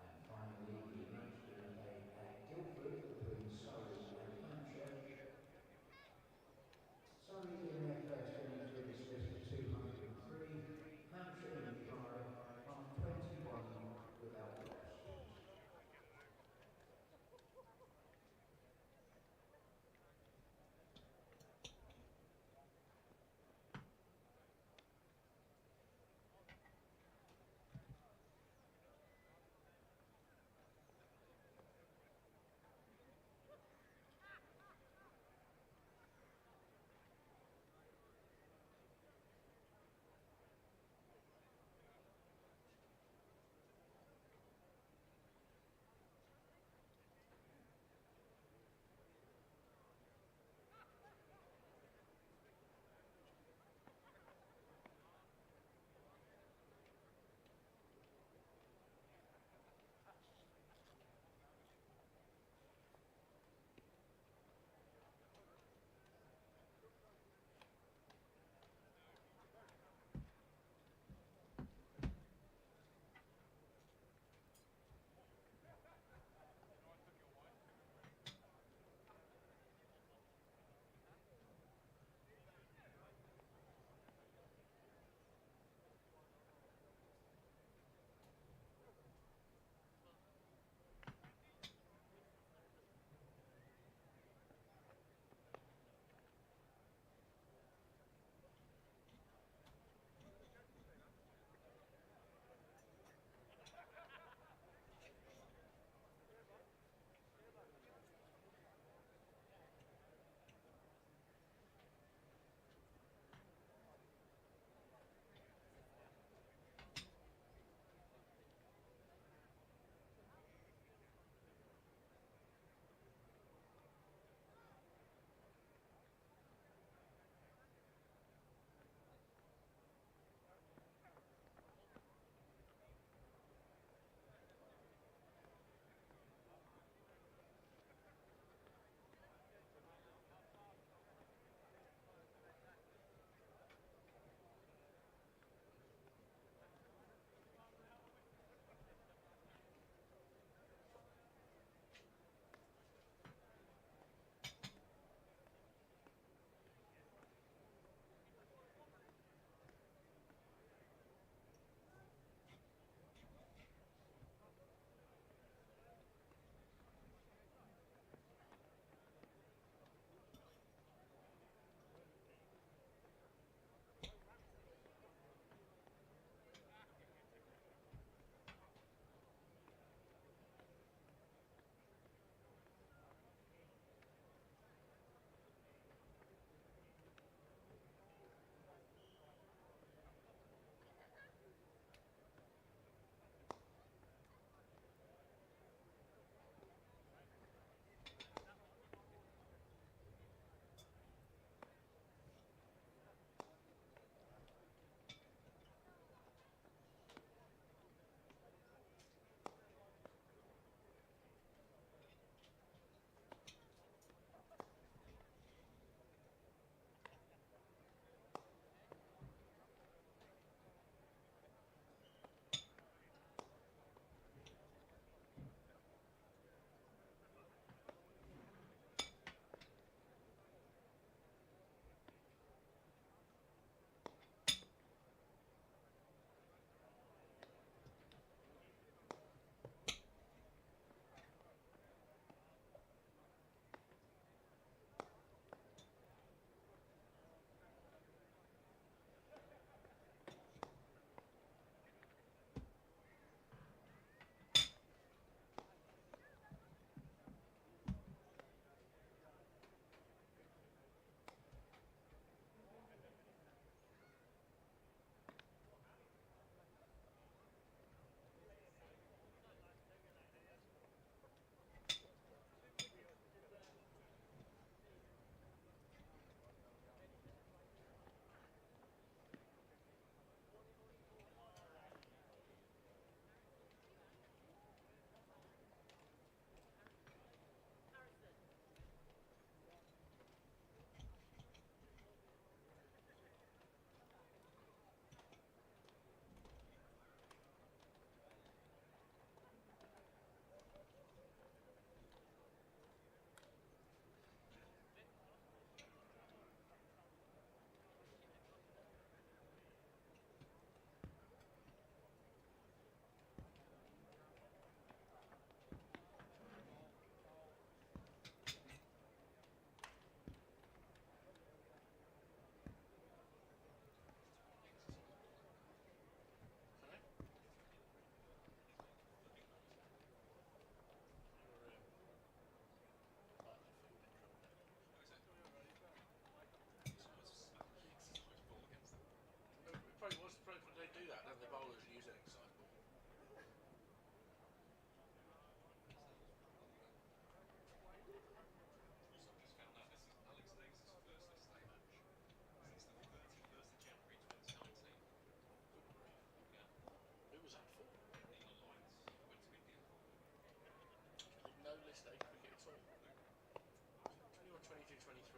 And finally, the match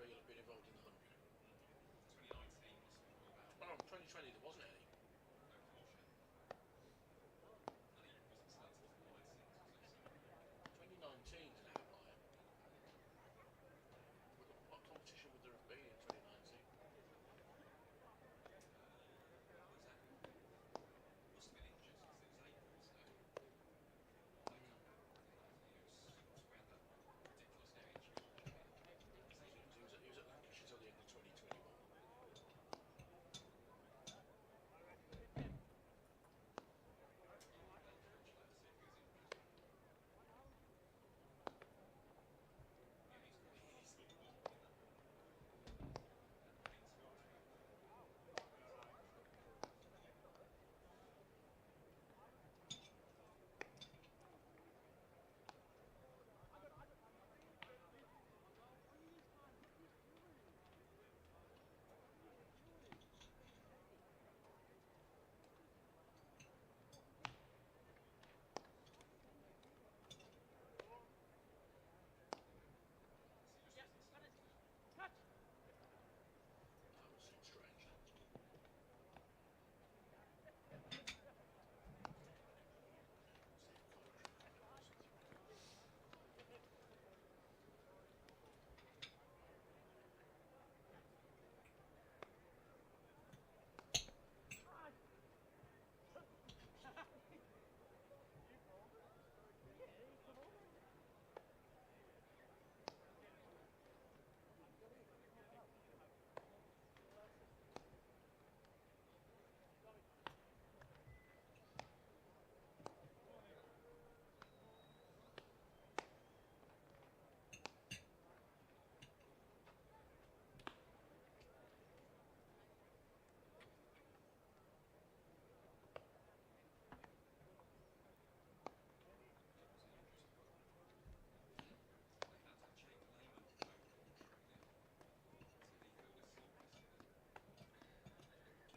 where you'll have been involved in the 100? 2020 there wasn't any. 2019 is an outlier. What competition would there have been in 2019? He was at Lancashire till the end of 2021. That would seem strange.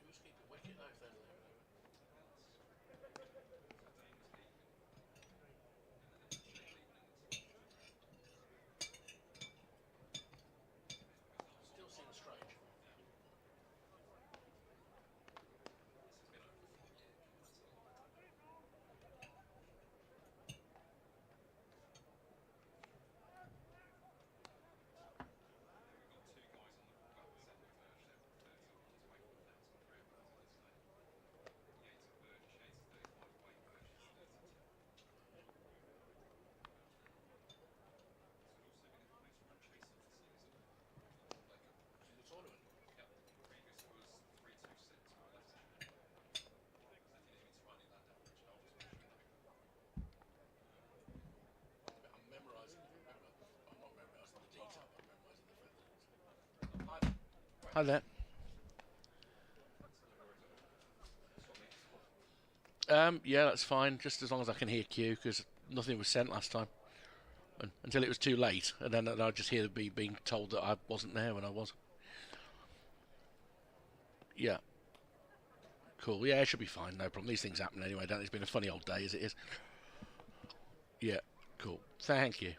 Who's keeping wicket though if they're leaving over? Still seems strange. In the tournament. I'm memorising. I'm not memorising the detail, but I'm memorising the fact that it was. Hi there. Yeah, that's fine, just as long as I can hear Q, because nothing was sent last time. Until it was too late, and then I'd just hear me being told that I wasn't there when I was. Yeah. Cool. Yeah, it should be fine, no problem. These things happen anyway, don't they? It's been a funny old day as it is. Yeah, cool. Thank you.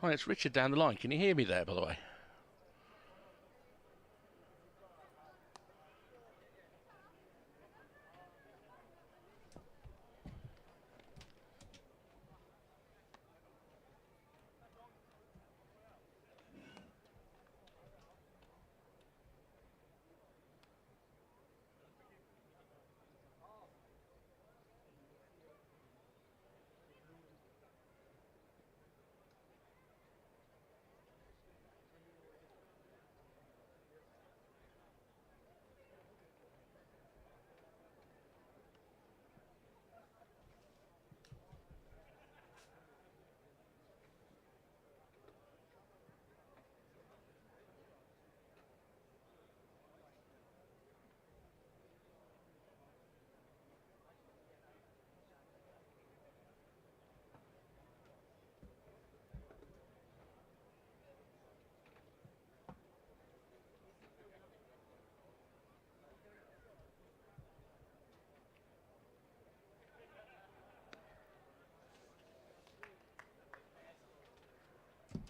Hi, it's Richard down the line. Can you hear me there, by the way?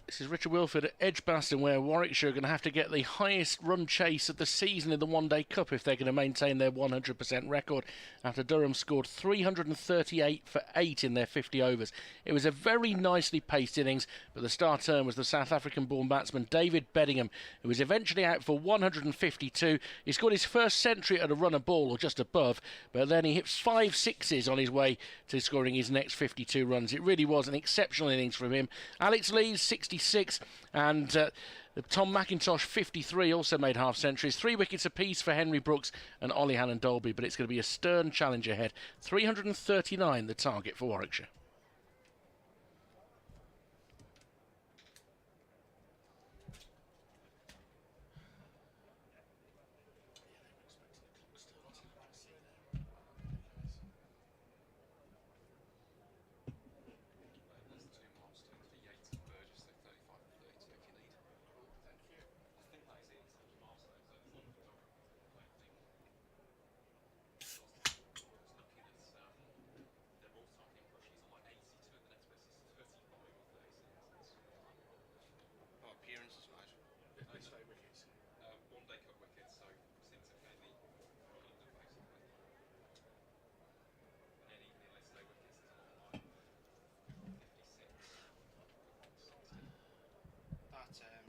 This is Richard Wilford at Edgbaston, where Warwickshire are going to have to get the highest run chase of the season in the One Day Cup if they're going to maintain their 100% record, after Durham scored 338 for 8 in their 50 overs. It was a very nicely paced innings, but the star turn was the South African-born batsman David Bedingham, who was eventually out for 152. He scored his first century at a run a ball, or just above, but then he hit 5 sixes on his way to scoring his next 52 runs. It really was an exceptional innings from him. Alex Lees, 66, and Tom McIntosh, 53, also made half centuries. 3 wickets apiece for Henry Brooks and Ollie Hannon-Dolby, but it's going to be a stern challenge ahead. 339 the target for Warwickshire.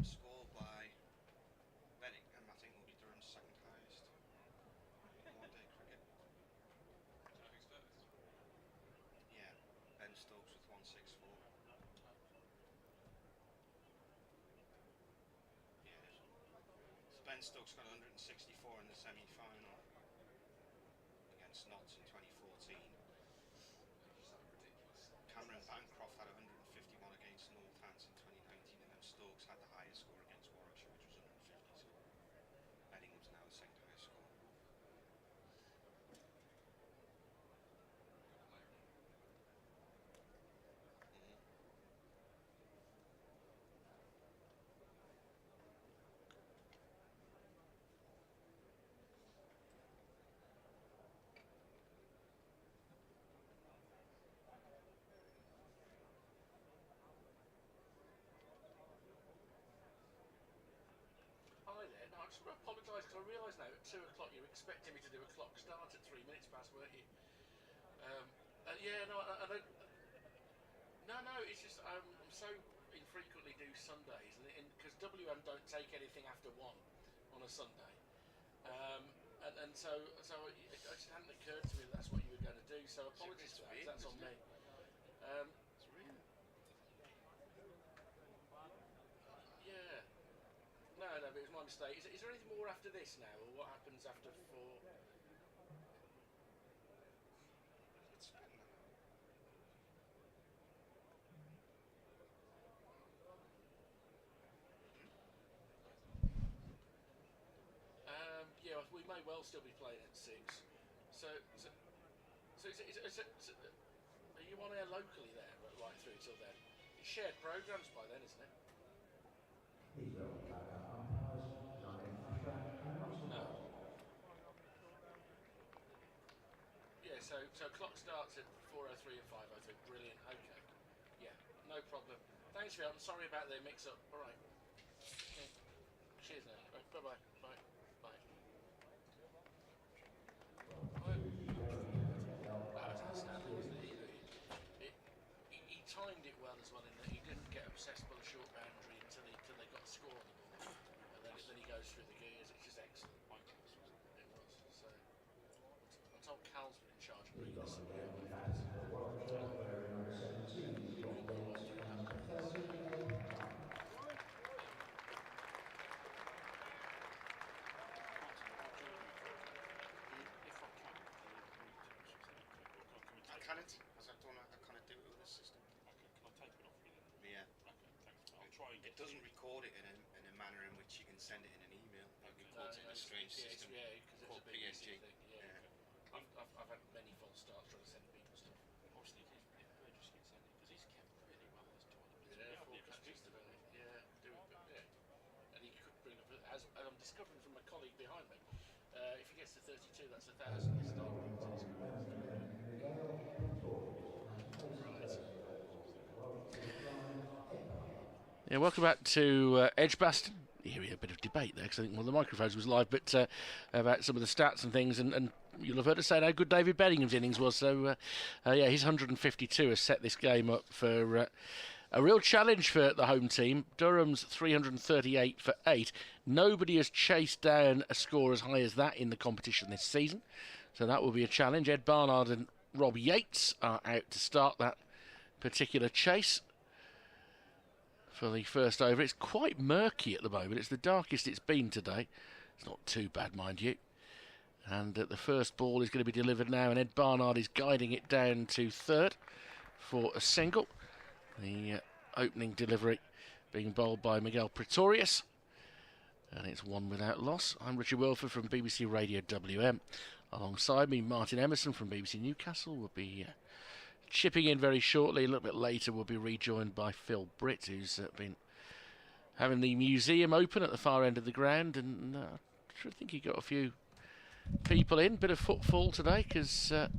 Score by Bedingham, I think, will be Durham's second highest in one-day cricket. Yeah, Ben Stokes with 164. Yeah, so Ben Stokes got 164 in the semi-final against Notts in 2014. Cameron Bancroft had 151 against Northants in 2019, and then Stokes had the highest score against Warwickshire, which was 150. So Benningham's now the second highest score. Hi there. No, I just want to apologise because I realise now at 2 o'clock you're expecting me to do a clock start at 3 minutes past, weren't you? Yeah, no, I don't. No, it's just I'm so infrequently do Sundays, and because WM don't take anything after 1 on a Sunday, and so it just hadn't occurred to me that that's what you were going to do. So apologies for that. 'Cause that's on me. Yeah. No, but it was my mistake. Is there anything more after this now, or what happens after 4? Yeah, we may well still be playing at 6. So are you on air locally there, right through till then? It's shared programmes by then, isn't it? These will be backup umpires, Nigel Usher and Russell No. Bolt. Yeah, so clock starts at 4:03 and 5:03. Brilliant. Okay. Yeah. No problem. Thanks for your help. I'm sorry about the mix-up. All right. Okay. Cheers now. Right, bye-bye. Bye. Bye. That was outstanding, wasn't it? He timed it well as well in that he didn't get obsessed by the short boundary until they got a score on the ball. And then he goes through the gears. It's just excellent. It was. So I told Cal's been in charge of bringing this somebody up. I can't, as I don't know, I can't do it with this system. Okay, can I take it off you then? Yeah. Okay, thanks. I'll try and It doesn't record it in a manner in which you can send it in an email. It records it in a strange system Yeah, because called it's a big PSG. thing. Yeah. I've had many false starts trying to send people stuff. obviously if Burgess gets in because he's kept really well this tournament. Yeah, four catches today. Yeah, doing yeah. And he could bring up, as I'm discovering from a colleague behind me, if he gets to 32, that's 1,000 yesterday. Yeah, welcome back to Edgbaston. Here, a bit of debate there because I think one of the microphones was live, but about some of the stats and things, and you'll have heard us say how good David Bellingham's innings was. So, yeah, his 152 has set this game up for a real challenge for the home team. Durham's 338 for 8. Nobody has chased down a score as high as that in the competition this season, so that will be a challenge. Ed Barnard and Rob Yates are out to start that particular chase for the first over. It's quite murky at the moment. It's the darkest it's been today. It's not too bad, mind you. And the first ball is going to be delivered now, and Ed Barnard is guiding it down to third for a single. The opening delivery being bowled by Miguel Pretorius, and it's one without loss. I'm Richard Wilford from BBC Radio WM. Alongside me, Martin Emerson from BBC Newcastle will be chipping in very shortly. A little bit later we'll be rejoined by Phil Britt, who's been having the museum open at the far end of the ground, and I think he got a few people in. Bit of footfall today because a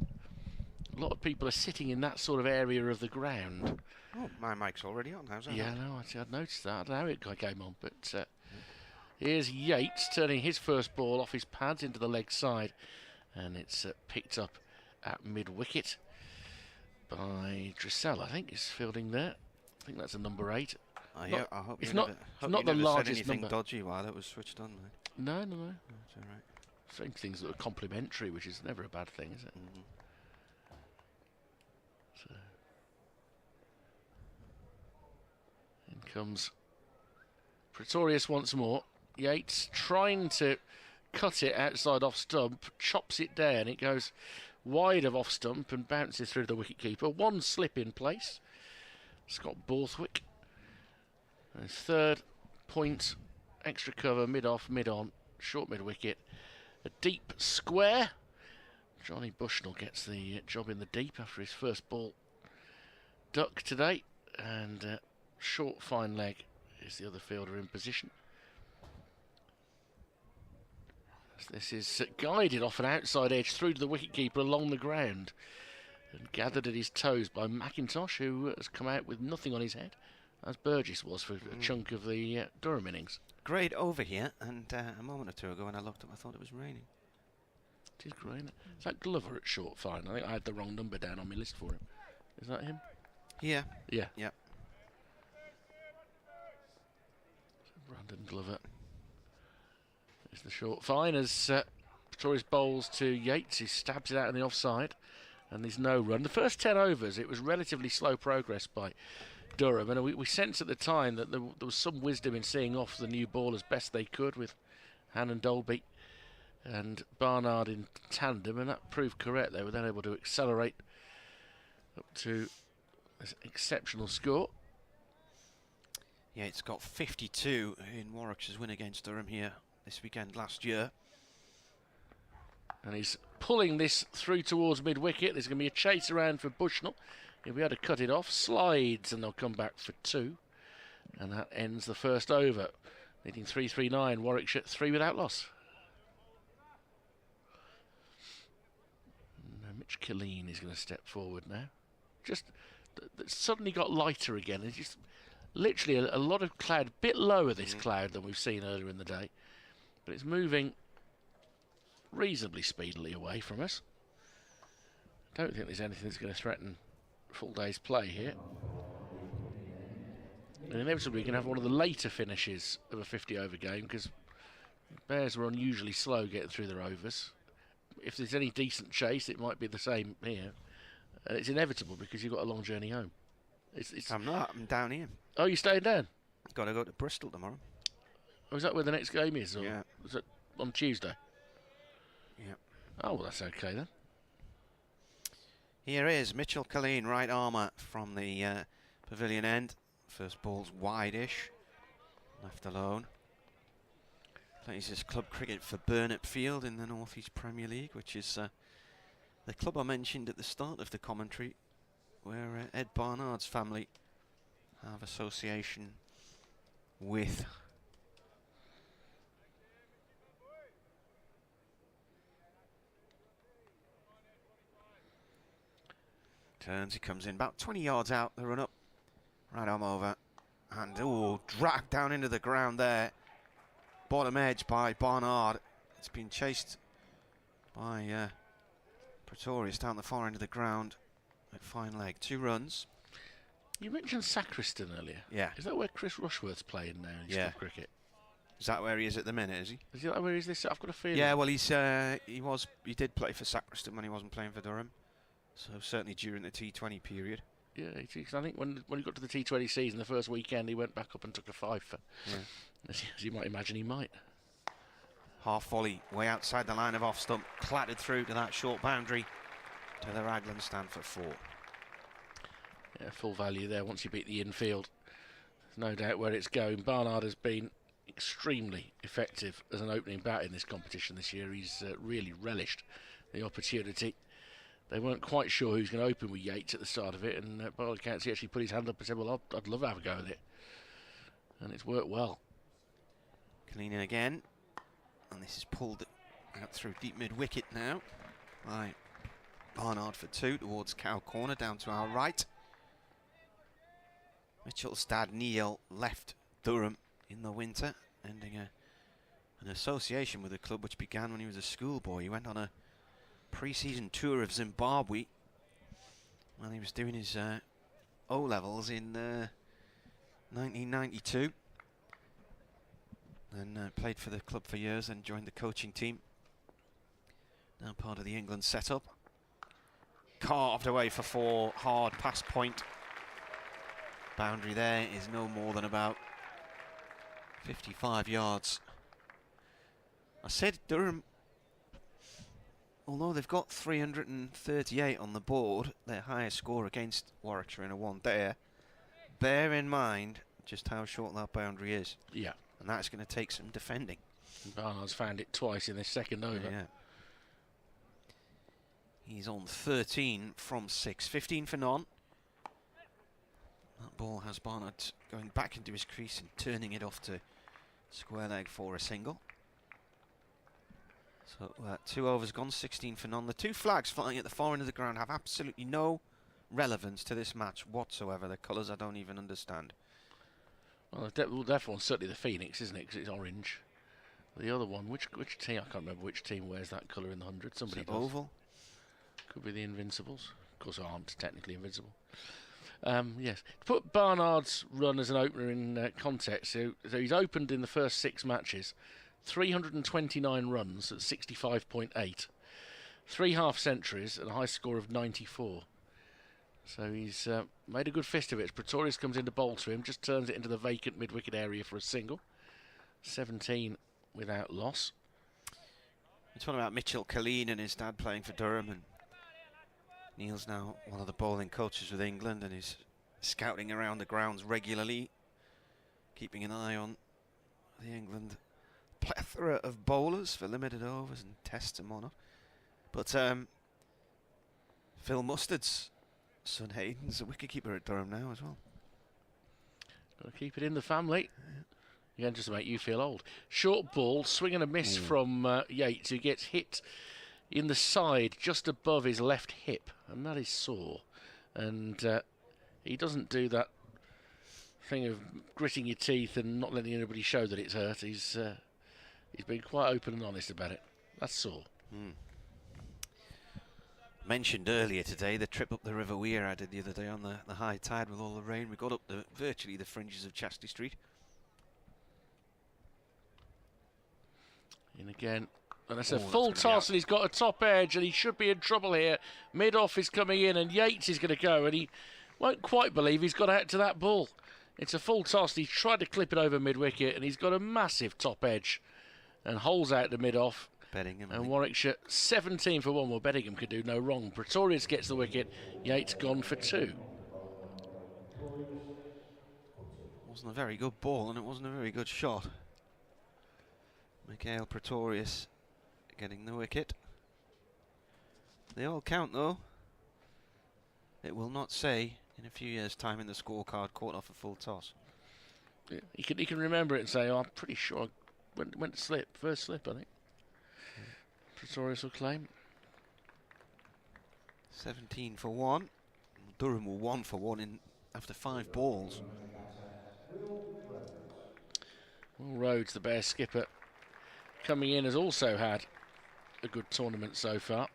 lot of people are sitting in that sort of area of the ground. Oh, my mic's already on. How's that? Yeah, no, I'd noticed that. I don't know how it came on, but here's Yates turning his first ball off his pads into the leg side, and it's picked up at mid-wicket by Dressel, I think, is fielding there. I think that's a number 8. Yeah, I hope it's you not, never, it's not the largest said anything number. dodgy while it was switched on, mate. No. That's all right. Saying things that are complimentary, which is never a bad thing, is it? Mm-hmm. So, in comes Pretorius once more. Yates trying to cut it outside off stump, chops it down. It goes wide of off stump and bounces through the wicketkeeper. One slip in place. Scott Borthwick. And his third point, extra cover, mid-off, mid-on, short mid-wicket. A deep square. Johnny Bushnell gets the job in the deep after his first ball duck today. And short fine leg is the other fielder in position. This is guided off an outside edge through to the wicketkeeper along the ground and gathered at his toes by McIntosh, who has come out with nothing on his head, as Burgess was for a chunk of the Durham innings. Great over here, and a moment or two ago when I looked up I thought it was raining. It is great. Is that Glover at short fine? I think I had the wrong number down on my list for him. Is that him? Yeah. Yeah. Yeah. Brandon Glover is the short fine as Pretorius bowls to Yates. He stabs it out in the offside, and there's no run. The first 10 overs, it was relatively slow progress by Durham, and we sensed at the time that there was some wisdom in seeing off the new ball as best they could with Han and Dolby and Barnard in tandem, and that proved correct. They were then able to accelerate up to this exceptional score. Yeah, it's got 52 in Warwickshire's win against Durham here this weekend last year. And he's pulling this through towards mid-wicket. There's going to be a chase around for Bushnell. He'll be able to cut it off. Slides, and they'll come back for 2. And that ends the first over. Leading 3-3-9, Warwickshire 3 without loss. Mitch Killeen is going to step forward now. Just that's suddenly got lighter again. It's just literally a lot of cloud, a bit lower this cloud than we've seen earlier in the day. But it's moving reasonably speedily away from us. Don't think there's anything that's going to threaten full day's play here. And inevitably we're going to have one of the later finishes of a 50 over game because Bears were unusually slow getting through their overs. If there's any decent chase, it might be the same here. And it's inevitable because you've got a long journey home. I'm not. I'm down here. Oh, you're staying down? Got to go to Bristol tomorrow. Oh, is that where the next game is? Or Yeah. is it on Tuesday? Yeah. Oh, well, that's okay then. Here is Mitchell Colleen, right armour from the pavilion end. First ball's wide-ish. Left alone. Plays his club cricket for Burnett Field in the North East Premier League, which is the club I mentioned at the start of the commentary, where Ed Barnard's family have association with. Turns, he comes in about 20 yards out, the run up. Right arm over. And, dragged down into the ground there. Bottom edge by Barnard. It's been chased by Pretorius down the far end of the ground at fine leg. 2 runs. You mentioned Sacriston earlier. Yeah. Is that where Chris Rushworth's playing now in club cricket? Is that where he is at the minute, is he? Is he where is this? I've got a feeling. Yeah, well, he did play for Sacriston when he wasn't playing for Durham. So certainly during the T20 period. Yeah, I think when he got to the T20 season, the first weekend, he went back up and took a 5 for. Yeah. As you might imagine he might. Half volley, way outside the line of off stump, clattered through to that short boundary to the Raglan stand for 4. Yeah, full value there once you beat the infield. There's no doubt where it's going. Barnard has been extremely effective as an opening bat in this competition this year. He's really relished the opportunity. They weren't quite sure who's going to open with Yates at the start of it, and by all accounts he actually put his hand up and said, well, I'd love to have a go at it. And it's worked well. Cleaning again, and this is pulled out through deep mid-wicket now by Barnard for 2 towards Cow Corner down to our right. Mitchell's dad Neil left Durham in the winter, ending an association with the club which began when he was a schoolboy. He went on a pre-season tour of Zimbabwe when he was doing his O-levels in 1992. Then played for the club for years and joined the coaching team. Now part of the England setup. Carved away for 4, hard past point. Boundary there is no more than about 55 yards. I said Durham, although they've got 338 on the board, their highest score against Warwickshire in a one-dayer, bear in mind just how short that boundary is. Yeah. And that's going to take some defending. Barnard's found it twice in this second over. Yeah. He's on 13 from 6. 15 for none. That ball has Barnard going back into his crease and turning it off to square leg for a single. So 2 overs gone, 16 for none. The 2 flags flying at the far end of the ground have absolutely no relevance to this match whatsoever. The colours I don't even understand. Well, that one's certainly the Phoenix, isn't it? Because it's orange. The other one, which team? I can't remember which team wears that colour in the 100. Somebody does. Oval. Could be the Invincibles. Of course, aren't technically invincible. Yes. To put Barnard's run as an opener in context, so he's opened in the first 6 matches, 329 runs at 65.8, 3 half centuries and a high score of 94. So he's made a good fist of it. Pretorius comes in to bowl to him, just turns it into the vacant mid-wicket area for a single. 17 without loss. We're talking about Mitchell Colleen and his dad playing for Durham, and Neil's now one of the bowling coaches with England and is scouting around the grounds regularly, keeping an eye on the England plethora of bowlers for limited overs and tests and whatnot. But Phil Mustard's son Hayden's a wicketkeeper at Durham now as well. Got to keep it in the family. Again, just to make you feel old. Short ball, swing and a miss from Yates, who gets hit in the side just above his left hip, and that is sore. And He doesn't do that thing of gritting your teeth and not letting anybody show that it's hurt. He's been quite open and honest about it. That's all. Mentioned earlier today the trip up the River Weir I did the other day on the high tide with all the rain. We got up virtually the fringes of Chastity Street. In again. And it's a full toss, and he's got a top edge, and he should be in trouble here. Mid-off is coming in, and Yates is going to go, and he won't quite believe he's got out to that ball. It's a full toss. He tried to clip it over mid-wicket, and he's got a massive top edge and holes out to mid-off. Bedingham, and Warwickshire 17 for 1. Well, Bedingham could do no wrong. Pretorius gets the wicket. Yates gone for 2. Wasn't a very good ball, and it wasn't a very good shot. Mikhail Pretorius getting the wicket. They all count, though. It will not say in a few years' time in the scorecard caught off a full toss. Yeah, he can remember it and say, oh, I'm pretty sure I went to slip. First slip, I think. Pretorius will claim. 17 for 1. Durham were 1 for 1 after 5 balls. Will Rhodes, the Bears skipper, coming in, has also had a good tournament so far.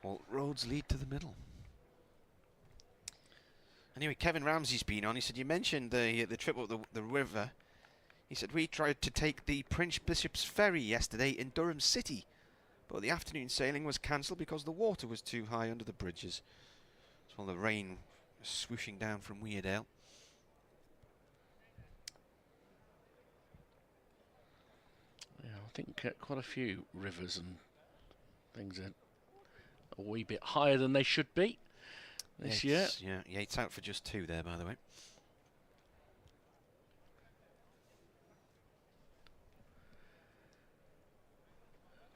Well, Rhodes lead to the middle. Anyway, Kevin Ramsey's been on. He said, you mentioned the trip up the river. He said, we tried to take the Prince Bishop's Ferry yesterday in Durham City, but the afternoon sailing was cancelled because the water was too high under the bridges. So the rain was swooshing down from Weardale. Yeah, I think quite a few rivers and things are a wee bit higher than they should be this year. Yeah, Yates out for just 2 there, by the way.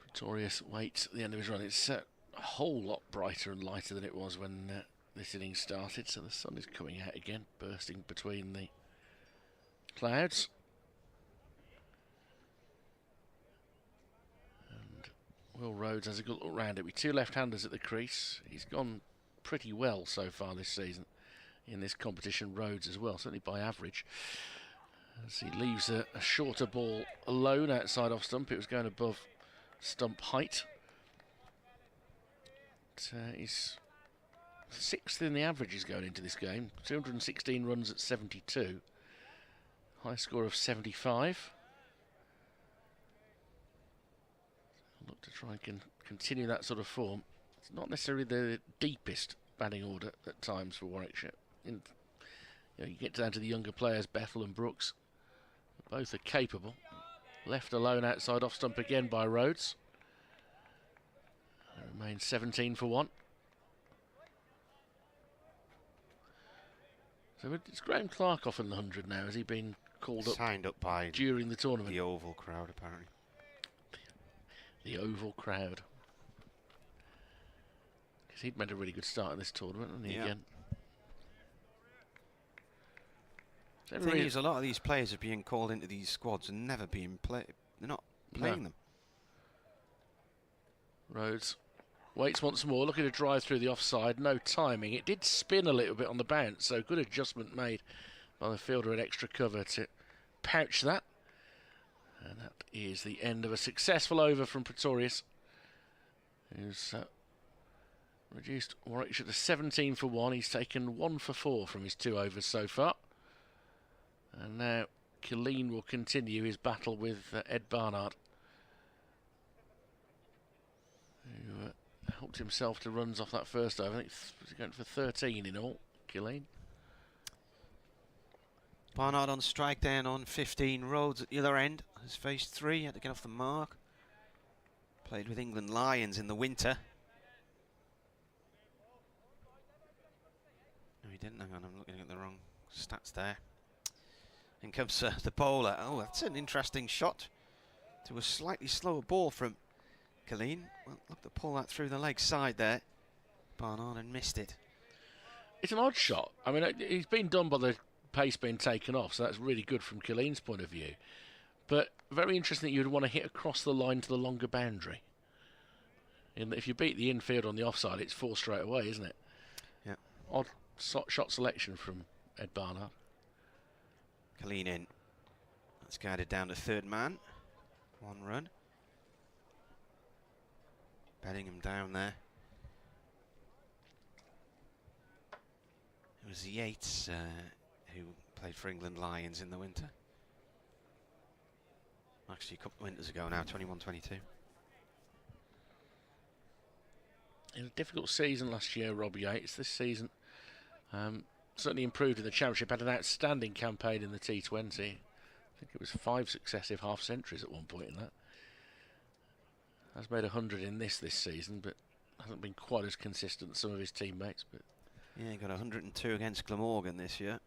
Pretorius waits at the end of his run. It's a whole lot brighter and lighter than it was when this innings started, so the sun is coming out again, bursting between the clouds. And Will Rhodes has a good look round it with 2 left-handers at the crease. He's gone pretty well so far this season in this competition, Rhodes as well, certainly by average. As he leaves a shorter ball alone outside off stump, it was going above stump height. He's 6th in the averages going into this game. 216 runs at 72. High score of 75. Look to try and continue that sort of form. It's not necessarily the deepest batting order at times for Warwickshire. You get down to the younger players, Bethel and Brooks. Both are capable. Left alone outside off stump again by Rhodes. Remains 17 for 1. So it's Graham Clark off in the 100 now. Has he been called up? Signed up by during the tournament. The Oval crowd, apparently. The Oval crowd. Because he'd made a really good start in this tournament, hadn't he? Yeah. Again. The thing is, a lot of these players are being called into these squads and never being played. They're not playing them. Rhodes waits once more, looking to drive through the offside. No timing. It did spin a little bit on the bounce, so good adjustment made by the fielder at extra cover to pouch that. And that is the end of a successful over from Pretorius, who's reduced Warwickshire to 17 for 1. He's taken 1 for 4 from his 2 overs so far. And now Killeen will continue his battle with Ed Barnard, who helped himself to runs off that first over. I think he's going for 13 in all, Killeen. Barnard on strike down on 15. Rhodes at the other end has faced 3, had to get off the mark. Played with England Lions in the winter. No, he didn't. Hang on, I'm looking at the wrong stats there. In comes the bowler. Oh, that's an interesting shot to a slightly slower ball from Killeen. Well, look to pull that through the leg side there. Barnard and missed it. It's an odd shot. I mean, he's been done by the pace being taken off, so that's really good from Killeen's point of view. But very interesting that you'd want to hit across the line to the longer boundary. In that if you beat the infield on the offside, it's 4 straight away, isn't it? Yeah. Odd shot selection from Ed Barnard. Colleen in. That's guided down to third man. 1 run. Bellingham down there. It was Yates who played for England Lions in the winter. Actually, a couple of winters ago now, 21-22. In a difficult season last year, Rob Yates. This season certainly improved in the Championship. Had an outstanding campaign in the T20. I think it was 5 successive half centuries at one point in that. Has made 100 in this season, but hasn't been quite as consistent as some of his teammates. But yeah, he got 102 against Glamorgan this year.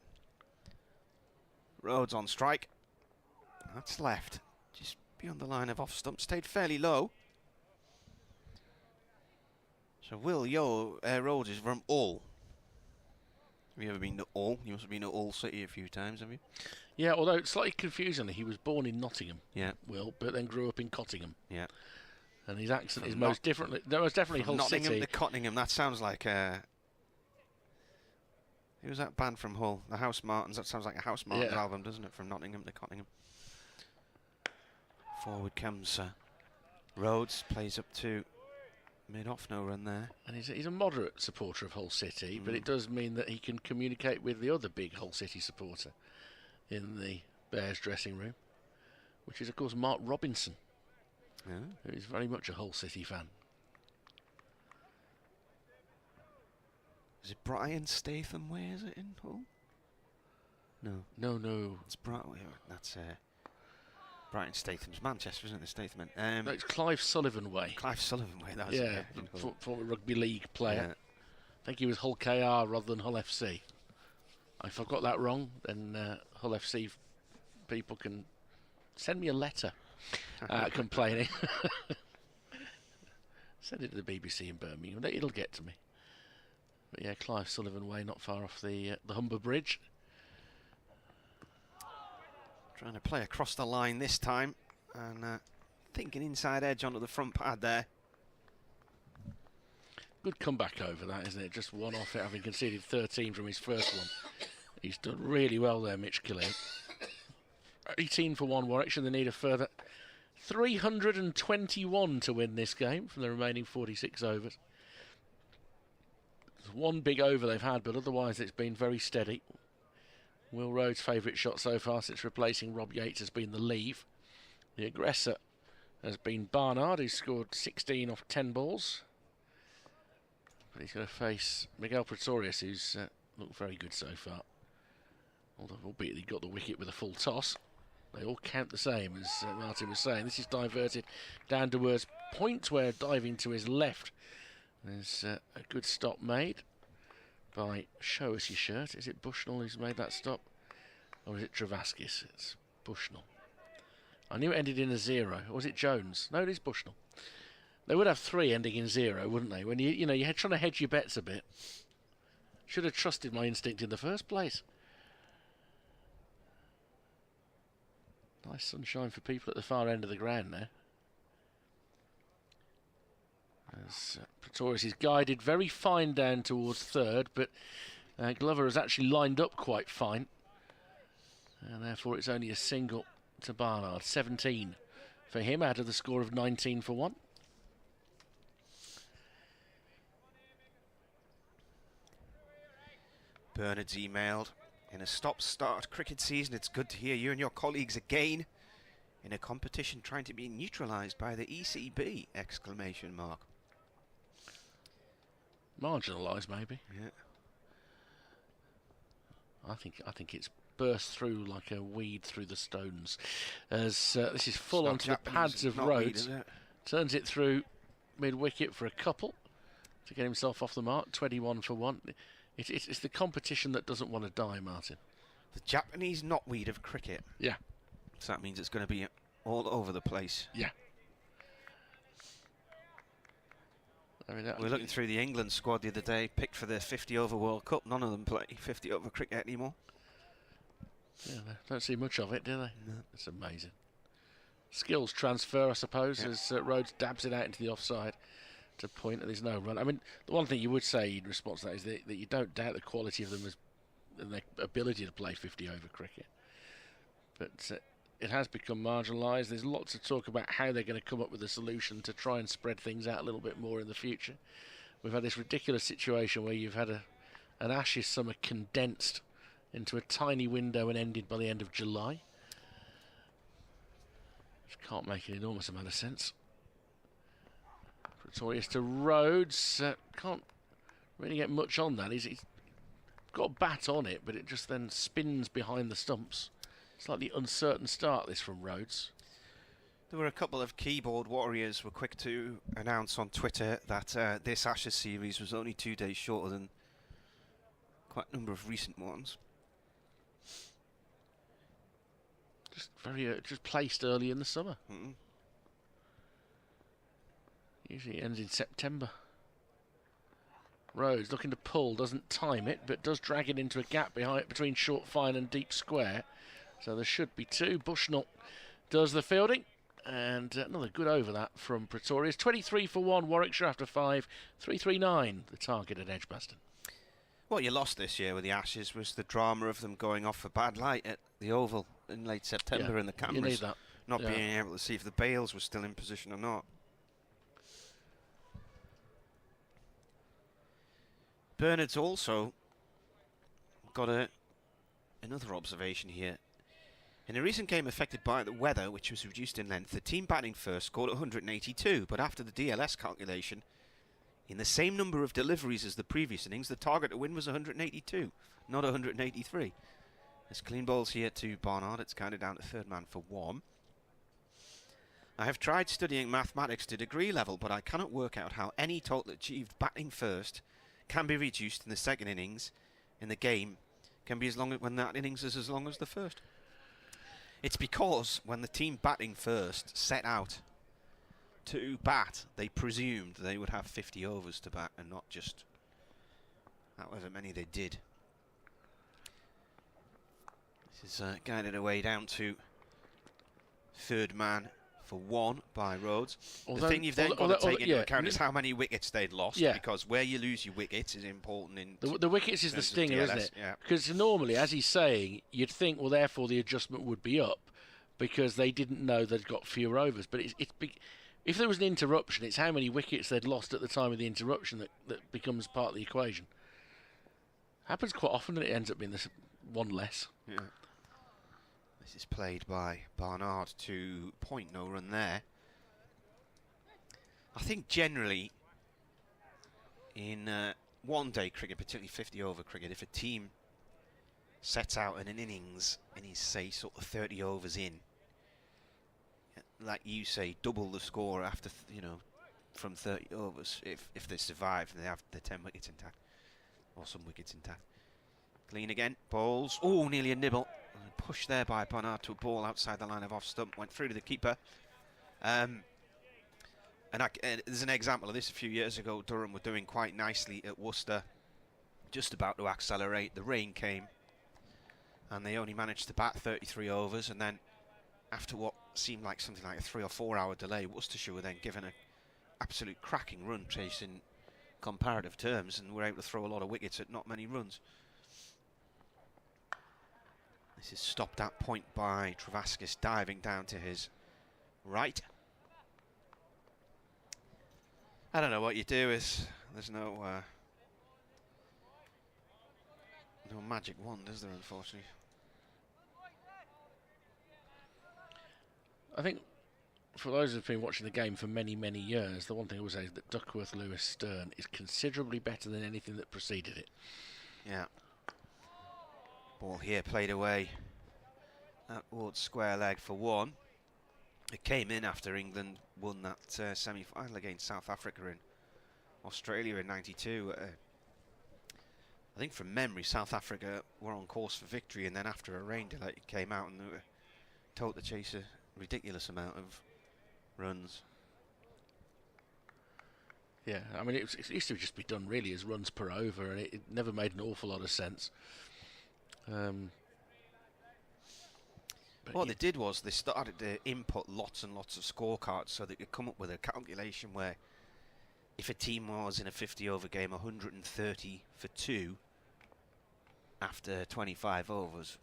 Rhodes on strike. That's left. Just beyond the line of off stump. Stayed fairly low. So Rhodes is from Hull. Have you ever been to Hull? You must have been to Hull City a few times, have you? yeah, although it's slightly confusing, he was born in Nottingham, Yeah. Will, but then grew up in Cottingham. Yeah. And his accent is From most differently. No, it's definitely From Hull Nottingham City. to Cottingham. That sounds like who was that band from Hull? The House Martins. That sounds like a House Martins album, doesn't it? From Nottingham to Cottingham. Forward comes Rhodes. Plays up to mid-off, no run there. And he's a moderate supporter of Hull City, but it does mean that he can communicate with the other big Hull City supporter in the Bears dressing room, which is, of course, Mark Robinson, who is very much a Hull City fan. Is it Brian Statham? Where is it in Hull? No. No. It's that's Brian Statham's Manchester, isn't it? The Statham. No, it's Clive Sullivan Way. Clive Sullivan Way. That's Yeah, in Hull. former rugby league player. Yeah. I think he was Hull KR rather than Hull FC. If I've got that wrong, then Hull FC people can send me a letter complaining. Send it to the BBC in Birmingham. It'll get to me. But yeah, Clive Sullivan Way, not far off the Humber Bridge. Trying to play across the line this time, and thinking inside edge onto the front pad there. Good comeback over that, isn't it? Just one off it, having conceded 13 from his first one. He's done really well there, Mitch Killeen. 18 for 1 Warwickshire. They need a further 321 to win this game from the remaining 46 overs. There's one big over they've had, but otherwise it's been very steady. Will Rhodes' favourite shot so far since replacing Rob Yates has been the leave. The aggressor has been Barnard, who's scored 16 off 10 balls. But he's going to face Miguel Pretorius, who's looked very good so far. Although, albeit he got the wicket with a full toss. They all count the same, as Martin was saying. This is diverted down towards point, where diving to his left. There's a good stop made by Show Us Your Shirt. Is it Bushnell who's made that stop? Or is it Travaskis? It's Bushnell. I knew it ended in a 0. Or was it Jones? No, it is Bushnell. They would have 3 ending in 0, wouldn't they? When you're trying to hedge your bets a bit. Should have trusted my instinct in the first place. Nice sunshine for people at the far end of the ground there. As Pretorius is guided very fine down towards third, but Glover has actually lined up quite fine. And therefore it's only a single to Barnard. 17 for him out of the score of 19 for 1. Bernard's emailed. In a stop-start cricket season, it's good to hear you and your colleagues again in a competition trying to be neutralised by the ECB! Exclamation mark. Marginalised, maybe. Yeah. I think it's burst through like a weed through the stones. As this is full onto the pads of Rhodes. Turns it through mid-wicket for a couple to get himself off the mark. 21 for 1. It's the competition that doesn't want to die, Martin. The Japanese knotweed of cricket. Yeah. So that means it's going to be all over the place. Yeah. I mean, we're looking through the England squad the other day, picked for the 50-over World Cup. None of them play 50-over cricket anymore. Yeah, they don't see much of it, do they? No. It's amazing. Skills transfer, I suppose, as Rhodes dabs it out into the offside. to point and there's no run. I mean, the one thing you would say in response to that is that you don't doubt the quality of them and their ability to play 50 over cricket. But it has become marginalised. There's lots of talk about how they're going to come up with a solution to try and spread things out a little bit more in the future. We've had this ridiculous situation where you've had an Ashes summer condensed into a tiny window and ended by the end of July. Which can't make an enormous amount of sense. Pretorius to Rhodes. Can't really get much on that. He's got a bat on it, but it just then spins behind the stumps. Slightly uncertain start this from Rhodes. There were a couple of keyboard warriors were quick to announce on Twitter that this Ashes series was only 2 days shorter than quite a number of recent ones. Just very just placed early in the summer. Usually it ends in September. Rhodes looking to pull, doesn't time it, but does drag it into a gap between short fine and deep square. So there should be 2. Bushnell does the fielding, and another good over that from Pretorius. 23 for 1, Warwickshire after 5, 339 the target at Edgbaston. What you lost this year with the Ashes was the drama of them going off for bad light at the Oval in late September, and the cameras not being able to see if the bails were still in position or not. Bernard's also got another observation here. In a recent game affected by the weather, which was reduced in length, the team batting first scored 182, but after the DLS calculation, in the same number of deliveries as the previous innings, the target to win was 182, not 183. There's clean balls here to Barnard. It's counted down to third man for 1. I have tried studying mathematics to degree level, but I cannot work out how any total achieved batting first can be reduced in the second innings in the game can be as long as when that innings is as long as the first. It's because when the team batting first set out to bat, they presumed they would have 50 overs to bat and not just however many they did. This is guided away down to third man for 1 by Rhodes. The thing you've then got to take into account is how many wickets they'd lost, because where you lose your wickets is important. In the wickets is the stinger, isn't it? Because normally, as he's saying, you'd think, well, therefore the adjustment would be up because they didn't know they'd got fewer overs. But if there was an interruption, it's how many wickets they'd lost at the time of the interruption that becomes part of the equation. Happens quite often that it ends up being this one less. Yeah. This is played by Barnard to point, no run there. I think generally in one-day cricket, particularly 50 over cricket, if a team sets out in an innings and he's, say, sort of 30 overs in, like you say, double the score after, from 30 overs, if they survive and they have the 10 wickets intact, or some wickets intact. Clean again, balls, oh, nearly a nibble. Pushed there by Barnard to a ball outside the line of off stump, went through to the keeper. And there's an example of this a few years ago. Durham were doing quite nicely at Worcester, just about to accelerate. The rain came, and they only managed to bat 33 overs. And then, after what seemed like something like a 3 or 4 hour delay, Worcestershire were then given an absolute cracking run chase in comparative terms, and were able to throw a lot of wickets at not many runs. This is stopped at point by Travaskis, diving down to his right. I don't know what you do. There's no magic wand, is there, unfortunately? I think for those who've been watching the game for many, many years, the one thing I would say is that Duckworth Lewis Stern is considerably better than anything that preceded it. Yeah. Ball here played away towards square leg for 1. It came in after England won that semi-final against South Africa in Australia in '92. I think from memory, South Africa were on course for victory, and then after a rain delay it came out and they were told to chase a ridiculous amount of runs. Yeah, I mean, it used to just be done really as runs per over, and it never made an awful lot of sense. What they did was they started to input lots and lots of scorecards so that you come up with a calculation where if a team was in a 50-over game 130 for 2 after 25 overs,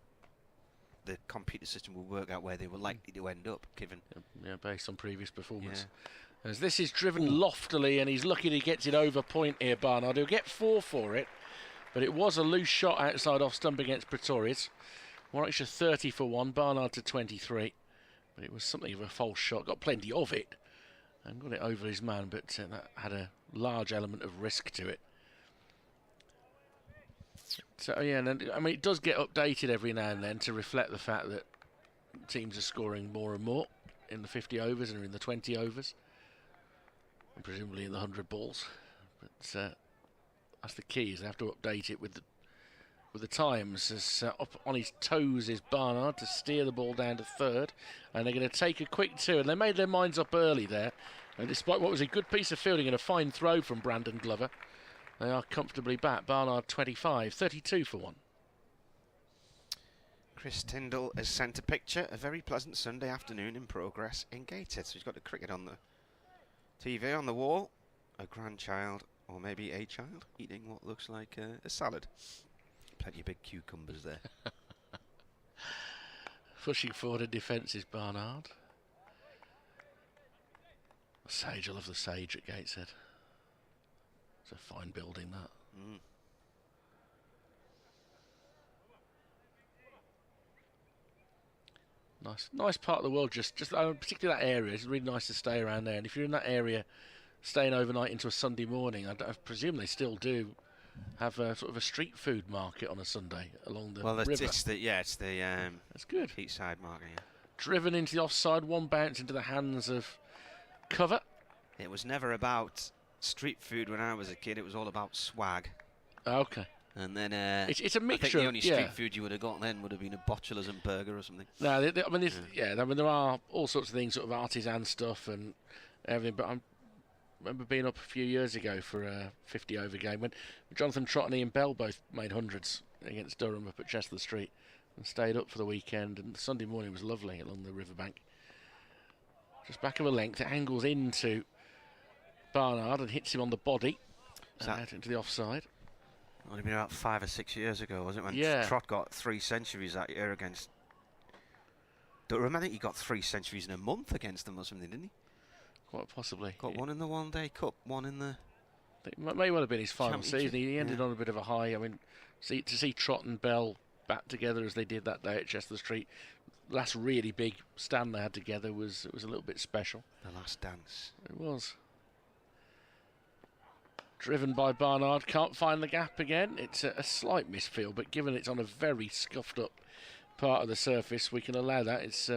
the computer system will work out where they were likely to end up, given... Yeah, based on previous performance. Yeah. As this is driven loftily, and he's lucky he gets it over point here, Barnard. He'll get 4 for it, but it was a loose shot outside off stump against Pretorius. Warwickshire 30 for 1, Barnard to 23. But it was something of a false shot. Got plenty of it and got it over his man, but that had a large element of risk to it. So yeah, and I mean, it does get updated every now and then to reflect the fact that teams are scoring more and more in the 50 overs and in the 20 overs, and presumably in the 100 balls. But that's the key, is they have to update it with the times. As up on his toes is Barnard to steer the ball down to third, and they're going to take a quick 2, and they made their minds up early there, and despite what was a good piece of fielding and a fine throw from Brandon Glover, they are comfortably back. Barnard 25, 32 for 1. Chris Tyndall has sent a picture. A very pleasant Sunday afternoon in progress in Gateshead. So he's got the cricket on the TV on the wall. A grandchild, or maybe a child, eating what looks like a salad. Plenty of big cucumbers there. Pushing forward in defence is Barnard. Sage, I love the Sage at Gateshead. It's a fine building, that. Mm. Nice part of the world. Just particularly that area. It's really nice to stay around there. And if you're in that area, staying overnight into a Sunday morning, I presume they still do have a sort of a street food market on a Sunday along the river. It's the that's good. Heatside market. Yeah. Driven into the offside, one bounce into the hands of Cover. It was never about street food when I was a kid. It was all about swag. Okay. And then it's a mixture. I think the only street food you would have got then would have been a botulars and burger or something. No, I mean, there are all sorts of things, sort of artisan stuff and everything. But I remember being up a few years ago for a 50-over game when Jonathan Trott and Ian Bell both made hundreds against Durham up at Chester Street and stayed up for the weekend. And Sunday morning was lovely along the riverbank. Just back of a length, it angles into Barnard and hits him on the body out into the offside. Only been about 5 or 6 years ago, was it, when Trott got 3 centuries that year against Durham? I think he got 3 centuries in a month against them or something, didn't he? Quite possibly. Got one in the One Day Cup, one in the... It may well have been his final season. He ended on a bit of a high. I mean, to see Trott and Bell back together as they did that day at Chester Street, last really big stand they had together was a little bit special. The last dance. It was. Driven by Barnard, can't find the gap again. It's a slight misfield, but given it's on a very scuffed up part of the surface, we can allow that. It's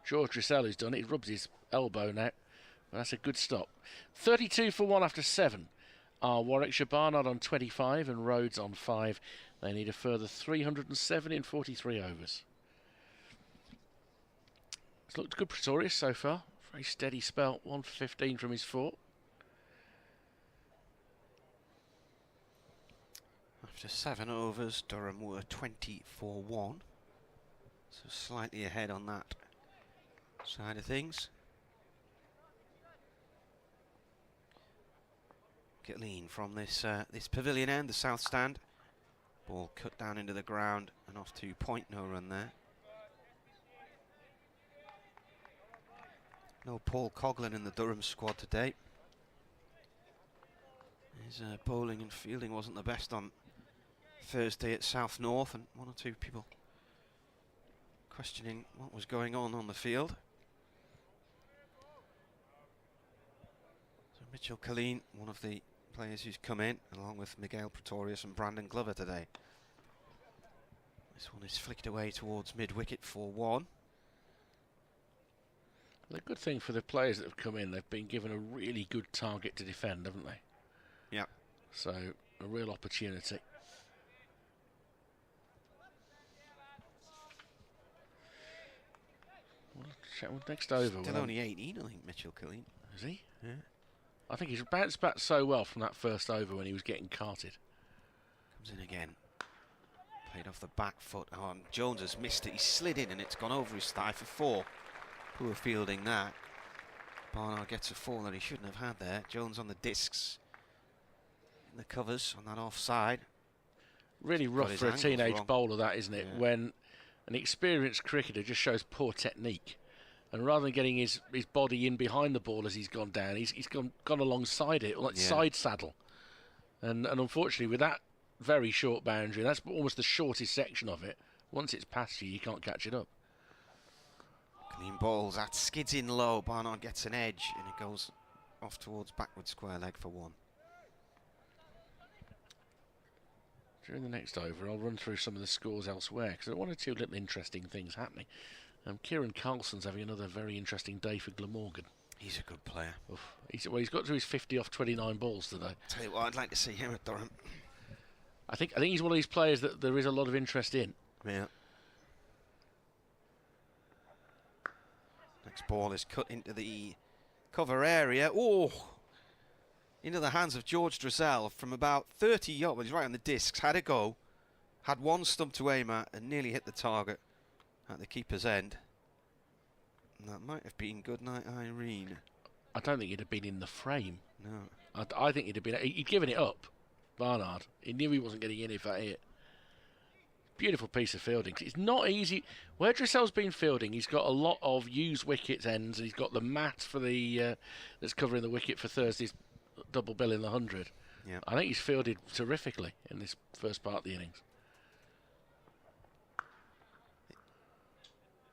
George Drissell who's done it. He rubs his elbow now, but that's a good stop. 32 for 1 after 7 are Warwickshire. Barnard on 25 and Rhodes on 5. They need a further 307 in 43 overs. It's looked good, Pretorius, so far. Very steady spell, 1 for 15 from his 4. After 7 overs, Durham were 20 for 1. So slightly ahead on that side of things. Gitleen from this pavilion end, the south stand. Ball cut down into the ground and off to point, no run there. No Paul Coughlin in the Durham squad today. His bowling and fielding wasn't the best on Thursday at South North, and 1 or 2 people questioning what was going on the field. So Mitchell Colleen, one of the players who's come in, along with Miguel Pretorius and Brandon Glover today. This one is flicked away towards mid-wicket for 1. The good thing for the players that have come in, they've been given a really good target to defend, haven't they? Yeah. So, a real opportunity. Next over. Still only 18, I think, Mitchell Colleen. Is he? Yeah. I think he's bounced back so well from that first over when he was getting carted. Comes in again. Played off the back foot. Oh, and Jones has missed it. He slid in and it's gone over his thigh for 4. Poor fielding that. Barnard gets a 4 that he shouldn't have had there. Jones on the discs. the covers on that offside. Really rough his for a angles teenage wrong. bowler, that, isn't it? Yeah. When an experienced cricketer just shows poor technique. And rather than getting his body in behind the ball as he's gone down, he's gone alongside it, like side saddle. And unfortunately, with that very short boundary, that's almost the shortest section of it. Once it's past you, you can't catch it up. Clean balls, that skids in low. Barnard gets an edge and it goes off towards backward square leg for 1. During the next over, I'll run through some of the scores elsewhere because there are 1 or 2 little interesting things happening. Kieran Carlson's having another very interesting day for Glamorgan. He's a good player. Oof. He's got to his 50 off 29 balls today. Tell you what, I'd like to see him at Durham. I think he's one of these players that there is a lot of interest in. Yeah. Next ball is cut into the cover area. Oh! Into the hands of George Drizzell from about 30 yards. He's right on the discs. Had a go. Had 1 stump to aim at and nearly hit the target at the keeper's end. And that might have been Goodnight Irene. I don't think he'd have been in the frame. No. I think he'd given it up, Barnard. He knew he wasn't getting in if that hit. Beautiful piece of fielding. It's not easy. Where Drizzell's been fielding, he's got a lot of used wickets ends, and he's got the mat for the that's covering the wicket for Thursday's double bill in the 100. Yeah. I think he's fielded terrifically in this first part of the innings.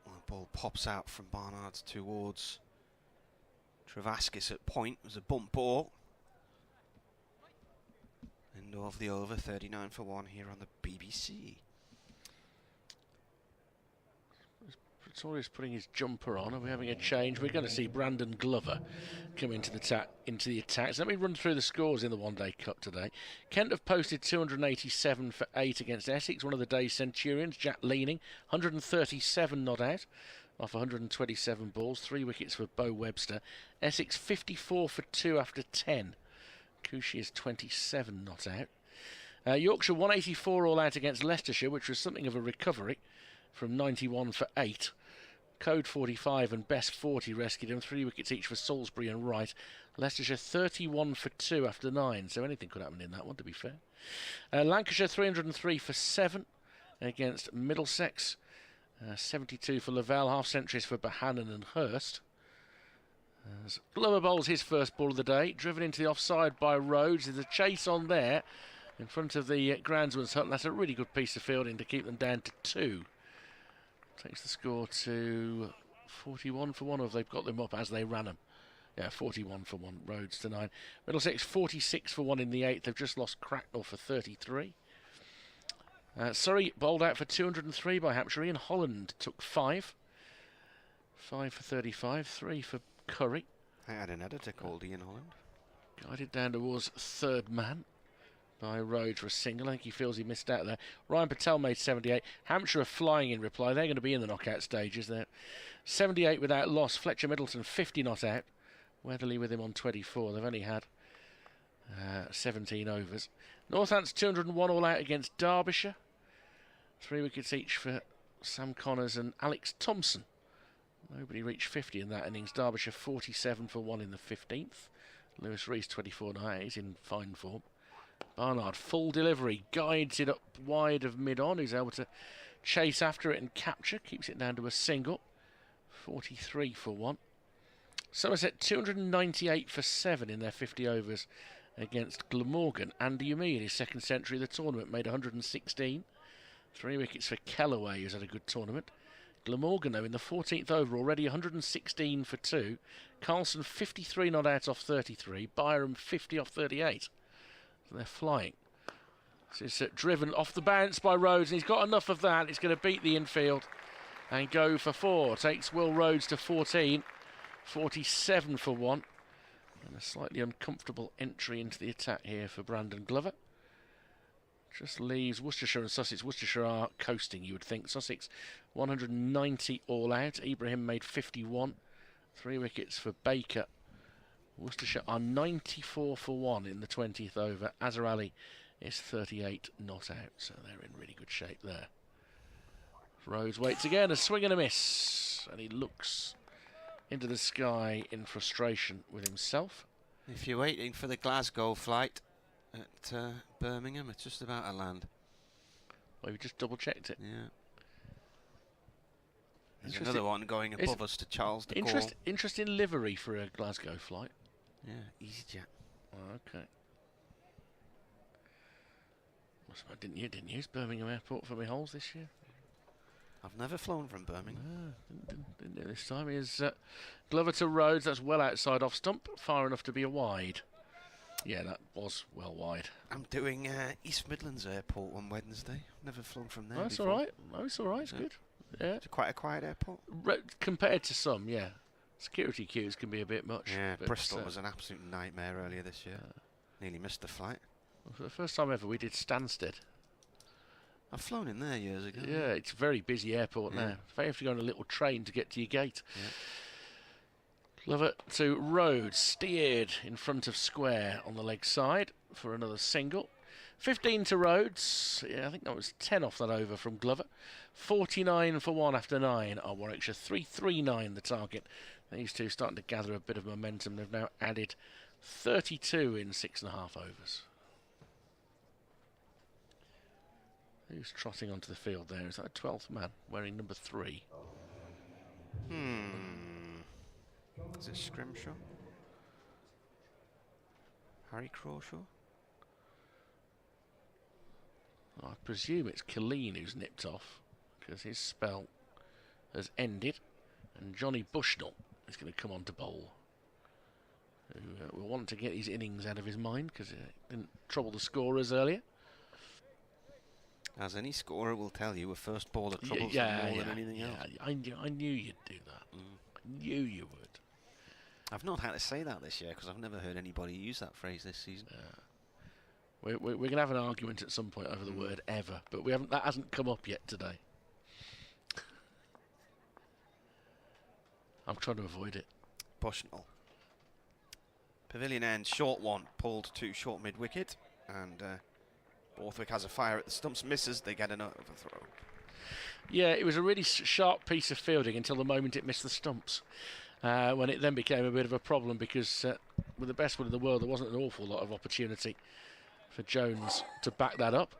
Well, the ball pops out from Barnard towards Travaskis at point. It was a bump ball. End of the over, 39 for 1 here on the BBC. Pretorius putting his jumper on. Are we having a change? We're going to see Brandon Glover come into the attack. So let me run through the scores in the One Day Cup today. Kent have posted 287 for 8 against Essex. One of the day's Centurions, Jack Leaning, 137 not out off 127 balls. 3 wickets for Bo Webster. Essex 54 for 2 after 10. Cushy is 27 not out. Yorkshire 184 all out against Leicestershire, which was something of a recovery from 91 for 8. Code 45 and Best 40 rescued him. 3 wickets each for Salisbury and Wright. Leicestershire 31 for 2 after 9, so anything could happen in that one, to be fair. Lancashire 303 for 7 against Middlesex. 72 for Lavelle, half centuries for Bohannon and Hurst. As Glover bowls his first ball of the day, driven into the offside by Rhodes. There's a chase on there in front of the groundsman's hut, and that's a really good piece of fielding to keep them down to 2. Takes the score to 41 for 1, or they've got them up as they ran them. Yeah, 41 for 1, Rhodes to 9. Middlesex 46 for 1 in the 8th. They've just lost Cracknell for 33. Surrey bowled out for 203 by Hampshire, and Holland took 5. 5 for 35, 3 for Curry. I had an editor called Ian Holland. Guided down towards 3rd man by Rhodes for a single. I think he feels he missed out there. Ryan Patel made 78. Hampshire are flying in reply. They're going to be in the knockout stages there. 78 without loss. Fletcher Middleton 50 not out. Weatherly with him on 24. They've only had 17 overs. Northants 201 all out against Derbyshire. 3 wickets each for Sam Connors and Alex Thompson. Nobody reached 50 in that innings. Derbyshire 47 for 1 in the 15th. Lewis Rees 24 now. He's in fine form. Barnard, full delivery, guides it up wide of mid-on. Who's able to chase after it and capture. Keeps it down to a single. 43 for 1. Somerset 298 for 7 in their 50 overs against Glamorgan. Andy Umi in his 2nd century of the tournament made 116. 3 wickets for Kellaway, who's had a good tournament. Glamorgan, though, in the 14th over, already 116 for 2. Carlson 53 not out off 33. Byram 50 off 38. So they're flying. This is driven off the bounce by Rhodes, and he's got enough of that. It's going to beat the infield and go for 4. Takes Will Rhodes to 14. 47 for 1. And a slightly uncomfortable entry into the attack here for Brandon Glover. Just leaves Worcestershire and Sussex. Worcestershire are coasting, you would think. Sussex 190 all out. Ibrahim made 51. 3 wickets for Baker. Worcestershire are 94 for 1 in the 20th over. Azhar Ali is 38 not out, so they're in really good shape there. Rhodes waits again, a swing and a miss, and he looks into the sky in frustration with himself. If you're waiting for the Glasgow flight, at Birmingham. It's just about to land. Well, we just double checked it. Yeah. There's Interesting. another one going above us to Charles de Gaulle. Interesting livery for a Glasgow flight. Yeah, EasyJet. Oh, okay. Didn't you use Birmingham Airport for my holes this year? I've never flown from Birmingham. Didn't do it this time. Is Glover to Rhodes. That's well outside off stump, far enough to be a wide. Yeah, that was well wide. I'm doing East Midlands Airport on Wednesday. Never flown from there. That's before. all right. No, it's all right. It's good. Yeah. It's quite a quiet airport. Compared to some, yeah. Security queues can be a bit much. Yeah, but, Bristol was an absolute nightmare earlier this year. Nearly missed the flight. For the first time ever, we did Stansted. I've flown in there years ago. Yeah, it's a very busy airport now. You have to go on a little train to get to your gate. Yeah. Love it. To Rhodes, steered in front of square on the leg side for another single. 15 to Rhodes. Yeah, I think that was 10 off that over from Glover. 49 for 1 after 9 are Warwickshire. 339 the target. These two starting to gather a bit of momentum. They've now added 32 in 6.5 overs. Who's trotting onto the field there? Is that a 12th man wearing number 3? Is it Scrimshaw? Harry Crawshaw? I presume it's Colleen who's nipped off, because his spell has ended, and Johnny Bushnell is going to come on to bowl. Who will want to get his innings out of his mind, because it didn't trouble the scorers earlier. As any scorer will tell you, a first baller troubles them more than anything else. I knew you'd do that. I knew you would. I've not had to say that this year because I've never heard anybody use that phrase this season. We're going to have an argument at some point over the word ever, but that hasn't come up yet today. I'm trying to avoid it. Bushnell. Pavilion end, short one, pulled to short mid-wicket, and Borthwick has a fire at the stumps, misses, they get another throw. Yeah, it was a really sharp piece of fielding until the moment it missed the stumps, when it then became a bit of a problem because with the best one in the world, there wasn't an awful lot of opportunity for Jones to back that up.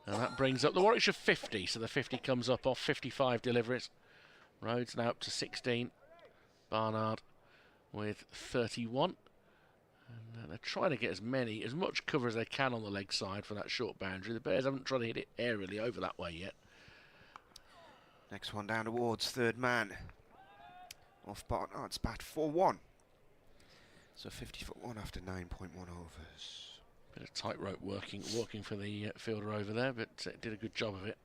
And that brings up the Warwickshire 50, so the 50 comes up off 55 deliveries. Rhodes now up to 16. Barnard with 31. And they're trying to get as much cover as they can on the leg side for that short boundary. The Bears haven't tried to hit it aerially over that way yet. Next one down towards third man. Off Barnard's bat 4-1. So 50 for 1 after 9.1 overs. Bit of tightrope working for the fielder over there, but did a good job of it.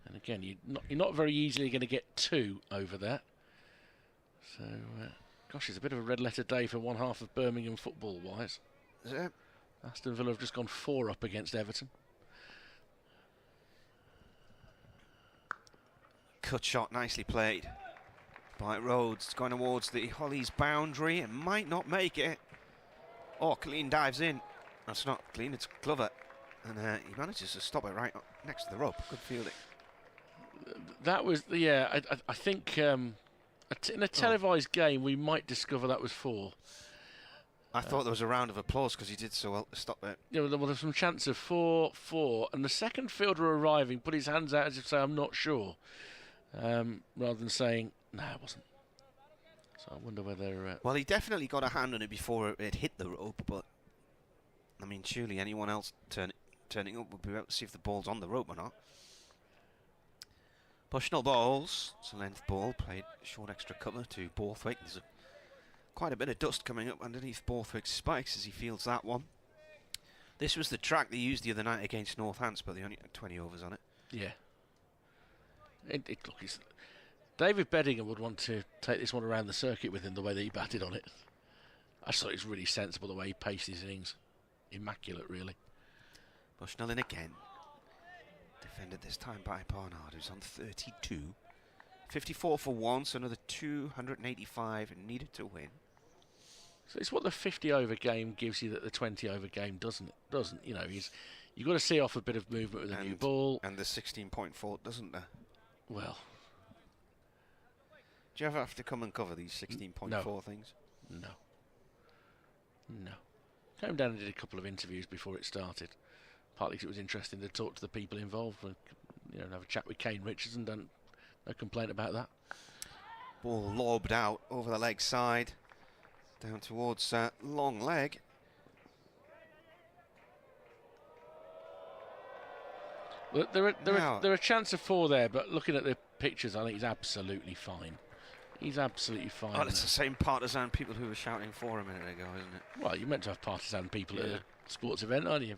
And again, you're not very easily going to get 2 over there. So, gosh, it's a bit of a red letter day for one half of Birmingham football-wise. Is it? Aston Villa have just gone 4 up against Everton. Cut shot, nicely played by Rhodes. It's going towards the Hollies boundary and might not make it. Oh, Colleen dives in. That's not Colleen, it's Glover. And he manages to stop it right next to the rope. Good fielding. That was, I think in a televised game we might discover that was 4. I thought there was a round of applause because he did so well to stop it. There was some chance of 4, and the second fielder arriving put his hands out as if to say, I'm not sure, rather than saying, no, it wasn't. So I wonder whether... well, he definitely got a hand on it before it hit the rope, but, I mean, surely anyone else turning up would be able to see if the ball's on the rope or not. Bushnell bowls. It's a length ball, played short extra cover to Borthwick. There's quite a bit of dust coming up underneath Borthwick's spikes as he fields that one. This was the track they used the other night against Northants, but they only had 20 overs on it. Yeah. David Beddingham would want to take this one around the circuit with him the way that he batted on it. I just thought it was really sensible the way he paced his innings. Immaculate, really. Bushnell in again. Defended this time by Barnard, who's on 32. 54 for 1, so another 285 needed to win. So it's what the 50-over game gives you that the 20-over game doesn't. You know, you've got to see off a bit of movement with a new ball. And the 16.4 doesn't there? Well. Do you ever have to come and cover these 16.4 things? No. Came down and did a couple of interviews before it started. Partly because it was interesting to talk to the people involved and have a chat with Kane Richardson. No complaint about that. Ball lobbed out over the leg side, down towards long leg. Well, there are a chance of 4 there, but looking at the pictures, I think he's absolutely fine. He's absolutely fine. Oh, it's the same partisan people who were shouting for a minute ago, isn't it? Well, you're meant to have partisan people at a sports event, aren't you?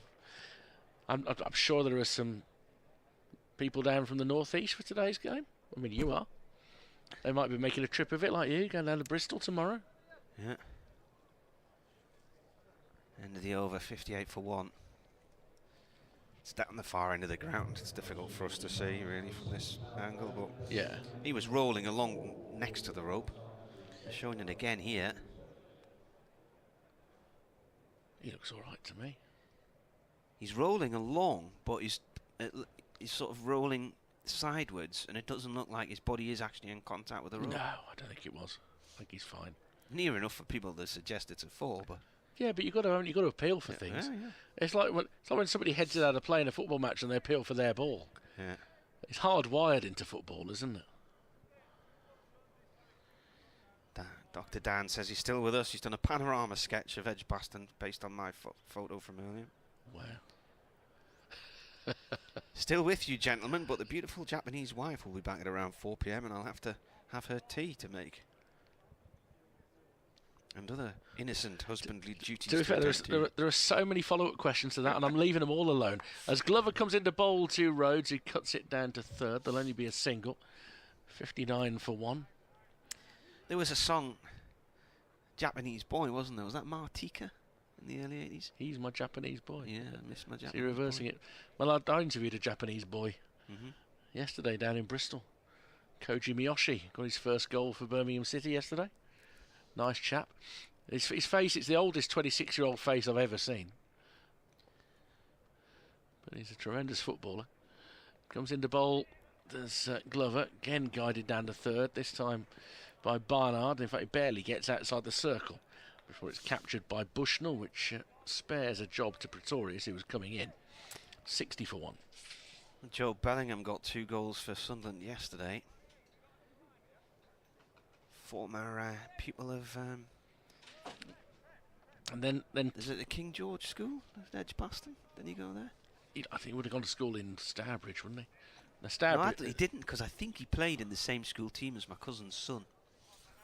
I'm sure there are some people down from the northeast for today's game. I mean, you are. They might be making a trip of it like you, going down to Bristol tomorrow. Yeah. End of the over, 58 for 1. It's down the far end of the ground. It's difficult for us to see, really, from this angle. But yeah, he was rolling along next to the rope. Showing it again here. He looks all right to me. He's rolling along, but he's sort of rolling sideways, and it doesn't look like his body is actually in contact with the rope. No, I don't think it was. I think he's fine. Near enough for people to suggest it's a 4, but yeah, but you've got to appeal for things. Yeah. It's like when somebody heads it out of play in a football match and they appeal for their ball. Yeah. It's hardwired into football, isn't it? Dr. Dan says he's still with us. He's done a panorama sketch of Edgbaston based on my photo from earlier. Wow. Still with you, gentlemen, but the beautiful Japanese wife will be back at around 4 p.m. and I'll have to have her tea to make. And other innocent husbandly duties. To be fair, there are so many follow-up questions to that, and I'm leaving them all alone. As Glover comes into bowl to Rhodes, who cuts it down to third. There'll only be a single. 59 for 1. There was a song, Japanese Boy, wasn't there? Was that Martika in the early 80s? He's my Japanese boy. Yeah, I miss my Japanese So you're reversing boy. it. Well, I interviewed a Japanese boy yesterday down in Bristol. Koji Miyoshi got his first goal for Birmingham City yesterday. Nice chap. His face, it's the oldest 26-year-old face I've ever seen. But he's a tremendous footballer. Comes into bowl. There's Glover, again guided down to third, this time by Barnard. In fact, he barely gets outside the circle before it's captured by Bushnell, which spares a job to Pretorius, who was coming in. 60 for 1. Joe Bellingham got 2 goals for Sunderland yesterday. Former pupil of... and then is it the King George School at Edgbaston? Did he go there? I think he would have gone to school in Stourbridge, wouldn't he? Now, No, Stourbridge, he didn't, because I think he played in the same school team as my cousin's son.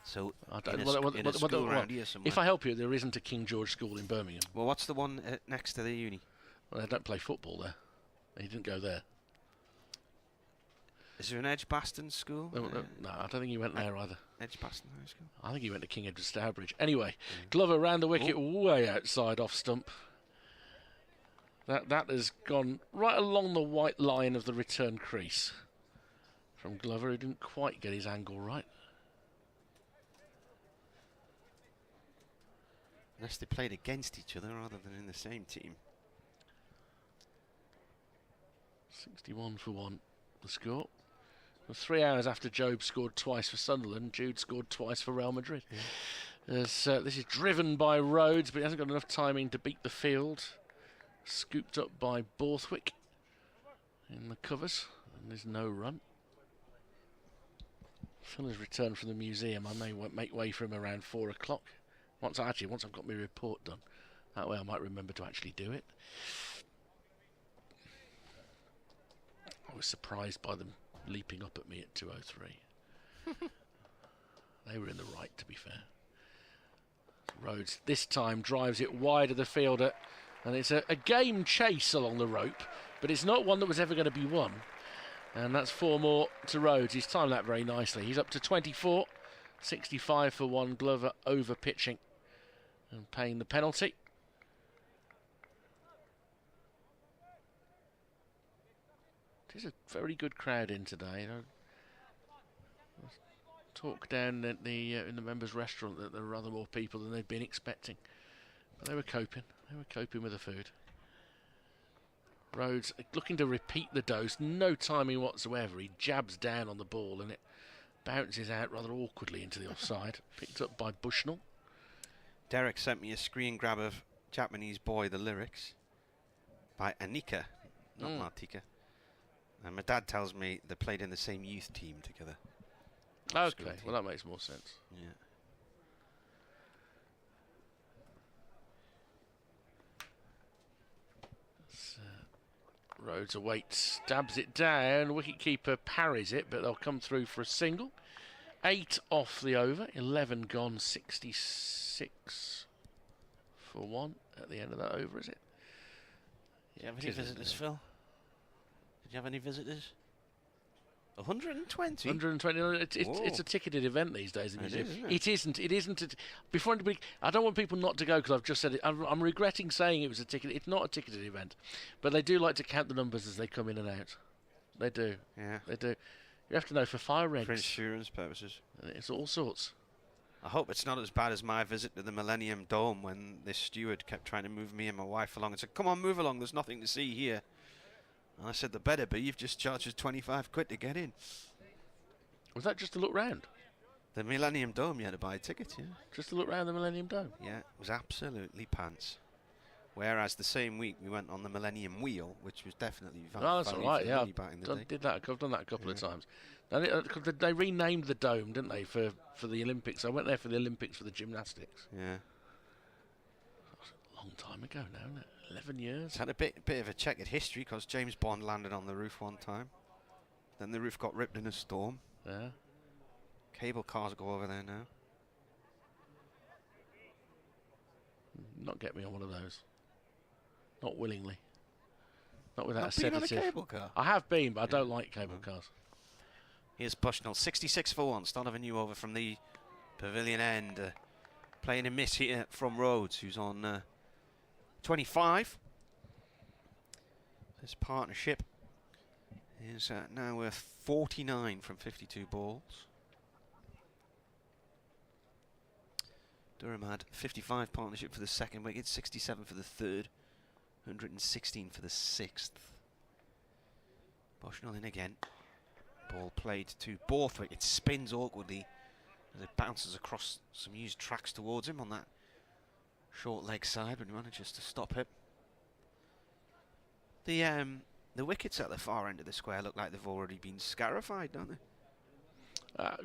So, I don't- in a, well, sc- well, in a well, school well, around here somewhere. if I help you, there isn't a King George School in Birmingham. Well, what's the one next to the uni? Well, they don't play football there. He didn't go there. Is there an Edgbaston school? No, I don't think he went there either. Edgbaston High School. I think he went to King Edward Stourbridge. Anyway, Glover round the wicket, way outside off stump. That has gone right along the white line of the return crease from Glover, who didn't quite get his angle right. Unless they played against each other rather than in the same team. 61 for 1, the score. Well, 3 hours after Job scored twice for Sunderland, Jude scored twice for Real Madrid. This is driven by Rhodes, but he hasn't got enough timing to beat the field. Scooped up by Borthwick in the covers, and there's no run. Fuller's returned from the museum. I may make way for him around 4 o'clock. Once I've got my report done. That way I might remember to actually do it. I was surprised by them leaping up at me at 2:03. They were in the right, to be fair. Rhodes this time drives it wide of the fielder, and it's a game chase along the rope, but it's not one that was ever going to be won. And that's 4 more to Rhodes. He's timed that very nicely. He's up to 24, 65 for 1. Glover over pitching and paying the penalty. There's a very good crowd in today. Talk down at the in the members' restaurant that there were rather more people than they'd been expecting, but they were coping. They were coping with the food. Rhodes looking to repeat the dose. No timing whatsoever. He jabs down on the ball and it bounces out rather awkwardly into the offside. Picked up by Bushnell. Derek sent me a screen grab of Japanese Boy, the lyrics, by Anika, not Martika. And my dad tells me they played in the same youth team together. Okay, well that makes more sense. Yeah. Rhodes awaits, stabs it down. Wicketkeeper parries it, but they'll come through for a single. 8 off the over, 11 gone, 66 for 1 at the end of that over, is it? Did you have any visitors, Phil? Did you have any visitors? 120? 120. It's a ticketed event these days. The museum. It isn't It isn't. Before anybody, I don't want people not to go because I've just said it. I'm regretting saying it was a ticket. It's not a ticketed event, but they do like to count the numbers as they come in and out. They do. Yeah. They do. You have to know for fire regs. For insurance purposes. It's all sorts. I hope it's not as bad as my visit to the Millennium Dome when this steward kept trying to move me and my wife along and said, "Come on, move along, there's nothing to see here." And I said, "The better be, you've just charged us 25 quid to get in." Was that just to look round? The Millennium Dome, you had to buy a ticket, yeah. Just to look round the Millennium Dome? Yeah, it was absolutely pants. Whereas the same week we went on the Millennium Wheel, which was definitely Oh, that's all right, yeah. back in the day. I've done that a couple of times. They renamed the dome, didn't they, for the Olympics? I went there for the Olympics for the gymnastics. Yeah. A long time ago now, isn't it? 11 years. It's had a bit of a checkered history because James Bond landed on the roof one time. Then the roof got ripped in a storm. Yeah. Cable cars go over there now. Not get me on one of those. Not willingly. Not without Not a been on a sedative. cable car? I have been, but I don't like cable cars. Here's Bushnell, 66 for 1. Start of a new over from the pavilion end. Playing a miss here from Rhodes, who's on 25. This partnership is now worth 49 from 52 balls. Durham had 55 partnership for the second wicket, 67 for the third, 116 for the sixth. Bushnell in again. Ball played to Borthwick. It spins awkwardly as it bounces across some used tracks towards him on that short leg side, but he manages to stop it. The wickets at the far end of the square look like they've already been scarified, don't they?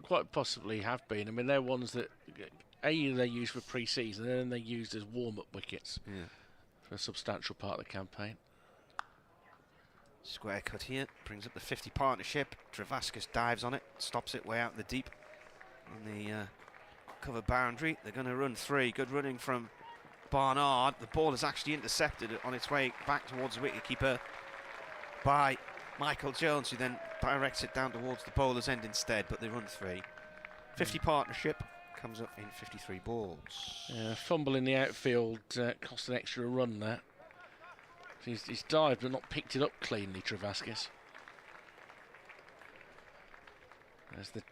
Quite possibly have been. I mean, they're ones that they use for pre-season, and then they used as warm-up wickets for a substantial part of the campaign. Square cut here, brings up the 50 partnership. Travascus dives on it, stops it way out in the deep on the cover boundary. They're going to run 3. Good running from Barnard. The ball is actually intercepted on its way back towards the wicketkeeper by Michael Jones, who then directs it down towards the bowler's end instead, but they run 3. 50 partnership comes up in 53 balls. Fumble in the outfield cost an extra run there. He's dived but not picked it up cleanly, Travascus. There's the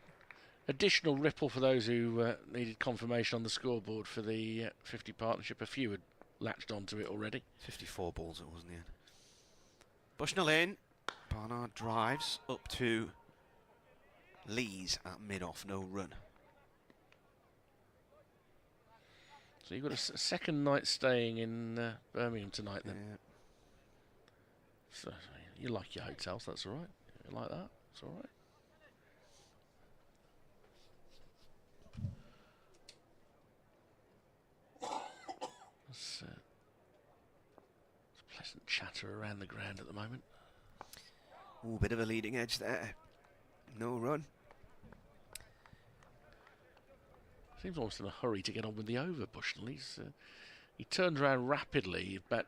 additional ripple for those who needed confirmation on the scoreboard for the 50 partnership. A few had latched onto it already. 54 balls it was in the end. Bushnell in. Barnard drives up to Lees at mid-off, no run. So you've got a second night staying in Birmingham tonight then? Yeah. So you like your hotels, that's all right. You like that, it's all right. There's pleasant chatter around the ground at the moment. Ooh, bit of a leading edge there. No run. Seems almost in a hurry to get on with the over, Bushnell. He turned around rapidly, about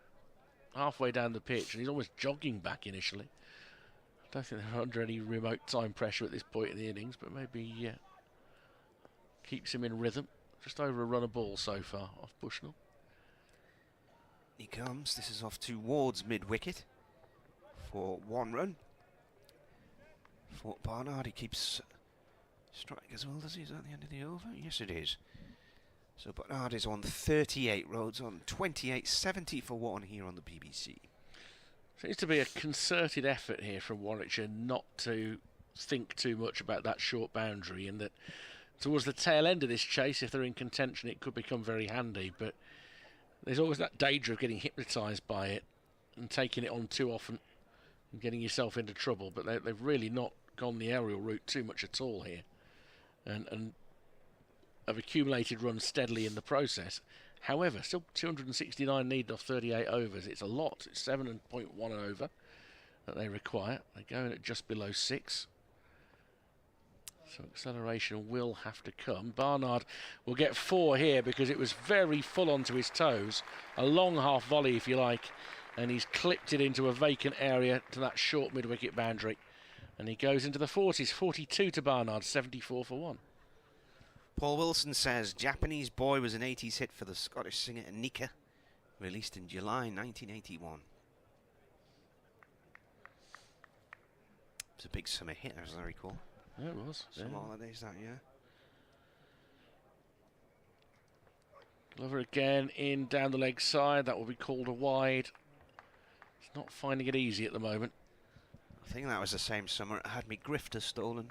halfway down the pitch, and he's almost jogging back initially. I don't think they're under any remote time pressure at this point in the innings, but maybe keeps him in rhythm. Just over a run of ball so far off Bushnell. He comes. This is off towards mid-wicket for 1 run. For Barnard, he keeps strike as well, does he? Is that the end of the over? Yes, it is. So Barnard is on 38, Rhodes on 28, 70 for 1 here on the BBC. Seems to be a concerted effort here from Warwickshire not to think too much about that short boundary, and that towards the tail end of this chase, if they're in contention, it could become very handy. But There's always that danger of getting hypnotised by it and taking it on too often and getting yourself into trouble. But they've really not gone the aerial route too much at all here, and have accumulated runs steadily in the process. However, still 269 needed off 38 overs. It's a lot. It's 7.1 over that they require. They're going at just below 6. So acceleration will have to come. Barnard will get 4 here because it was very full onto his toes. A long half volley, if you like, and he's clipped it into a vacant area to that short mid-wicket boundary. And he goes into the 40s. 42 to Barnard, 74 for 1. Paul Wilson says Japanese Boy was an 80s hit for the Scottish singer Anika, released in July 1981. It's a big summer hit, as I recall. Yeah, it was. Some holidays that year. Glover again in down the leg side. That will be called a wide. He's not finding it easy at the moment. I think that was the same summer it had me grifter stolen.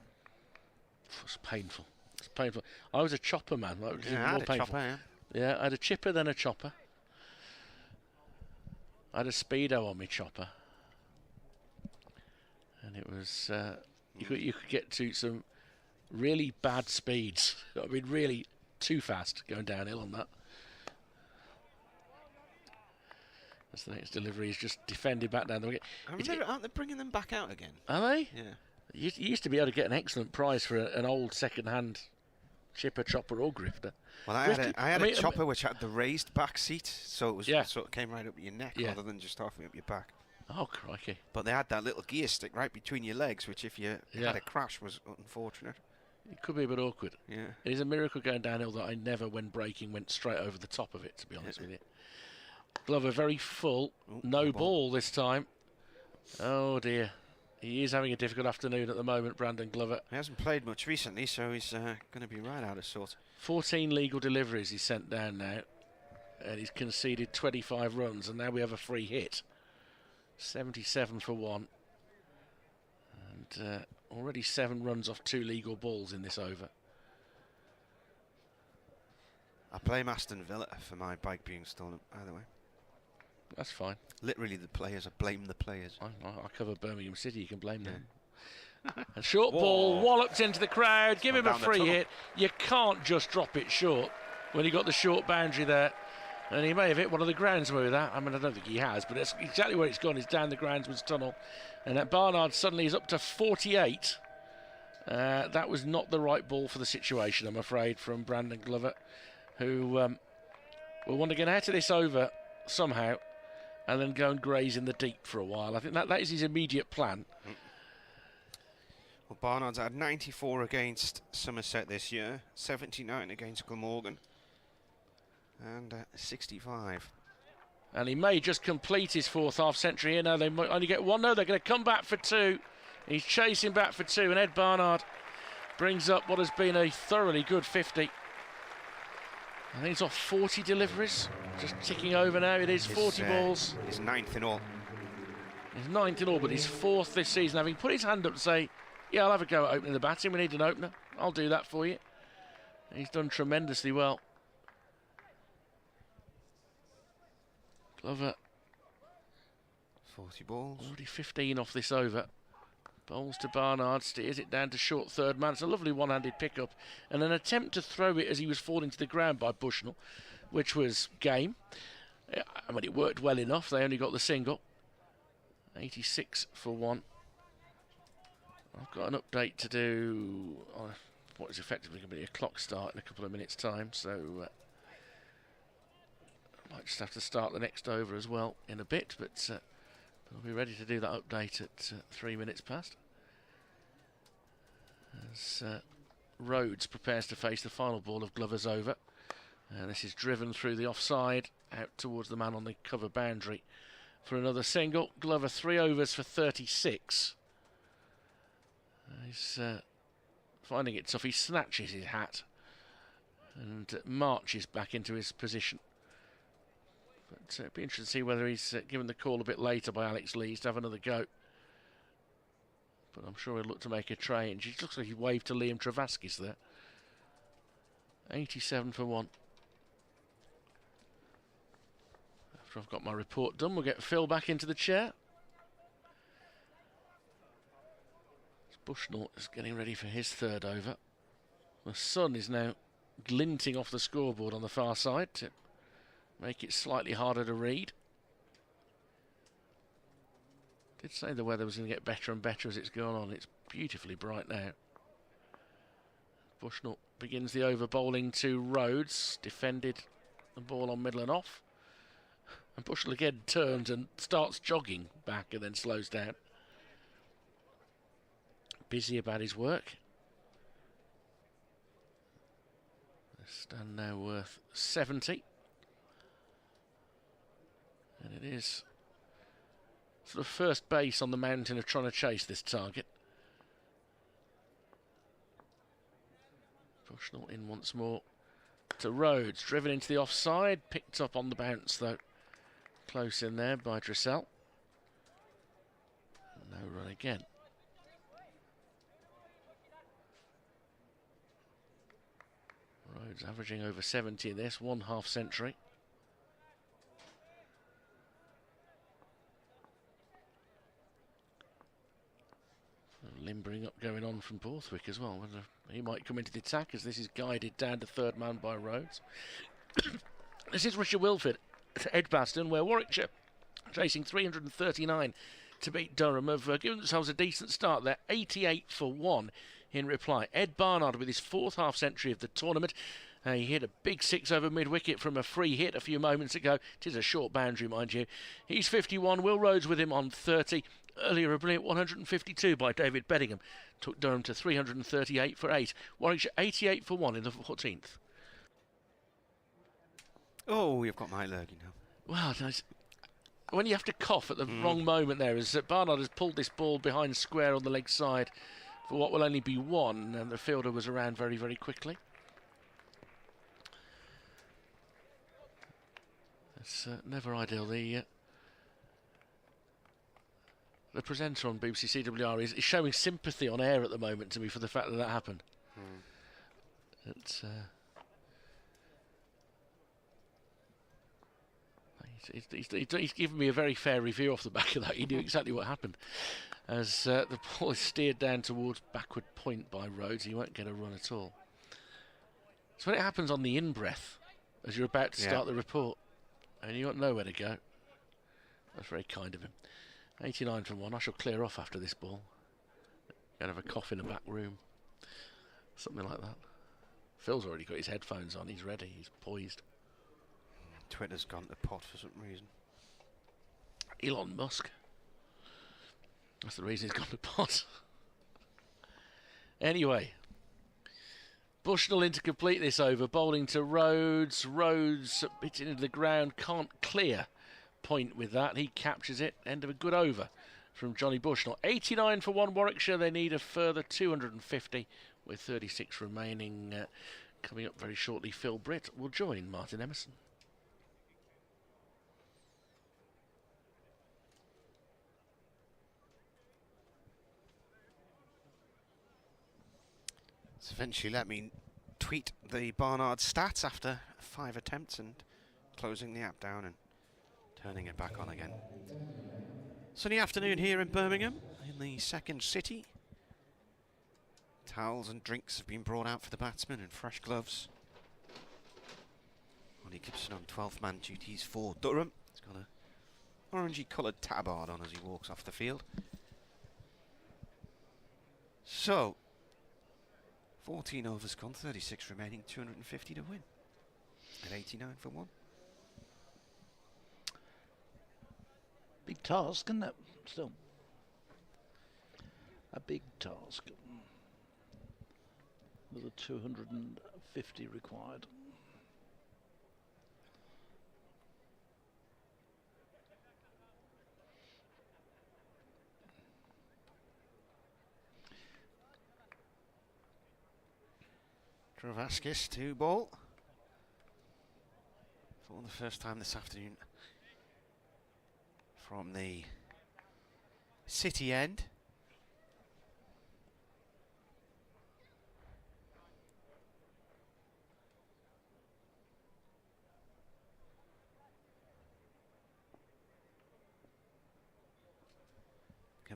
It's painful. It's painful. I was a chopper man. That was even I more had a painful. chopper, Yeah, I had a chipper, then a chopper. I had a speedo on my chopper, and it was you could get to some really bad speeds. I mean, really too fast going downhill on that. That's the next delivery. Is just defended back down the wicket. Aren't they bringing them back out again? Are they? Yeah. You used to be able to get an excellent price for an old second-hand chipper, chopper, or grifter. Well, I had a chopper which had the raised back seat, so it was sort of came right up your neck rather than just halfway up your back. Oh, crikey. But they had that little gear stick right between your legs, which if you had a crash was unfortunate. It could be a bit awkward. Yeah. It is a miracle going downhill that I never, when braking, went straight over the top of it, to be honest with you. Glover very full. No ball this time. Oh, dear. He is having a difficult afternoon at the moment, Brandon Glover. He hasn't played much recently, so he's going to be right out of sorts. 14 legal deliveries he's sent down now, and he's conceded 25 runs, and now we have a free hit. 77 for 1. And already 7 runs off 2 legal balls in this over. I blame Aston Villa for my bike being stolen, either way. That's fine. Literally the players. I blame the players. I cover Birmingham City. You can blame them. And short ball walloped into the crowd. Give him a free hit. You can't just drop it short when you got the short boundary there. And he may have hit one of the groundsmen with that. I mean, I don't think he has, but that's exactly where it's gone. It's down the groundsman's tunnel. And that Barnard suddenly is up to 48. That was not the right ball for the situation, I'm afraid, from Brandon Glover, who will want to get out of this over somehow and then go and graze in the deep for a while. I think that is his immediate plan. Well, Barnard's had 94 against Somerset this year, 79 against Glamorgan, and 65. And he may just complete his 4th half-century here. Now they might only get 1. No, they're going to come back for 2. He's chasing back for 2, and Ed Barnard brings up what has been a thoroughly good 50. I think he's off 40 deliveries. Just ticking over now. It is 40 balls. He's 9th in all. He's 9th in all, but he's 4th this season, having put his hand up to say, yeah, I'll have a go at opening the batting. We need an opener. I'll do that for you. He's done tremendously well. Glover. 40 balls. Already 15 off this over. Bowls to Barnard, steers it down to short third man. It's a lovely one-handed pickup. And an attempt to throw it as he was falling to the ground by Bushnell, which was game. I mean, it worked well enough. They only got the single. 86 for 1. I've got an update to do on what is effectively going to be a clock start in a couple of minutes' time. So I might just have to start the next over as well in a bit. But I'll be ready to do that update at 3 minutes past. As Rhodes prepares to face the final ball of Glover's over. And this is driven through the offside, out towards the man on the cover boundary for another single. Glover 3 overs for 36. He's finding it tough. He snatches his hat and marches back into his position. But it'd be interesting to see whether he's given the call a bit later by Alex Lees to have another go. But I'm sure he'll look to make a change. It looks like he waved to Liam Travaskis there. 87 for 1. After I've got my report done, we'll get Phil back into the chair. Bushnell is getting ready for his third over. The sun is now glinting off the scoreboard on the far side to make it slightly harder to read. Did say the weather was going to get better and better as it's gone on. It's beautifully bright now. Bushnell begins the over bowling to Rhodes. Defended the ball on middle and off. And Bushnell again turns and starts jogging back and then slows down. Busy about his work. The stand now worth 70. And it is sort of first base on the mountain of trying to chase this target. Bushnell in once more to Rhodes, driven into the offside, picked up on the bounce though. Close in there by Dressel. No run again. Rhodes averaging over 70 in this, 1/2 century. Limbering up going on from Borthwick as well. Whether he might come into the attack as this is guided down to third man by Rhodes. This is Richard Wilford at Edgbaston, where Warwickshire, chasing 339 to beat Durham, have given themselves a decent start. They're 88 for 1 in reply. Ed Barnard with his 4th half-century of the tournament. He hit a big 6 over mid-wicket from a free hit a few moments ago. It is a short boundary, mind you. He's 51. Will Rhodes with him on 30. Earlier, a brilliant 152 by David Beddingham took Durham to 338 for 8. Warwickshire 88 for 1 in the 14th. Oh, you've got my lurgy now. Well, nice. When you have to cough at the wrong moment there, as Barnard has pulled this ball behind square on the leg side for what will only be 1, and the fielder was around very, very quickly. It's never ideal. The presenter on BBC CWR is showing sympathy on air at the moment to me for the fact that that happened. It's he's given me a very fair review off the back of that. He knew exactly what happened. As the ball is steered down towards backward point by Rhodes, he won't get a run at all. So when it happens on the in-breath, as you're about to start the report, and you got nowhere to go, that's very kind of him. 89 for 1. I shall clear off after this ball. Gonna have a cough in the back room. Something like that. Phil's already got his headphones on. He's ready. He's poised. Twitter's gone to pot for some reason. Elon Musk. That's the reason he's gone to pot. Anyway. Bushnell in to complete this over. Bowling to Rhodes. Rhodes hits it into the ground. Can't clear point with that. He captures it. End of a good over from Johnny Bushnell. 89 for 1 Warwickshire. They need a further 250 with 36 remaining. Coming up very shortly, Phil Britt will join Martin Emerson. So eventually let me tweet the Barnard stats after 5 attempts and closing the app down and turning it back on again. Sunny afternoon here in Birmingham, in the second city. Towels and drinks have been brought out for the batsmen and fresh gloves. Ollie Gibson on 12-man duties for Durham. He's got a orangey coloured tabard on as he walks off the field. So, 14 overs gone, 36 remaining, 250 to win. At 89 for 1. Big task, isn't it? Still. A big task. With a 250 required. Travaskis to ball. For the first time this afternoon from the city end.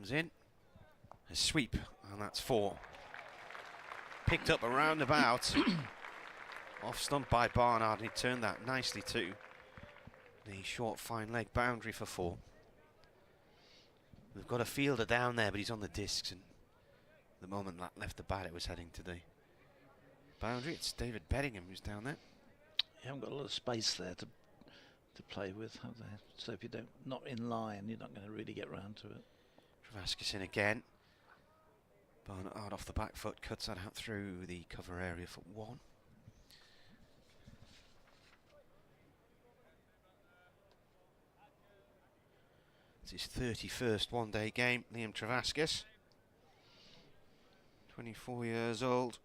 comes in. A sweep, and that's 4. Picked up around about. Off stump by Barnard, and he turned that nicely to the short fine leg boundary for 4. We've got a fielder down there, but he's on the discs, and the moment that left the bat, it was heading to the boundary. It's David Bedingham who's down there. You haven't got a lot of space there to play with, have they? So if you don't, not in line, you're not going to really get round to it. Travaskis in again. Barnard off the back foot, cuts that out through the cover area for 1. It's his 31st one-day game, Liam Travaskis. 24 years old.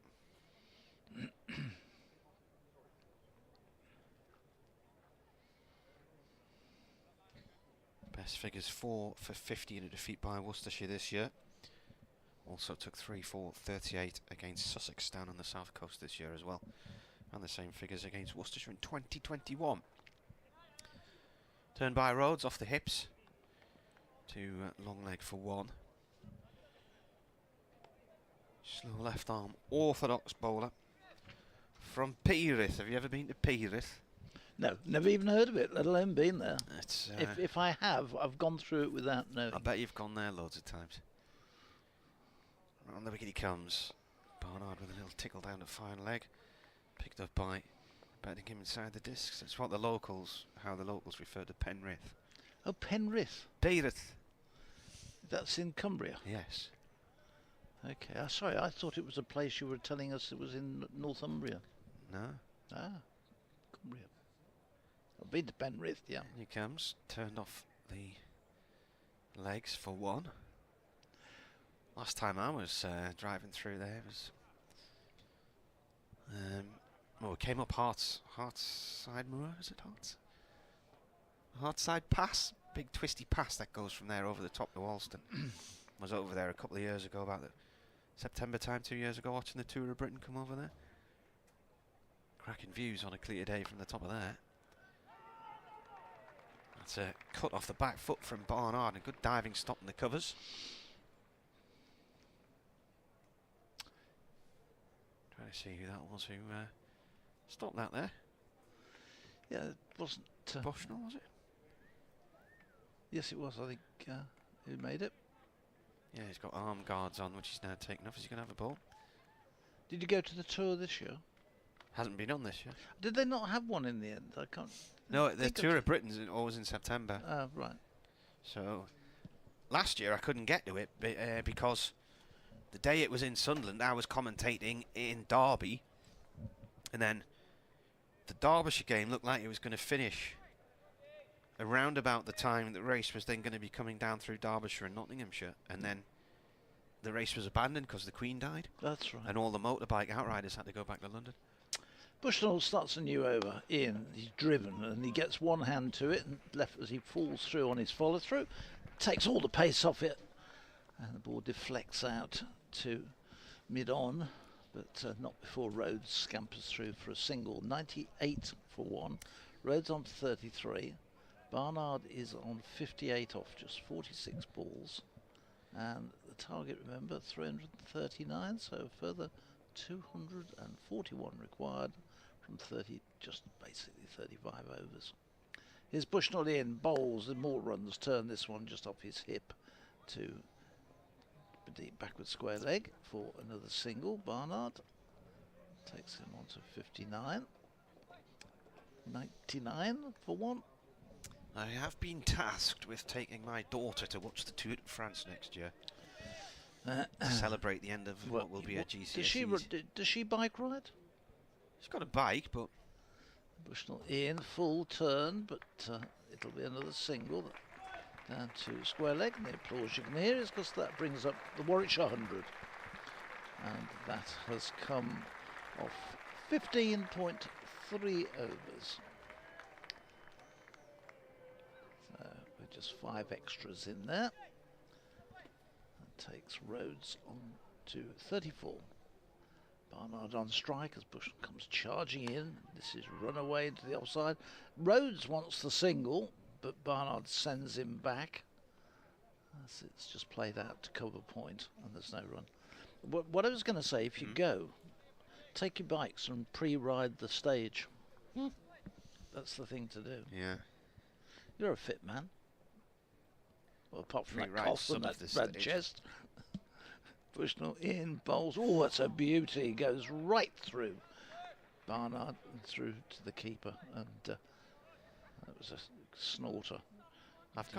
Best figures 4 for 50 in a defeat by Worcestershire this year. Also took 3 for 38 against Sussex down on the south coast this year as well. And the same figures against Worcestershire in 2021. Turned by Rhodes off the hips to long leg for 1. Slow left arm orthodox bowler from Peerith. Have you ever been to Peerith? No, never even heard of it, let alone been there. It's, If I have, I've gone through it without knowing. I bet you've gone there loads of times. On the wicket he comes. Barnard with a little tickle down the fine leg. Picked up by Bedingham inside the discs. That's what how the locals refer to Penrith. Oh, Penrith. Peerith. That's in Cumbria. Yes. Okay, sorry, I thought it was a place you were telling us it was in Northumbria. No. Ah, Cumbria. I've been to Penrith, yeah. Here he comes. Turned off the legs for 1. Last time I was driving through there was we came up Hartside Moor, is it Harts? Hartside Pass, big twisty pass that goes from there over the top to Walston. Was over there a couple of years ago, about the September time 2 years ago, watching the Tour of Britain come over there. Cracking views on a clear day from the top of there. That's a cut off the back foot from Barnard, a good diving stop in the covers. Trying to see who that was who stopped that there. Yeah, it wasn't... Bushnell, was it? Yes, it was, I think, who made it. Yeah, he's got arm guards on, which he's now taken off. Is he going to have a ball? Did you go to the tour this year? Hasn't been on this year. Did they not have one in the end? I can't... No, the Tour of Britain's always in September. Right. So, last year I couldn't get to it because the day it was in Sunderland, I was commentating in Derby. And then the Derbyshire game looked like it was going to finish around about the time the race was then going to be coming down through Derbyshire and Nottinghamshire. And then the race was abandoned because the Queen died. That's right. And all the motorbike outriders had to go back to London. Bushnell starts a new over. Ian, he's driven and he gets one hand to it and left as he falls through on his follow through. Takes all the pace off it and the ball deflects out to mid on, but not before Rhodes scampers through for a single. 98 for 1. Rhodes on 33. Barnard is on 58 off just 46 balls. And the target, remember, 339, so a further 241 required from 30, just basically 35 overs. Here's Bushnell in, bowls, and more runs, turn this one just off his hip to a deep backward square leg for another single. Barnard takes him on to 59. 99 for 1. I have been tasked with taking my daughter to watch the Tour de France next year. To celebrate the end of what will be a GCSE. Does she bike ride? She's got a bike, but... Bushnell in, full turn, but it'll be another single down to square leg. And the applause you can hear is because that brings up the Warwickshire 100. And that has come off 15.3 overs. So with just 5 extras in there. That takes Rhodes on to 34. Barnard on strike as Bush comes charging in. This is run away into the offside. Rhodes wants the single, but Barnard sends him back. As it's just played out to cover point, and there's no run. What I was going to say, if you go, take your bikes and pre-ride the stage. That's the thing to do. Yeah. You're a fit man. Well, apart from that Pre-ride cough some and of that the red stage. chest. Bushnell in, bowls. Oh, that's a beauty. Goes right through Barnard and through to the keeper, and that was a snorter. I've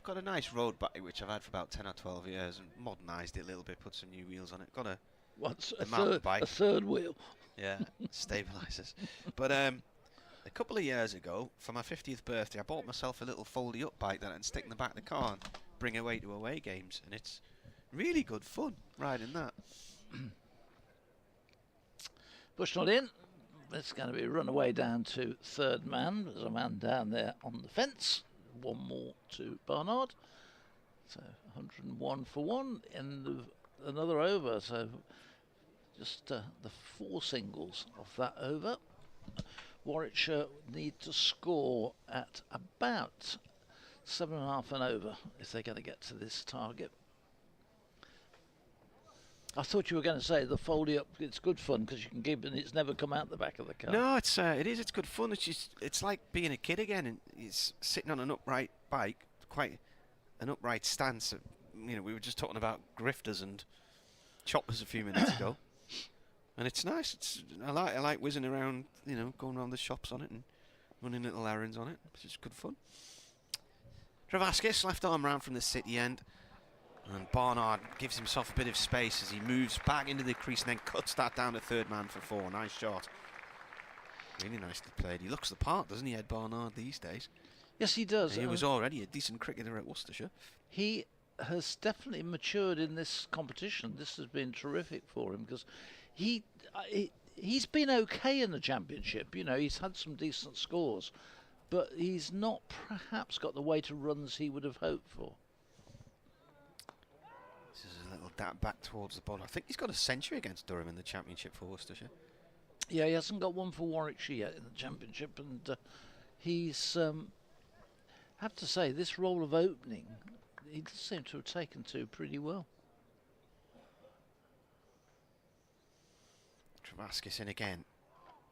got a nice road bike which I've had for about 10 or 12 years and modernised it a little bit, put some new wheels on it. Got A mountain bike. a third wheel. Yeah, stabilisers. But a couple of years ago, for my 50th birthday, I bought myself a little foldy up bike that I can stick in the back of the car and bring away to away games, and it's really good fun riding that. Bushnell in. It's going to be run away down to third man. There's a man down there on the fence. One more to Barnard. So 101 for one in another over. So just the 4 singles of that over. Warwickshire need to score at about 7.5 and over if they're going to get to this target. I thought you were going to say the foldy up. It's good fun because you can keep it. And it's never come out the back of the car. No, it's good fun. It's like being a kid again, and it's sitting on an upright bike, quite an upright stance. We were just talking about grifters and choppers a few minutes ago, and it's nice. I like whizzing around, going around the shops on it and running little errands on it. It's just good fun. Travaskis left arm round from the city end. And Barnard gives himself a bit of space as he moves back into the crease and then cuts that down to third man for 4. Nice shot. Really nicely played. He looks the part, doesn't he, Ed Barnard, these days? Yes, he does. He was already a decent cricketer at Worcestershire. He has definitely matured in this competition. This has been terrific for him because he's been okay in the championship. He's had some decent scores, but he's not perhaps got the weight of runs he would have hoped for. This is a little dab back towards the ball. I think he's got a century against Durham in the championship for Worcestershire. Yeah, he hasn't got one for Warwickshire yet in the championship, and he's have to say this role of opening he does seem to have taken to pretty well. Travaskis in again.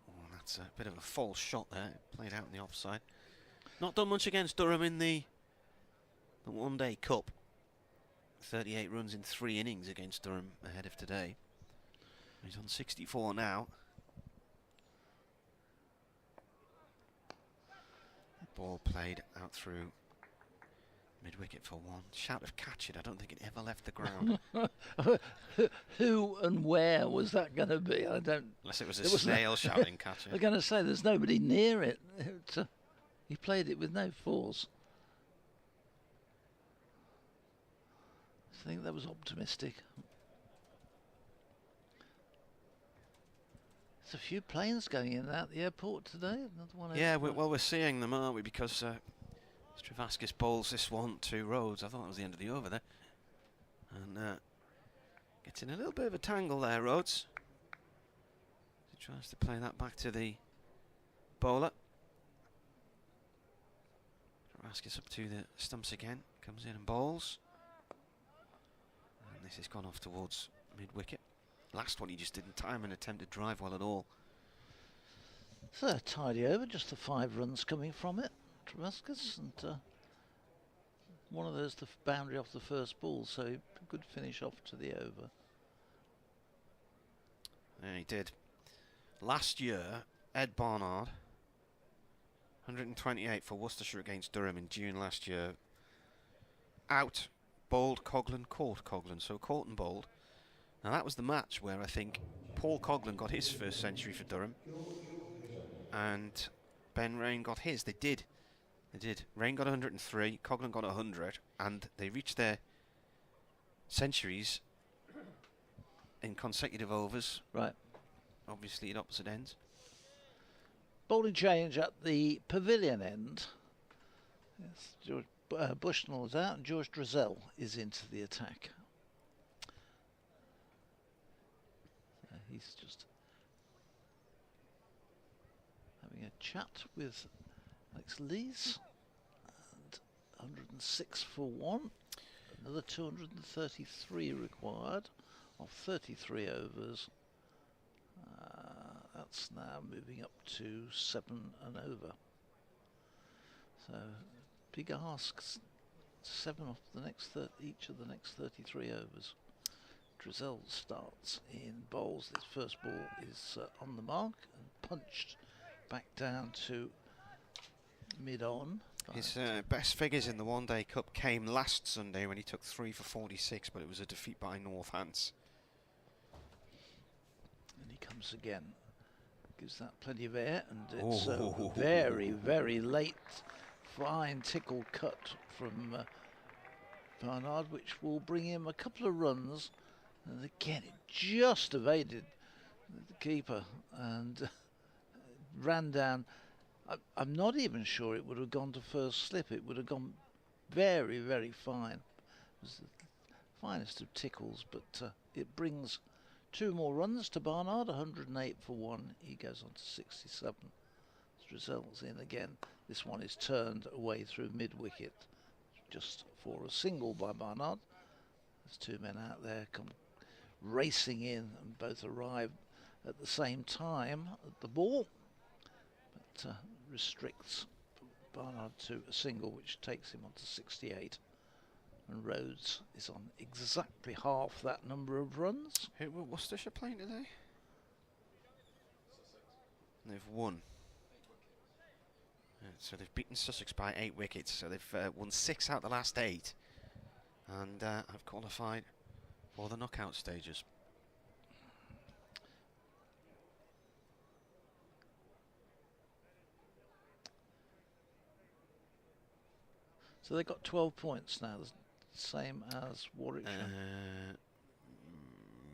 Oh, that's a bit of a false shot there. Played out in the offside. Not done much against Durham in the one-day cup. 38 runs in 3 innings against Durham ahead of today. He's on 64 now. Ball played out through mid-wicket for 1. Shout of catch it. I don't think it ever left the ground. Who and where was that going to be? I don't. Unless it was a snail shouting catch I'm it. going to say there's nobody near it. He played it with no force. I think that was optimistic. There's a few planes going in and out the airport today. Another one. Yeah, we're seeing them, aren't we? Because Travaskis bowls this one to Rhodes. I thought it was the end of the over there. And gets in a little bit of a tangle there, Rhodes. He tries to play that back to the bowler. Travaskis up to the stumps again. Comes in and bowls. And this has gone off towards mid-wicket. Last one he just didn't time an attempted drive well at all. So a tidy over, just the 5 runs coming from it. Travaskis, and one of those the boundary off the first ball, so a good finish off to the over. Yeah, he did. Last year, Ed Barnard, 128 for Worcestershire against Durham in June last year. Out, bowled Coghlan, caught Coghlan, so caught and bowled. Now that was the match where I think Paul Coghlan got his first century for Durham, and Ben Rain got his. They did. Rain got 103, Coghlan got 100, and they reached their centuries in consecutive overs. Right. Obviously at opposite ends. Bowling change at the pavilion end. Yes, George Bushnell is out and George Drizzell is into the attack. He's just having a chat with Alex Lees. And 106 for 1. Another 233 required of 33 overs. That's now moving up to 7 and over. So big asks. 7 off the next each of the next 33 overs. Drizel starts in bowls. This first ball is on the mark and punched back down to mid-on. His best figures in the One Day Cup came last Sunday when he took 3 for 46, but it was a defeat by Northants. And he comes again. Gives that plenty of air, and it's a very, very late, fine tickle cut from Barnard, which will bring him a couple of runs. And again, it just evaded the keeper and ran down. I'm not even sure it would have gone to first slip. It would have gone very, very fine. It was the finest of tickles, but it brings 2 more runs to Barnard, 108 for 1. He goes on to 67. Drizel's in again. This one is turned away through mid-wicket, just for a single by Barnard. There's 2 men out there come racing in, and both arrive at the same time at the ball, but restricts Barnard to a single, which takes him on to 68. And Rhodes is on exactly half that number of runs. Who were Worcestershire playing today? They've won. So they've beaten Sussex by 8 wickets. So they've won 6 out of the last 8, and have qualified for the knockout stages. So they've got 12 points now, the same as Warwickshire.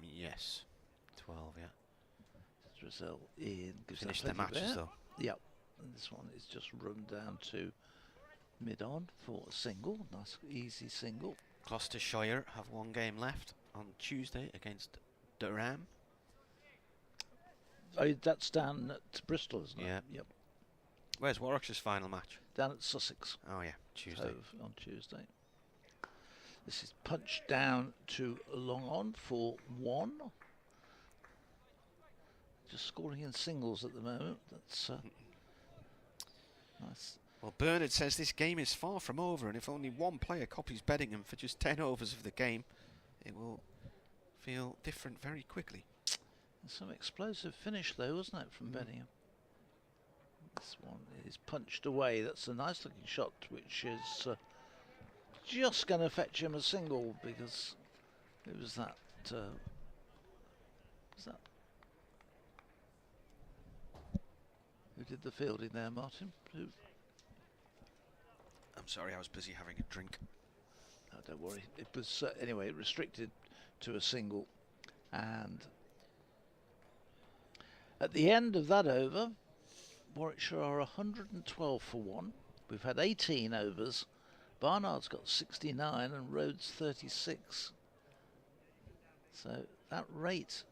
Yes, 12, yeah. Drizel in. Finished their matches though. Yep. And this one is just run down to mid-on for a single. Nice, easy single. Gloucestershire have 1 game left on Tuesday against Durham. Oh, that's down at Bristol, isn't it? Yeah. Yep. Where's Warwickshire's final match? Down at Sussex. Oh yeah, Tuesday. Hove on Tuesday. This is punched down to long on for 1. Just scoring in singles at the moment. That's nice. Well, Bernard says this game is far from over, and if only one player copies Beddingham for just 10 overs of the game, it will feel different very quickly. Some explosive finish though, wasn't it, from Beddingham? This one is punched away. That's a nice looking shot, which is just going to fetch him a single, because it was that. Who did the fielding there, Martin? Who? I'm sorry, I was busy having a drink. Oh, don't worry. It was anyway restricted to a single, and at the end of that over, Warwickshire are 112 for 1. We've had 18 overs. Barnard's got 69 and Rhodes 36. So that rate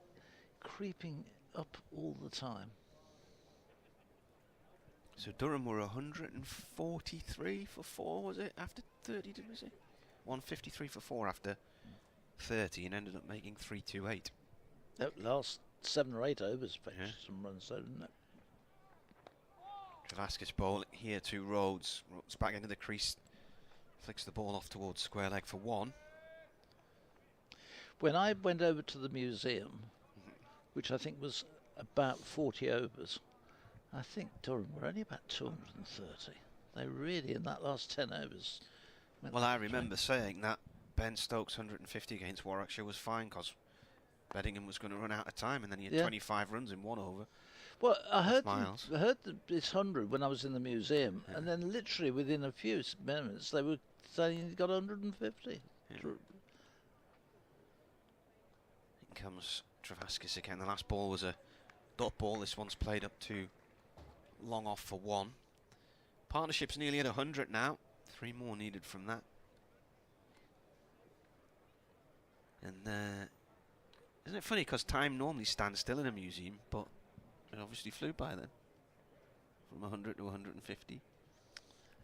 creeping up all the time. So Durham were 143 for 4, was it, after 30, did we say? 153 for 4 after 30, and ended up making 328. That last 7 or 8 overs fetched some runs though, didn't it? Travaskis ball here to Rhodes. Rhodes back into the crease. Flicks the ball off towards square leg for 1. When I went over to the museum, which I think was about 40 overs, I think Durham were only about 230. They really, in that last 10 overs. Well, I remember saying that Ben Stokes' 150 against Warwickshire was fine because Beddingham was going to run out of time, and then he had 25 runs in 1 over. Well, I heard this 100 when I was in the museum, and then literally within a few minutes they were saying he got 150. Yeah. In comes Travaskis again. The last ball was a dot ball. This one's played up to long off for 1. Partnership's nearly at 100 now. 3 more needed from that. And isn't it funny, because time normally stands still in a museum, but it obviously flew by then. From 100 to 150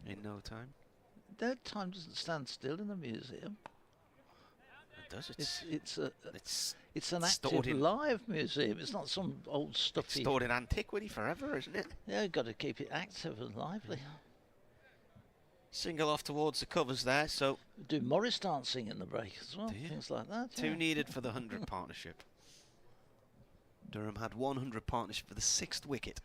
in no time. That time doesn't stand still in a museum. does. It's an stored active in- live museum. It's not some old It's stuffy. stored in antiquity forever, isn't it? Yeah, you've got to keep it active and lively. Single off towards the covers there, so Do Morris dancing in the break as well, Do you? things like that. two yeah. needed for the 100 partnership. Durham had 100 partnership for the 6th wicket.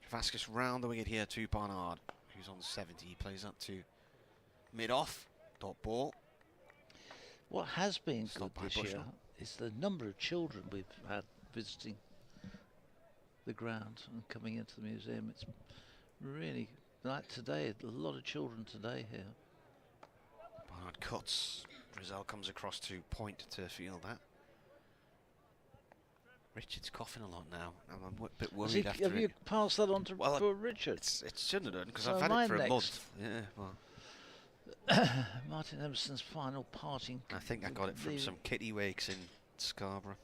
Vasquez round the wicket here to Barnard, who's on 70. He plays up to mid-off, dot ball. What has been Stopped by good this year Bushnell. is the number of children we've had visiting the ground and coming into the museum. It's really, like today, a lot of children today here. Barnard cuts. Drizzell comes across to point to field that. Richard's coughing a lot now. I'm a bit worried after Have you it. passed that on to Well, poor Richard? It shouldn't have done because So I've had it mine for a next. month. Yeah, well, Martin Emerson's final parting. I think I got it from some kitty wakes in Scarborough.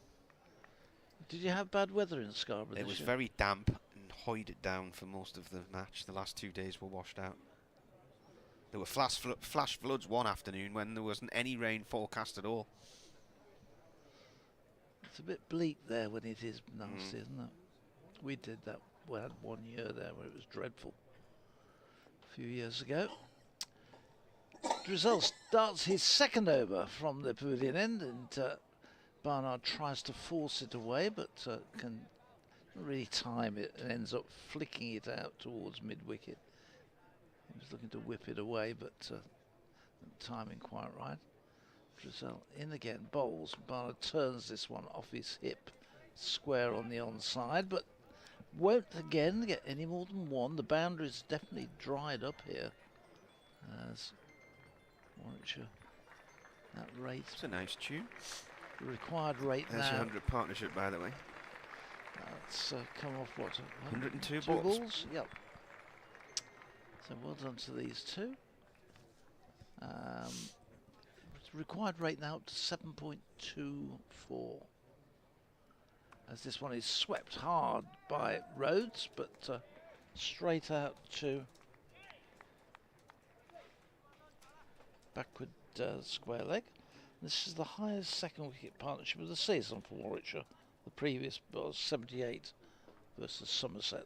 Did you have bad weather in Scarborough? It this was year? very damp and hoyed it down for most of the match. The last 2 days were washed out. There were flash floods one afternoon when there wasn't any rain forecast at all. It's a bit bleak there when it is nasty, isn't it? We did that. We had 1 year there where it was dreadful. A few years ago. Drizzell starts his second over from the pavilion end, and Barnard tries to force it away, but can really time it and ends up flicking it out towards mid-wicket. He was looking to whip it away, but timing quite right. Drizzell in again, bowls. Barnard turns this one off his hip, square on the onside, but won't again get any more than one. The boundary's definitely dried up here. As Warwickshire, that rate, It's a nice tune. the required rate There's your now. 100 partnership, by the way. It's come off what? 102 two balls. balls? Yep. So well done to these two. Required rate now up to 7.24. As this one is swept hard by Rhodes, but straight out to backward square leg. This is the highest second wicket partnership of the season for Warwickshire. The previous was 78 versus Somerset.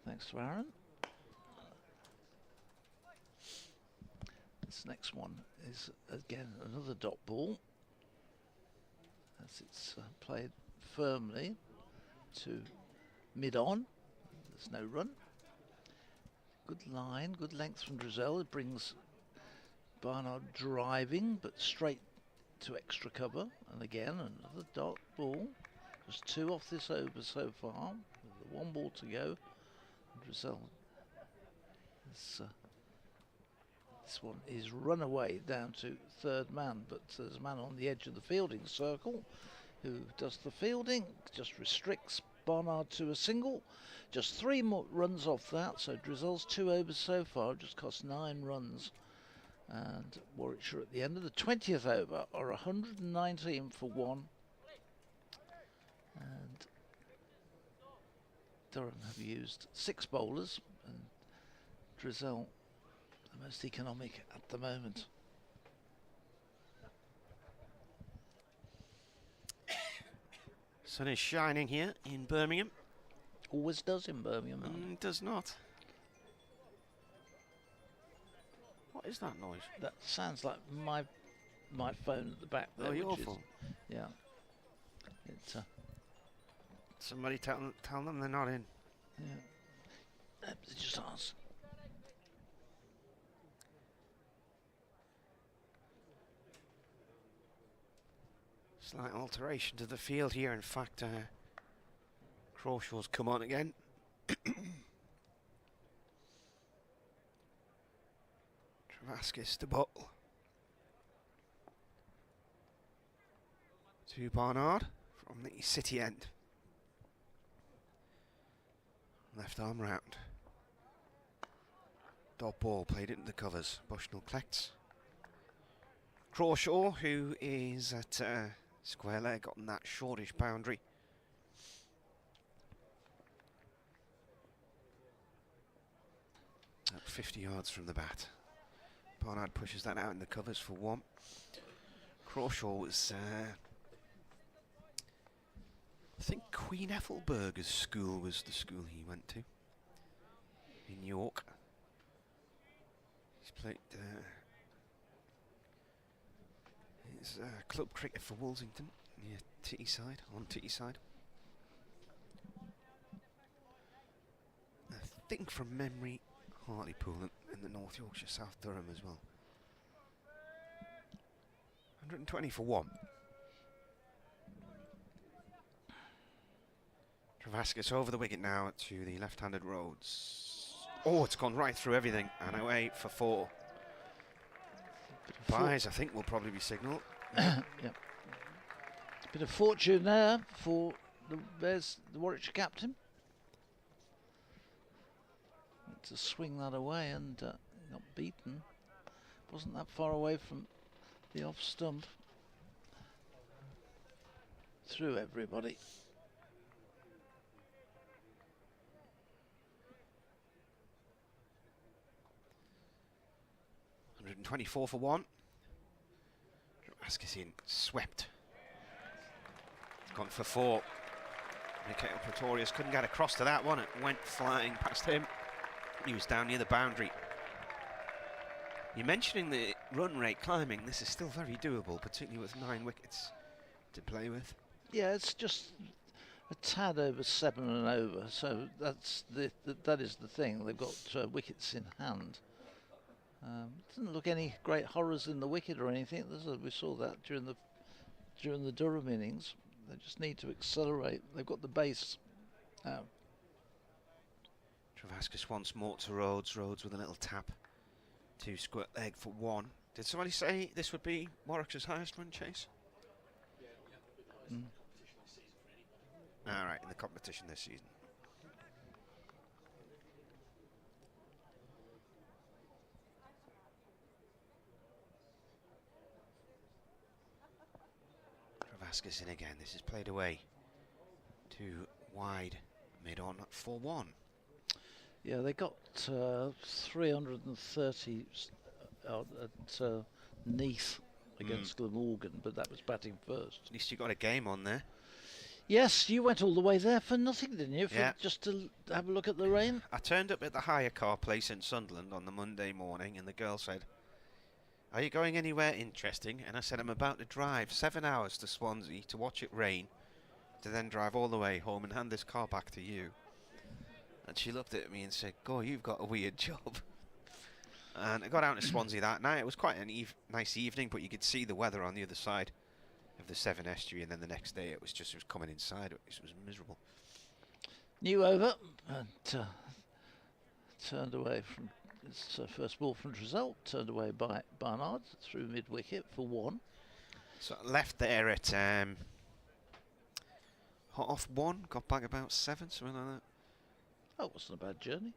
Thanks to Aaron. This next one is again another dot ball, as it's played firmly to mid-on. There's no run. Good line, good length from Drizzell. It brings Barnard driving, but straight to extra cover. And again, another dot ball. Just two off this over so far. With one ball to go. Drizzell. This one is run away down to third man, but there's a man on the edge of the fielding circle who does the fielding, just restricts Barnard to a single. Just 3 more runs off that, so Drizzell's 2 overs so far, just cost 9 runs. And Warwickshire at the end of the 20th over are 119 for 1. And Durham have used 6 bowlers, and Drizzell the most economic at the moment. Sun is shining here in Birmingham. Always does in Birmingham. It does not. What is that noise? That sounds like my phone at the back there. Oh, your which is- phone. Yeah. It's Somebody tell them they're not in. yeah. Just ask. Slight alteration to the field here. In fact, Crawshaw's come on again. Travaskis to bowl. To Barnard from the city end. Left arm round. Dot ball played into the covers. Bushnell collects. Crawshaw, who is at square leg on that shortish boundary. At 50 yards from the bat. Barnard pushes that out in the covers for 1. Crawshaw was, I think Queen Ethelburga's school was the school he went to in York. He's played his club cricket for Walsington near Tityside, on Tityside. I think from memory, Hartlepool in the North Yorkshire, South Durham as well. 120 for 1. Travascus over the wicket now to the left-handed Rhodes. Oh, it's gone right through everything and away for 4. Byes, I think, will probably be signalled. Yep. Bit of fortune there for there's the Warwickshire captain. To swing that away and got beaten. Wasn't that far away from the off stump. Through everybody. $124 for 1. Askesin swept. Gone for 4. Michael Pretorius couldn't get across to that one. It went flying past him. He was down near the boundary. You're mentioning the run rate climbing. This is still very doable, particularly with 9 wickets to play with. Yeah, it's just a tad over 7 and over. So that's that is the thing. They've got wickets in hand. Doesn't look any great horrors in the wicket or anything. We saw that during the Durham innings. They just need to accelerate. They've got the base now. Travascus once more to Rhodes. Rhodes with a little tap to squirt leg for 1. Did somebody say this would be Warwickshire's highest run chase? All right, in the competition this season. Travascus in again. This is played away to wide mid-on for 1. Yeah, they got 330 out at Neath against Glamorgan, but that was batting first. At least you got a game on there. Yes, you went all the way there for nothing, didn't you? Yeah. Just to have a look at the rain? I turned up at the hire car place in Sunderland on the Monday morning, and the girl said, "Are you going anywhere interesting?" And I said, "I'm about to drive 7 hours to Swansea to watch it rain, to then drive all the way home and hand this car back to you." And she looked at me and said, "Go, you've got a weird job." And I got out to Swansea that night. It was quite a nice evening, but you could see the weather on the other side of the Severn Estuary, and then the next day it was coming inside. It was miserable. New over and turned away from its first ball from Drizel, turned away by Barnard through mid-wicket for 1. So left there at half-1, got back about 7, something like that. Oh, it wasn't a bad journey.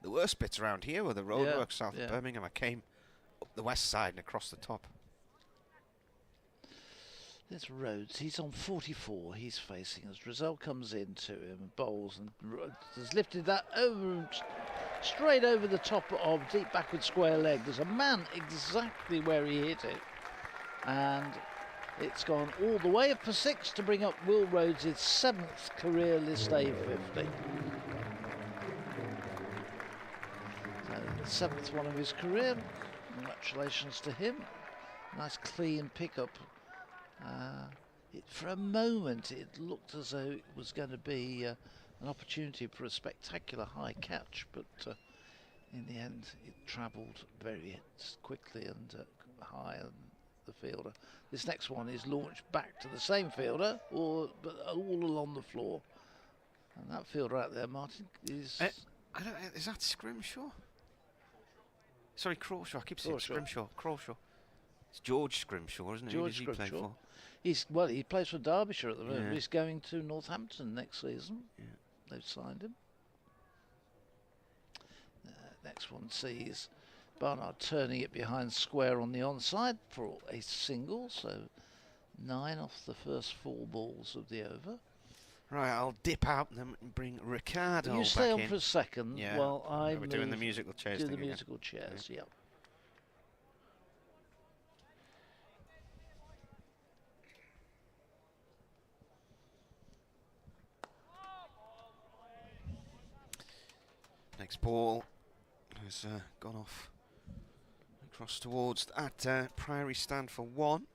The worst bits around here were the roadworks south yeah. of Birmingham. I came up the west side and across the top. There's Rhodes. He's on 44. He's facing as Drizel comes into him, bowls, and Rhodes has lifted that over, straight over the top of deep backward square leg. There's a man exactly where he hit it, and it's gone all the way up for 6 to bring up Will Rhodes' 7th career list A50. So, 7th one of his career. Congratulations to him. Nice clean pickup. For a moment it looked as though it was going to be an opportunity for a spectacular high catch, but in the end it travelled very quickly and high on the fielder. This next one is launched back to the same fielder, but all along the floor. And that fielder out there, Martin, is... is that Scrimshaw? Sorry, Crawshaw. I keep saying Scrimshaw. Crawshaw. It's George Scrimshaw, isn't it? George Who does he play Scrimshaw. for? He plays for Derbyshire at the moment. Yeah. He's going to Northampton next season. Yeah. They've signed him. Next one sees Barnard turning it behind square on the onside for a single, so 9 off the first 4 balls of the over. Right, I'll dip out and bring Ricardo You stay back on in. for a second Yeah. while I We're doing the musical chairs do thing the again. musical chairs. Yeah. Next ball has gone off across towards that Priory stand for 1.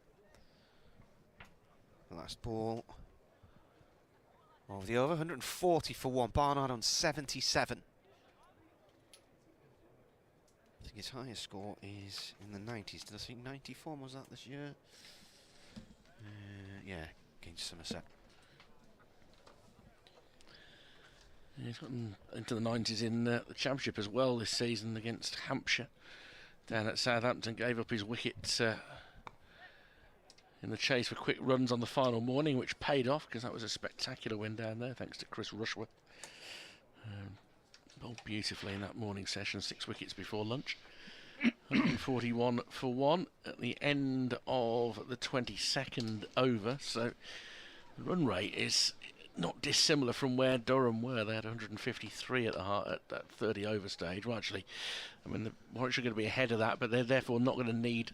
The last ball of the over, 140 for 1. Barnard on 77. I think his highest score is in the 90s. Did I see 94? Was that this year? Yeah, against Somerset. Yeah, he's gotten into the 90s in the Championship as well this season against Hampshire. Down at Southampton, gave up his wicket in the chase for quick runs on the final morning, which paid off because that was a spectacular win down there, thanks to Chris Rushworth. Bowled beautifully in that morning session, 6 wickets before lunch. 141 for 1 at the end of the 22nd over, so the run rate is not dissimilar from where Durham were. They had 153 at the heart at that 30 over stage. Well, actually, I mean, the Warwickshire are going to be ahead of that, but they're therefore not going to need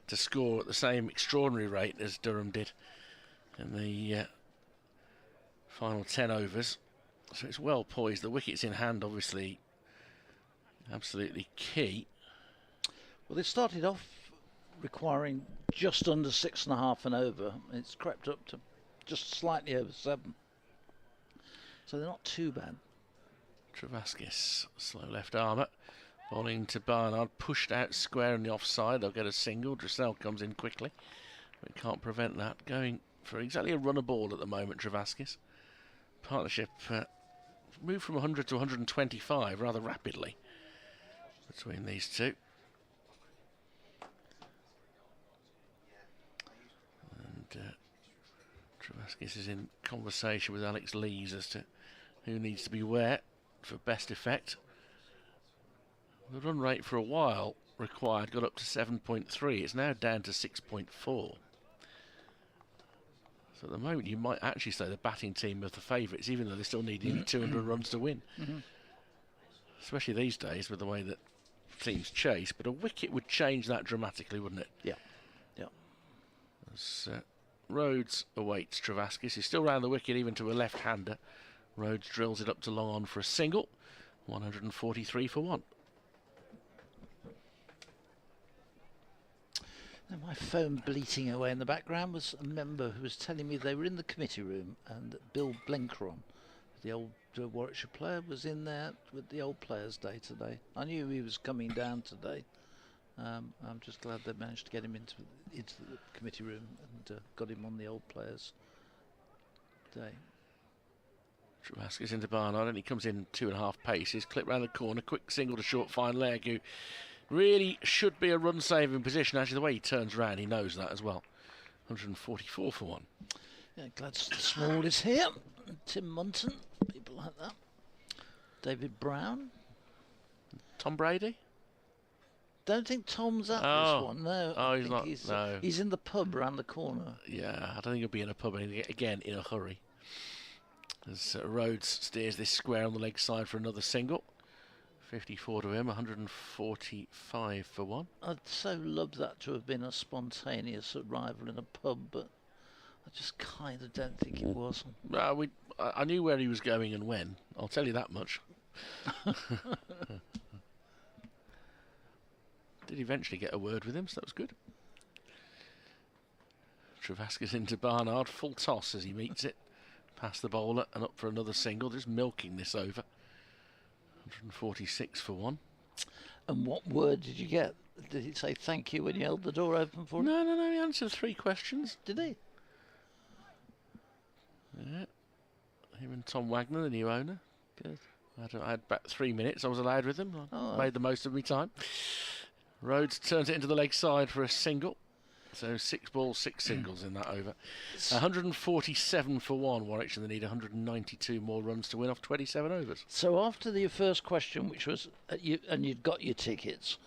to score at the same extraordinary rate as Durham did in the final 10 overs. So it's well poised. The wicket's in hand, obviously, absolutely key. Well, they started off requiring just under 6.5 and over. It's crept up to just slightly over 7. So they're not too bad. Travaskis, slow left armour, bowling to Barnard, pushed out square in the offside. They'll get a single. Dressel comes in quickly, but can't prevent that. Going for exactly a runner ball at the moment, Travaskis. Partnership moved from 100 to 125 rather rapidly between these two. And Travaskis is in conversation with Alex Lees as to who needs to be where for best effect. The run rate for a while required got up to 7.3. It's now down to 6.4. So at the moment you might actually say the batting team are the favourites, even though they still need nearly 200 runs to win. Especially these days with the way that teams chase. But a wicket would change that dramatically, wouldn't it? Yeah. Yeah. As Rhodes awaits Travaskis. He's still round the wicket even to a left-hander. Rhodes drills it up to long on for a single. 143 for 1. And my phone bleating away in the background was a member who was telling me they were in the committee room and Bill Blenkeron, the old Warwickshire player, was in there with the old players' day today. I knew he was coming down today. I'm just glad they managed to get him into the committee room and got him on the old players' day. Travaskis into Barnard and he comes in 2.5 paces, clip round the corner, quick single to short fine leg, who really should be a run saving position. Actually, the way he turns round, he knows that as well. 144 for 1. Yeah, Gladstone Small is here. Tim Munton, people like that. David Brown. Tom Brady? Don't think Tom's at this one. No, oh, he's not. No. He's in the pub around the corner. Yeah, I don't think he'll be in a pub again in a hurry. As Rhodes steers this square on the leg side for another single. 54 to him, 145 for 1. I'd so love that to have been a spontaneous arrival in a pub, but I just kind of don't think it was. I knew where he was going and when. I'll tell you that much. Did eventually get a word with him, so that was good. Travaskis into Barnard, full toss as he meets it. Past the bowler and up for another single, just milking this over. 146 for 1. And what word did you get? Did he say thank you when you held the door open for him? No, he answered 3 questions. Did he? Yeah. Him and Tom Wagner, the new owner. Good. I had about 3 minutes I was allowed with him. I made the most of my time. Rhodes turns it into the leg side for a single. So 6 balls, 6 singles in that over. 147 for 1. Warwickshire, they need 192 more runs to win off 27 overs. So after the first question, which was, and you'd got your tickets,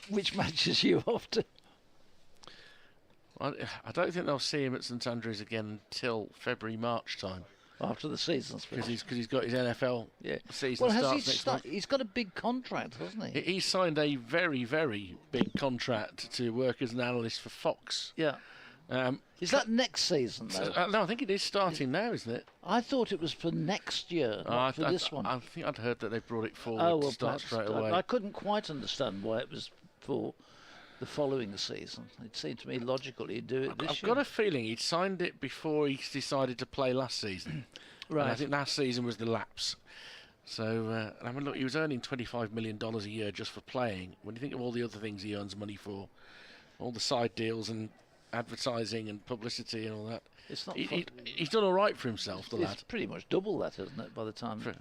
which matches you off to? I don't think they'll see him at St Andrews again until February, March time. After the season's finished. Because he's got his NFL season starts next month. He's got a big contract, hasn't he? He signed a very, very big contract to work as an analyst for Fox. Yeah. Is that next season, though? No, I think it is starting now, isn't it? I thought it was for next year, not for this one. I think I'd heard that they brought it forward to start straight away. I couldn't quite understand why it was for the following season. It seemed to me logical he'd do it this I've year. got a feeling he'd signed it before he decided to play last season. Right. And I think last season was the lapse. So, I mean, look, he was earning $25 million a year just for playing. When you think of all the other things he earns money for, all the side deals and advertising and publicity and all that, It's not. he's done all right for himself, the lad. It's pretty much double that, isn't it? By the time for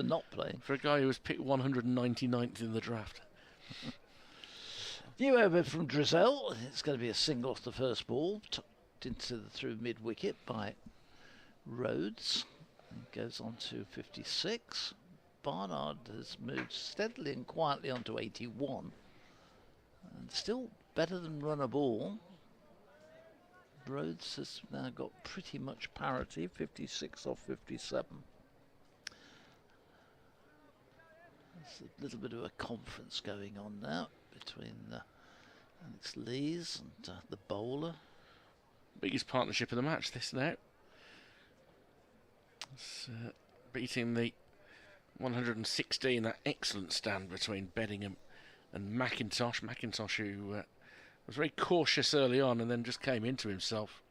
not playing. For a guy who was picked 199th in the draft. New over from Drizzell. It's going to be a single off the first ball, tucked into the through mid wicket by Rhodes. And goes on to 56. Barnard has moved steadily and quietly onto 81, and still better than run a ball. Rhodes has now got pretty much parity, 56 off 57. There's a little bit of a conference going on now between Alex Lees and the bowler. Biggest partnership of the match, this now. It's, beating the 116, that excellent stand between Beddingham and McIntosh. McIntosh, who was very cautious early on and then just came into himself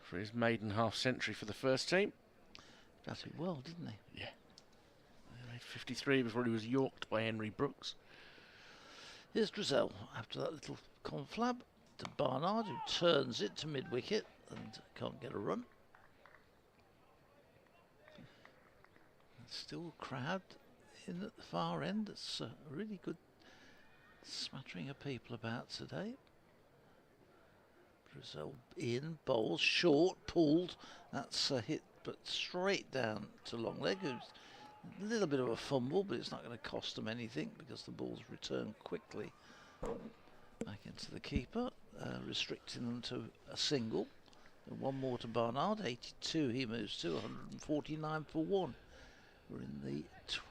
for his maiden half-century for the first team. Got it well, didn't he? Yeah. He made 53 before he was yorked by Henry Brooks. Here's Drizzell after that little conflab to Barnard, who turns it to mid-wicket and can't get a run. Still a crowd in at the far end. It's a really good smattering of people about today. Drizzell in, bowls, short, pulled. That's a hit, but straight down to Longleg, who's a little bit of a fumble, but it's not going to cost them anything because the ball's returned quickly back into the keeper, restricting them to a single. And one more to Barnard, 82 he moves to, 149 for one. We're in the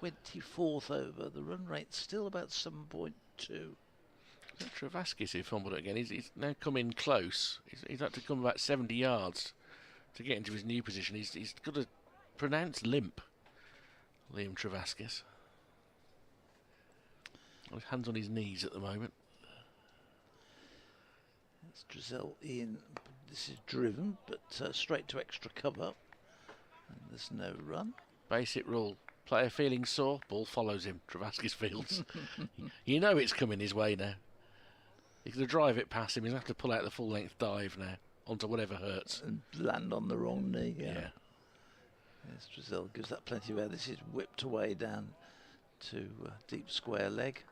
24th over. The run rate's still about 7.2. Travaskis who fumbled it again. He's now come in close. He's had to come about 70 yards to get into his new position. He's got a pronounced limp, Liam Travaskis. His hands on his knees at the moment. That's Drizzell in. This is driven, but straight to extra cover. And there's no run. Basic rule. Player feeling sore, ball follows him. Travaskis fields. You know it's coming his way now. He's going to drive it past him. He's going to have to pull out the full-length dive now onto whatever hurts. And land on the wrong knee, yeah. Yes, Drizzell gives that plenty of air. This is whipped away down to deep square leg.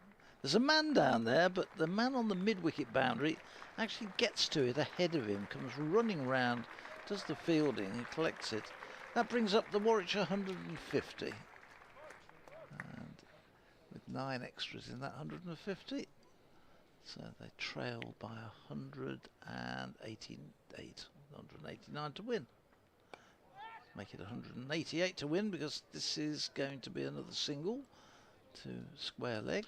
There's a man down there, but the man on the mid-wicket boundary actually gets to it ahead of him, comes running round, does the fielding and collects it. That brings up the Warwickshire 150. And with 9 extras in that 150. So they trail by 189 to win. Make it 188 to win because this is going to be another single to square leg.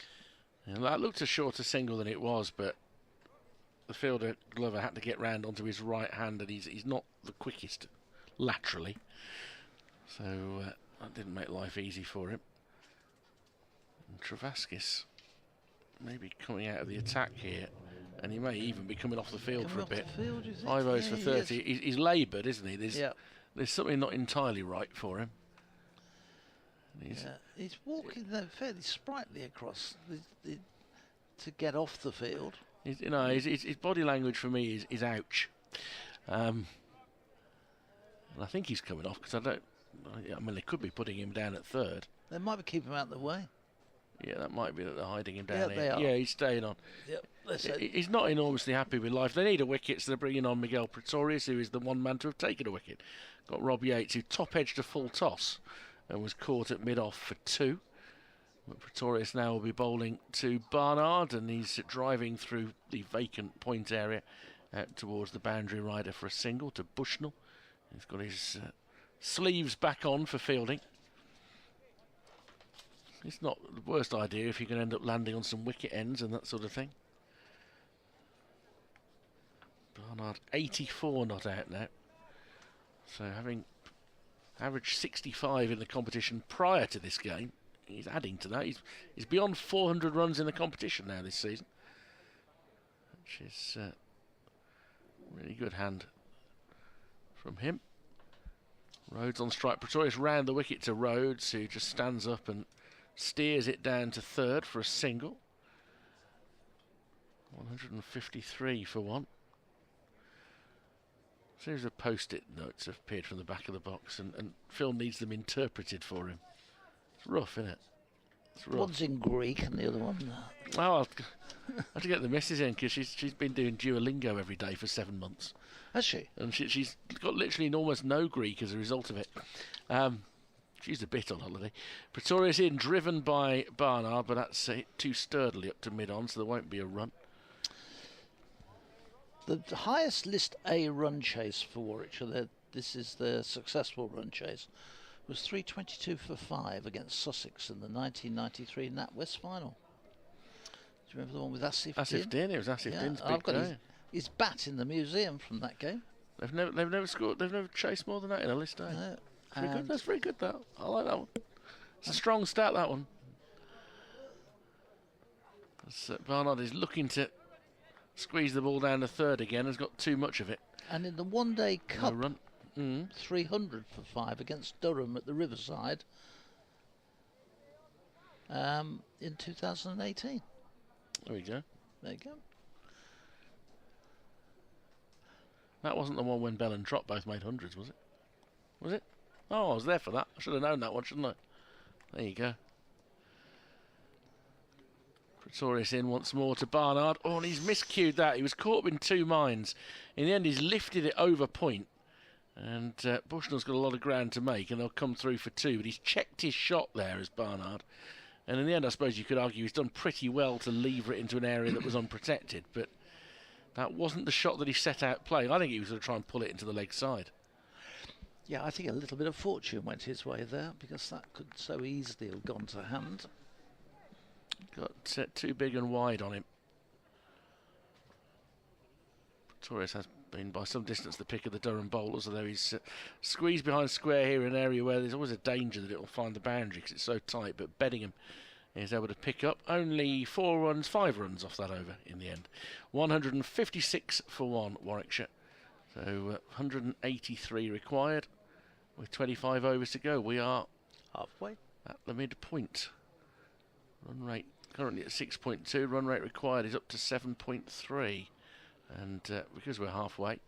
And that looked a shorter single than it was, but the fielder Glover had to get round onto his right hand, and he's not the quickest laterally. So that didn't make life easy for him. And Travaskis may be coming out of the attack here, and he may even be coming off the field for a bit. 5 overs for 30. He's laboured, isn't he? There's something not entirely right for him. He's walking though fairly sprightly across to get off the field. His body language for me is ouch. And I think he's coming off because I mean, they could be putting him down at third. They might be keeping him out of the way. Yeah, that might be that they're hiding him down here. They are. Yeah, he's staying on. Yep, he's not enormously happy with life. They need a wicket, so they're bringing on Miguel Pretorius, who is the one man to have taken a wicket. Got Rob Yates, who top-edged a full toss and was caught at mid-off for 2. But Pretorius now will be bowling to Barnard, and he's driving through the vacant point area out towards the boundary rider for a single to Bushnell. He's got his sleeves back on for fielding. It's not the worst idea if you can end up landing on some wicket ends and that sort of thing. Barnard Barnard 84 not out now. So having averaged 65 in the competition prior to this game, he's adding to that. He's beyond 400 runs in the competition now this season, which is a really good hand from him. Rhodes on strike. Pretorius round the wicket to Rhodes, who just stands up and steers it down to third for a single. 153 for one. A series of post-it notes have appeared from the back of the box, and Phil needs them interpreted for him. It's rough, isn't it? It's rough. One's in Greek and the other one. Oh, I'll have to get the missus in, because she's been doing Duolingo every day for 7 months. Has she? And she's got literally almost no Greek as a result of it. She's a bit on holiday. Pretorius in, driven by Barnard, but that's hit too sturdily up to mid-on, so there won't be a run. The highest list A run chase for Warwickshire, this is their successful run chase, was 322 for 5 against Sussex in the 1993 NatWest final. Do you remember the one with Asif Din? Asif Din, it was Asif Din's big I've got day. his bat in the museum from that game. They've never scored. They've never chased more than that in a list day. No, Very good. That's very good. That I like that one. It's a strong stat, that one. Barnard is looking to squeeze the ball down to third again. Has got too much of it. And in the one-day cup, No run. 300 for 5 against Durham at the Riverside in 2018. There we go. There you go. That wasn't the one when Bell and Trott both made hundreds, was it? Was it? Oh, I was there for that. I should have known that one, shouldn't I? There you go. Pretorius in once more to Barnard. Oh, and he's miscued that. He was caught up in two minds. In the end, he's lifted it over point. And Bushnell's got a lot of ground to make, and they'll come through for two. But he's checked his shot there as Barnard. And in the end, I suppose you could argue he's done pretty well to lever it into an area that was unprotected. But that wasn't the shot that he set out playing. I think he was going to try and pull it into the leg side. Yeah, I think a little bit of fortune went his way there, because that could so easily have gone to hand. Got too big and wide on him. Pretorius has been by some distance the pick of the Durham bowlers, although he's squeezed behind square here in an area where there's always a danger that it will find the boundary because it's so tight. But Beddingham is able to pick up only 5 runs off that over in the end. 156 for 1, Warwickshire. So 183 required with 25 overs to go. We are Halfway. at the midpoint. Run rate currently at 6.2. Run rate required is up to 7.3. And because we're halfway,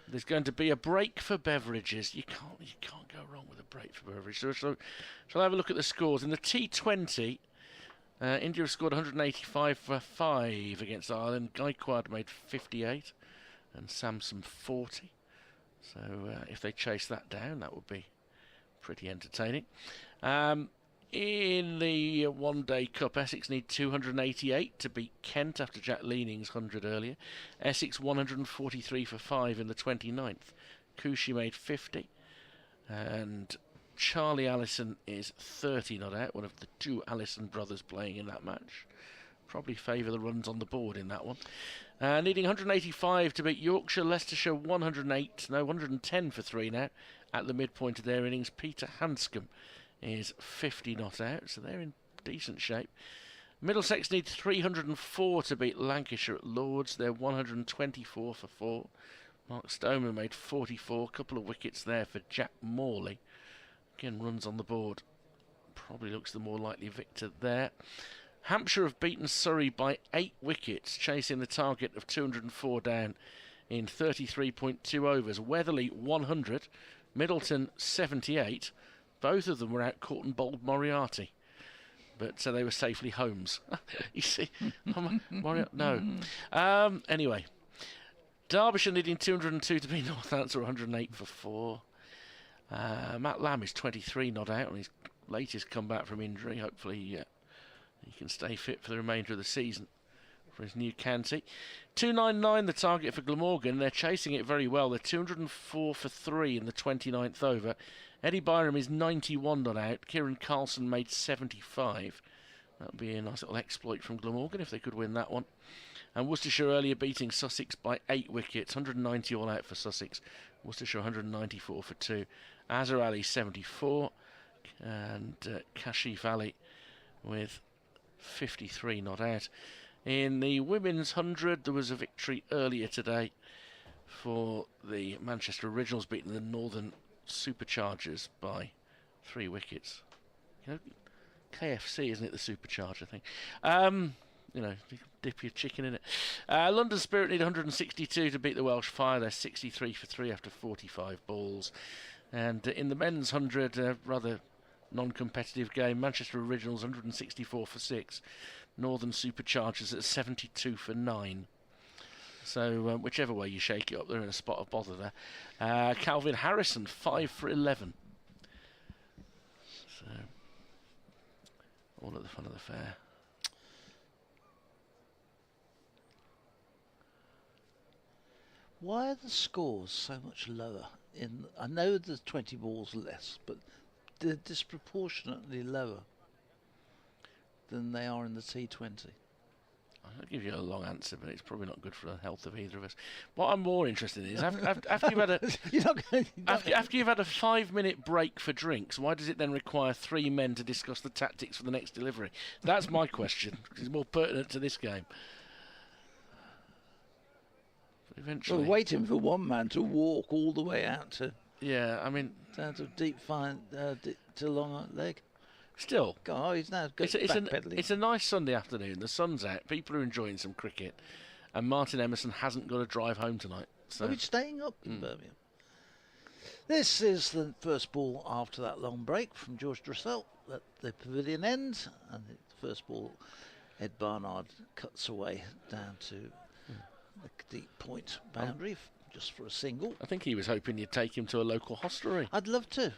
there's going to be a break for beverages. You can't go wrong with a break for beverages. So shall I have a look at the scores? In the T20, India have scored 185 for 5 against Ireland. Gaikwad made 58 and Samson 40. So if they chase that down, that would be pretty entertaining. In the one-day cup, Essex need 288 to beat Kent after Jack Leaning's 100 earlier. Essex 143 for 5 in the 29th. Kushi made 50. And Charlie Allison is 30 not out, one of the two Allison brothers playing in that match. Probably favour the runs on the board in that one. Needing 185 to beat Yorkshire. Leicestershire 110 for 3 now at the midpoint of their innings. Peter Hanscom is 50 not out, so they're in decent shape. Middlesex need 304 to beat Lancashire at Lords. They're 124 for 4. Mark Stoneman made 44. Couple of wickets there for Jack Morley. Again, runs on the board. Probably looks the more likely victor there. Hampshire have beaten Surrey by 8 wickets, chasing the target of 204 down in 33.2 overs. Weatherly 100, Middleton 78. Both of them were out caught and bowled Moriarty, but they were safely homes. You see, Moriarty, no. Anyway, Derbyshire needing 202 to beat Northampton, 108 for 4. Matt Lamb is 23 not out on his latest comeback from injury. Hopefully he can stay fit for the remainder of the season for his new county. 299 the target for Glamorgan. They're chasing it very well. They're 204 for 3 in the 29th over. Eddie Byram is 91 not out. Kieran Carlson made 75. That would be a nice little exploit from Glamorgan if they could win that one. And Worcestershire earlier beating Sussex by 8 wickets, 190 all out for Sussex. Worcestershire 194 for 2. Azhar Ali 74 and Kashif Ali with 53 not out. In the women's 100 there was a victory earlier today for the Manchester Originals, beating the Northern Superchargers by 3 wickets. You know, KFC, isn't it, the Supercharger thing? You know, dip your chicken in it. London Spirit need 162 to beat the Welsh Fire. They're 63 for 3 after 45 balls. And in the men's 100, rather non-competitive game, Manchester Originals 164 for 6. Northern Superchargers at 72 for 9. So whichever way you shake it up, they're in a spot of bother there. Calvin Harrison 5 for 11. So all at the fun of the fair. Why are the scores so much lower? I know there's 20 balls less, but they're disproportionately lower than they are in the T20. I'll give you a long answer, but it's probably not good for the health of either of us. What I'm more interested in is after you've had a after you've had a 5-minute break for drinks, why does it then require 3 men to discuss the tactics for the next delivery? That's my question, because it's more pertinent to this game. But eventually, we're waiting for one man to walk all the way out to. Yeah, I mean, down to to long leg. Still, God, he's now it's a nice Sunday afternoon. The sun's out. People are enjoying some cricket, and Martin Emerson hasn't got to drive home tonight. So are we staying up in Birmingham? This is the first ball after that long break from George Dressel at the pavilion end, and the first ball, Ed Barnard cuts away down to the deep point boundary just for a single. I think he was hoping you'd take him to a local hostelry. I'd love to.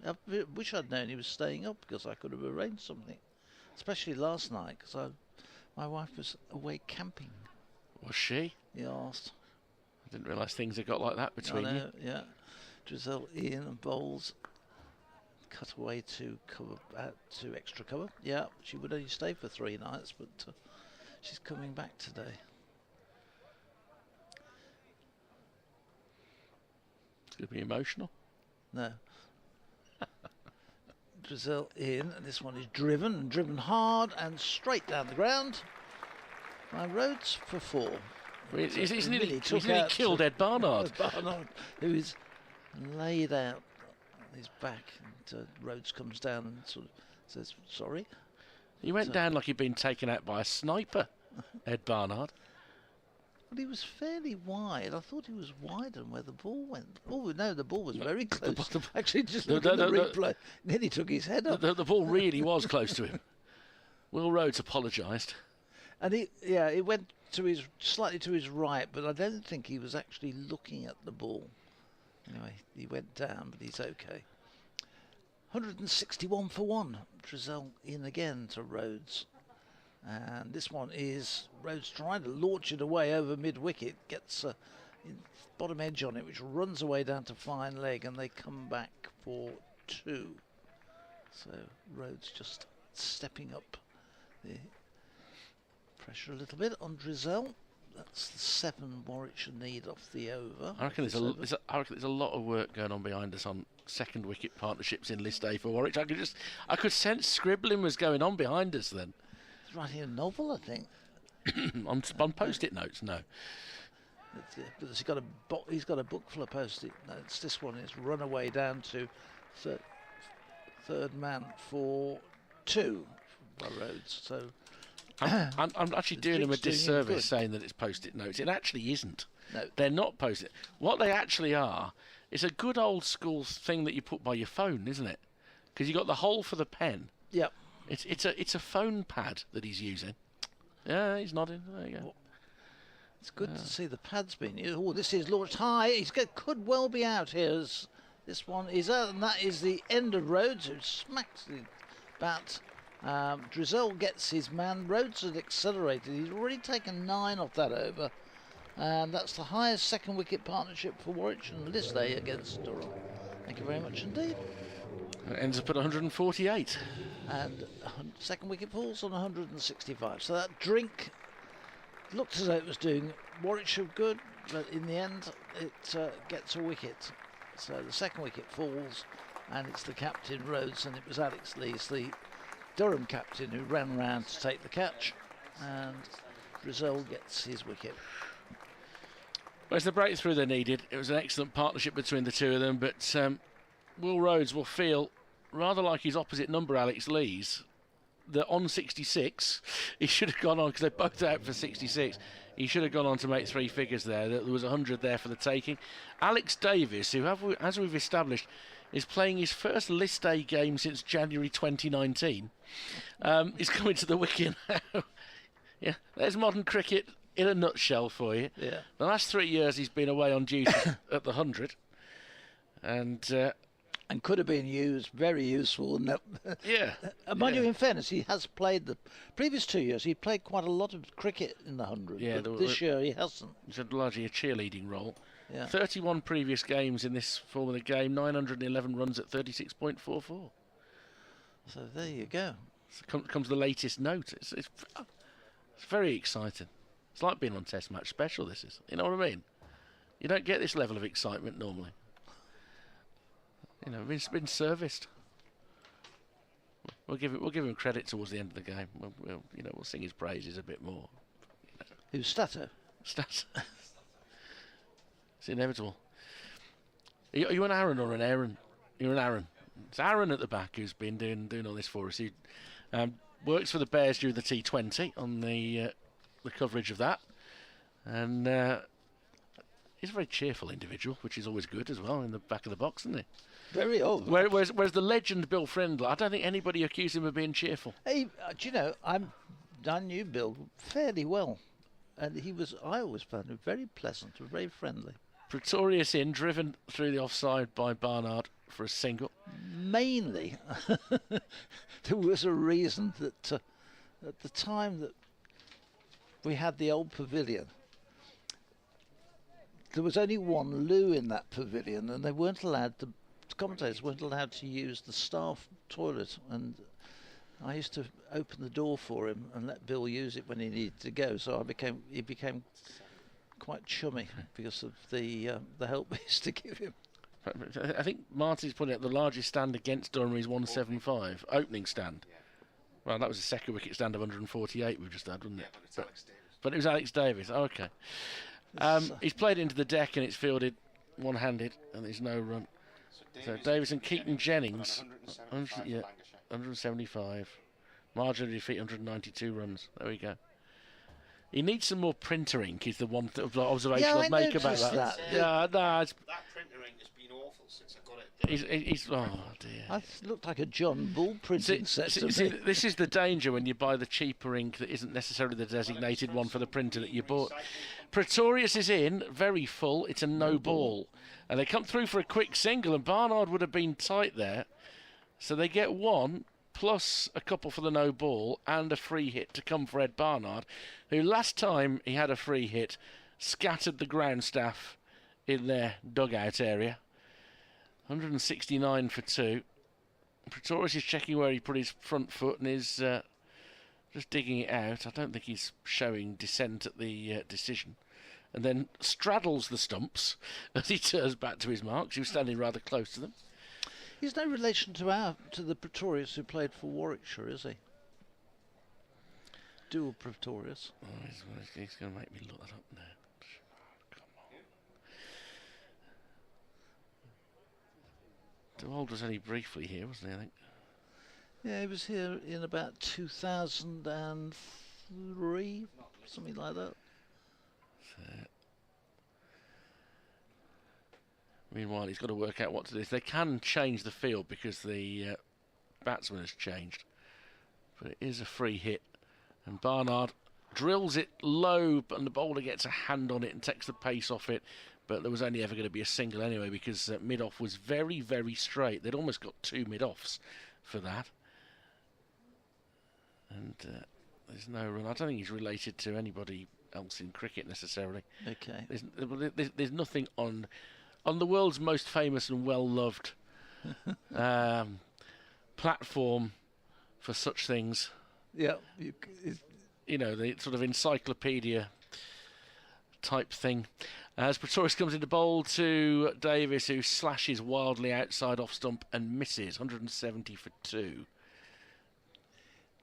I wish I'd known he was staying up, because I could have arranged something, especially last night, because my wife was away camping. Was she? He asked. I didn't realise things had got like that between you. Yeah. Drizzle, Ian and Bowles cut away to cover, to extra cover. Yeah, she would only stay for 3 nights, but she's coming back today. It's going to be emotional. No. Drizzle in, and this one is driven hard and straight down the ground by Rhodes for 4. He's nearly killed Ed Barnard. Barnard, who is laid out on his back, and Rhodes comes down and sort of says, sorry. He went down like he'd been taken out by a sniper, Ed Barnard. But he was fairly wide. I thought he was wider than where the ball went. Oh, no, the ball was very close. Actually, just look at the replay. Nearly took his head up. The ball really was close to him. Will Rhodes apologised. And he went to slightly to his right, but I don't think he was actually looking at the ball. Anyway, he went down, but he's okay. 161 for 1. Drizzle in again to Rhodes. And this one is Rhodes trying to launch it away over mid-wicket, gets bottom edge on it, which runs away down to fine leg, and they come back for 2. So Rhodes just stepping up the pressure a little bit on Drizzle. That's the 7 Warwickshire need off the over. I reckon there's a lot of work going on behind us on second wicket partnerships in List A for Warwick. I could sense scribbling was going on behind us then. He's writing a novel, I think. on post-it notes, no. But he's got a book full of post-it notes. This one is run away down to third man for 2 by Rhodes. So I'm actually doing him a disservice saying that it's post-it notes. It actually isn't. No. They're not post-it. What they actually are is a good old school thing that you put by your phone, isn't it? Because you've got the hole for the pen. Yep. It's a phone pad that he's using. Yeah, he's nodding. There you go. It's good to see the pads being used. Oh, this is launched high. Could well be out here. This one is out, and that is the end of Rhodes, who smacks the bat. Drizzle gets his man. Rhodes has accelerated. He's already taken 9 off that over. And that's the highest second wicket partnership for Warwickshire and List A against Durham. Thank you very much indeed. Ends up at 148. And second wicket falls on 165. So that drink looked as though it was doing Warwickshire good, but in the end it gets a wicket. So the second wicket falls, and it's the captain Rhodes, and it was Alex Lees, the Durham captain, who ran round to take the catch, and Brazil gets his wicket. Well, it's the breakthrough they needed. It was an excellent partnership between the two of them, but Will Rhodes will feel rather like his opposite number, Alex Lees, that on 66 he should have gone on, because they're both out for 66. He should have gone on to make three figures there. There was 100 there for the taking. Alex Davis, who, as we've established, is playing his first List A game since January 2019, is coming to the wicket now. Yeah, there's modern cricket in a nutshell for you. Yeah. The last 3 years he's been away on duty at the 100, and could have been used, very useful. And yeah. Mind you, in fairness, he has played the previous 2 years. He played quite a lot of cricket in the 100. Yeah, but this year he hasn't. He's had largely a cheerleading role. Yeah. 31 previous games in this form of the game, 911 runs at 36.44. So there you go. So comes the latest note. It's very exciting. It's like being on Test Match Special, this is. You know what I mean? You don't get this level of excitement normally. You know, it's been serviced. We'll give him credit towards the end of the game. We'll sing his praises a bit more. Who's Stato? It's inevitable. Are you an Aaron or an Aaron? You're an Aaron. It's Aaron at the back who's been doing all this for us. He works for the Bears during the T20 on the coverage of that, and he's a very cheerful individual, which is always good as well in the back of the box, isn't he? Very old. Whereas the legend Bill Frindle, I don't think anybody accused him of being cheerful. Hey, do you know, I knew Bill fairly well, and I always found him very pleasant and very friendly. Pretorius in, driven through the offside by Barnard for a single. Mainly, there was a reason that at the time that we had the old pavilion, there was only one loo in that pavilion, and they weren't allowed to. The commentators weren't allowed to use the staff toilet, and I used to open the door for him and let Bill use it when he needed to go. So he became quite chummy because of the help we used to give him. I think Marty's putting out the largest stand against Durham is 175 opening stand. Well, that was a second wicket stand of 148 we've just had, wasn't it? But it was Alex Davis. Oh, okay. He's played into the deck and it's fielded one-handed, and there's no run. So Davis and Keaton Jennings, 175. Margin of defeat, 192 runs. There we go. He needs some more printer ink, is the one observation I'd make about that. Yeah, no, That printer ink has been awful since I got it. he's oh dear. I looked like a John Bull printing set to See, me. this is the danger when you buy the cheaper ink that isn't necessarily the designated one for the printer that you bought. Pretorius is in, very full. It's a no ball. And they come through for a quick single, and Barnard would have been tight there. So they get one, plus a couple for the no ball, and a free hit to come for Ed Barnard, who last time he had a free hit scattered the ground staff in their dugout area. 169 for two. Pretorius is checking where he put his front foot and is just digging it out. I don't think he's showing dissent at the decision. And then straddles the stumps as he turns back to his marks. He was standing rather close to them. He's no relation to the Pretorius who played for Warwickshire, is he? Dual Pretorius. Oh, he's going to make me look that up now. Come on. Duald was only briefly here, wasn't he, I think? Yeah, he was here in about 2003, something like that. Meanwhile, he's got to work out what to do. They can change the field because the batsman has changed. But it is a free hit. And Barnard drills it low, and the bowler gets a hand on it and takes the pace off it. But there was only ever going to be a single anyway because mid-off was very, very straight. They'd almost got two mid-offs for that. And there's no run. I don't think he's related to anybody else in cricket necessarily. Okay. There's nothing on the world's most famous and well-loved platform for such things. Yeah, You know, the sort of encyclopedia type thing. As Pretorius comes into bowl to Davis, who slashes wildly outside off stump and misses. 170 for 2.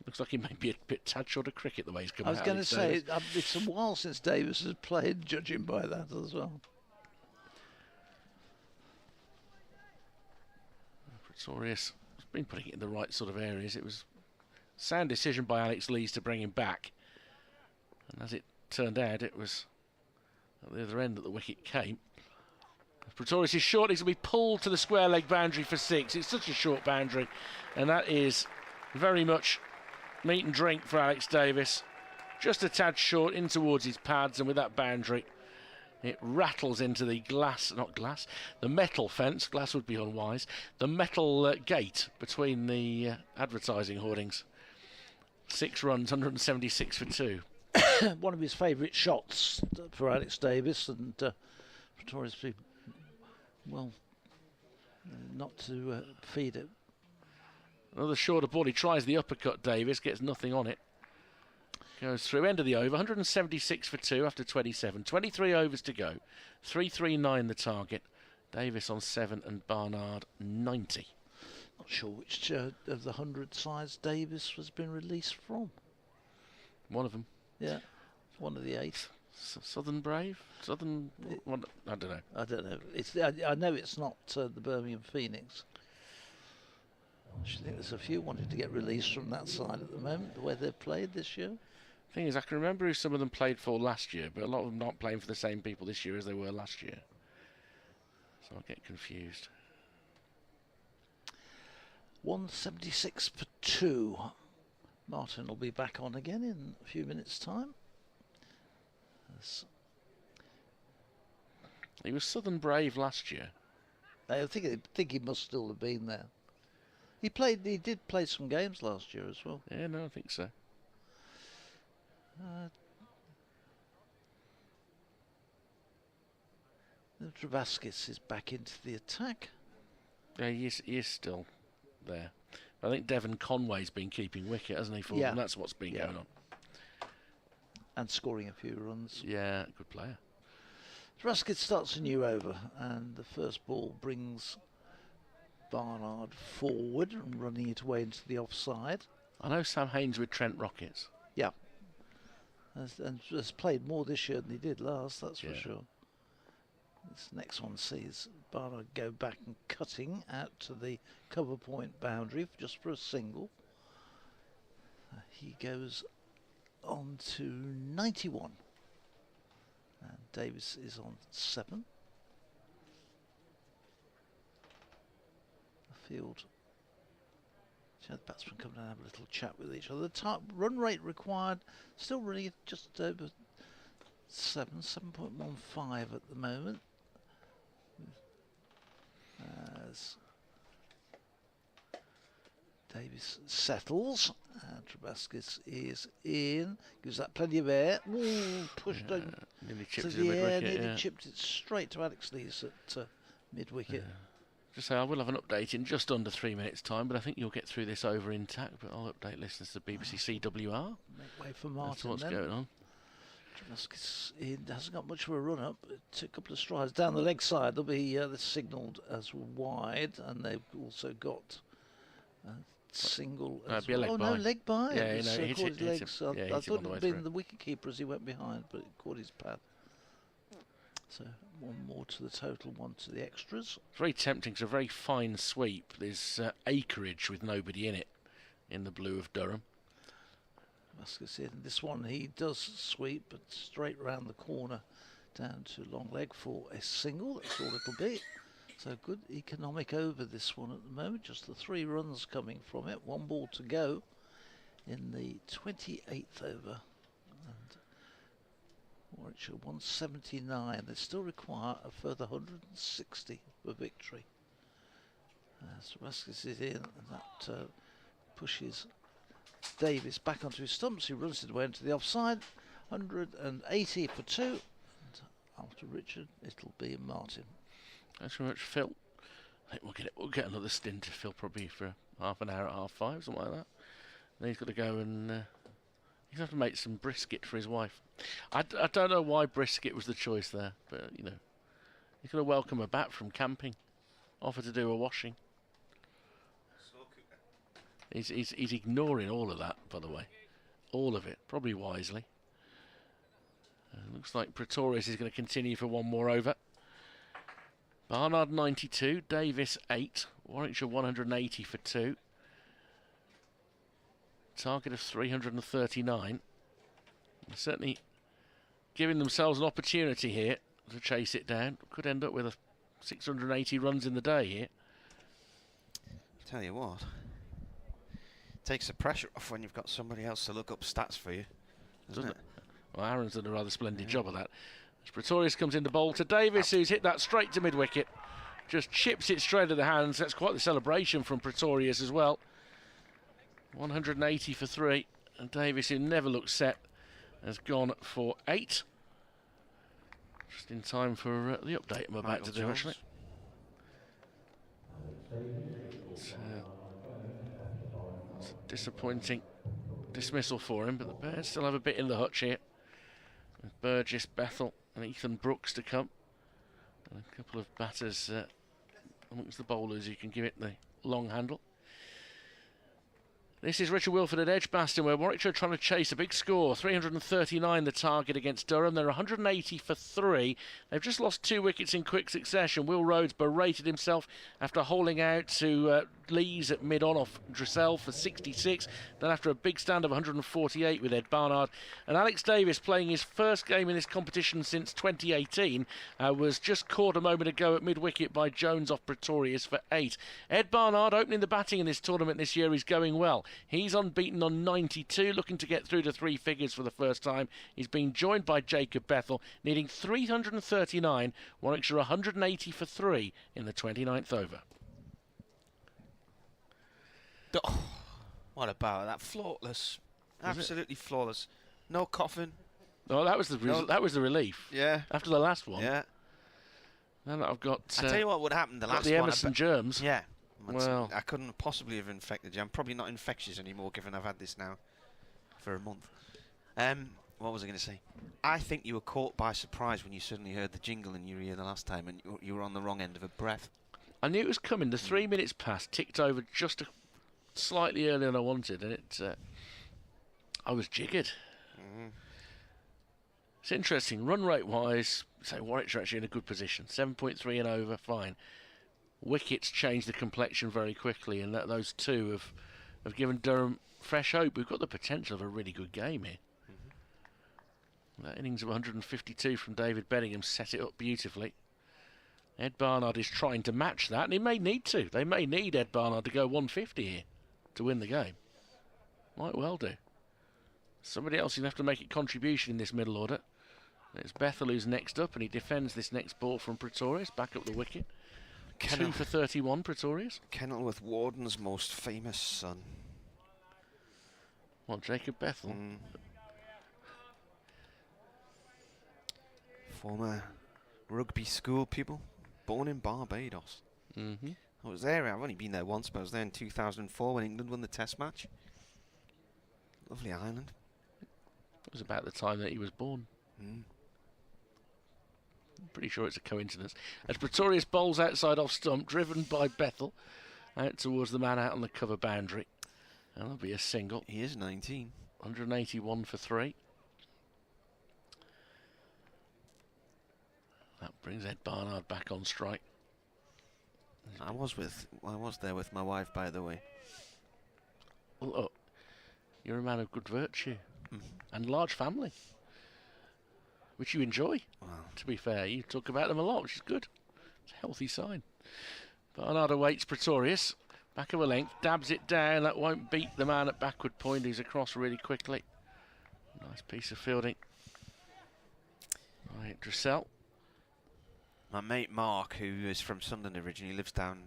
Looks like he may be a bit tad short of cricket the way he's coming out. I was going to say, it's a while since Davis has played, judging by that as well. Pretorius has been putting it in the right sort of areas. It was a sound decision by Alex Lees to bring him back. And as it turned out, it was at the other end that the wicket came. Pretorius is short. He's going to be pulled to the square leg boundary for 6. It's such a short boundary. And that is very much meat and drink for Alex Davis. Just a tad short in towards his pads, and with that boundary, it rattles into the the metal fence. Glass would be unwise. The metal gate between the advertising hoardings. 6 runs, 176 for 2. One of his favourite shots for Alex Davis, and Pretorius, well, not to feed it. Another shorter ball. He tries the uppercut, Davis, gets nothing on it. Goes through, end of the over, 176 for 2 after 27. 23 overs to go. 339 the target. Davis on 7 and Barnard 90. Not sure which of the 100 sides Davis has been released from. One of them. Yeah, one of the 8. Southern Brave? Southern... I don't know. I don't know. I know it's not the Birmingham Phoenix. I think there's a few wanting to get released from that side at the moment, the way they've played this year. Thing is, I can remember who some of them played for last year, but a lot of them not playing for the same people this year as they were last year. So I'll get confused. 176 for 2. Martin will be back on again in a few minutes' time. He was Southern Brave last year. I think he must still have been there. He did play some games last year as well. Yeah, no, I think so. Travaskis is back into the attack. Yeah, he is still there. I think Devon Conway's been keeping wicket, hasn't he, for them? That's what's been going on. And scoring a few runs. Yeah, good player. Travaskis starts a new over, and the first ball brings Barnard forward and running it away into the offside. I know Sam Haynes with Trent Rockets. Yeah. And has played more this year than he did last, that's for sure. This next one sees Barnard go back and cutting out to the cover point boundary just for a single. He goes on to 91. And Davis is on 7. The field. The batsmen come down and have a little chat with each other. The run rate required still running just over 7.15 at the moment. As Davis settles, and Travaskis is in, gives that plenty of air. Ooh, pushed on nearly to chipped the air, mid-wicket, nearly chipped it straight to Alex Lees at mid-wicket. Just say I will have an update in just under 3 minutes' time, but I think you'll get through this over intact. But I'll update listeners to BBC CWR. Make way for Martin. That's what's then. going on. Travaskis hasn't got much of a run up. It took a couple of strides down the leg side. They'll be signalled as wide, and they've also got a single. Be a leg no, by. leg by. Yeah, It he caught his legs. I hit thought him it all would the have way been the wicket keeper as he went behind, but it caught his pad. So one more to the total, one to the extras. It's very tempting. It's a very fine sweep. There's acreage with nobody in it in the blue of Durham. Travaskis in this one, he does sweep, but straight round the corner down to long leg for a single. That's all it'll be. So good economic over this one at the moment. Just the 3 runs coming from it. 1 ball to go in the 28th over. And Warwickshire 179. They still require a further 160 for victory. Travaskis is in, and that pushes Davis back onto his stumps. He runs it away into the offside. 180 for 2. And after Richard, it'll be Martin. Thanks very much, Phil. I think we'll get another stint to fill probably for half an hour at 5:30, something like that. Then he's got to go and he's going to have to make some brisket for his wife. I don't know why brisket was the choice there, but you know, he's going to welcome her back from camping, offer to do a washing. He's ignoring all of that, by the way, all of it, probably wisely. Looks like Pretorius is going to continue for one more over. Barnard 92, Davis 8, Warwickshire 180 for 2. Target of 339. They're certainly giving themselves an opportunity here to chase it down. Could end up with 680 runs in the day here. Tell you what, takes the pressure off when you've got somebody else to look up stats for you, doesn't it? Well, Aaron's done a rather splendid job of that. As Pretorius comes into bowl to Davis, who's hit that straight to mid-wicket. Just chips it straight to the hands. That's quite the celebration from Pretorius as well. 180 for 3. And Davis, who never looks set, has gone for 8. Just in time for the update I'm about to do, actually. It's a disappointing dismissal for him, but the Bears still have a bit in the hutch here. With Burgess, Bethel and Ethan Brooks to come. And a couple of batters amongst the bowlers who can give it the long handle. This is Richard Wilford at Edgbaston, where Warwickshire are trying to chase a big score. 339 the target against Durham. They're 180 for 3. They've just lost 2 wickets in quick succession. Will Rhodes berated himself after holding out to Lees at mid-on off Dressel for 66. Then after a big stand of 148 with Ed Barnard. And Alex Davis, playing his first game in this competition since 2018, was just caught a moment ago at mid-wicket by Jones off Pretorius for 8. Ed Barnard opening the batting in this tournament this year is going well. He's unbeaten on 92, looking to get through to 3 figures for the first time. He's been joined by Jacob Bethel, needing 339. Warwickshire 180 for 3 in the 29th over. Oh, what about that? Flawless. Absolutely flawless. No coughing. Oh, that was the relief. Yeah. After the last one. Yeah. Then I've got. I tell you what would happen. The last the one. Emerson germs. Yeah. Well, I couldn't possibly have infected you. I'm probably not infectious anymore, given I've had this now for a month. What was I going to say? I think you were caught by surprise when you suddenly heard the jingle in your ear the last time, and you were on the wrong end of a breath. I knew it was coming. The 3 minutes past ticked over just slightly earlier than I wanted, and I was jiggered. It's interesting. Run rate wise, say Warwickshire actually in a good position. 7.3 and over, fine. Wickets change the complexion very quickly, and those 2 have given Durham fresh hope. We've got the potential of a really good game here. That innings of 152 from David Bedingham set it up beautifully. Ed Barnard is trying to match that, and he may need to. They may need Ed Barnard to go 150 here to win the game. Might well do. Somebody else is going to have to make a contribution in this middle order. It's Bethel who's next up, and he defends this next ball from Pretorius, back up the wicket. 2 for 31, Pretorius. Kenilworth Warden's most famous son. Well, Jacob Bethel. Former rugby school pupil, born in Barbados. I was there, I've only been there once, but I was there in 2004 when England won the Test match. Lovely island. It was about the time that he was born. I'm pretty sure it's a coincidence. As Pretorius bowls outside off stump, driven by Bethel, out towards the man out on the cover boundary. And that'll be a single. He is 19. 181 for 3. That brings Ed Barnard back on strike. I was there with my wife, by the way. Look, you're a man of good virtue and large family, which you enjoy. Wow. To be fair, you talk about them a lot, which is good. It's a healthy sign. Barnard awaits Pretorius. Back of a length, dabs it down. That won't beat the man at backward point, who's across really quickly. Nice piece of fielding. Right, Dressel. My mate Mark, who is from Sunderland originally, lives down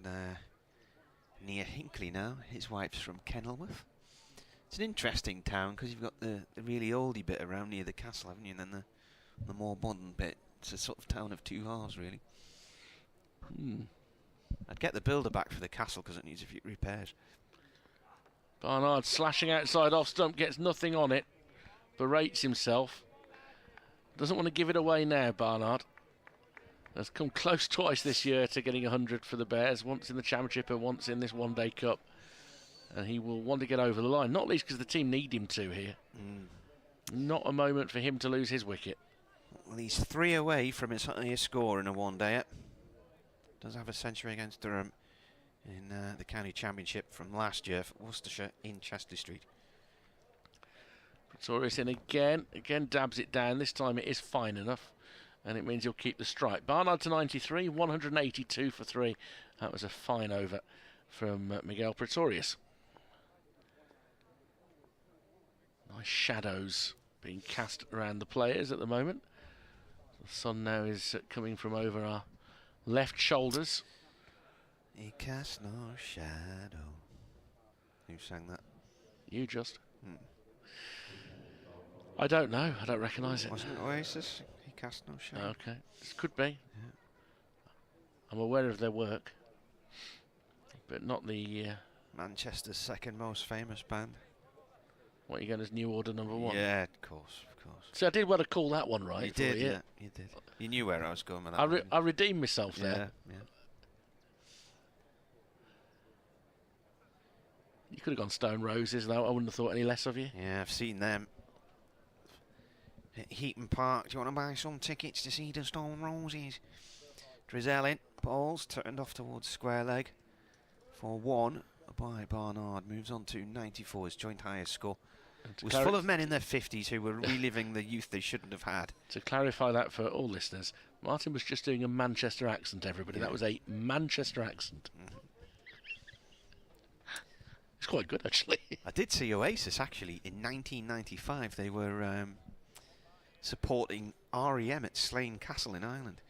near Hinckley now. His wife's from Kenilworth. It's an interesting town because you've got the really oldie bit around near the castle, haven't you? And then the more modern bit. It's a sort of town of 2 halves, really. I'd get the builder back for the castle because it needs a few repairs. Barnard slashing outside off stump, gets nothing on it. Berates himself. Doesn't want to give it away now, Barnard. Has come close twice this year to getting 100 for the Bears, once in the Championship and once in this one-day cup. And he will want to get over the line, not least because the team need him to here. Not a moment for him to lose his wicket. Well, he's 3 away from his highest score in a one-day. Does have a century against Durham in the county championship from last year for Worcestershire in Chesley Street. Pretorius in again dabs it down. This time it is fine enough, and it means he'll keep the strike. Barnard to 93, 182 for 3. That was a fine over from Miguel Pretorius. Nice shadows being cast around the players at the moment. The sun now is coming from over our left shoulders. He casts no shadow. Who sang that? You just. I don't know. I don't recognise it. Wasn't it Oasis? He cast no shadow. Okay. This could be. Yeah. I'm aware of their work, but not the... Manchester's second most famous band. What, are you going as New Order #1? Yeah, of course, of course. So I did want to call that one right. You did, yeah, you did. You knew where I was going with that. I redeemed myself there. Yeah. You could have gone Stone Roses, though. I wouldn't have thought any less of you. Yeah, I've seen them. At Heaton Park, do you want to buy some tickets to see the Stone Roses? Drizzell in, balls turned off towards square leg for 1 by Barnard. Moves on to 94, his joint highest score. It was full of men in their 50s who were reliving the youth they shouldn't have had. To clarify that for all listeners, Martin was just doing a Manchester accent, everybody. Yeah. That was a Manchester accent. It's quite good, actually. I did see Oasis, actually, in 1995. They were supporting REM at Slane Castle in Ireland.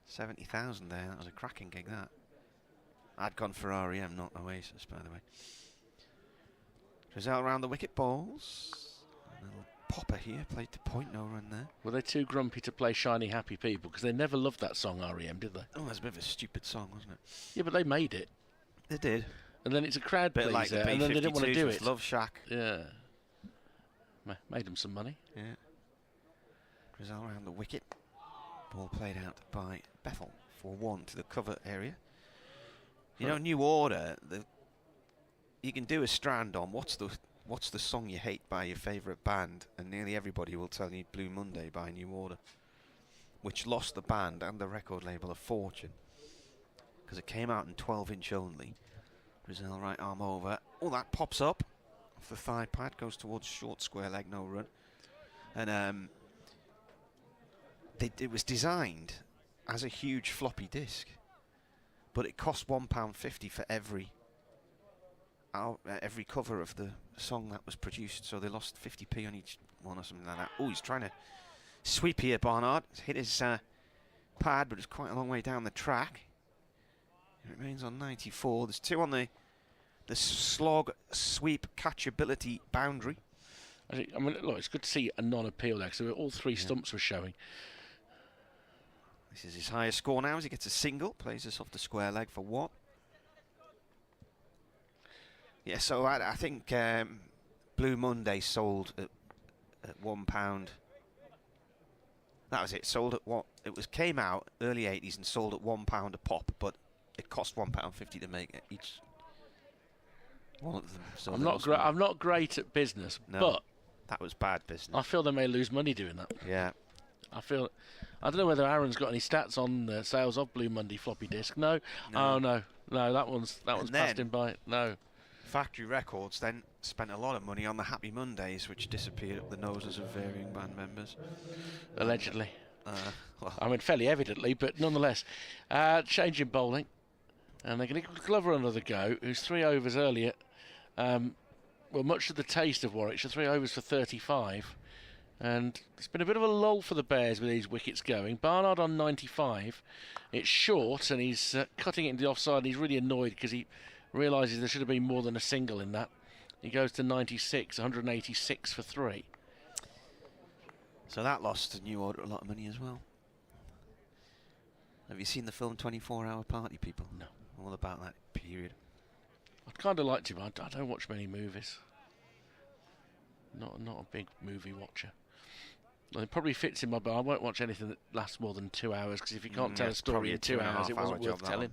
70,000 there. That was a cracking gig, that. I'd gone for REM, not Oasis, by the way. Drizzell around the wicket, balls. A little popper here, played to point, no run there. Were they too grumpy to play Shiny Happy People? Because they never loved that song, REM, did they? Oh, that's a bit of a stupid song, wasn't it? Yeah, but they made it. They did. And then it's a crowd pleaser, like the and then they didn't want to do it. Love Shack. Yeah. Made them some money. Yeah. Drizzell around the wicket. Ball played out by Bethel for 1 to the cover area. You know, New Order, you can do a strand on what's the song you hate by your favourite band, and nearly everybody will tell you Blue Monday by New Order, which lost the band and the record label a fortune because it came out in 12-inch only. Drizzell right arm over. Oh, that pops up off the thigh pad, goes towards short square leg, no run. And it was designed as a huge floppy disk, but it cost £1.50 for every cover of the song that was produced, so they lost 50p on each one or something like that. Oh, he's trying to sweep here, Barnard. He's hit his pad, but it's quite a long way down the track. It remains on 94. There's 2 on the slog sweep catchability boundary. I mean, look, it's good to see a non-appeal there, so all 3 stumps were showing. This is his highest score now as he gets a single, plays this off the square leg for 1. Yeah, so I think Blue Monday sold at £1. That was it, sold at what? Came out early 80s and sold at £1 a pop, but it cost £1.50 to make it each one of them. So I'm not great at business, but that was bad business. I feel they may lose money doing that. Yeah. I don't know whether Aaron's got any stats on the sales of Blue Monday floppy disk. No. Oh no, that one's passed him by. No. Factory Records then spent a lot of money on the Happy Mondays, which disappeared up the noses of varying band members. Allegedly. Well. I mean, fairly evidently, but nonetheless. Changing bowling. And they're going to give Glover another go, who's 3 overs earlier. Well, much to the taste of Warwickshire, 3 overs for 35. And it's been a bit of a lull for the Bears with these wickets going. Barnard on 95. It's short, and he's cutting it into the offside, and he's really annoyed because he realises there should have been more than a single in that. He goes to 96, 186 for 3. So that lost New Order a lot of money as well. Have you seen the film 24-Hour Party, people? No. All about that period. I'd kind of like to, but I don't watch many movies. Not a big movie watcher. Well, it probably fits in my, but I won't watch anything that lasts more than 2 hours, because if you can't tell a it's story probably in a 2 hours, it 2.5 wasn't hour worth job, that telling.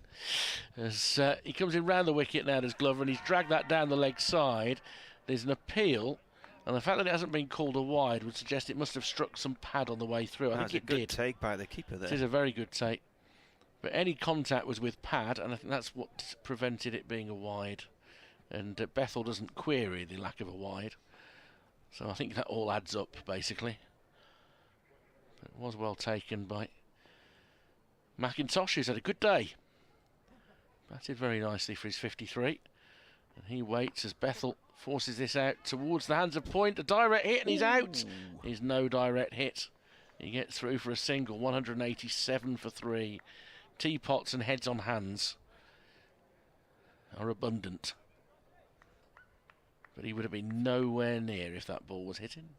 As he comes in round the wicket now, there's Glover, and he's dragged that down the leg side. There's an appeal, and the fact that it hasn't been called a wide would suggest it must have struck some pad on the way through. I think it a good did. take by the keeper there. It is a very good take. But any contact was with pad, and I think that's what prevented it being a wide. And Bethel doesn't query the lack of a wide. So I think that all adds up, basically. It was well taken by McIntosh, who's had a good day. Batted very nicely for his 53. And he waits as Bethel forces this out towards the hands of Point. A direct hit, and he's out. He's no direct hit. He gets through for a single, 187 for 3. Teapots and heads on hands are abundant. But he would have been nowhere near if that ball was hitting.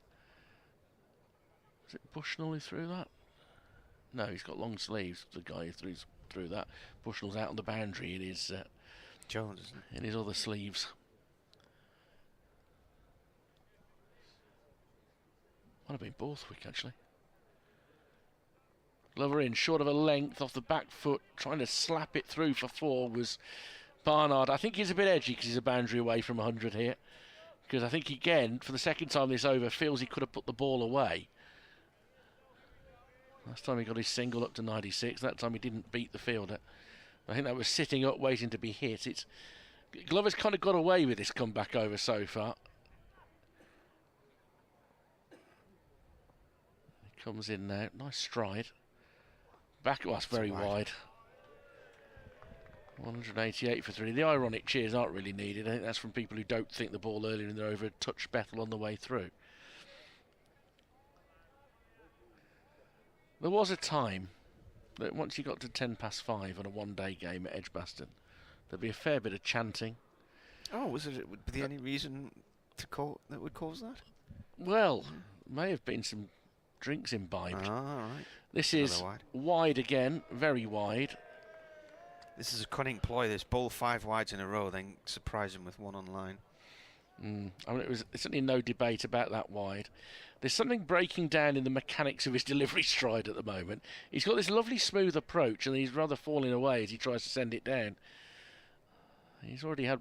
Was it Bushnell who threw that? No, he's got long sleeves, the guy who threw that. Bushnell's out on the boundary in his Jones, isn't it? in his other sleeves. Might have been Borthwick, actually. Glover in, short of a length off the back foot, trying to slap it through for 4 was Barnard. I think he's a bit edgy because he's a boundary away from 100 here. Because I think, again, for the second time this over, feels he could have put the ball away. Last time he got his single up to 96. That time he didn't beat the fielder. I think that was sitting up, waiting to be hit. Glover's kind of got away with this comeback over so far. He comes in now. Nice stride. Back, well, that's very wide. 188 for 3. The ironic cheers aren't really needed. I think that's from people who don't think the ball earlier in the over touched Bethel on the way through. There was a time that once you got to 5:10 on a one-day game at Edgbaston, there'd be a fair bit of chanting. Oh, would there any reason that would cause that? Well, may have been some drinks imbibed. Right. This is wide again, very wide. This is a cunning ploy. This bowl 5 wides in a row, then surprise him with 1 on line. I mean, there's certainly no debate about that wide. There's something breaking down in the mechanics of his delivery stride at the moment. He's got this lovely smooth approach, and he's rather falling away as he tries to send it down. He's already had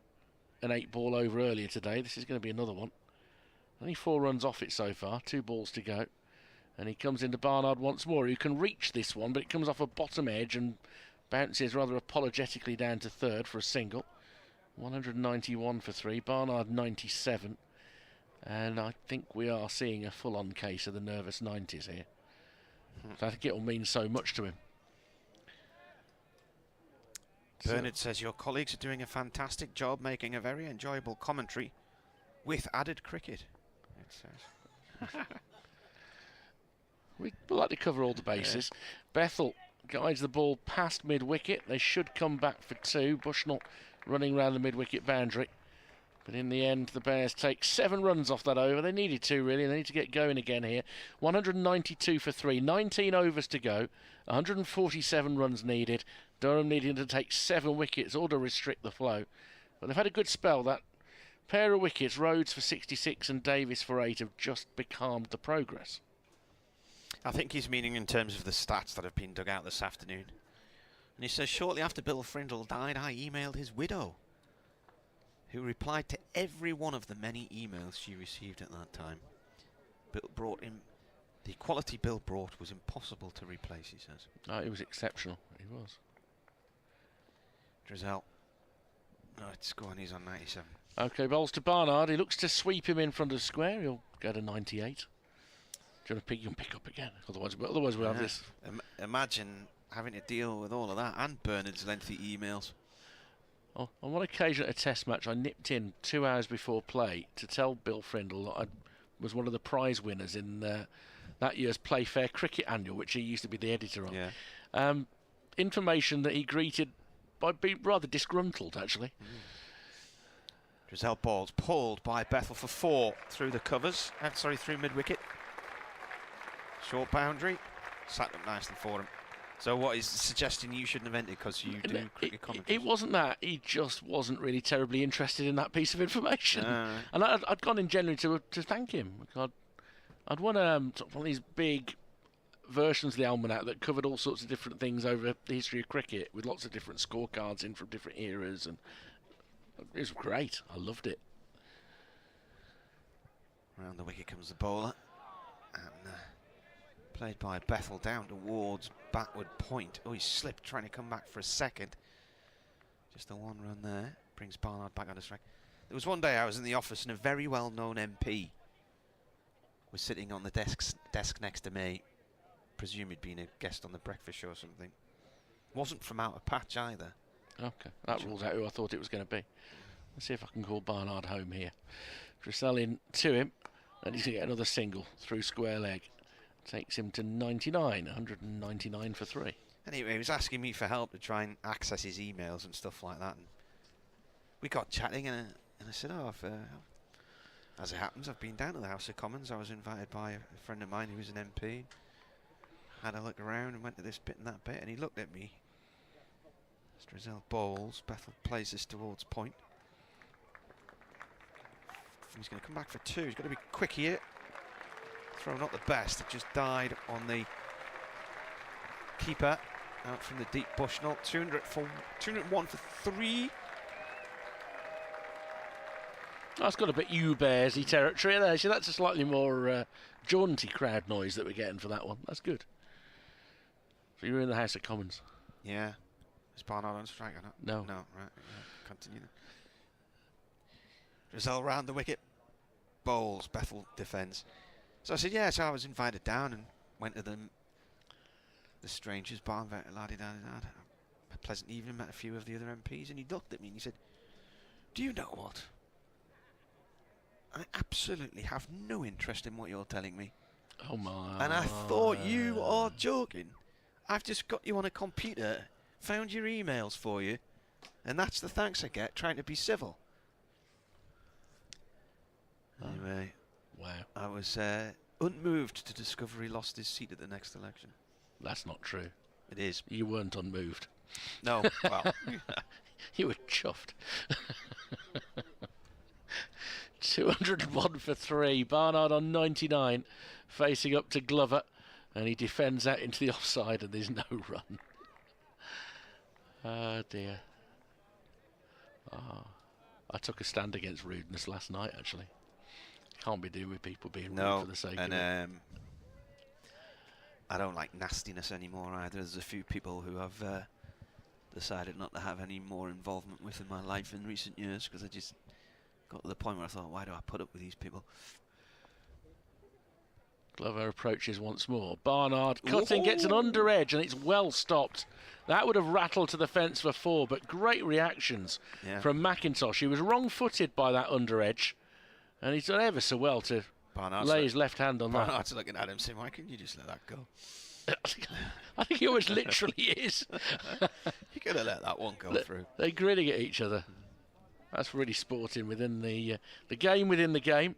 an 8 ball over earlier today. This is going to be another one. Only 4 runs off it so far, 2 balls to go. And he comes into Barnard once more, who can reach this one, but it comes off a bottom edge and bounces rather apologetically down to third for a single. 191 for 3, Barnard 97. And I think we are seeing a full-on case of the nervous 90s here. So I think it will mean so much to him. Bernard says, your colleagues are doing a fantastic job making a very enjoyable commentary with added cricket. It says. We like to cover all the bases. Yeah. Bethel guides the ball past mid-wicket. They should come back for 2. Bushnell running round the mid-wicket boundary. But in the end, the Bears take 7 runs off that over. They needed 2, really. They need to get going again here. 192 for 3. 19 overs to go. 147 runs needed. Durham needing to take 7 wickets, all to restrict the flow. But they've had a good spell. That pair of wickets, Rhodes for 66 and Davis for 8, have just becalmed the progress. I think he's meaning in terms of the stats that have been dug out this afternoon. And he says, shortly after Bill Frindle died, I emailed his widow, who replied to every one of the many emails she received at that time. Bill brought him, the quality Bill brought was impossible to replace, he says. Oh, he was exceptional. He was. Drizzell. No, it's gone, he's on 97. OK, bowls to Barnard. He looks to sweep him in front of square. He'll go to 98. Do you want to pick? You can pick up again. Otherwise we'll have this. Imagine having to deal with all of that and Bernard's lengthy emails. Oh, on one occasion at a test match, I nipped in 2 hours before play to tell Bill Frindle that I was one of the prize winners in that year's Playfair Cricket Annual, which he used to be the editor of. Yeah. Information that he greeted by being rather disgruntled, actually. Drizzell balls pulled by Bethel for 4 through the covers. Through mid-wicket. Short boundary. Sat up nicely for him. So what is suggesting you shouldn't have entered because you do cricket commentary? It wasn't that. He just wasn't really terribly interested in that piece of information. Right. And I'd gone in genuinely to thank him. I'd won one of these big versions of the almanac that covered all sorts of different things over the history of cricket, with lots of different scorecards in from different eras, and it was great. I loved it. Round the wicket comes the bowler, and played by Bethel down towards backward point. Oh, he slipped trying to come back for a second. Just the one run there brings Barnard back on the strike. There was one day I was in the office and a very well-known MP was sitting on the desk next to me. Presume he'd been a guest on the breakfast show or something. Wasn't from out of patch either. Okay, that rules out who I thought it was going to be. Let's see if I can call Barnard home here. Dressel in to him, and he's going to get another single through square leg. Takes him to 99, 199 for 3. Anyway, he was asking me for help to try and access his emails and stuff like that. And we got chatting, and I said, oh, as it happens, I've been down to the House of Commons. I was invited by a friend of mine who was an MP. Had a look around and went to this bit and that bit, and he looked at me. Dressel bowls. Bethel plays this towards point. He's going to come back for 2. He's got to be quick here. Throw not the best. It just died on the keeper out from the deep bush knot. 201 for 3. That's got a bit U-Bearsy territory there. See, that's a slightly more jaunty crowd noise that we're getting for that one. That's good. So you're in the House of Commons. Yeah. Is Barnard on strike or not? No. No, right. Yeah. Continue. Dressel round the wicket. Bowls. Bethel defends. So I said, yeah, so I was invited down and went to the strangers bar and la-di-da-di-da. A pleasant evening, met a few of the other MPs, and he looked at me and he said, do you know what? I absolutely have no interest in what you're telling me. Oh my. And I thought, you are joking. I've just got you on a computer, found your emails for you, and that's the thanks I get, trying to be civil. Anyway. Wow. I was unmoved to discover he lost his seat at the next election. That's not true. It is. You weren't unmoved. No, well. You were chuffed. 201 for 3. Barnard on 99, facing up to Glover, and he defends out into the offside, and there's no run. Oh dear. Oh, I took a stand against rudeness last night, actually. Can't be doing with people being rude for the sake of it. I don't like nastiness anymore either. There's a few people who I've decided not to have any more involvement with in my life in recent years, because I just got to the point where I thought, why do I put up with these people? Glover approaches once more. Barnard cutting, gets an under edge, and it's well stopped. That would have rattled to the fence for 4, but great reactions from McIntosh. He was wrong-footed by that under edge, and he's done ever so well to lay his left hand on that. Barnard's looking at him saying, why couldn't you just let that go? I think he always literally is. You could have let that one go through. They're grinning at each other. That's really sporting within the game within the game.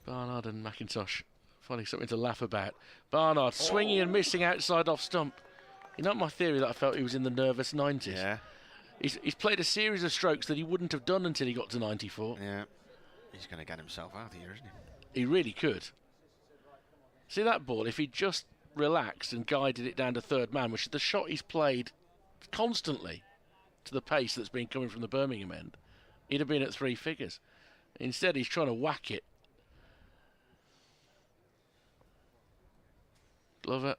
Barnard and McIntosh finding something to laugh about. Barnard swinging and missing outside off stump. You know my theory that I felt he was in the nervous 90s? Yeah. He's played a series of strokes that he wouldn't have done until he got to 94. Yeah. He's going to get himself out here, isn't he? He really could. See that ball, if he just relaxed and guided it down to third man, which is the shot he's played constantly to the pace that's been coming from the Birmingham end, he'd have been at 3 figures. Instead, he's trying to whack it. Glover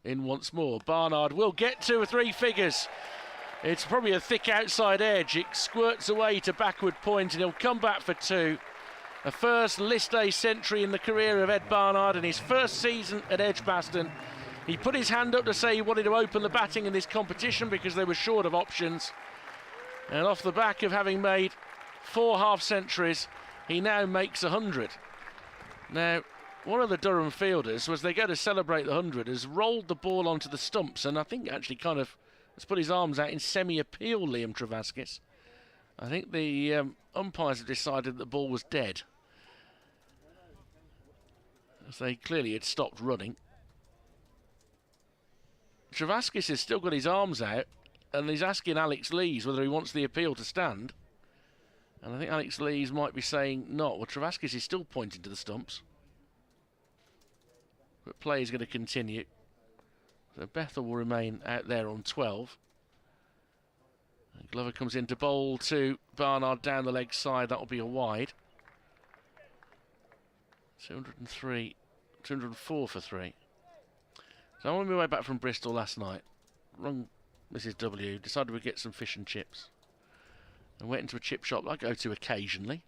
in once more. Barnard will get 2 or 3 figures. It's probably a thick outside edge. It squirts away to backward point, and he'll come back for 2. A first List A century in the career of Ed Barnard in his first season at Edgbaston. He put his hand up to say he wanted to open the batting in this competition because they were short of options. And off the back of having made 4 half-centuries, he now makes 100. Now, one of the Durham fielders, as they go to celebrate the 100, has rolled the ball onto the stumps, and I think actually kind of has put his arms out in semi-appeal, Liam Travaskis. I think the umpires have decided that the ball was dead, as they clearly had stopped running. Travaskis has still got his arms out, and he's asking Alex Lees whether he wants the appeal to stand. And I think Alex Lees might be saying not. Well, Travaskis is still pointing to the stumps. But play is going to continue. So Bethel will remain out there on 12. And Glover comes in to bowl to Barnard down the leg side. That will be a wide. 203, 204 for 3. So I'm on my way back from Bristol last night. Rung Mrs. W. Decided we'd get some fish and chips. And went into a chip shop I go to occasionally.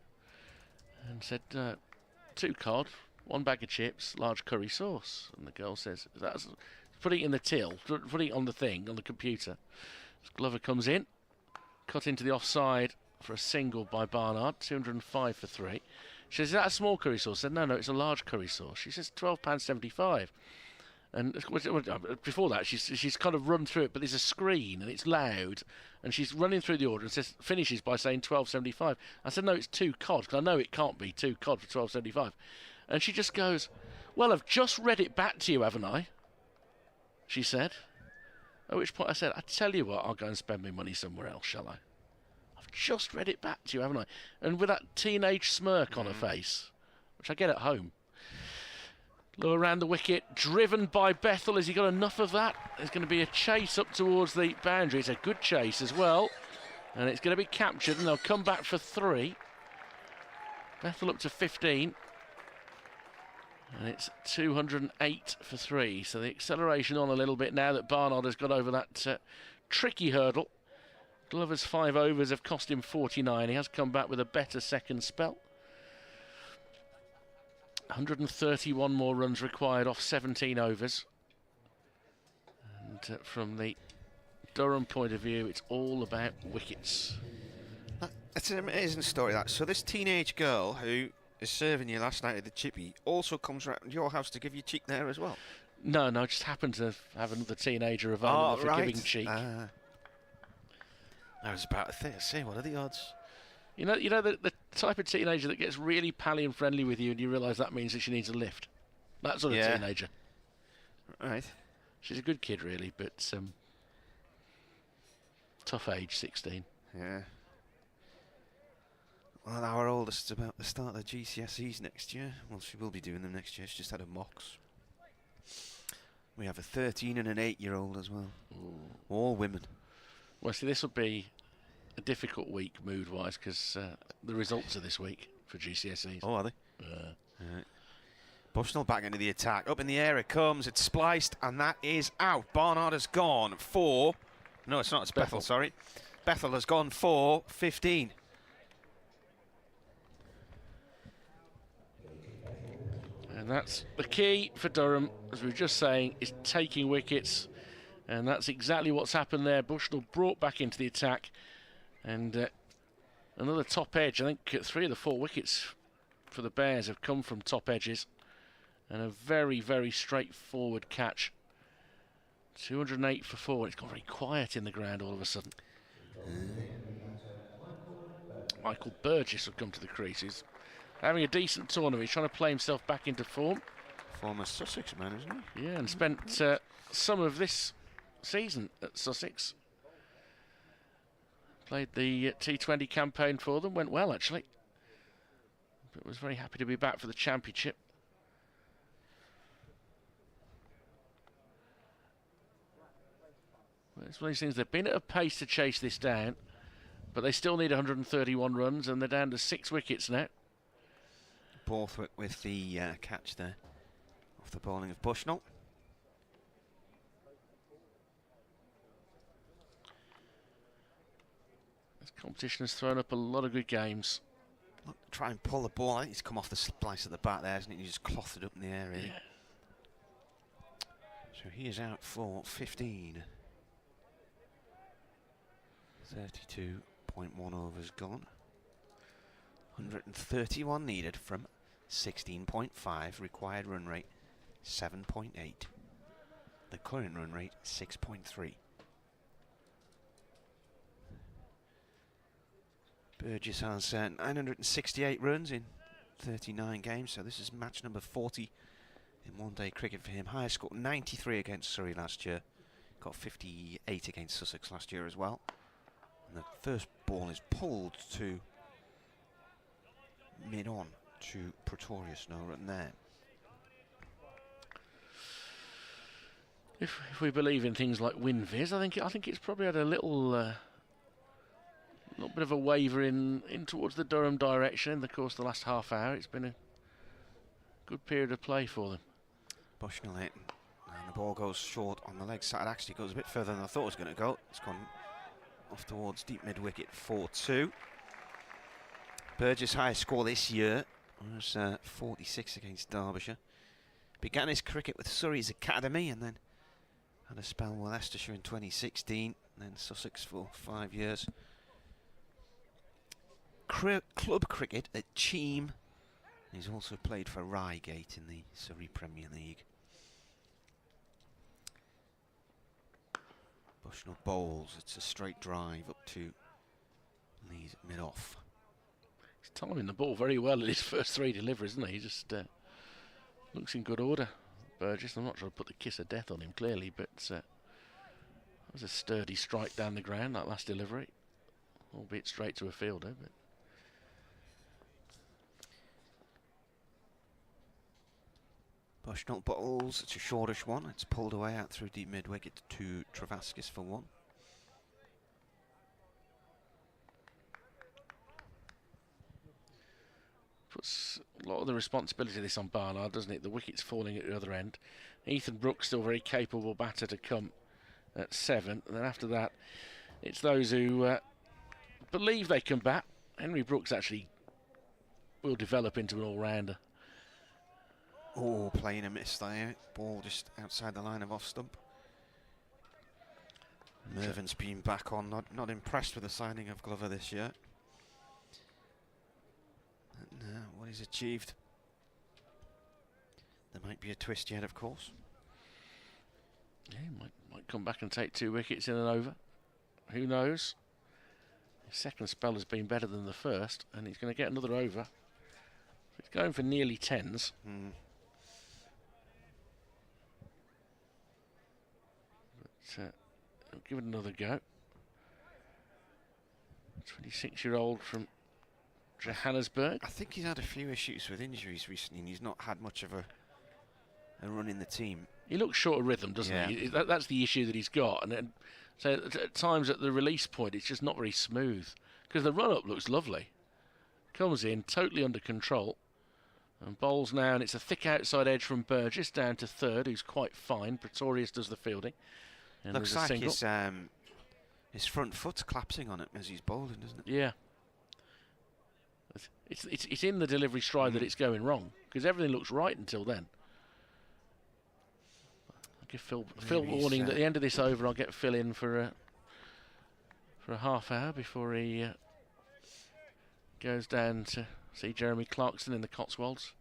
And said, 2 cod, 1 bag of chips, large curry sauce. And the girl says, "That's put it in the till, put it on the thing, on the computer." Glover comes in, cut into the offside for a single by Barnard, 205 for 3. She says, "Is that a small curry sauce?" I said, no, it's a large curry sauce. She says, £12.75. And before that, she's kind of run through it, but there's a screen and it's loud, and she's running through the order and finishes by saying £12.75. I said, no, it's 2 cod, because I know it can't be 2 cod for £12.75. And she just goes, "Well, I've just read it back to you, haven't I?" She said. At which point I said, "I tell you what, I'll go and spend my money somewhere else, shall I? I've just read it back to you, haven't I?" And with that teenage smirk on her face, which I get at home. Low around the wicket, driven by Bethel. Has he got enough of that? There's going to be a chase up towards the boundary. It's a good chase as well. And it's going to be captured, and they'll come back for 3. Bethel up to 15. And it's 208 for 3. So the acceleration on a little bit now that Barnard has got over that tricky hurdle. Glover's 5 overs have cost him 49. He has come back with a better second spell. 131 more runs required off 17 overs. And from the Durham point of view, it's all about wickets. That's an amazing story, that. So this teenage girl who is serving you last night at the chippy also comes round your house to give you cheek there as well? No, just happened to have another teenager available for giving cheek. I was about to say, what are the odds? You know the type of teenager that gets really pally and friendly with you, and you realise that means that she needs a lift. That sort of teenager. Right. She's a good kid, really, but tough age, 16. Yeah. Well, our oldest is about to start the GCSEs next year. Well, she will be doing them next year. She just had her mocks. We have a 13 and an 8-year-old as well. Ooh. All women. Well, see, this will be a difficult week mood-wise, because the results are this week for GCSEs. Oh, are they? Right. Bushnell back into the attack. Up in the air it comes. It's spliced, and that is out. Barnard has gone for... No, it's not. It's Bethel, sorry. Bethel has gone for 15. And that's the key for Durham, as we were just saying, is taking wickets. And that's exactly what's happened there. Bushnell brought back into the attack. And another top edge. I think 3 of the 4 wickets for the Bears have come from top edges. And a very, very straightforward catch. 208 for 4. It's gone very quiet in the ground all of a sudden. Michael Burgess will come to the crease. He's having a decent tournament. He's trying to play himself back into form. Former Sussex man, isn't he? Yeah, and spent some of this season at Sussex. Played the T20 campaign for them. Went well, actually. But was very happy to be back for the championship. Well, it's one of these things. They've been at a pace to chase this down, but they still need 131 runs, and they're down to 6 wickets now. Borthwick with the catch there off the bowling of Bushnell. This competition has thrown up a lot of good games. Look, try and pull the ball. I think he's come off the splice at the back there, hasn't he? He just clothed it up in the air, really. Yeah. So he is out for 15. 32.1 overs gone. 131 needed from 16.5. Required run rate 7.8. The current run rate 6.3. Burgess has 968 runs in 39 games, so this is match number 40 in one-day cricket for him. Highest score 93 against Surrey last year. got 58 against Sussex last year as well. And the first ball is pulled to mid-on to Pretorius. No run there. If we believe in things like WinViz, I think it's probably had a little bit of a waver in towards the Durham direction in the course of the last half hour. It's been a good period of play for them. Bushnell hit, and the ball goes short on the leg side. Actually goes a bit further than I thought it was going to go. It's gone off towards deep mid-wicket, 4-2. Burgess' highest score this year was 46 against Derbyshire. Began his cricket with Surrey's Academy and then had a spell with Leicestershire in 2016, then Sussex for 5 years. Club cricket at Cheam. He's also played for Reigate in the Surrey Premier League. Bushnell bowls. It's a straight drive up to Lee's mid-off. He's timing the ball very well in his first 3 deliveries, isn't he? He just looks in good order. Burgess, I'm not trying to put the kiss of death on him, clearly, but that was a sturdy strike down the ground, that last delivery. Albeit straight to a fielder, but... Bushnell bowls. It's a shortish one. It's pulled away out through deep mid-wicket to Travaskis for 1. Puts a lot of the responsibility of this on Barnard, doesn't it? The wicket's falling at the other end. Ethan Brooks, still very capable batter to come at 7. And then after that, it's those who believe they can bat. Henry Brooks actually will develop into an all-rounder. Oh, playing a miss there. Ball just outside the line of off stump. Mervin's been back on. Not impressed with the signing of Glover this year. And what he's achieved. There might be a twist yet, of course. Yeah, he might come back and take 2 wickets in an over. Who knows? His second spell has been better than the first, and he's going to get another over. He's going for nearly 10s. But I'll give it another go. 26-year-old from Johannesburg. I think he's had a few issues with injuries recently, and he's not had much of a run in the team. He looks short of rhythm, doesn't he? That's the issue that he's got. And then, so at times at the release point, it's just not very smooth. Because the run-up looks lovely. Comes in, totally under control. And bowls now, and it's a thick outside edge from Burgess down to 3rd, who's quite fine. Pretorius does the fielding. And looks like his front foot's collapsing on it as he's bowling, doesn't it? Yeah. It's in the delivery stride that it's going wrong, because everything looks right until then. I'll give Phil warning that at the end of this over I'll get Phil in for a half hour before he goes down to see Jeremy Clarkson in the Cotswolds.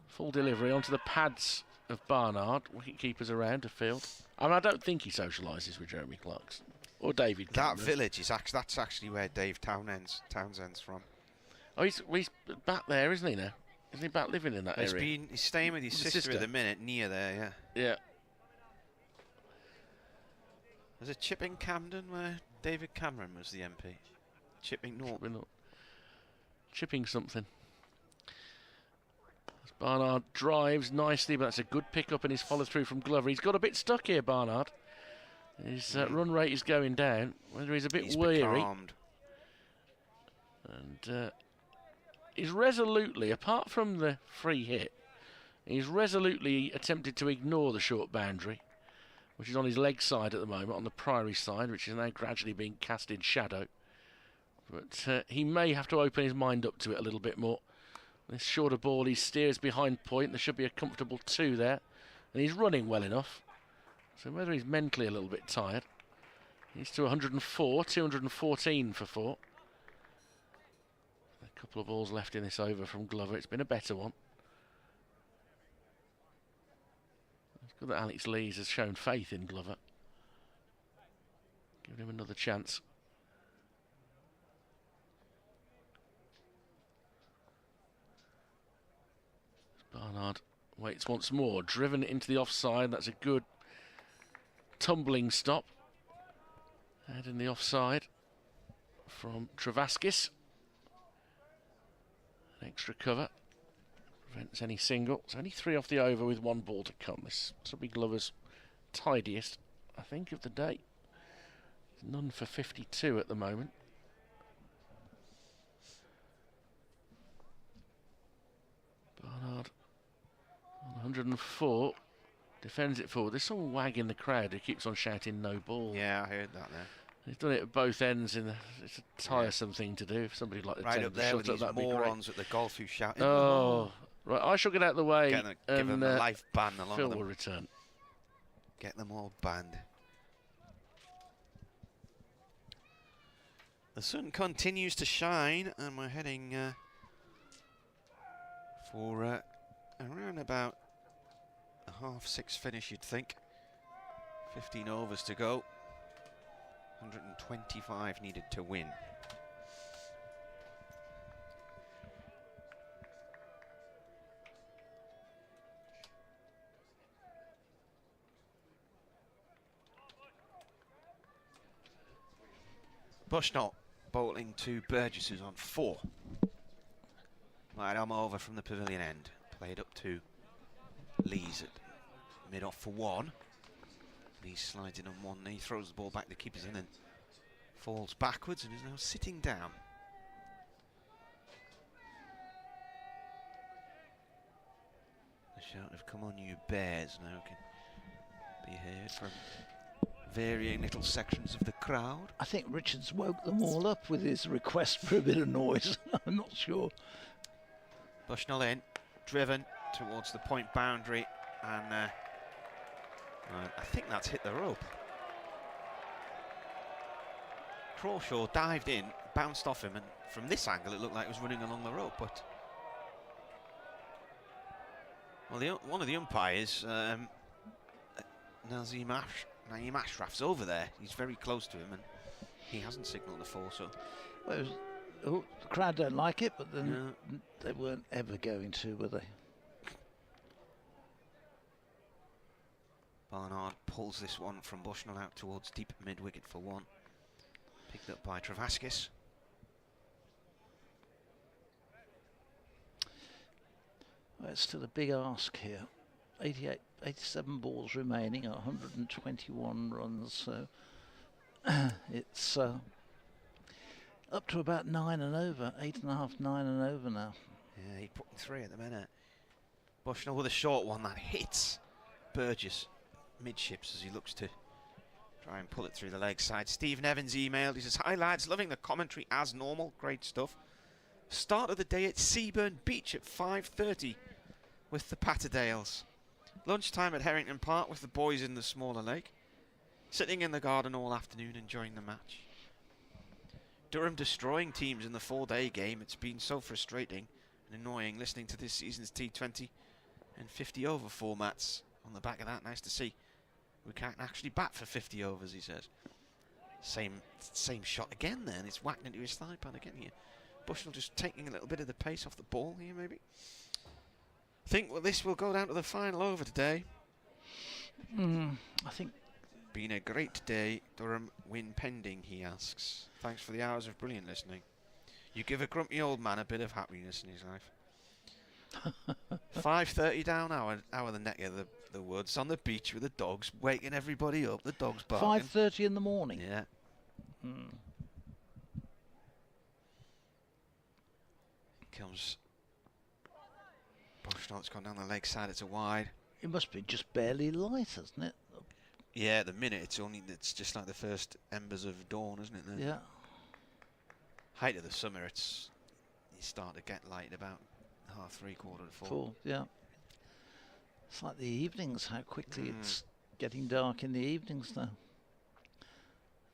Full delivery onto the pads of Barnard. Wicket-keepers around to field. I mean, I don't think he socialises with Jeremy Clarkson. Or David Cameron. That village is that's actually where Dave Townsend's from. Oh, he's back there, isn't he now? Isn't he back living in that area? He's staying with his sister at the minute, near there, yeah. Yeah. There's a Chipping Camden where David Cameron was the MP. Chipping North. Chipping something. Barnard drives nicely, but that's a good pick-up in his follow-through from Glover. He's got a bit stuck here, Barnard. His run rate is going down. Whether he's a bit weary. And he's resolutely, apart from the free hit, he's resolutely attempted to ignore the short boundary, which is on his leg side at the moment, on the Priory side, which is now gradually being cast in shadow. But he may have to open his mind up to it a little bit more. This shorter ball, he steers behind point. There should be a comfortable 2 there. And he's running well enough. So whether he's mentally a little bit tired. He's to 104, 214 for 4. A couple of balls left in this over from Glover. It's been a better one. It's good that Alex Lees has shown faith in Glover. Giving him another chance. Barnard waits once more, driven into the offside. That's a good tumbling stop. And in the offside from Travaskis. An extra cover. Prevents any single. It's only 3 off the over with 1 ball to come. This will be Glover's tidiest, I think, of the day. None for 52 at the moment. Barnard on 104. Defends it forward. There's someone wagging the crowd who keeps on shouting no ball. Yeah, I heard that there. He's done it at both ends. It's a tiresome thing to do. If somebody like to Right tend up to there shut with up, these that'd be morons at the golf who shout. great. Oh, right. I shall get out of the way. Give them a life ban along Phil with them. will return. Get them all banned. The sun continues to shine, and we're heading for around about a 6:30 finish, you'd think. 15 overs to go. 125 needed to win. Bushnell bowling to Burgess, who's on 4. Right, I'm over from the pavilion end. Played up to Lees at mid-off for 1. Lees slides in on 1 knee, throws the ball back, the keeper's in and falls backwards and is now sitting down. The shout of "Come on you Bears" now can be heard from varying little sections of the crowd. I think Richards woke them all up with his request for a bit of noise. I'm not sure. Bushnell in, driven towards the point boundary, and I think that's hit the rope. Crawshaw dived in, bounced off him, and from this angle it looked like it was running along the rope, but well, one of the umpires, Naeem Ashraf's over there. He's very close to him, and he hasn't signalled the 4, so. Well, the crowd don't like it, but then they weren't ever going to, were they? Barnard pulls this one from Bushnell out towards deep mid-wicket for 1. Picked up by Travaskis. Well, it's still a big ask here. 87 balls remaining, 121 runs, so it's up to about 9 and over, 8.5, 9 and over now. Yeah, he's putting 3 at the minute. Bushnell with a short one that hits Burgess midships as he looks to try and pull it through the leg side. Stephen Evans emailed. He says, "Hi lads, loving the commentary as normal. Great stuff. Start of the day at Seaburn Beach at 5:30 with the Patterdales. Lunchtime at Harrington Park with the boys in the smaller lake. Sitting in the garden all afternoon enjoying the match. Durham destroying teams in the 4-day game. It's been so frustrating and annoying listening to this season's T20 and 50 over formats. On the back of that, nice to see we can't actually bat for 50 overs," he says. Same shot again then. It's whacked into his thigh pad again here. Bushnell just taking a little bit of the pace off the ball here, maybe. Think this will go down to the final over today. I think. Been a great day. Durham win pending, he asks. Thanks for the hours of brilliant listening. You give a grumpy old man a bit of happiness in his life. 5:30 down our the neck of the woods on the beach with the dogs, waking everybody up. The dogs barking. 5:30 in the morning. Yeah. Comes Bushnell. It's gone down the leg side. It's a wide. It must be just barely light, isn't it? Yeah, at the minute it's just like the first embers of dawn, isn't it? Then? Yeah. Height of the summer, you start to get light about 3:30, 4:45. 4, yeah. It's like the evenings, how quickly it's getting dark in the evenings now.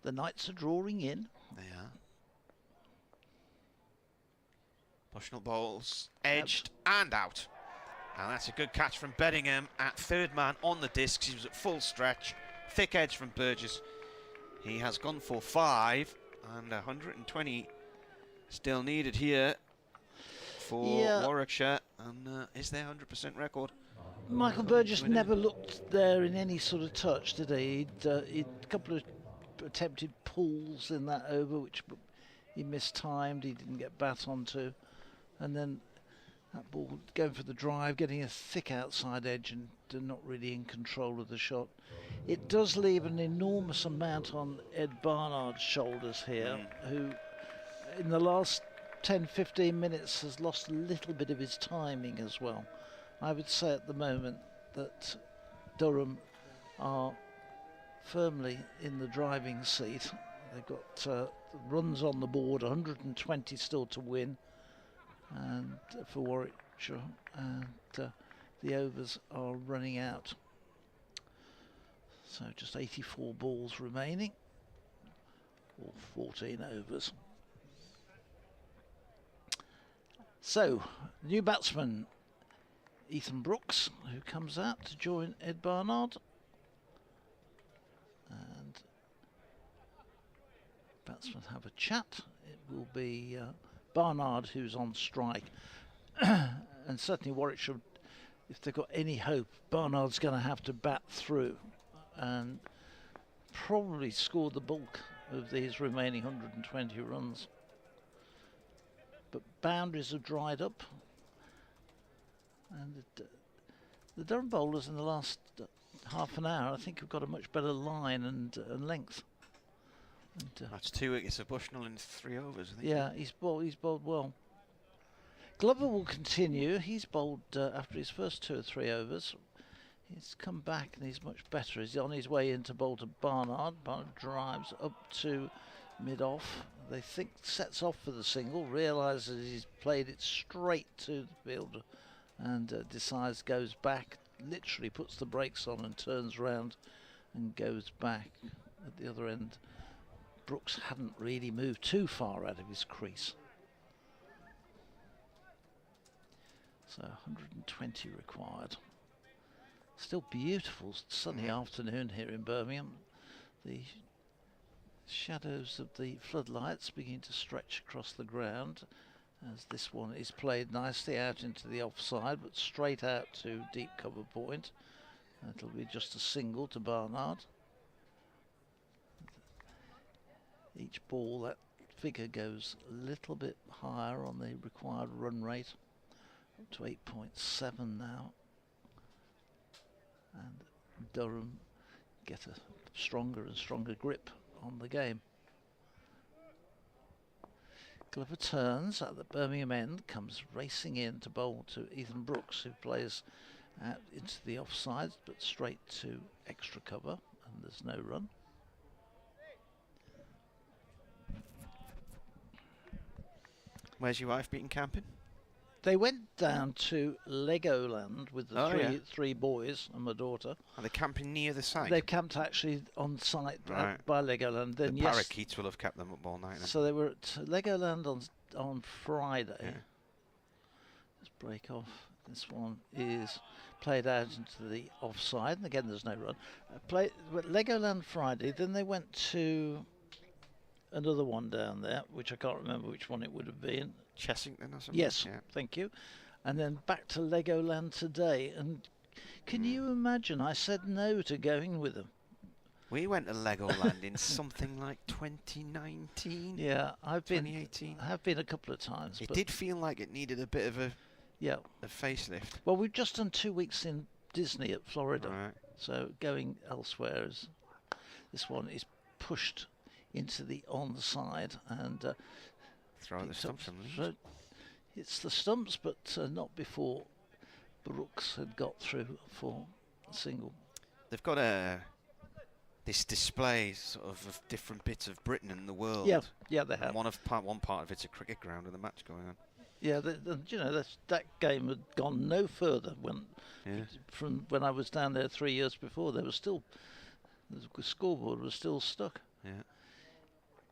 The nights are drawing in. They are. Bushnell bowls, edged and out. And that's a good catch from Beddingham at third man on the discs. He was at full stretch. Thick edge from Burgess. He has gone for 5 and 120 still needed here for Warwickshire. And is their 100% record Michael Burgess never looked there in any sort of touch, did he? He'd a couple of attempted pulls in that over, which he mistimed, he didn't get bat onto. And then that ball going for the drive, getting a thick outside edge and not really in control of the shot. It does leave an enormous amount on Ed Barnard's shoulders here, who in the last 10-15 minutes has lost a little bit of his timing as well. I would say at the moment that Durham are firmly in the driving seat. They've got runs on the board, 120 still to win, and for Warwickshire, and the overs are running out. So just 84 balls remaining, or 14 overs. So, new batsman Ethan Brooks, who comes out to join Ed Barnard. And batsmen have a chat. It will be Barnard who's on strike. And certainly Warwickshire, if they've got any hope, Barnard's going to have to bat through and probably score the bulk of these remaining 120 runs. But boundaries have dried up. And the Durham bowlers in the last half an hour, I think, have got a much better line and length. And, That's 2 wickets of Bushnell in 3 overs, I think. yeah, he's bowled well. Glover will continue. He's bowled after his first 2 or 3 overs. He's come back and he's much better. He's on his way in to bowl to Barnard. Barnard drives up to mid-off. They think sets off for the single, realises he's played it straight to the fielder, and decides goes back, literally puts the brakes on and turns round and goes back. At the other end, Brooks hadn't really moved too far out of his crease. So 120 required. Still beautiful sunny afternoon here in Birmingham. The shadows of the floodlights begin to stretch across the ground as this one is played nicely out into the offside, but straight out to deep cover point. It'll be just a single to Barnard. Each ball, that figure goes a little bit higher on the required run rate, up to 8.7 now. And Durham get a stronger and stronger grip on the game. Glover turns at the Birmingham end, comes racing in to bowl to Ethan Brooks, who plays out into the offside, but straight to extra cover, and there's no run. Where's your wife been camping? They went down to Legoland with the three boys and my daughter. Are they camping near the site? They camped actually on site by Legoland. Then the parakeets will have kept them up all night. So they were at Legoland on Friday. Yeah. Let's break off. This one is played out into the offside, and again there's no run. Legoland Friday, then they went to another one down there, which I can't remember which one it would have been. Chessington or something? Yes, thank you. And then back to Legoland today. And can you imagine, I said no to going with them. We went to Legoland in something like 2019. Yeah, I've been 2018. I have been a couple of times. It did feel like it needed a bit of a facelift. Well, we've just done 2 weeks in Disney at Florida. Right. So going elsewhere is this one is pushed into the onside and throw the stumps. It's the stumps, but not before Brooks had got through for a single. They've got this display sort of different bits of Britain and the world. Yeah, they have. One part of it's a cricket ground with a match going on. Yeah, that game had gone no further from when I was down there 3 years before. The scoreboard was still stuck. Yeah.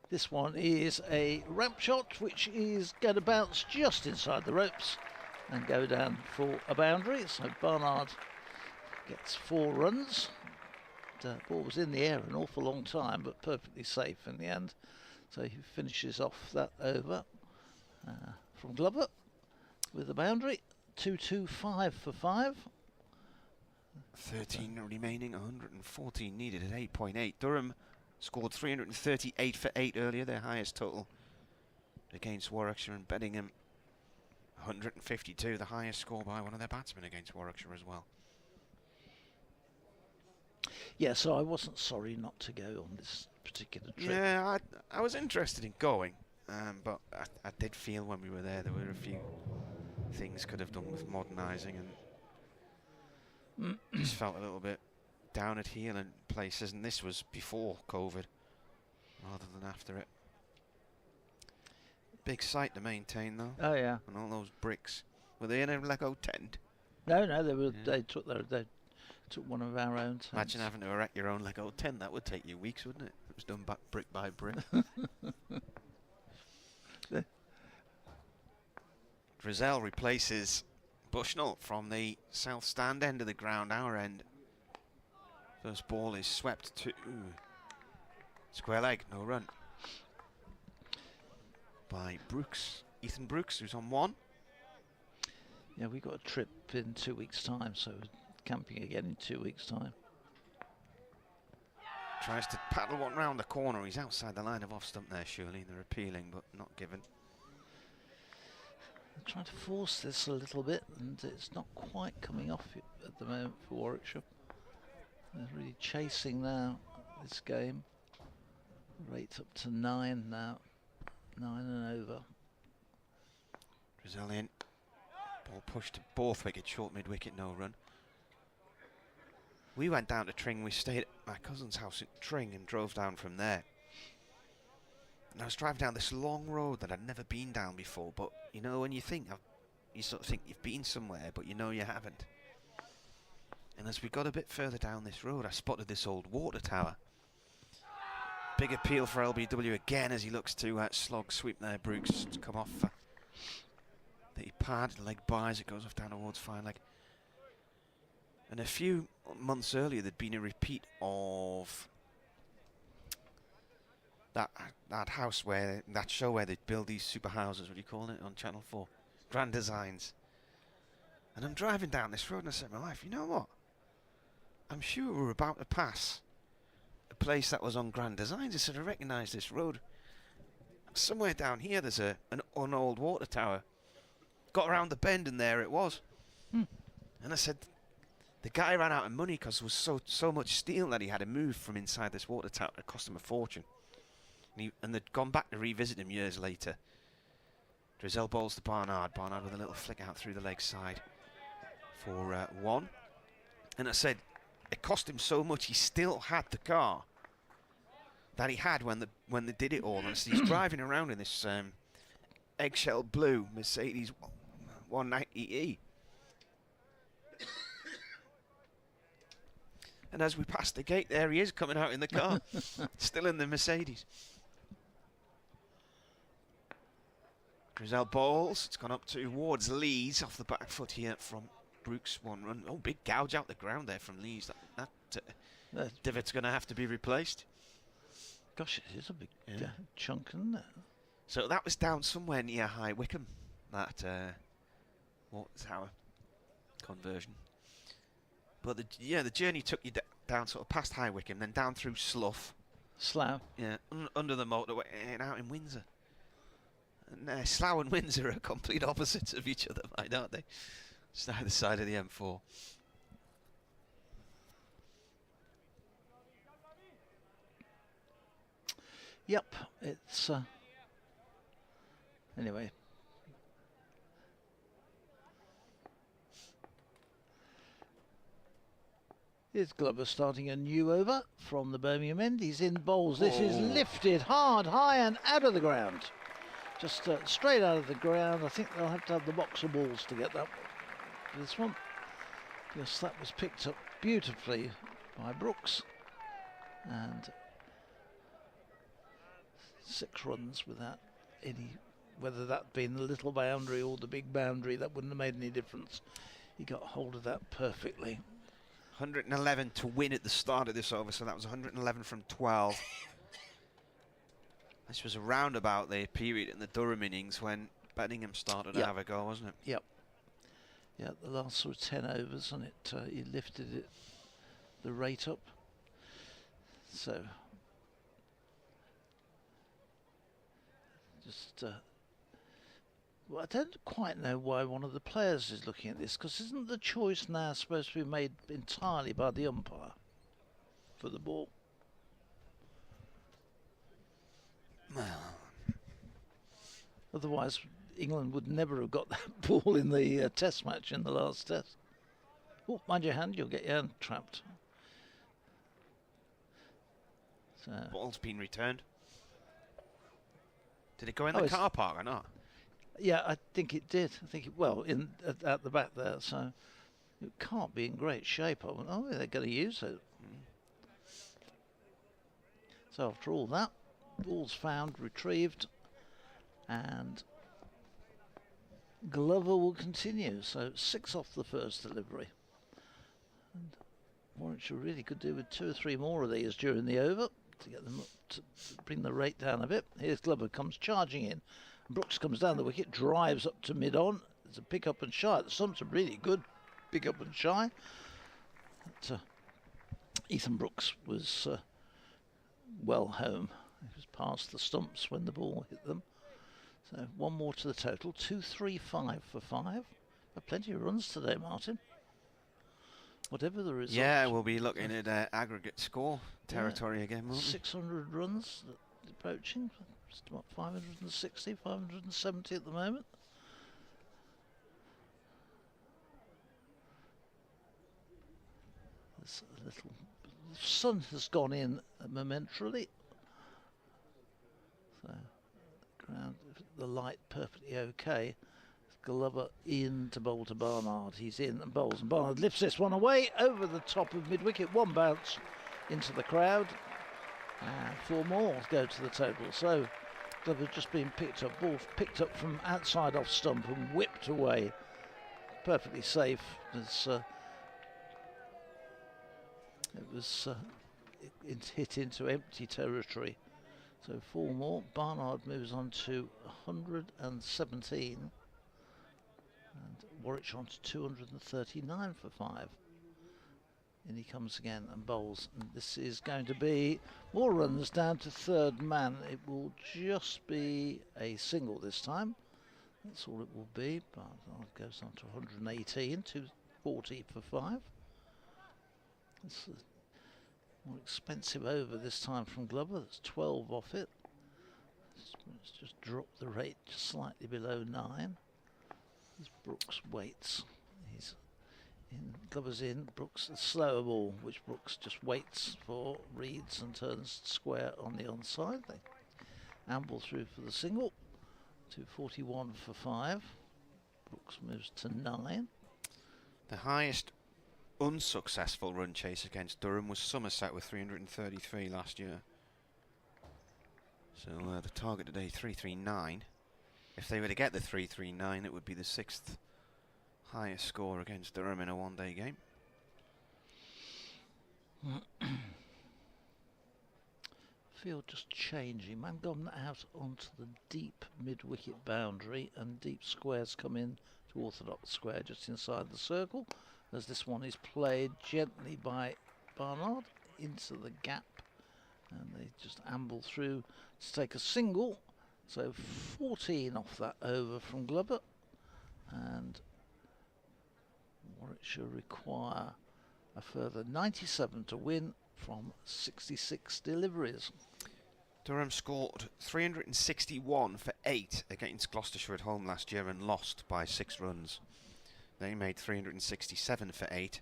This one is a ramp shot, which is going to bounce just inside the ropes and go down for a boundary. So Barnard gets 4 runs. The ball was in the air an awful long time, but perfectly safe in the end. So he finishes off that over from Glover with a boundary. 2-2-5 for 5. 13 remaining, 114 needed at 8.8. Durham scored 338 for 8 earlier, their highest total against Warwickshire, and Beddingham 152, the highest score by one of their batsmen against Warwickshire as well. Yeah, so I wasn't sorry not to go on this particular trip. Yeah, I was interested in going, but I did feel when we were there were a few things could have done with modernising, and just felt a little bit down at heel in places, and this was before COVID rather than after it. Big site to maintain though. Oh yeah. And all those bricks. Were they in a Lego tent? No, they were. Yeah. They took one of our own. Imagine having to erect your own Lego tent. That would take you weeks, wouldn't it? It was done brick by brick. Drizel replaces Bushnell from the south stand end of the ground, our end. First ball is swept to square leg, no run. By Brooks, Ethan Brooks, who's on 1. Yeah, we got a trip in 2 weeks' time, so camping again in 2 weeks' time. Tries to paddle one round the corner. He's outside the line of off stump there, surely. They're appealing, but not given. They're trying to force this a little bit, and it's not quite coming off at the moment for Warwickshire. They're really chasing now this game. Rate up to 9 now. 9 and over. Drizel in. Ball pushed to Borthwick, short mid-wicket, no run. We went down to Tring. We stayed at my cousin's house at Tring and drove down from there. And I was driving down this long road that I'd never been down before, but you know when you think, you sort of think you've been somewhere, but you know you haven't. And as we got a bit further down this road, I spotted this old water tower. Big appeal for LBW again as he looks to slog sweep there. Brooks to come off the pad, leg buys, it goes off down towards fine leg. And a few months earlier there'd been a repeat of that house where, that show where they build these super houses, what do you call it, on Channel 4? Grand Designs. And I'm driving down this road and I said to my wife, you know what? I'm sure we're about to pass a place that was on Grand Designs. I said, I recognise this road. Somewhere down here there's an old water tower. Got around the bend and there it was. And I said, the guy ran out of money because there was so much steel that he had to move from inside this water tower. It cost him a fortune. And they'd gone back to revisit him years later. Drizel bowls to Barnard. Barnard with a little flick out through the leg side for 1. And I said, it cost him so much he still had the car that he had when they did it all. And so he's driving around in this eggshell blue Mercedes 190E. And as we pass the gate, there he is coming out in the car, still in the Mercedes. Drizel bowls. It's gone up towards Lees off the back foot here from Brooks. 1 run. Oh, big gouge out the ground there from Lees. That divot's going to have to be replaced. Gosh, it is a big chunk, isn't it? So that was down somewhere near High Wycombe, that water tower conversion. But the journey took you down sort of past High Wycombe, then down through Slough. Slough. Yeah, under the motorway and out in Windsor. And Slough and Windsor are complete opposites of each other, aren't they? Just either side of the M4. Yep, it's anyway. Here's Glover starting a new over from the Birmingham end. He's in bowls. This is lifted hard, high and out of the ground. Just straight out of the ground. I think they'll have to have the box of balls to get that this one. Yes, that was picked up beautifully by Brooks. And 6 runs without any, whether that been the little boundary or the big boundary, that wouldn't have made any difference. He got hold of that perfectly. 111 to win at the start of this over, so that was 111 from 12. This was around about the period in the Durham innings when Beddingham started to have a go, wasn't it? Yep. Yeah, the last sort of 10 overs, and he lifted it, the rate up. So just well, I don't quite know why one of the players is looking at this, because isn't the choice now supposed to be made entirely by the umpire for the ball? Well, Otherwise, England would never have got that ball in the test match in the last test. Oh, mind your hand, you'll get your hand trapped. So, ball's been returned. Did it go in the car park or not? yeah, I think it did. I think well, at the back there, so it can't be in great shape. Oh, they're going to use it. So after all that, ball's found, retrieved, and Glover will continue. So 6 off the first delivery. And Warwickshire really could do with 2 or 3 more of these during the over to get them up to bring the rate down a bit. Here's Glover comes charging in. Brooks comes down the wicket, drives up to mid-on. There's a pick-up and shy. The stumps are really good. Pick-up and shy. But, Ethan Brooks was well home. He was past the stumps when the ball hit them. So 1 more to the total. 2-3-5 for 5. But plenty of runs today, Martin. Whatever the result. Yeah, we'll be looking at aggregate score territory again, won't we? 600 runs approaching. It's about 560, 570 at the moment. There's a little. The sun has gone in momentarily. So, ground, the light perfectly okay. Glover in to bowl to Barnard. He's in and bowls, and Barnard lifts this one away over the top of mid-wicket. 1 bounce into the crowd. And 4 more go to the total. So Glover just been picked up, ball picked up from outside off stump and whipped away. Perfectly safe. It was it hit into empty territory. So 4 more. Barnard moves on to 117. And Warwickshire on to 239 for 5. In he comes again and bowls. And this is going to be more runs down to 3rd man. It will just be a single this time. That's all it will be. Barnard goes on to 118, 240 for 5. It's a more expensive over this time from Glover. That's 12 off it. It's just dropped the rate just slightly below 9. As Brooks waits. He's in, Glover's in. Brooks a slower ball, which Brooks just waits for, reads and turns square on the onside. They amble through for the single. 241 for 5. Brooks moves to 9. The highest unsuccessful run chase against Durham was Somerset with 333 last year. So the target today 339. If they were to get the 339, it would be the 6th highest score against Durham in a 1-day game. Field just changing. Man gone out onto the deep mid-wicket boundary, and deep squares come in to orthodox square just inside the circle. As this one is played gently by Barnard into the gap, and they just amble through to take a single. So 14 off that over from Glover, and Warwickshire require a further 97 to win from 66 deliveries. Durham scored 361 for 8 against Gloucestershire at home last year and lost by 6 runs. They made 367 for 8.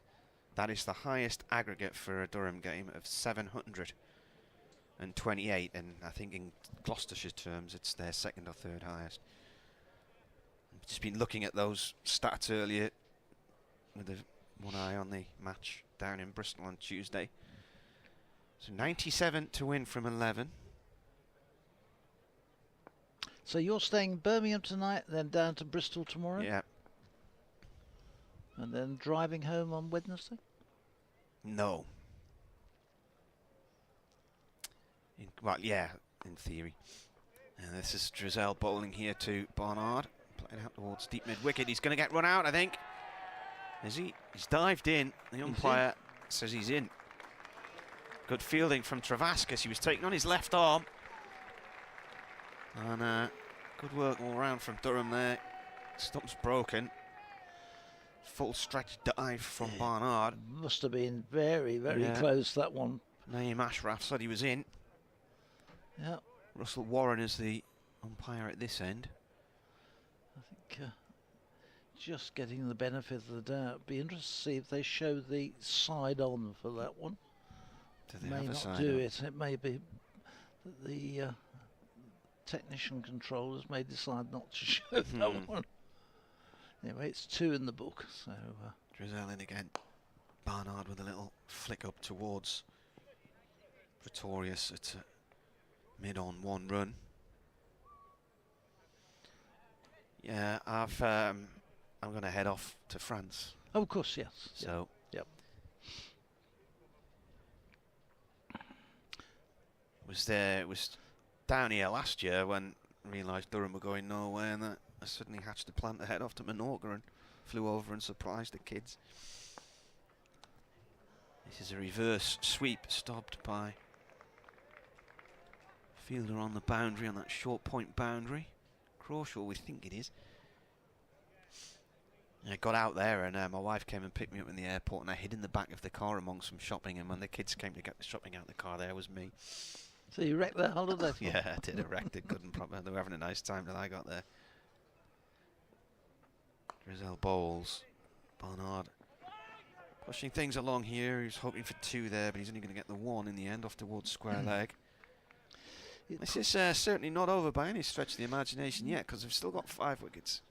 That is the highest aggregate for a Durham game of 728, and I think in Gloucestershire's terms it's their 2nd or 3rd highest. I've just been looking at those stats earlier with one eye on the match down in Bristol on Tuesday. So 97 to win from 11. So you're staying in Birmingham tonight, then down to Bristol tomorrow? Yeah. And then driving home on Wednesday? No. Well, yeah, in theory. And this is Drizel bowling here to Barnard. Playing out towards deep mid-wicket. He's going to get run out, I think. Is he? He's dived in. The umpire says he's in. Good fielding from Travascus. He was taking on his left arm. And good work all around from Durham there. Stump's broken. Full stretch dive from Barnard. Must have been very, very close, that one. Naeem Ashraf said he was in. Yeah. Russell Warren is the umpire at this end. I think just getting the benefit of the doubt. Be interested to see if they show the side on for that one. Do they may have a not side do on? it. It may be that the technician controllers may decide not to show that one. Anyway, it's 2 in the book. So Drizzell in again. Barnard with a little flick up towards Pretorius at mid on 1 run. Yeah, I'm going to head off to France. Oh, of course, yes. So. Yep. Was down here last year when I realised Durham were going nowhere, and I suddenly hatched a plan to head off to Menorca and flew over and surprised the kids. This is a reverse sweep stopped by fielder on the boundary, on that short point boundary. Crawshaw, we think it is. I got out there and my wife came and picked me up in the airport, and I hid in the back of the car among some shopping, and when the kids came to get the shopping out of the car, there was me. So you wrecked their holiday? Yeah, I did. I wrecked it. Couldn't proper. They were having a nice time till I got there. Drizzell bowls. Barnard pushing things along here. He's hoping for 2 there, but he's only going to get the 1 in the end, off towards square leg. This is certainly not over by any stretch of the imagination yet, because they've still got 5 wickets.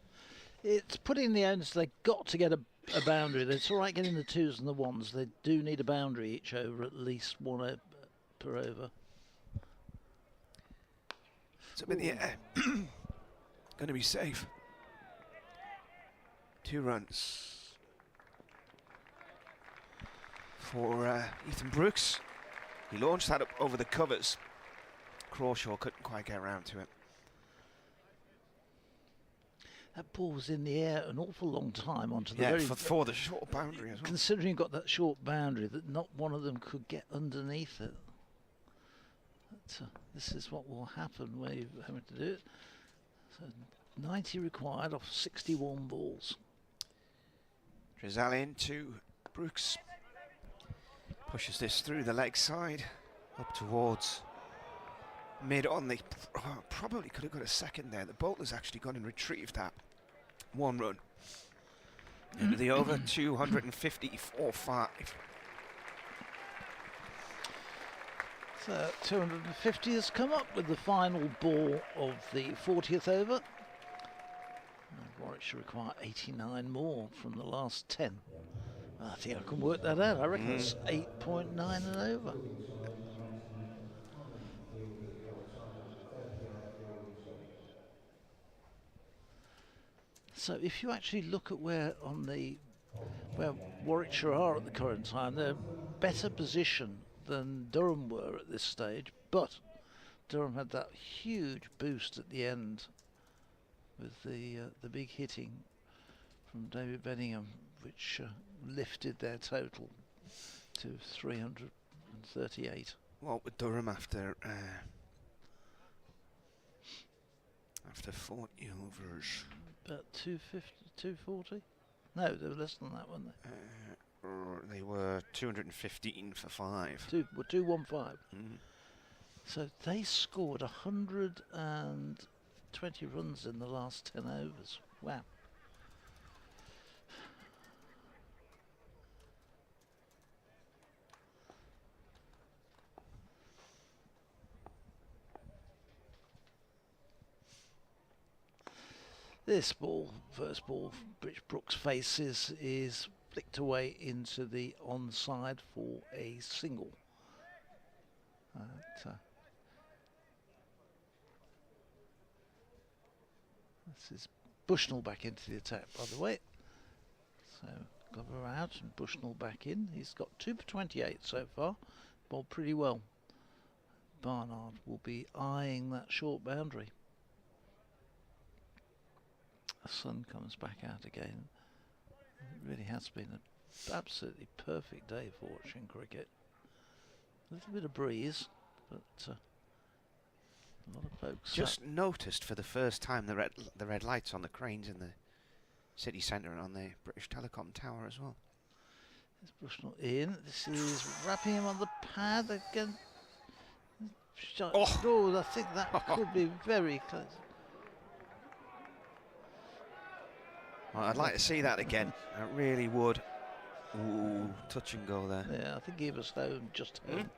It's putting the owners, they've got to get a boundary. It's all right getting the 2s and the 1s. They do need a boundary each over, at least 1 per over. It's up in the air. Going to be safe. 2 runs for Ethan Brooks. He launched that up over the covers. Crawshaw couldn't quite get around to it. That ball was in the air an awful long time onto the for the short boundary as well. Considering you've got that short boundary, that not one of them could get underneath it. But, this is what will happen where you're having to do it. So 90 required off 61 balls. Drizzell in to Brooks. Pushes this through the leg side, up towards mid on. They probably could have got a second there. The bowler's actually gone and retrieved that 1 run. Into the over, 254.5. So 250 has come up with the final ball of the 40th over. And Warwickshire require 89 more from the last 10. I think I can work that out. I reckon it's 8.9 and over. So if you actually look at where Warwickshire are at the current time, they're better position than Durham were at this stage, but Durham had that huge boost at the end with the big hitting from David Benningham, which lifted their total to 338. What with Durham after 40 overs? About 250, 240? No, they were less than that, weren't they? They were 215 for 5. 215. So they scored 120 runs in the last 10 overs. Wow. This ball, first ball, which Brooks faces, is flicked away into the onside for a single. This is Bushnell back into the attack, by the way. So Glover out and Bushnell back in. He's got 2 for 28 so far. Bowled pretty well. Barnard will be eyeing that short boundary. The sun comes back out again. It really has been an absolutely perfect day for watching cricket. A little bit of breeze, but a lot of folks. Just noticed for the first time the red lights on the cranes in the city centre and on the British Telecom Tower as well. There's Bushnell in. This is wrapping him on the pad again. Oh, I think that could be very close. Well, I'd like to see that again. I really would. Ooh, touch and go there. Yeah, I think he was home, just home.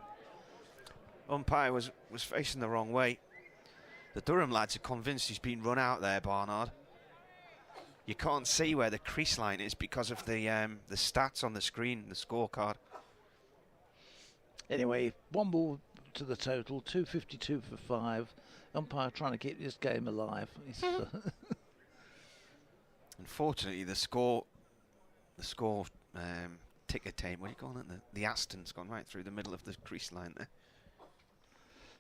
Umpire was facing the wrong way. The Durham lads are convinced he's been run out there, Barnard. You can't see where the crease line is because of the stats on the screen, the scorecard. Anyway, 1 ball to the total, 252 for 5. Umpire trying to keep this game alive. Unfortunately, the score ticker tape, what do you call it? The Aston's gone right through the middle of the crease line there.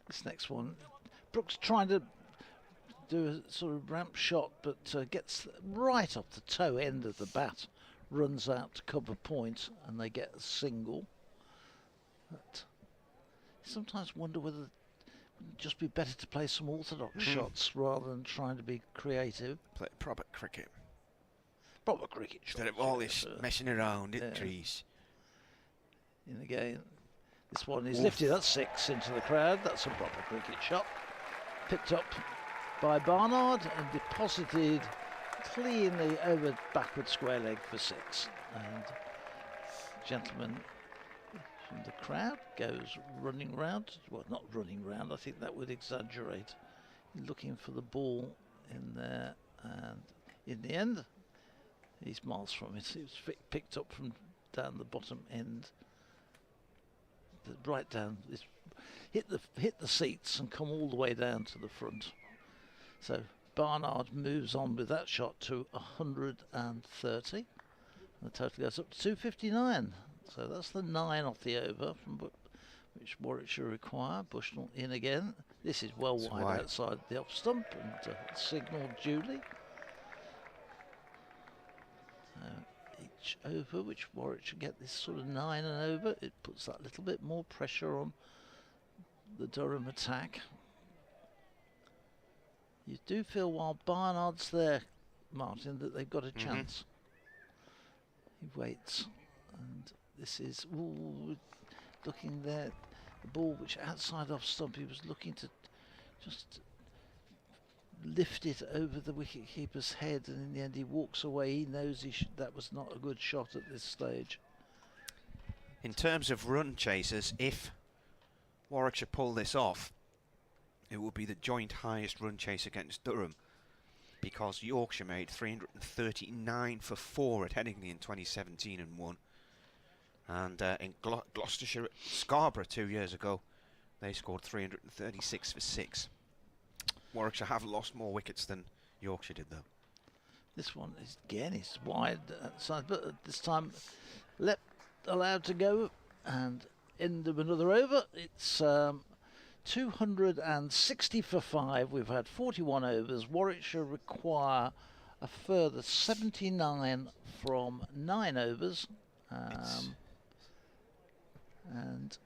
This next one, Brooks trying to do a sort of ramp shot, but gets right off the toe end of the bat, runs out to cover point, and they get a single. But sometimes wonder whether it would just be better to play some orthodox shots rather than trying to be creative. Play proper cricket. Proper cricket shots. Instead of all this messing around in trees. In again. This one is lifted at 6 into the crowd. That's a proper cricket shot. Picked up by Barnard and deposited cleanly over backward square leg for 6. And gentleman from the crowd goes running round. Well, not running round, I think that would exaggerate. Looking for the ball in there, and in the end, he's miles from it. It was picked up from down the bottom end. Right down, hit the seats and come all the way down to the front. So Barnard moves on with that shot to 130. And the total goes up to 259. So that's the 9 off the over from which Warwickshire require. Bushnell in again. This is well wide outside the off stump and signalled duly. Each over, which Warwickshire get this sort of 9 and over, it puts that little bit more pressure on the Durham attack. You do feel while Barnard's there, Martin, that they've got a chance. He waits, and this is looking there. The ball, which outside off stump, he was looking to just lift it over the wicket-keeper's head, and in the end he walks away. He knows that was not a good shot at this stage. In terms of run chasers, if Warwickshire pull this off, it will be the joint highest run chase against Durham, because Yorkshire made 339 for 4 at Headingley in 2017 and won. And in Gloucestershire, Scarborough 2 years ago, they scored 336 for 6. Warwickshire have lost more wickets than Yorkshire did, though. This one is again is wide outside, but this time allowed to go, and end of another over. It's 260 for 5. We've had 41 overs. Warwickshire require a further 79 from 9 overs, and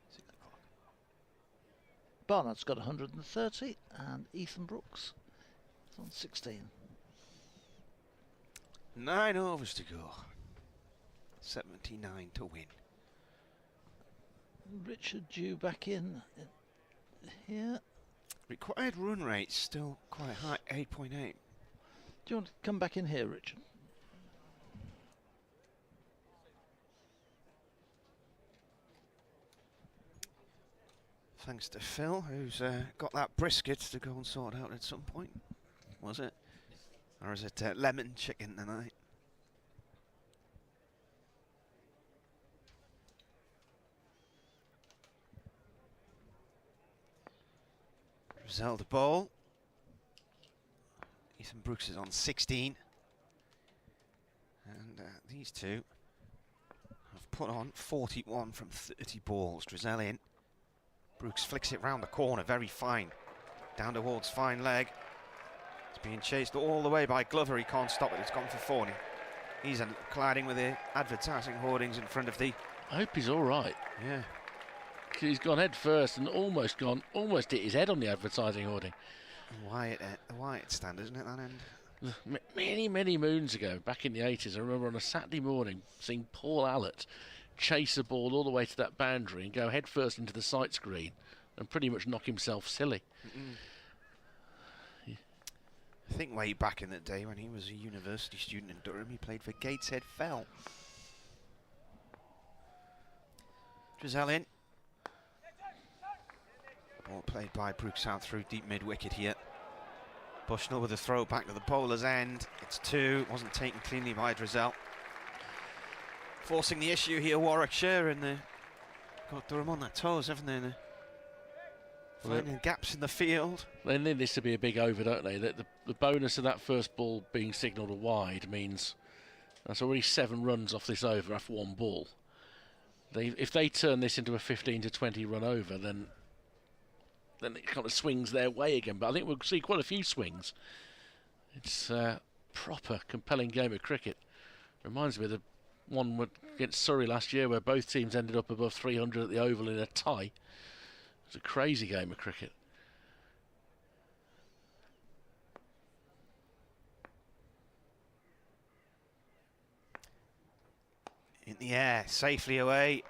Barnard's got 130, and Ethan Brooks is on 16. 9 overs to go. 79 to win. Richard due back in here. Required run rate still quite high, 8.8. Do you want to come back in here, Richard? Thanks to Phil, who's got that brisket to go and sort out at some point. Was it? Or is it lemon chicken tonight? Griselda ball. Ethan Brooks is on 16. And these two have put on 41 from 30 balls. Drizel in. Brooks flicks it round the corner, very fine. Down towards fine leg. It's being chased all the way by Glover, he can't stop it, it's gone for 40. He's colliding with the advertising hoardings in front of the... I hope he's all right. Yeah. 'Cause he's gone head first and almost hit his head on the advertising hoarding. The Wyatt stand, isn't it, that end? Many moons ago, back in the 80s, I remember on a Saturday morning seeing Paul Allott chase a ball all the way to that boundary and go head first into the sight screen and pretty much knock himself silly. I think way back in the day when he was a university student in Durham, he played for Gateshead Fell. Drizel in. Ball played by Brooks out through deep mid-wicket here. Bushnell with a throw back to the bowler's end. It's 2, wasn't taken cleanly by Drizel. Forcing the issue here, Warwickshire, and got Durham on their toes, haven't they? Finding gaps in the field. They need this to be a big over, don't they? The bonus of that first ball being signalled a wide means that's already 7 runs off this over after 1 ball. If they turn this into a 15 to 20 run over, then it kind of swings their way again. But I think we'll see quite a few swings. It's a proper, compelling game of cricket. Reminds me of the one against Surrey last year where both teams ended up above 300 at the Oval in a tie. It was a crazy game of cricket. In the air, safely away.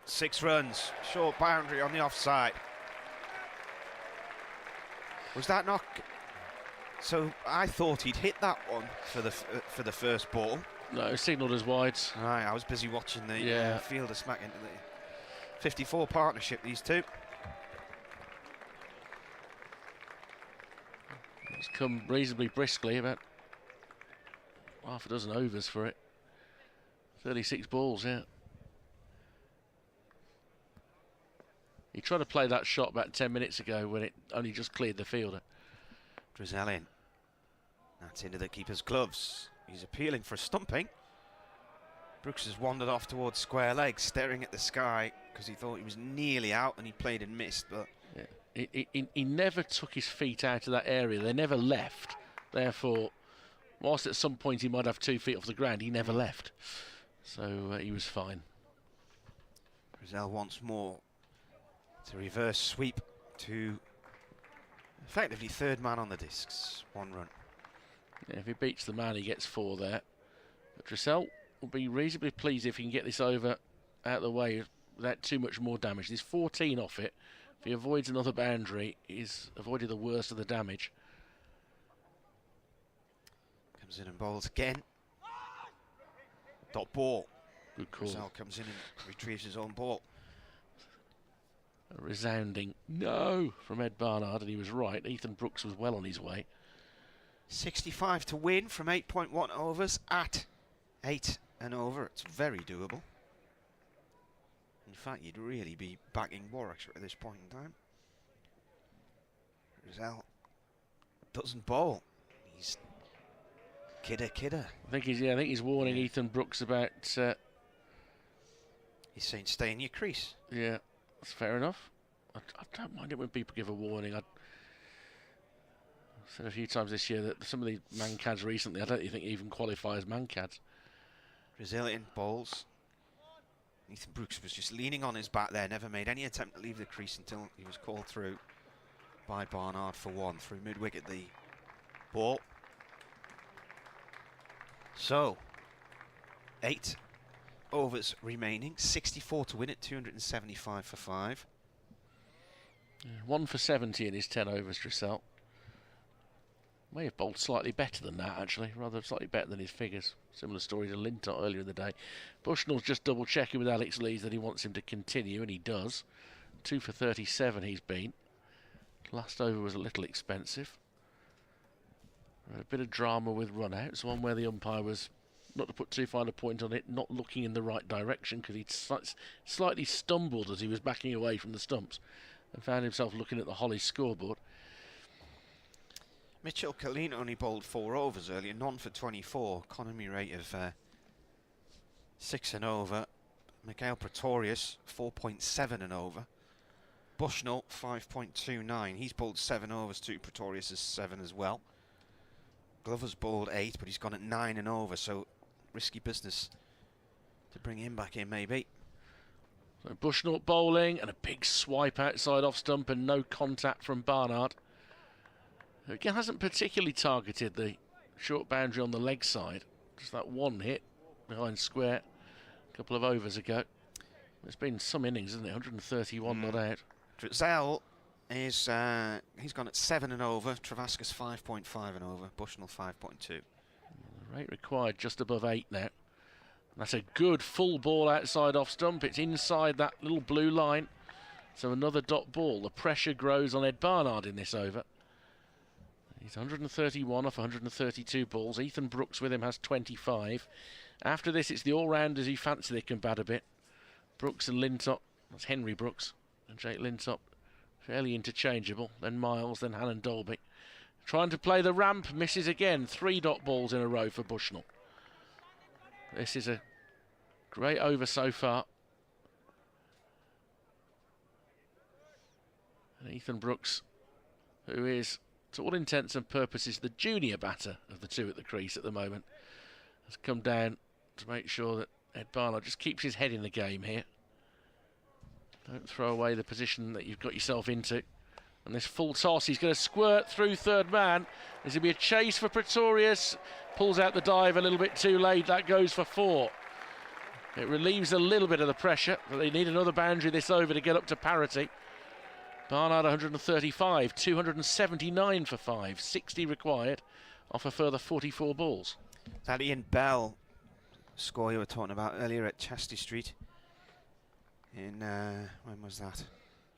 6 runs, short boundary on the offside. Was that not? So I thought he'd hit that one for the first ball. No, signalled as wide. Right, I was busy watching the fielder smack into the 54 partnership, these two. It's come reasonably briskly, about half a dozen overs for it. 36 balls, yeah. He tried to play that shot about 10 minutes ago when it only just cleared the fielder. Drizel in. That's into the keeper's gloves. He's appealing for a stumping. Brooks has wandered off towards square leg, staring at the sky because he thought he was nearly out and he played and missed. But yeah. He never took his feet out of that area. They never left. Therefore, whilst at some point he might have 2 feet off the ground, he never left. So he was fine. Drizel once more. It's a reverse sweep to effectively 3rd man on the discs. 1 run. Yeah, if he beats the man, he gets 4 there. But Drizel will be reasonably pleased if he can get this over out of the way without too much more damage. There's 14 off it. If he avoids another boundary, he's avoided the worst of the damage. Comes in and bowls again. Dot ball. Good call. Drizel comes in and retrieves his own ball. A resounding no from Ed Barnard, and he was right. Ethan Brooks was well on his way. 65 to win from 8.1 overs at 8 and over. It's very doable. In fact, you'd really be backing Warwickshire at this point in time. Drizel doesn't bowl. He's kidder. I think he's warning Ethan Brooks about. He's saying stay in your crease. Yeah, that's fair enough. I don't mind it when people give a warning. I've said a few times this year that some of these mancads recently, I don't think even qualify as mancads. Brazilian bowls. Ethan Brooks was just leaning on his bat there, never made any attempt to leave the crease until he was called through by Barnard for 1 through mid-wicket the ball. So, 8 overs remaining, 64 to win it, 275 for 5. Yeah, 1 for 70 in his 10 overs, Drizel. May have bowled slightly better than that, actually, rather slightly better than his figures. Similar story to Lintott earlier in the day. Bushnell's just double-checking with Alex Lees that he wants him to continue, and he does. 2 for 37 he's been. Last over was a little expensive. A bit of drama with run-outs, one where the umpire was, not to put too fine a point on it, not looking in the right direction because he'd slightly stumbled as he was backing away from the stumps and found himself looking at the Holly scoreboard. Mitchell Colleen only bowled 4 overs earlier, none for 24, economy rate of 6 and over. Mikhail Pretorius 4.7 and over. Bushnell 5.29. He's bowled 7 overs too. Pretorius is 7 as well. Glover's bowled 8, but he's gone at 9 and over, so risky business to bring him back in, maybe. So Bushnell bowling and a big swipe outside off stump and no contact from Barnard. Who again hasn't particularly targeted the short boundary on the leg side. Just that one hit behind square a couple of overs ago. It's been some innings, isn't it? 131 not out. Drizzell is he's gone at 7 and over. Travascus 5.5 and over. Bushnell 5.2. The rate required just above 8 now. That's a good full ball outside off stump. It's inside that little blue line. So another dot ball. The pressure grows on Ed Barnard in this over. He's 131 off 132 balls. Ethan Brooks with him has 25. After this, it's the all-rounders who fancy they can bat a bit. Brooks and Lintop. That's Henry Brooks and Jake Lintop. Fairly interchangeable. Then Miles, then Hannon Dolby. Trying to play the ramp. Misses again. 3 dot balls in a row for Bushnell. This is a great over so far. And Ethan Brooks, who is, to all intents and purposes, the junior batter of the two at the crease at the moment, has come down to make sure that Ed Barnard just keeps his head in the game here. Don't throw away the position that you've got yourself into. And this full toss, he's going to squirt through third man. There's going to be a chase for Pretorius. Pulls out the dive a little bit too late. That goes for 4. It relieves a little bit of the pressure, but they need another boundary this over to get up to parity. Barnard 135, 279 for 5, 60 required off a further 44 balls. That Ian Bell score you were talking about earlier at Chastity Street in, when was that?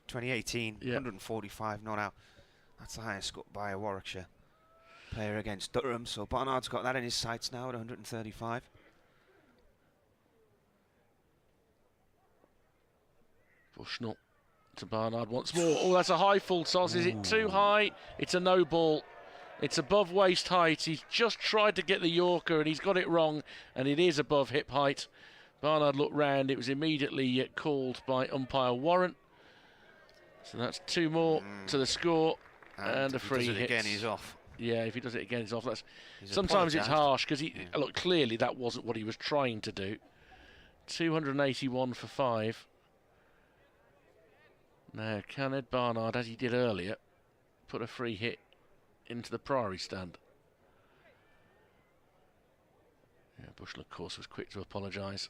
2018, yep. 145 not out. That's the highest score by a Warwickshire player against Durham. So Barnard's got that in his sights now at 135. Bushnell to Barnard once more. Oh, that's a high full toss. Is it too high? It's a no ball. It's above waist height. He's just tried to get the Yorker and he's got it wrong, and it is above hip height. Barnard looked round. It was immediately called by umpire Warren. So that's 2 more to the score, and a free hit. Again, he's off. Yeah, if he does it again, he's off. Sometimes it's harsh because look, clearly that wasn't what he was trying to do. 281 for 5. Now, can Ed Barnard, as he did earlier, put a free hit into the Priory stand? Yeah, Bushnell, of course, was quick to apologise.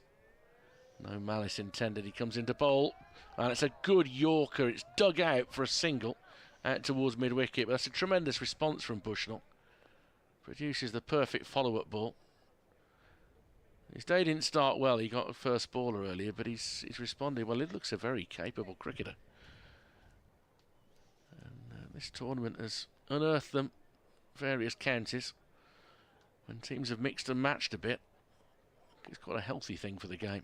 No malice intended. He comes into bowl, and it's a good Yorker. It's dug out for a single out towards mid-wicket, but that's a tremendous response from Bushnell. Produces the perfect follow-up ball. His day didn't start well. He got a first baller earlier, but he's responded well. It looks a very capable cricketer. And this tournament has unearthed them various counties when teams have mixed and matched a bit. It's quite a healthy thing for the game.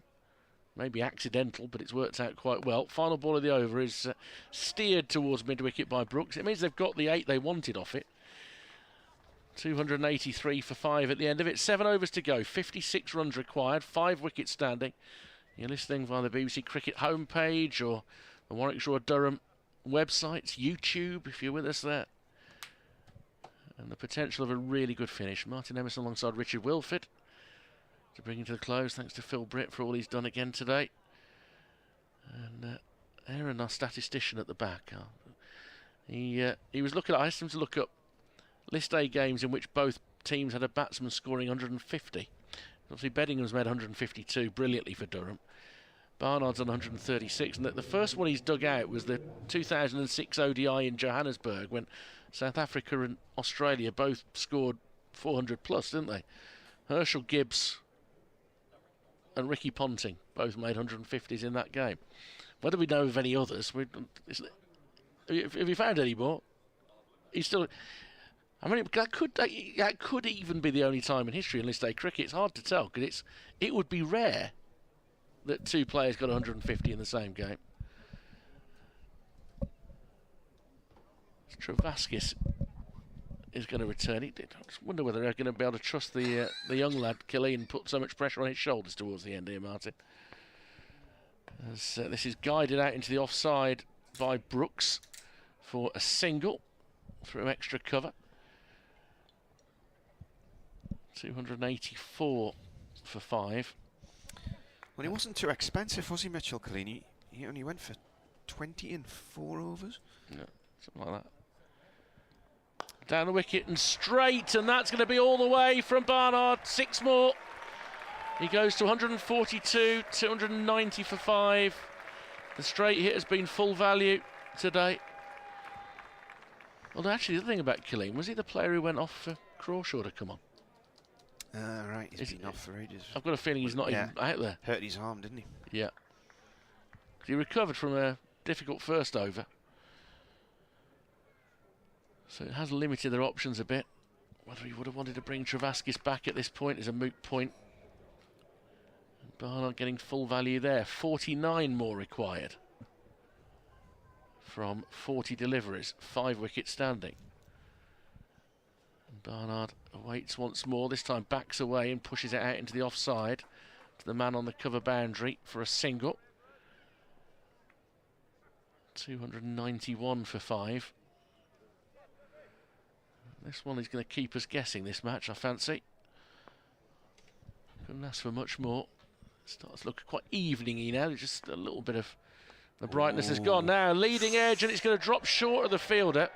Maybe accidental, but it's worked out quite well. Final ball of the over is steered towards mid-wicket by Brooks. It means they've got the 8 they wanted off it. 283 for 5 at the end of it. 7 overs to go. 56 runs required. 5 wickets standing. You're listening via the BBC Cricket homepage or the Warwickshire and Durham websites, YouTube, if you're with us there. And the potential of a really good finish. Martin Emerson alongside Richard Wilford to bring it to the close. Thanks to Phil Britt for all he's done again today. And Aaron, our statistician at the back, he was looking at, I asked him to look up List A games in which both teams had a batsman scoring 150. Obviously Beddingham's made 152 brilliantly for Durham. Barnard's on 136, and the first one he's dug out was the 2006 ODI in Johannesburg when South Africa and Australia both scored 400 plus, didn't they? Herschel Gibbs and Ricky Ponting both made 150s in that game. Whether we know of any others, have you found any more? He's still... I mean, that could even be the only time in history in List A cricket. It's hard to tell because it would be rare that 2 players got 150 in the same game. Travascus is going to return. I just wonder whether they're going to be able to trust the young lad, Killeen, and put so much pressure on his shoulders towards the end here, Martin. As this is guided out into the offside by Brooks for a single through extra cover. 284 for 5. Well, he wasn't too expensive, was he, Mitchell Collini? He only went for 20 and 4 overs. Yeah, something like that. Down the wicket and straight, and that's going to be all the way from Barnard. 6 more. He goes to 142, 290 for 5. The straight hit has been full value today. Although actually the other thing about Killeen, was he the player who went off for Crawshaw to come on? Right, he's been off for ages. I've got a feeling he's not even out there. Hurt his arm, didn't he? Yeah. He recovered from a difficult first over. So it has limited their options a bit. Whether he would have wanted to bring Travaskis back at this point is a moot point. Barnard getting full value there. 49 more required from 40 deliveries. 5 wickets standing. And Barnard awaits once more. This time backs away and pushes it out into the offside to the man on the cover boundary for a single. 291 for 5. This one is going to keep us guessing, this match, I fancy. Couldn't ask for much more. Starts to look quite evening-y now. Just a little bit of the brightness has gone now. Leading edge, and it's going to drop short of the fielder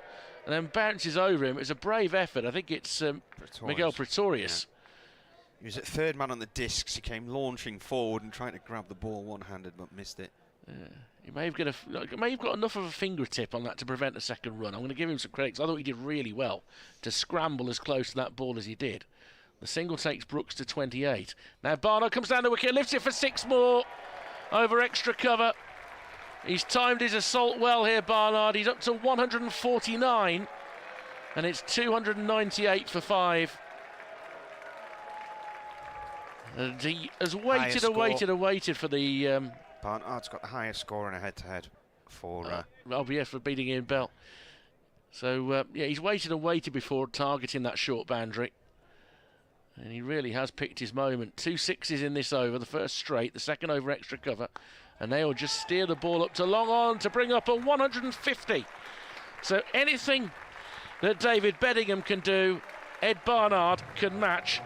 and then bounces over him. It's a brave effort. I think it's Miguel Pretorius. Yeah. He was at third man on the discs. He came launching forward and trying to grab the ball one-handed, but missed it. He may have got enough of a fingertip on that to prevent a second run. I'm going to give him some credit, 'cause I thought he did really well to scramble as close to that ball as he did. The single takes Brooks to 28. Now Barnard comes down the wicket, lifts it for 6 more over extra cover. He's timed his assault well here, Barnard. He's up to 149, and it's 298 for 5. And he has waited and waited for the... Barnard's got the highest score in a head-to-head for... RBS for beating Ian Bell. So, yeah, he's waited and waited before targeting that short boundary. And he really has picked his moment. 2 sixes in this over, the first straight, the second over extra cover. And they will just steer the ball up to long on to bring up a 150. So anything that David Beddingham can do, Ed Barnard can match.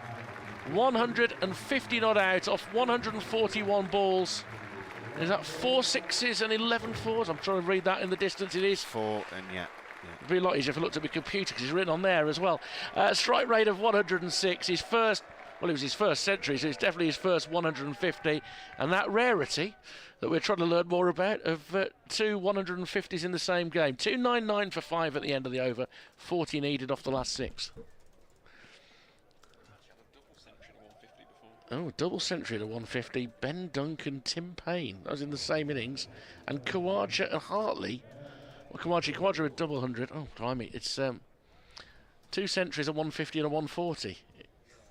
150 not out off 141 balls. Is that 4 sixes and 11 fours? I'm trying to read that in the distance. It is 4 and yeah. It'd be a lot easier if I looked at my computer, because it's written on there as well. Strike rate of 106. His first, well, it was his first century, so it's definitely his first 150. And that rarity that we're trying to learn more about of 2 150s in the same game. 299 for 5 at the end of the over. 40 needed off the last 6. Oh, double century to 150. Ben Duncan, Tim Payne. That was in the same innings. And Kawaja and Hartley. Well, Kawaja a double 100. Oh, blimey. It's 2 centuries, a 150 and a 140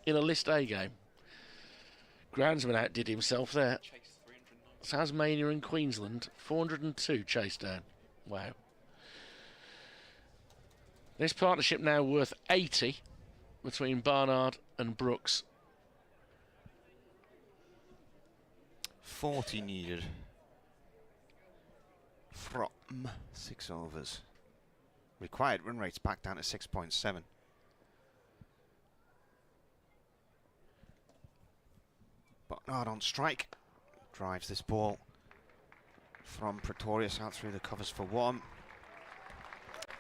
in a List A game. Groundsman outdid himself there. Tasmania and Queensland, 402 chased down. Wow. This partnership now worth 80 between Barnard and Brooks. 40 needed from 6 overs. Required run rates back down to 6.7. Barnard on strike. Drives this ball from Pretorius out through the covers for 1.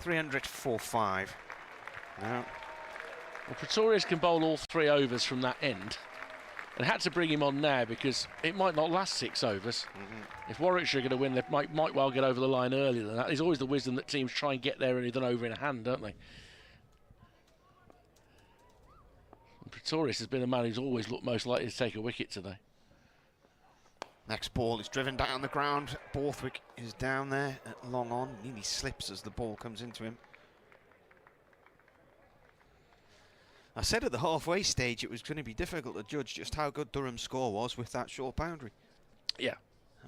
300 for 5. Now, well, Pretorius can bowl all 3 overs from that end. And had to bring him on now because it might not last 6 overs. If Warwickshire are going to win, they might well get over the line earlier than that. There's always the wisdom that teams try and get there and then over in a hand, don't they? And Pretorius has been the man who's always looked most likely to take a wicket today. next ball is driven down the ground. Borthwick is down there at long on. Nearly slips as the ball comes into him. I said at the halfway stage it was going to be difficult to judge just how good Durham's score was with that short boundary. Yeah.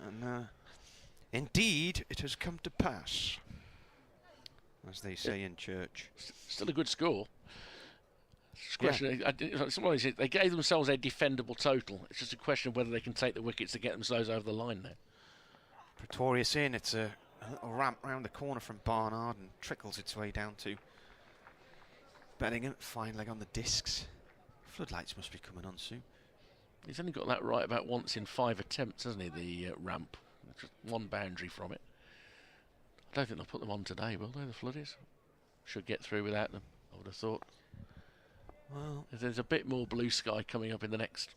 And indeed, it has come to pass, as they say in church. Still a good score. It's a question. Yeah. They gave themselves a defendable total. It's just a question of whether they can take the wickets to get themselves over the line now. Pretorius in. It's a little ramp round the corner from Barnard and trickles its way down to Bellingham. Fine leg on the discs. Floodlights must be coming on soon. He's only got that right about once in 5 attempts, hasn't he, the ramp? Just one boundary from it. I don't think they'll put them on today, will they, the Floodies? Should get through without them, I would have thought. Well, there's a bit more blue sky coming up in the next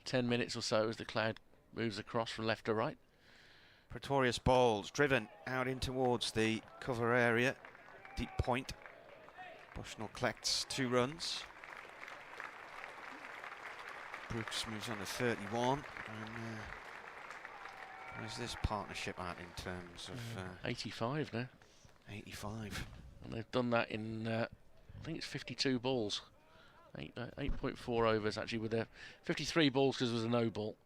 10 minutes or so as the cloud moves across from left to right. Pretorius bowls, driven out in towards the cover area. Deep point. Bushnell collects 2 runs. Brooks moves on to 31. And where's this partnership at in terms of... 85 now. 85. And they've done that in, I think it's 52 balls. 8.4 overs actually with their 53 balls because there was a no ball.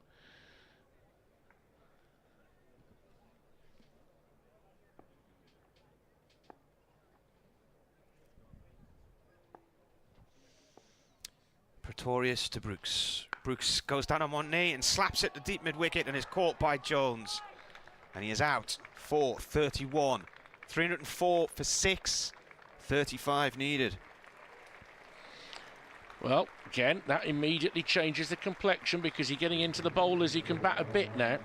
Pretorius to Brooks. Brooks goes down on one knee and slaps it to deep mid-wicket and is caught by Jones. And he is out for 31. 304 for 6. 35 needed. Well, again, that immediately changes the complexion because you're getting into the bowlers. He can bat a bit now.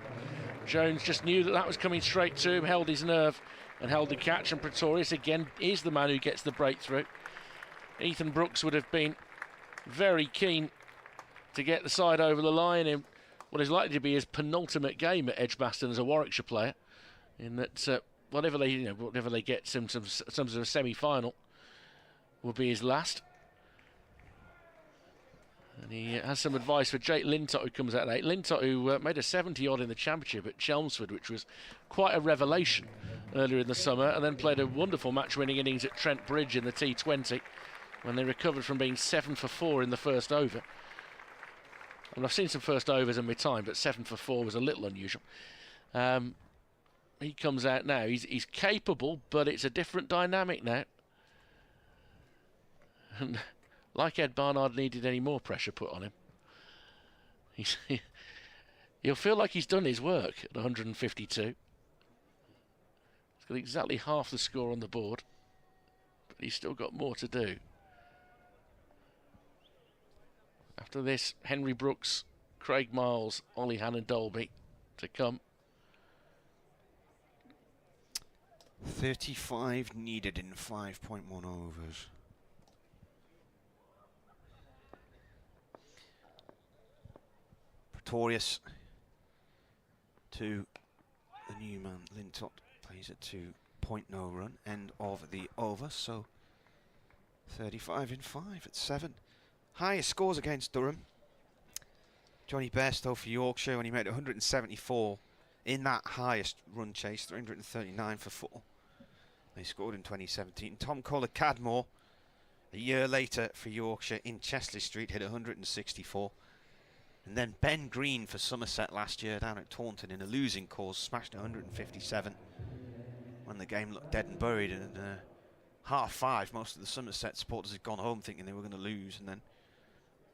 Jones just knew that was coming straight to him, held his nerve and held the catch. And Pretorius, again, is the man who gets the breakthrough. Ethan Brooks would have been very keen to get the side over the line in what is likely to be his penultimate game at Edgbaston as a Warwickshire player. In that, whatever they get, some sort of semi-final will be his last. And he has some advice for Jake Lintott, who comes out late. Lintott, who made a 70-odd in the Championship at Chelmsford, which was quite a revelation earlier in the summer, and then played a wonderful match-winning innings at Trent Bridge in the T20 when they recovered from being 7 for 4 in the first over. And I've seen some first overs in my time, but 7 for 4 was a little unusual. He comes out now. He's capable, but it's a different dynamic now. And like Ed Barnard needed any more pressure put on him. He'll feel like he's done his work at 152. He's got exactly half the score on the board, but he's still got more to do. After this, Henry Brooks, Craig Miles, Ollie Hannon-Dolby to come. 35 needed in 5.1 overs. Pretorius to the new man, Lintott, plays at 2.0 run, end of the over, so 35 in 5 at 7. Highest scores against Durham. Johnny Bairstow for Yorkshire when he made 174 in that highest run chase, 339 for 4. They scored in 2017. Tom Kohler-Cadmore, a year later for Yorkshire in Chesley Street, hit 164. And then Ben Green for Somerset last year down at Taunton in a losing cause, smashed 157 when the game looked dead and buried. And half 5, most of the Somerset supporters had gone home thinking they were going to lose, and then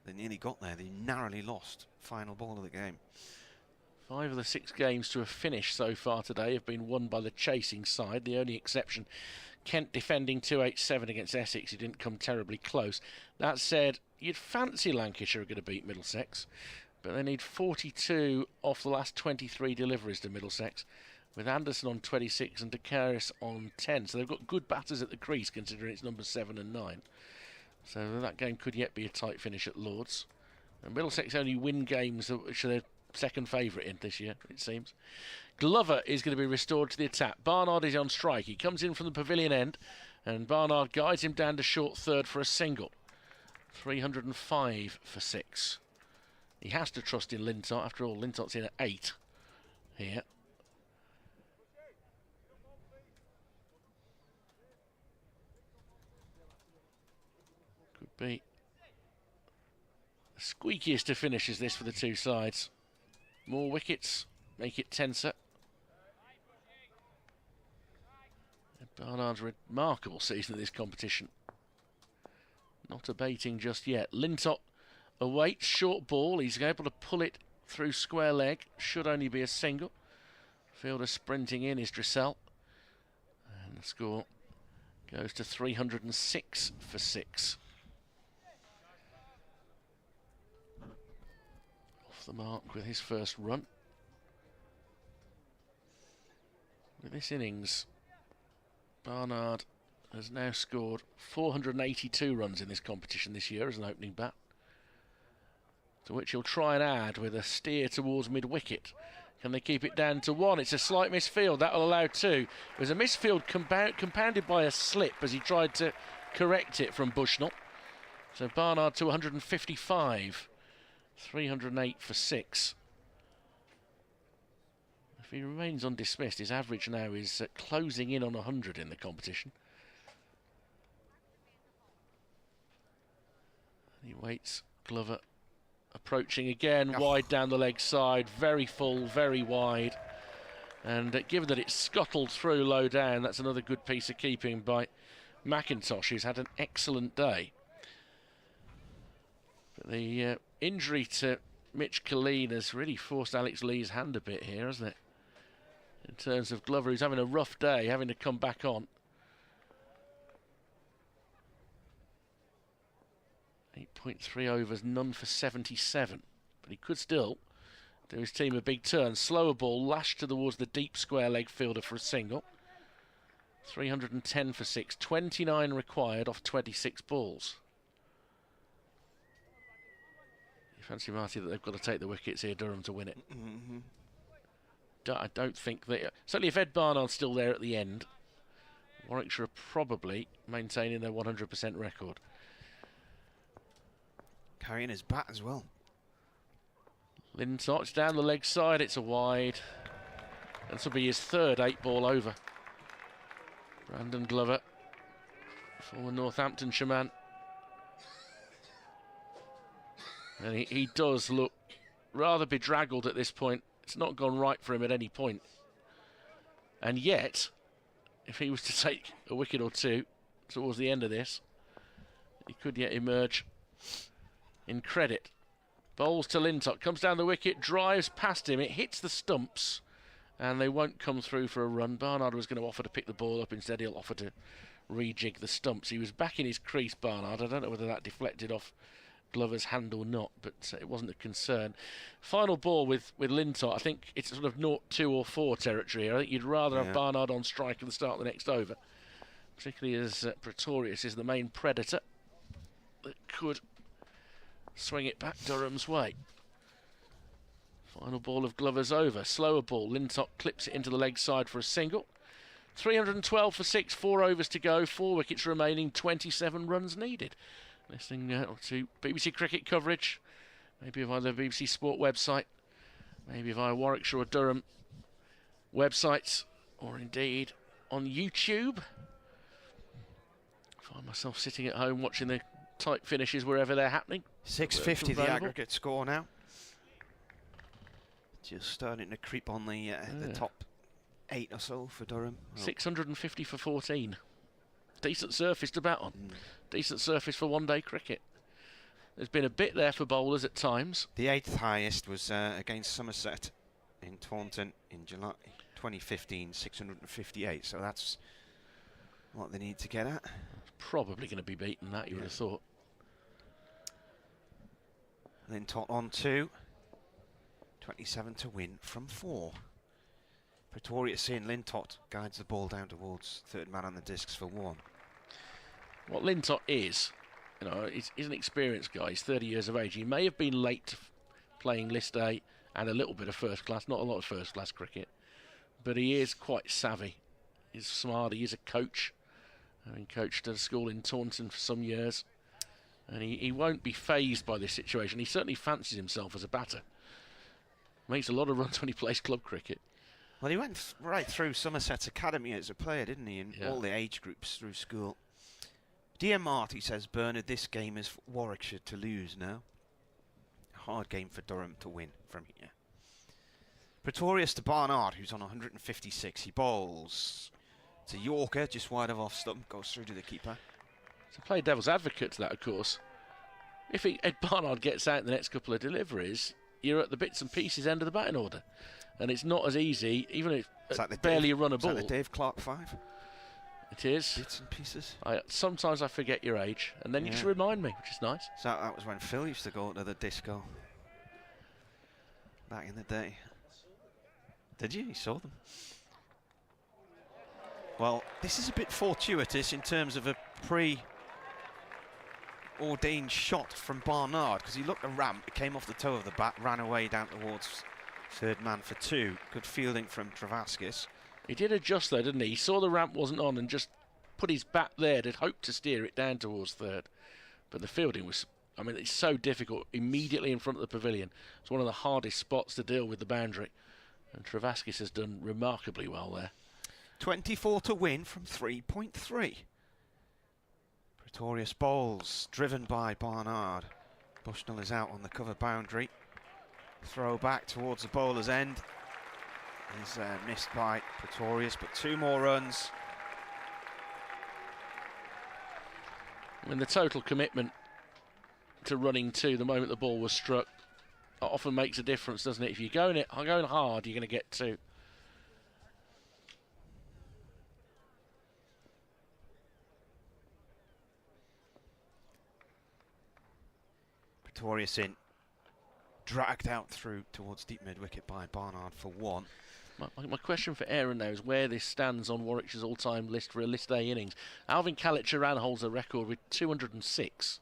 they nearly got there. They narrowly lost. Final ball of the game. 5 of the 6 games to a finish so far today have been won by the chasing side. The only exception, Kent defending 287 against Essex, who didn't come terribly close. That said, you'd fancy Lancashire are going to beat Middlesex, but they need 42 off the last 23 deliveries to Middlesex, with Anderson on 26 and Dakaris on 10. So they've got good batters at the crease, considering it's numbers 7 and 9. So that game could yet be a tight finish at Lord's. And Middlesex only win games which are their second favourite in this year, it seems. Glover is going to be restored to the attack. Barnard is on strike. He comes in from the pavilion end, and Barnard guides him down to short third for a single. 305 for 6. He has to trust in Lintott. After all, Lintott's in at 8 here. Could be the squeakiest of finishes this for the two sides. More wickets make it tenser. Barnard's remarkable season of this competition. Not abating just yet. Lintott awaits short ball. He's able to pull it through square leg. Should only be a single. Fielder sprinting in is Dressel. And the score goes to 306 for 6. the mark with his first run. With this innings, Barnard has now scored 482 runs in this competition this year as an opening bat, to which he'll try and add with a steer towards mid-wicket. Can they keep it down to 1? It's a slight misfield. That will allow 2. It was a misfield compounded by a slip as he tried to correct it from Bushnell. So Barnard to 155. 308 for 6. If he remains undismissed, his average now is closing in on 100 in the competition. And he waits. Glover approaching again, wide down the leg side, very full, very wide. And given that it's scuttled through low down, that's another good piece of keeping by McIntosh, who's had an excellent day. But the injury to Mitch Killeen has really forced Alex Lee's hand a bit here, hasn't it? In terms of Glover, who's having a rough day, having to come back on. 8.3 overs, none for 77. But he could still do his team a big turn. Slower ball, lashed towards the deep square leg fielder for a single. 310 for 6, 29 required off 26 balls. You fancy, Marty, that they've got to take the wickets here, Durham, to win it? Mm-hmm. I don't think that... Certainly if Ed Barnard's still there at the end, Warwickshire are probably maintaining their 100% record. Carrying his bat as well. Lintott's down the leg side, it's a wide. This will be his third 8-ball over. Brandon Glover, former Northamptonshire man. And he does look rather bedraggled at this point. It's not gone right for him at any point. And yet, if he was to take a wicket or two towards the end of this, he could yet emerge in credit. Bowls to Lintott, comes down the wicket, drives past him, it hits the stumps, and they won't come through for a run. Barnard was going to offer to pick the ball up, instead he'll offer to rejig the stumps. He was back in his crease, Barnard. I don't know whether that deflected off Glover's hand or not, but it wasn't a concern. Final ball with Lintott, I think it's sort of 0, 2 or 4 territory. I think you'd rather have Barnard on strike at the start of the next over, particularly as Pretorius is the main predator that could swing it back Durham's way. Final ball of Glover's over. Slower ball. Lintott clips it into the leg side for a single. 312 for 6, 4 overs to go, 4 wickets remaining, 27 runs needed. Listening to BBC cricket coverage, maybe via the BBC Sport website, maybe via Warwickshire or Durham websites, or indeed on YouTube. Find myself sitting at home watching the tight finishes wherever they're happening. 650 the aggregate score now. Just starting to creep on the top 8 or so for Durham. 650 for 14. Decent surface to bat on. Decent surface for one-day cricket. There's been a bit there for bowlers at times. The 8th highest was against Somerset in Taunton in July 2015, 658. So that's what they need to get at. Probably going to be beaten that, you would have thought. Lintott on 2. 27 to win from 4. Pretorius seeing Lintott guides the ball down towards third man on the discs for 1. What Lintott is, he's an experienced guy. He's 30 years of age. He may have been late to playing List A and a little bit of first class, not a lot of first class cricket, but he is quite savvy. He's smart. He is a coach, having coached at a school in Taunton for some years, and he won't be fazed by this situation. He certainly fancies himself as a batter. Makes a lot of runs when he plays club cricket. Well, he went right through Somerset's academy as a player, didn't he, in all the age groups through school. Dear Marty says, Bernard, this game is for Warwickshire to lose now. A hard game for Durham to win from here. Pretorius to Barnard, who's on 156. He bowls to Yorker, just wide of off stump, goes through to the keeper. To play devil's advocate to that, of course, if Ed Barnard gets out in the next couple of deliveries, you're at the bits and pieces end of the batting order. And it's not as easy, even if it's barely a run a ball. Is that the Dave Clark 5? It is. Bits and pieces. Sometimes I forget your age, and then you just remind me, which is nice. So that was when Phil used to go to the disco. back in the day. Did you? You saw them? Well, this is a bit fortuitous in terms of a pre-ordained shot from Barnard, because he looked a ramp, it came off the toe of the bat, ran away down towards third man for 2. Good fielding from Travaskis. He did adjust though, didn't he? He saw the ramp wasn't on and just put his bat there to hope to steer it down towards third. But the fielding was, I mean, it's so difficult. Immediately in front of the pavilion. It's one of the hardest spots to deal with the boundary. And Travaskis has done remarkably well there. 24 to win from 3.3. Pretorius bowls, driven by Barnard. Bushnell is out on the cover boundary. Throw back towards the bowler's end. Is missed by Pretorius, but 2 more runs. I mean, the total commitment to running 2 the moment the ball was struck often makes a difference, doesn't it? If you're going hard, you're going to get 2. Pretorius in, dragged out through towards deep mid-wicket by Barnard for 1. My question for Aaron now is where this stands on Warwickshire's all-time list for a List A innings. Alvin Kalitcharan holds a record with 206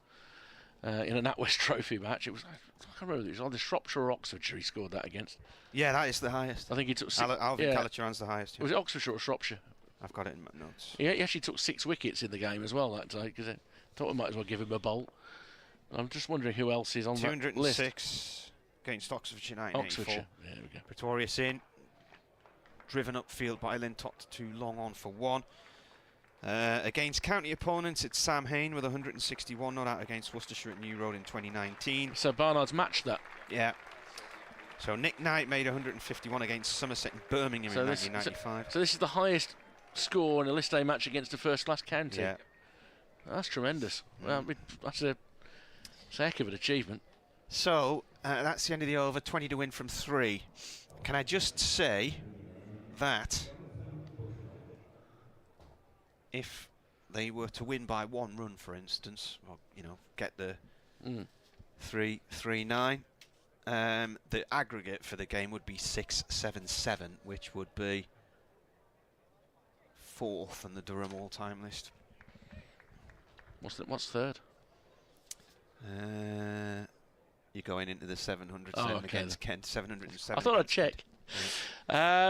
in a NatWest Trophy match. It was, I can't remember, it was either Shropshire or Oxfordshire he scored that against. Yeah, that is the highest. I think he took Alvin Kalitcharan's the highest. Yeah. Was it Oxfordshire or Shropshire? I've got it in my notes. Yeah, he actually took 6 wickets in the game as well that day, because I thought we might as well give him a bolt. I'm just wondering who else is on that list. 206 against Oxfordshire 1984. Oxfordshire, there we go. Pretorius in, driven upfield by Lintott, too long on for 1. Against county opponents, it's Sam Hain with 161, not out against Worcestershire at New Road in 2019. So Barnard's matched that. Yeah. So Nick Knight made 151 against Somerset and Birmingham in 1995. So this is the highest score in a List A match against a first-class county. Yeah. That's tremendous. Well, that's a heck of an achievement. So that's the end of the over. 20 to win from 3. Can I just say that if they were to win by 1 run, for instance, or get the 3-3-9, the aggregate for the game would be 6-7-7, which would be 4th on the Durham all-time list. What's third? You're going into the 700 against Kent, 707. I thought I'd check.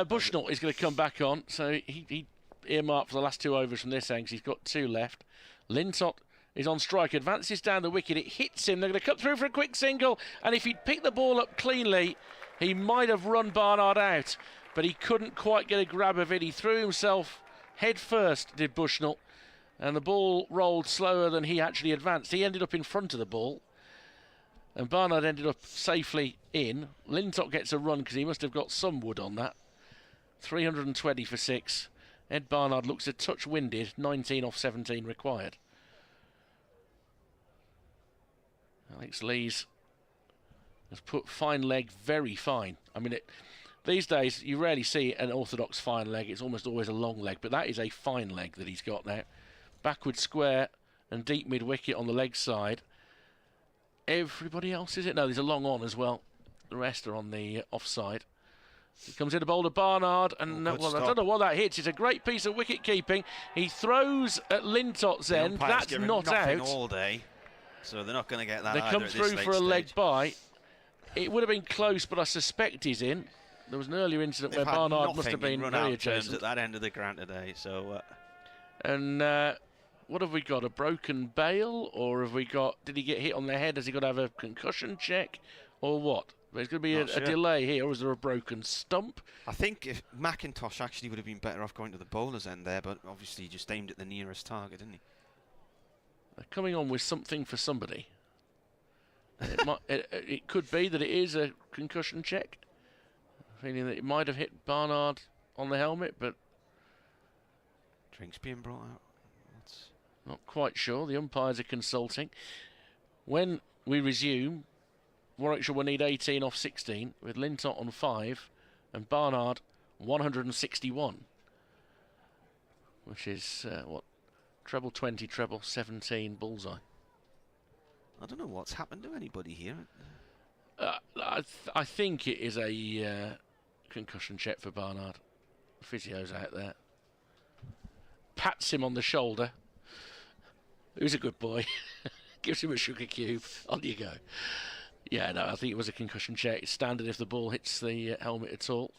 Bushnell is going to come back on, so he earmarked for the last 2 overs from this end because he's got 2 left. Lintott is on strike, advances down the wicket, it hits him, they're going to cut through for a quick single, and if he'd picked the ball up cleanly, he might have run Barnard out, but he couldn't quite get a grab of it. He threw himself head first, did Bushnell, and the ball rolled slower than he actually advanced. He ended up in front of the ball, and Barnard ended up safely in. Lintott gets a run because he must have got some wood on that. 320 for 6. Ed Barnard looks a touch winded, 19 off 17 required. Alex Lees has put fine leg very fine. I mean, these days you rarely see an orthodox fine leg. It's almost always a long leg, but that is a fine leg that he's got now. Backward square and deep mid-wicket on the leg side. Everybody else, is it? No, there's a long on as well. The rest are on the offside. He comes in to bowl to Barnard, and I don't know what that hits. It's a great piece of wicket keeping. He throws at Lintott's end. That's not out. All day, so they're not going to get that. They come through for a leg by. It would have been close, but I suspect he's in. There was an earlier incident where Barnard must have been very adjacent at that end of the ground today. So, and what have we got? A broken bail, or have we got? Did he get hit on the head? Has he got to have a concussion check, or what? There's going to be a delay here, or is there a broken stump? I think if McIntosh actually would have been better off going to the bowler's end there, but obviously he just aimed at the nearest target, didn't he? They're coming on with something for somebody. It could be that it is a concussion check. Feeling that it might have hit Barnard on the helmet, but drinks being brought out. Not quite sure. The umpires are consulting. When we resume, Warwickshire will need 18 off 16 with Lintott on 5 and Barnard 161, which is treble 20, treble 17 bullseye. I don't know what's happened to anybody here. I think it is a concussion check for Barnard. Physio's out there. Pats him on the shoulder. Who's a good boy? Gives him a sugar cube. On you go. Yeah, no, I think it was a concussion check. It's standard if the ball hits the helmet at all.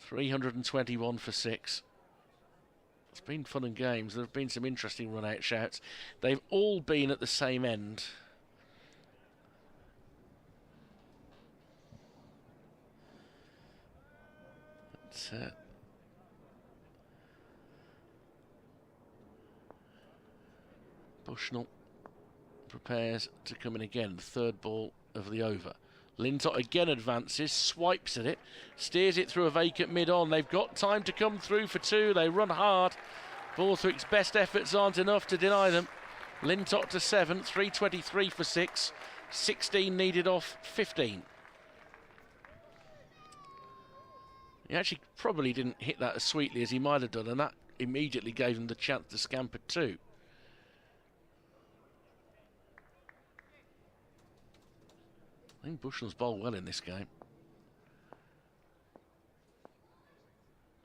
$321 for 6. It's been fun and games. There have been some interesting run-out shouts. They've all been at the same end. But, Bushnell prepares to come in again. Third ball of the over. Lintott again advances, swipes at it, steers it through a vacant mid-on. They've got time to come through for 2. They run hard. Borthwick's best efforts aren't enough to deny them. Lintott to 7, 323 for 6. 16 needed off 15. He actually probably didn't hit that as sweetly as he might have done, and that immediately gave him the chance to scamper 2. I think Bushnell's bowled well in this game.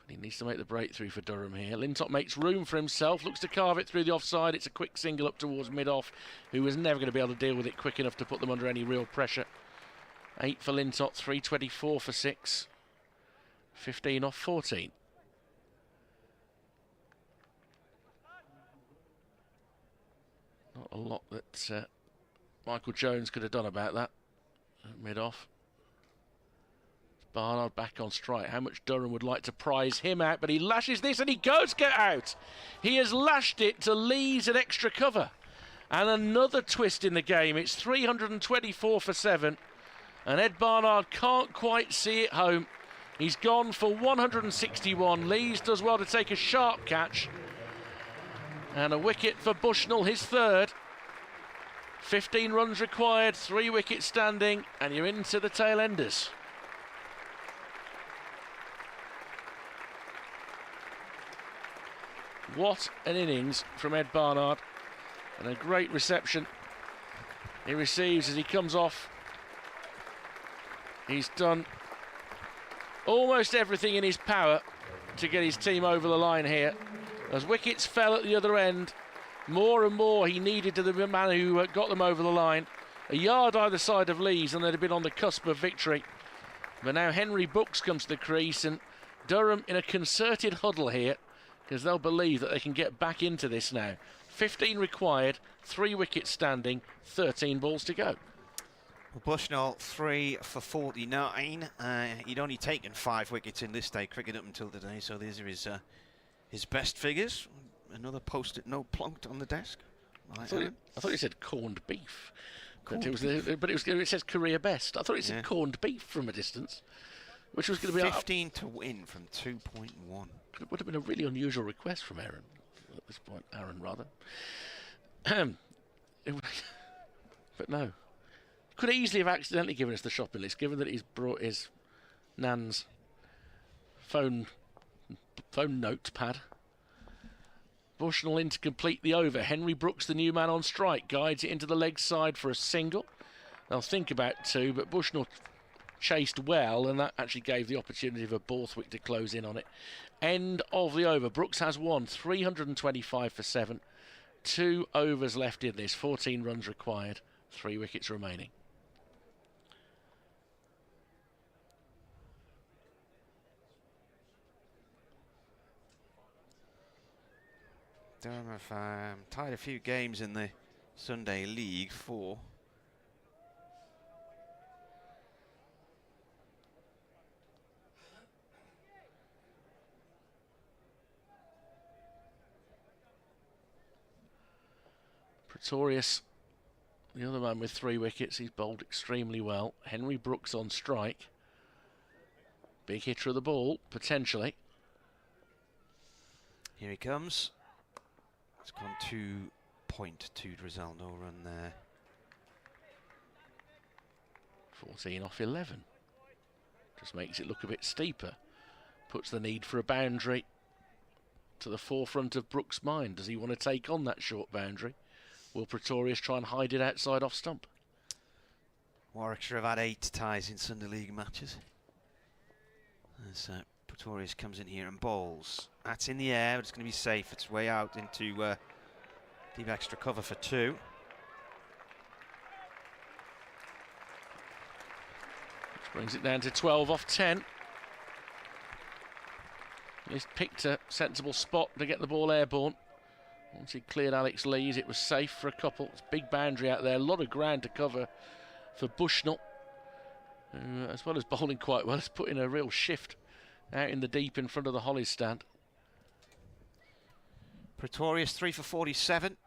But he needs to make the breakthrough for Durham here. Lintott makes room for himself, looks to carve it through the offside. It's a quick single up towards mid-off, who was never going to be able to deal with it quick enough to put them under any real pressure. 8 for Lintott, 324 for 6. 15 off 14. Not a lot that Michael Jones could have done about that. Mid-off. Barnard back on strike. How much Durham would like to prize him out, but he lashes this and he goes get out. He has lashed it to Lees at extra cover. And another twist in the game. It's 324 for 7. And Ed Barnard can't quite see it home. He's gone for 161. Lees does well to take a sharp catch. And a wicket for Bushnell, his third. 15 runs required, 3 wickets standing, and you're into the tail enders. What an innings from Ed Barnard, and a great reception he receives as he comes off. He's done almost everything in his power to get his team over the line here. As wickets fell at the other end, more and more he needed to the man who got them over the line. A yard either side of Lees and they'd have been on the cusp of victory. But now Henry Brooks comes to the crease and Durham in a concerted huddle here because they'll believe that they can get back into this now. 15 required, 3 wickets standing, 13 balls to go. Well, Bushnell 3 for 49. He'd only taken 5 wickets in this day cricket up until today, so these are his best figures. Another post-it note plonked on the desk. I thought it said corned beef. It says career best. I thought it said corned beef from a distance, which was going to be 15 to win from 2.1. It would have been a really unusual request from Aaron at this point. Aaron, rather. But no. Could easily have accidentally given us the shopping list, given that he's brought his Nan's phone notepad. Bushnell in to complete the over. Henry Brooks, the new man on strike, guides it into the leg side for a single. They'll think about 2, but Bushnell chased well, and that actually gave the opportunity for Borthwick to close in on it. End of the over. Brooks has won, 325 for 7. 2 overs left in this, 14 runs required, 3 wickets remaining. Durham have tied a few games in the Sunday League 4. Pretorius, the other man with 3 wickets, he's bowled extremely well. Henry Brooks on strike. Big hitter of the ball, potentially. Here he comes. It's gone 2.2 result, no run there. 14 off 11. Just makes it look a bit steeper. Puts the need for a boundary to the forefront of Brooks' mind. Does he want to take on that short boundary? will Pretorius try and hide it outside off stump? Warwickshire have had 8 ties in Sunday League matches. As Pretorius comes in here and bowls. That's in the air, but it's going to be safe. It's way out into deep extra cover for 2. Which brings it down to 12 off 10. He's picked a sensible spot to get the ball airborne. Once he cleared Alex Lees, it was safe for a couple. It's a big boundary out there, a lot of ground to cover for Bushnell, who, as well as bowling quite well, has put in a real shift out in the deep in front of the Hollies stand. Pretorius 3 for 47.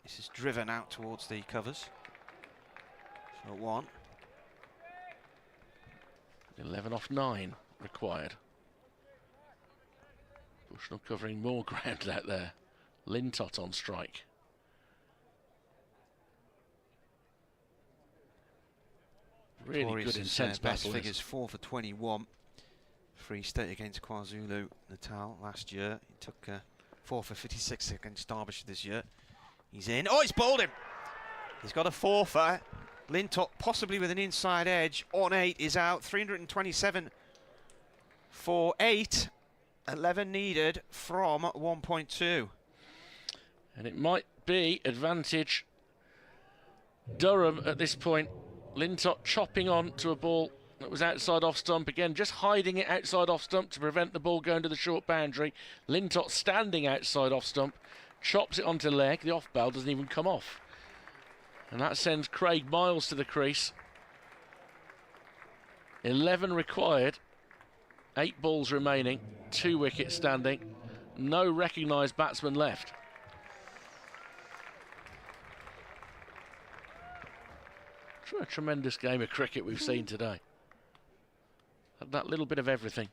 This is driven out towards the covers for 1. 11 off 9 required. Bushnell covering more ground out there. Lintott on strike. Really good, intense best battle. figures 4 for 21. Free State against KwaZulu Natal last year. He took 4 for 56 against Derbyshire this year. He's in. Oh, he's bowled him. He's got a 4 for Lintott, possibly with an inside edge. On 8 is out. 327 for 8. 11 needed from 1.2. And it might be advantage Durham at this point. Lintott chopping on to a ball that was outside off stump again, just hiding it outside off stump to prevent the ball going to the short boundary. Lintott standing outside off stump, chops it onto leg. The off bowl doesn't even come off. And that sends Craig Miles to the crease. 11 required, 8 balls remaining, 2 wickets standing, no recognised batsman left. A tremendous game of cricket we've seen today. Had that little bit of everything.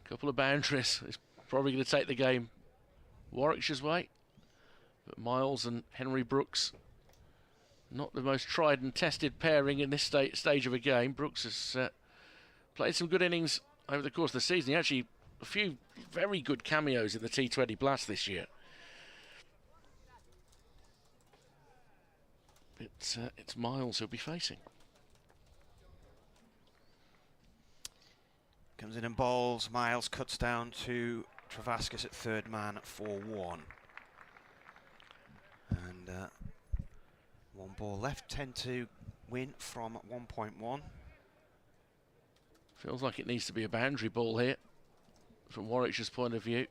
Couple of boundaries. It's probably going to take the game Warwickshire's way. But Miles and Henry Brooks, not the most tried and tested pairing in this stage of a game. Brooks has played some good innings over the course of the season. He actually a few very good cameos in the T20 Blast this year. It's Miles who'll be facing. Comes in and bowls. Miles cuts down to Travascus at 3rd man for 1. And 1 ball left. 10 to win from 1.1. Feels like it needs to be a boundary ball here from Warwickshire's point of view.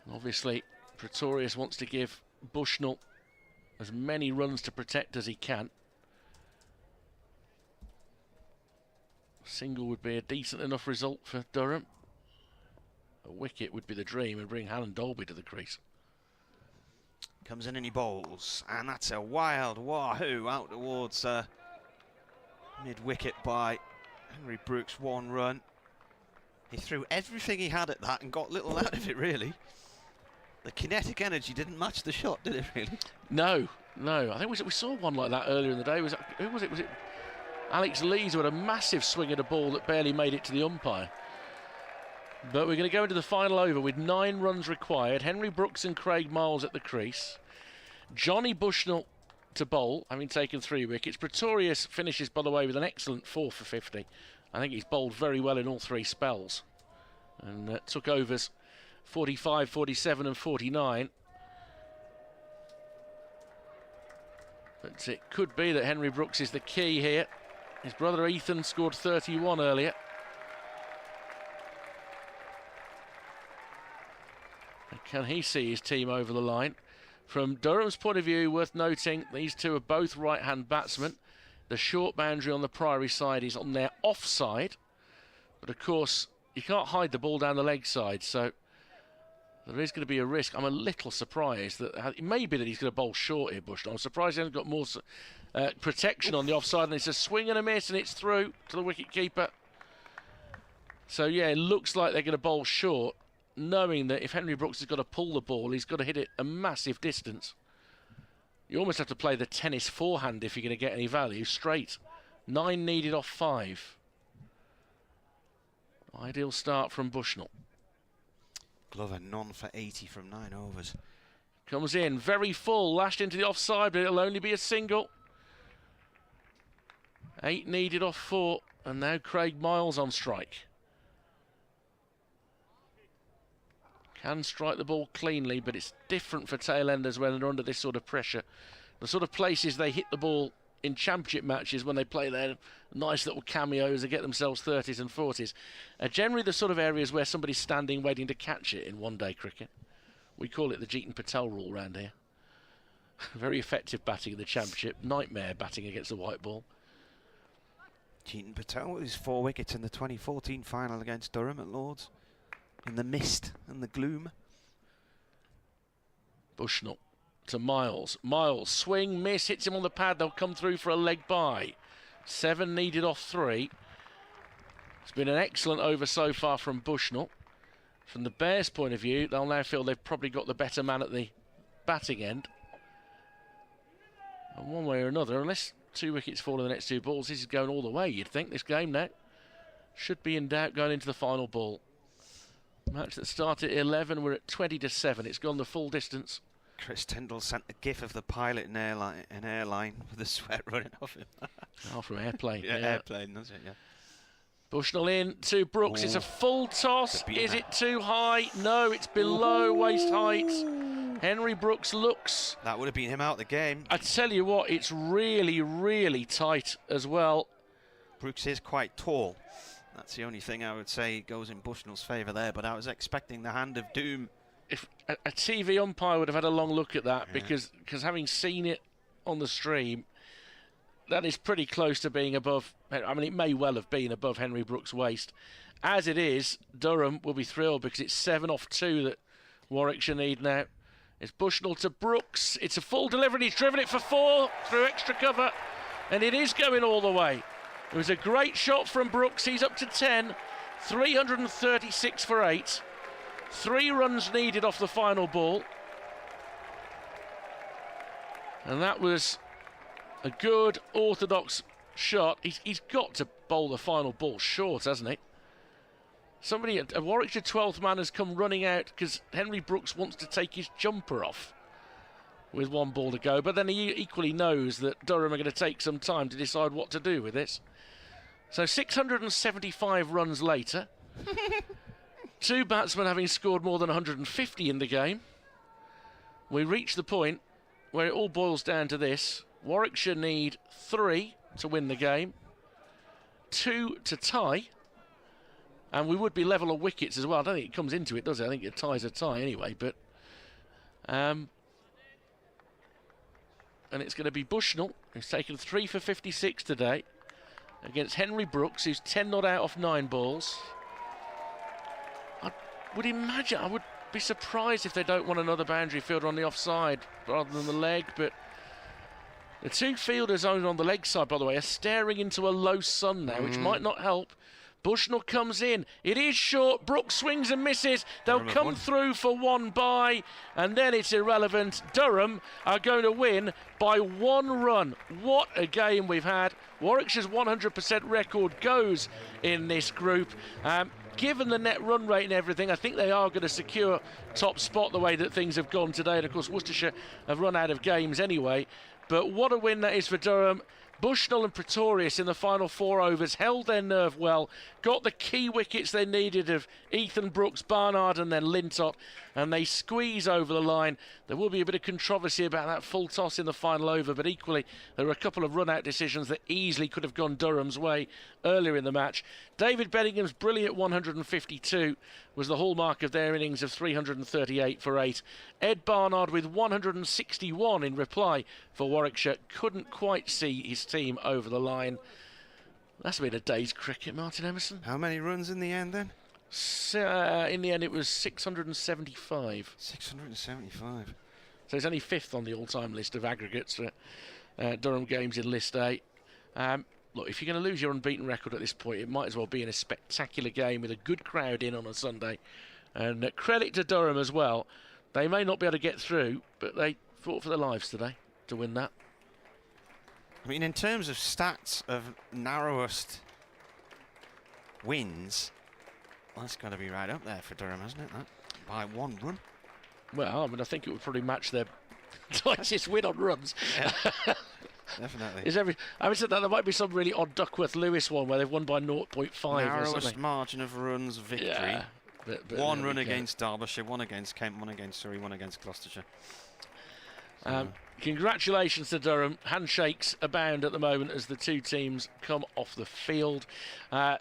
And obviously Pretorius wants to give Bushnell as many runs to protect as he can. A single would be a decent enough result for Durham. A wicket would be the dream and bring Alan Dolby to the crease. Comes in and he bowls, and that's a wild wahoo out towards mid-wicket by Henry Brooks. 1 run. He threw everything he had at that and got little out of it, really. The kinetic energy didn't match the shot, did it, really? No. I think we saw one like that earlier in the day. Who was it? Was it Alex Lees who had a massive swing at a ball that barely made it to the umpire? But we're going to go into the final over with 9 runs required. Henry Brooks and Craig Miles at the crease. Johnny Bushnell to bowl, having taken 3 wickets. Pretorius finishes, by the way, with an excellent 4 for 50. I think he's bowled very well in all 3 spells. And took overs 45, 47 and 49. But it could be that Henry Brooks is the key here. His brother Ethan scored 31 earlier. And can he see his team over the line? From Durham's point of view, worth noting, these two are both right-hand batsmen. The short boundary on the Priory side is on their offside. But of course, you can't hide the ball down the leg side, so there is going to be a risk. I'm a little surprised that it may be that he's going to bowl short here, Bushnell. I'm surprised he hasn't got more protection on the offside, and it's a swing and a miss, and it's through to the wicket-keeper. So, yeah, it looks like they're going to bowl short, knowing that if Henry Brooks has got to pull the ball, he's got to hit it a massive distance. You almost have to play the tennis forehand if you're going to get any value. Straight. 9 needed off 5. Ideal start from Bushnell. Glover none for 80 from 9 overs. Comes in, very full, lashed into the offside, but it'll only be a single. 8 needed off 4, and now Craig Miles on strike. Can strike the ball cleanly, but it's different for tail-enders when they're under this sort of pressure. The sort of places they hit the ball in championship matches when they play their nice little cameos and get themselves 30s and 40s are generally the sort of areas where somebody's standing waiting to catch it in one-day cricket. We call it the Jeetan Patel rule round here. Very effective batting in the championship, nightmare batting against the white ball. Jeetan Patel with his 4 wickets in the 2014 final against Durham at Lords. In the mist and the gloom. Bushnell to Miles. Miles, swing, miss, hits him on the pad. They'll come through for a leg bye. 7 needed off 3. It's been an excellent over so far from Bushnell. From the Bears' point of view, they'll now feel they've probably got the better man at the batting end. And one way or another, unless 2 wickets fall in the next 2 balls, this is going all the way, you'd think, this game now. Should be in doubt going into the final ball. Match that started at 11, we're at 20-7. It's gone the full distance. Chris Tyndall sent a gif of the pilot in airline with the sweat running off him. Oh, from airplane. Yeah, airplane, that's it, yeah. Bushnell in to Brooks. Ooh. It's a full toss. Is it too high? No, it's below waist height. Henry Brooks looks. That would have been him out of the game. I tell you what, it's really, really tight as well. Brooks is quite tall. That's the only thing I would say goes in Bushnell's favour there, but I was expecting the hand of doom. If a TV umpire would have had a long look at that, because having seen it on the stream, that is pretty close to being above. I mean, it may well have been above Henry Brooks' waist. As it is, Durham will be thrilled because it's 7 off 2 that Warwickshire need now. It's Bushnell to Brooks. It's a full delivery. He's driven it for 4 through extra cover, and it is going all the way. It was a great shot from Brooks. He's up to 10. 336 for 8. 3 runs needed off the final ball. And that was a good orthodox shot. He's got to bowl the final ball short, hasn't he? Somebody, a Warwickshire 12th man has come running out because Henry Brooks wants to take his jumper off with 1 ball to go. But then he equally knows that Durham are going to take some time to decide what to do with this. So 675 runs later, 2 batsmen having scored more than 150 in the game, we reach the point where it all boils down to this. Warwickshire need 3 to win the game, 2 to tie, and we would be level of wickets as well. I don't think it comes into it, does it? I think it ties a tie anyway, but and it's going to be Bushnell, who's taken 3 for 56 today, against Henry Brooks, who's 10 not out off 9 balls. I would be surprised if they don't want another boundary fielder on the offside rather than the leg, but the 2 fielders owned on the leg side, by the way, are staring into a low sun now, which might not help. Bushnell comes in. It is short. Brooks swings and misses. They'll come through for 1 bye, and then it's irrelevant. Durham are going to win by 1 run. What a game we've had. Warwickshire's 100% record goes in this group. Given the net run rate and everything, I think they are going to secure top spot the way that things have gone today. And of course, Worcestershire have run out of games anyway. But what a win that is for Durham. Bushnell and Pretorius in the final 4 overs held their nerve well, got the key wickets they needed of Ethan Brooks, Barnard and then Lintott, and they squeeze over the line. There will be a bit of controversy about that full toss in the final over, but equally there were a couple of run-out decisions that easily could have gone Durham's way earlier in the match. David Benningham's brilliant 152 was the hallmark of their innings of 338 for 8. Ed Barnard with 161 in reply for Warwickshire couldn't quite see his team over the line. That's been a day's cricket, Martin Emerson. How many runs in the end then? In the end it was 675. 675. So it's only 5th on the all-time list of aggregates for Durham games in List A. Look, if you're going to lose your unbeaten record at this point, it might as well be in a spectacular game with a good crowd in on a Sunday. And credit to Durham as well. They may not be able to get through, but they fought for their lives today to win that. I mean, in terms of stats of narrowest wins, That's got to be right up there for Durham, hasn't it? That by 1 run. Well, I mean, I think it would probably match their tightest win on runs. Yeah, definitely. Having said that, there might be some really odd Duckworth-Lewis one where they've won by 0.5 or Narrowest something. margin of runs victory. Yeah, but 1 run against Derbyshire, 1 against Kent, 1 against Surrey, 1 against Gloucestershire. So, Congratulations to Durham. Handshakes abound at the moment as the two teams come off the field.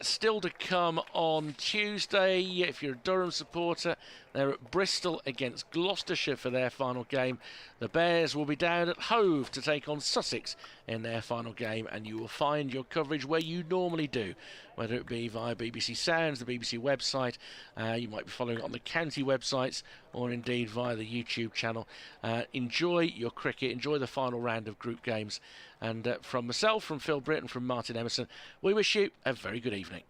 Still to come on Tuesday, if you're a Durham supporter, they're at Bristol against Gloucestershire for their final game. The Bears will be down at Hove to take on Sussex in their final game, and you will find your coverage where you normally do, whether it be via BBC Sounds, the BBC website, you might be following it on the county websites, or indeed via the YouTube channel. Enjoy your cricket, enjoy the final round of group games, and from myself, from Phil Britton, from Martin Emerson, we wish you a very good evening.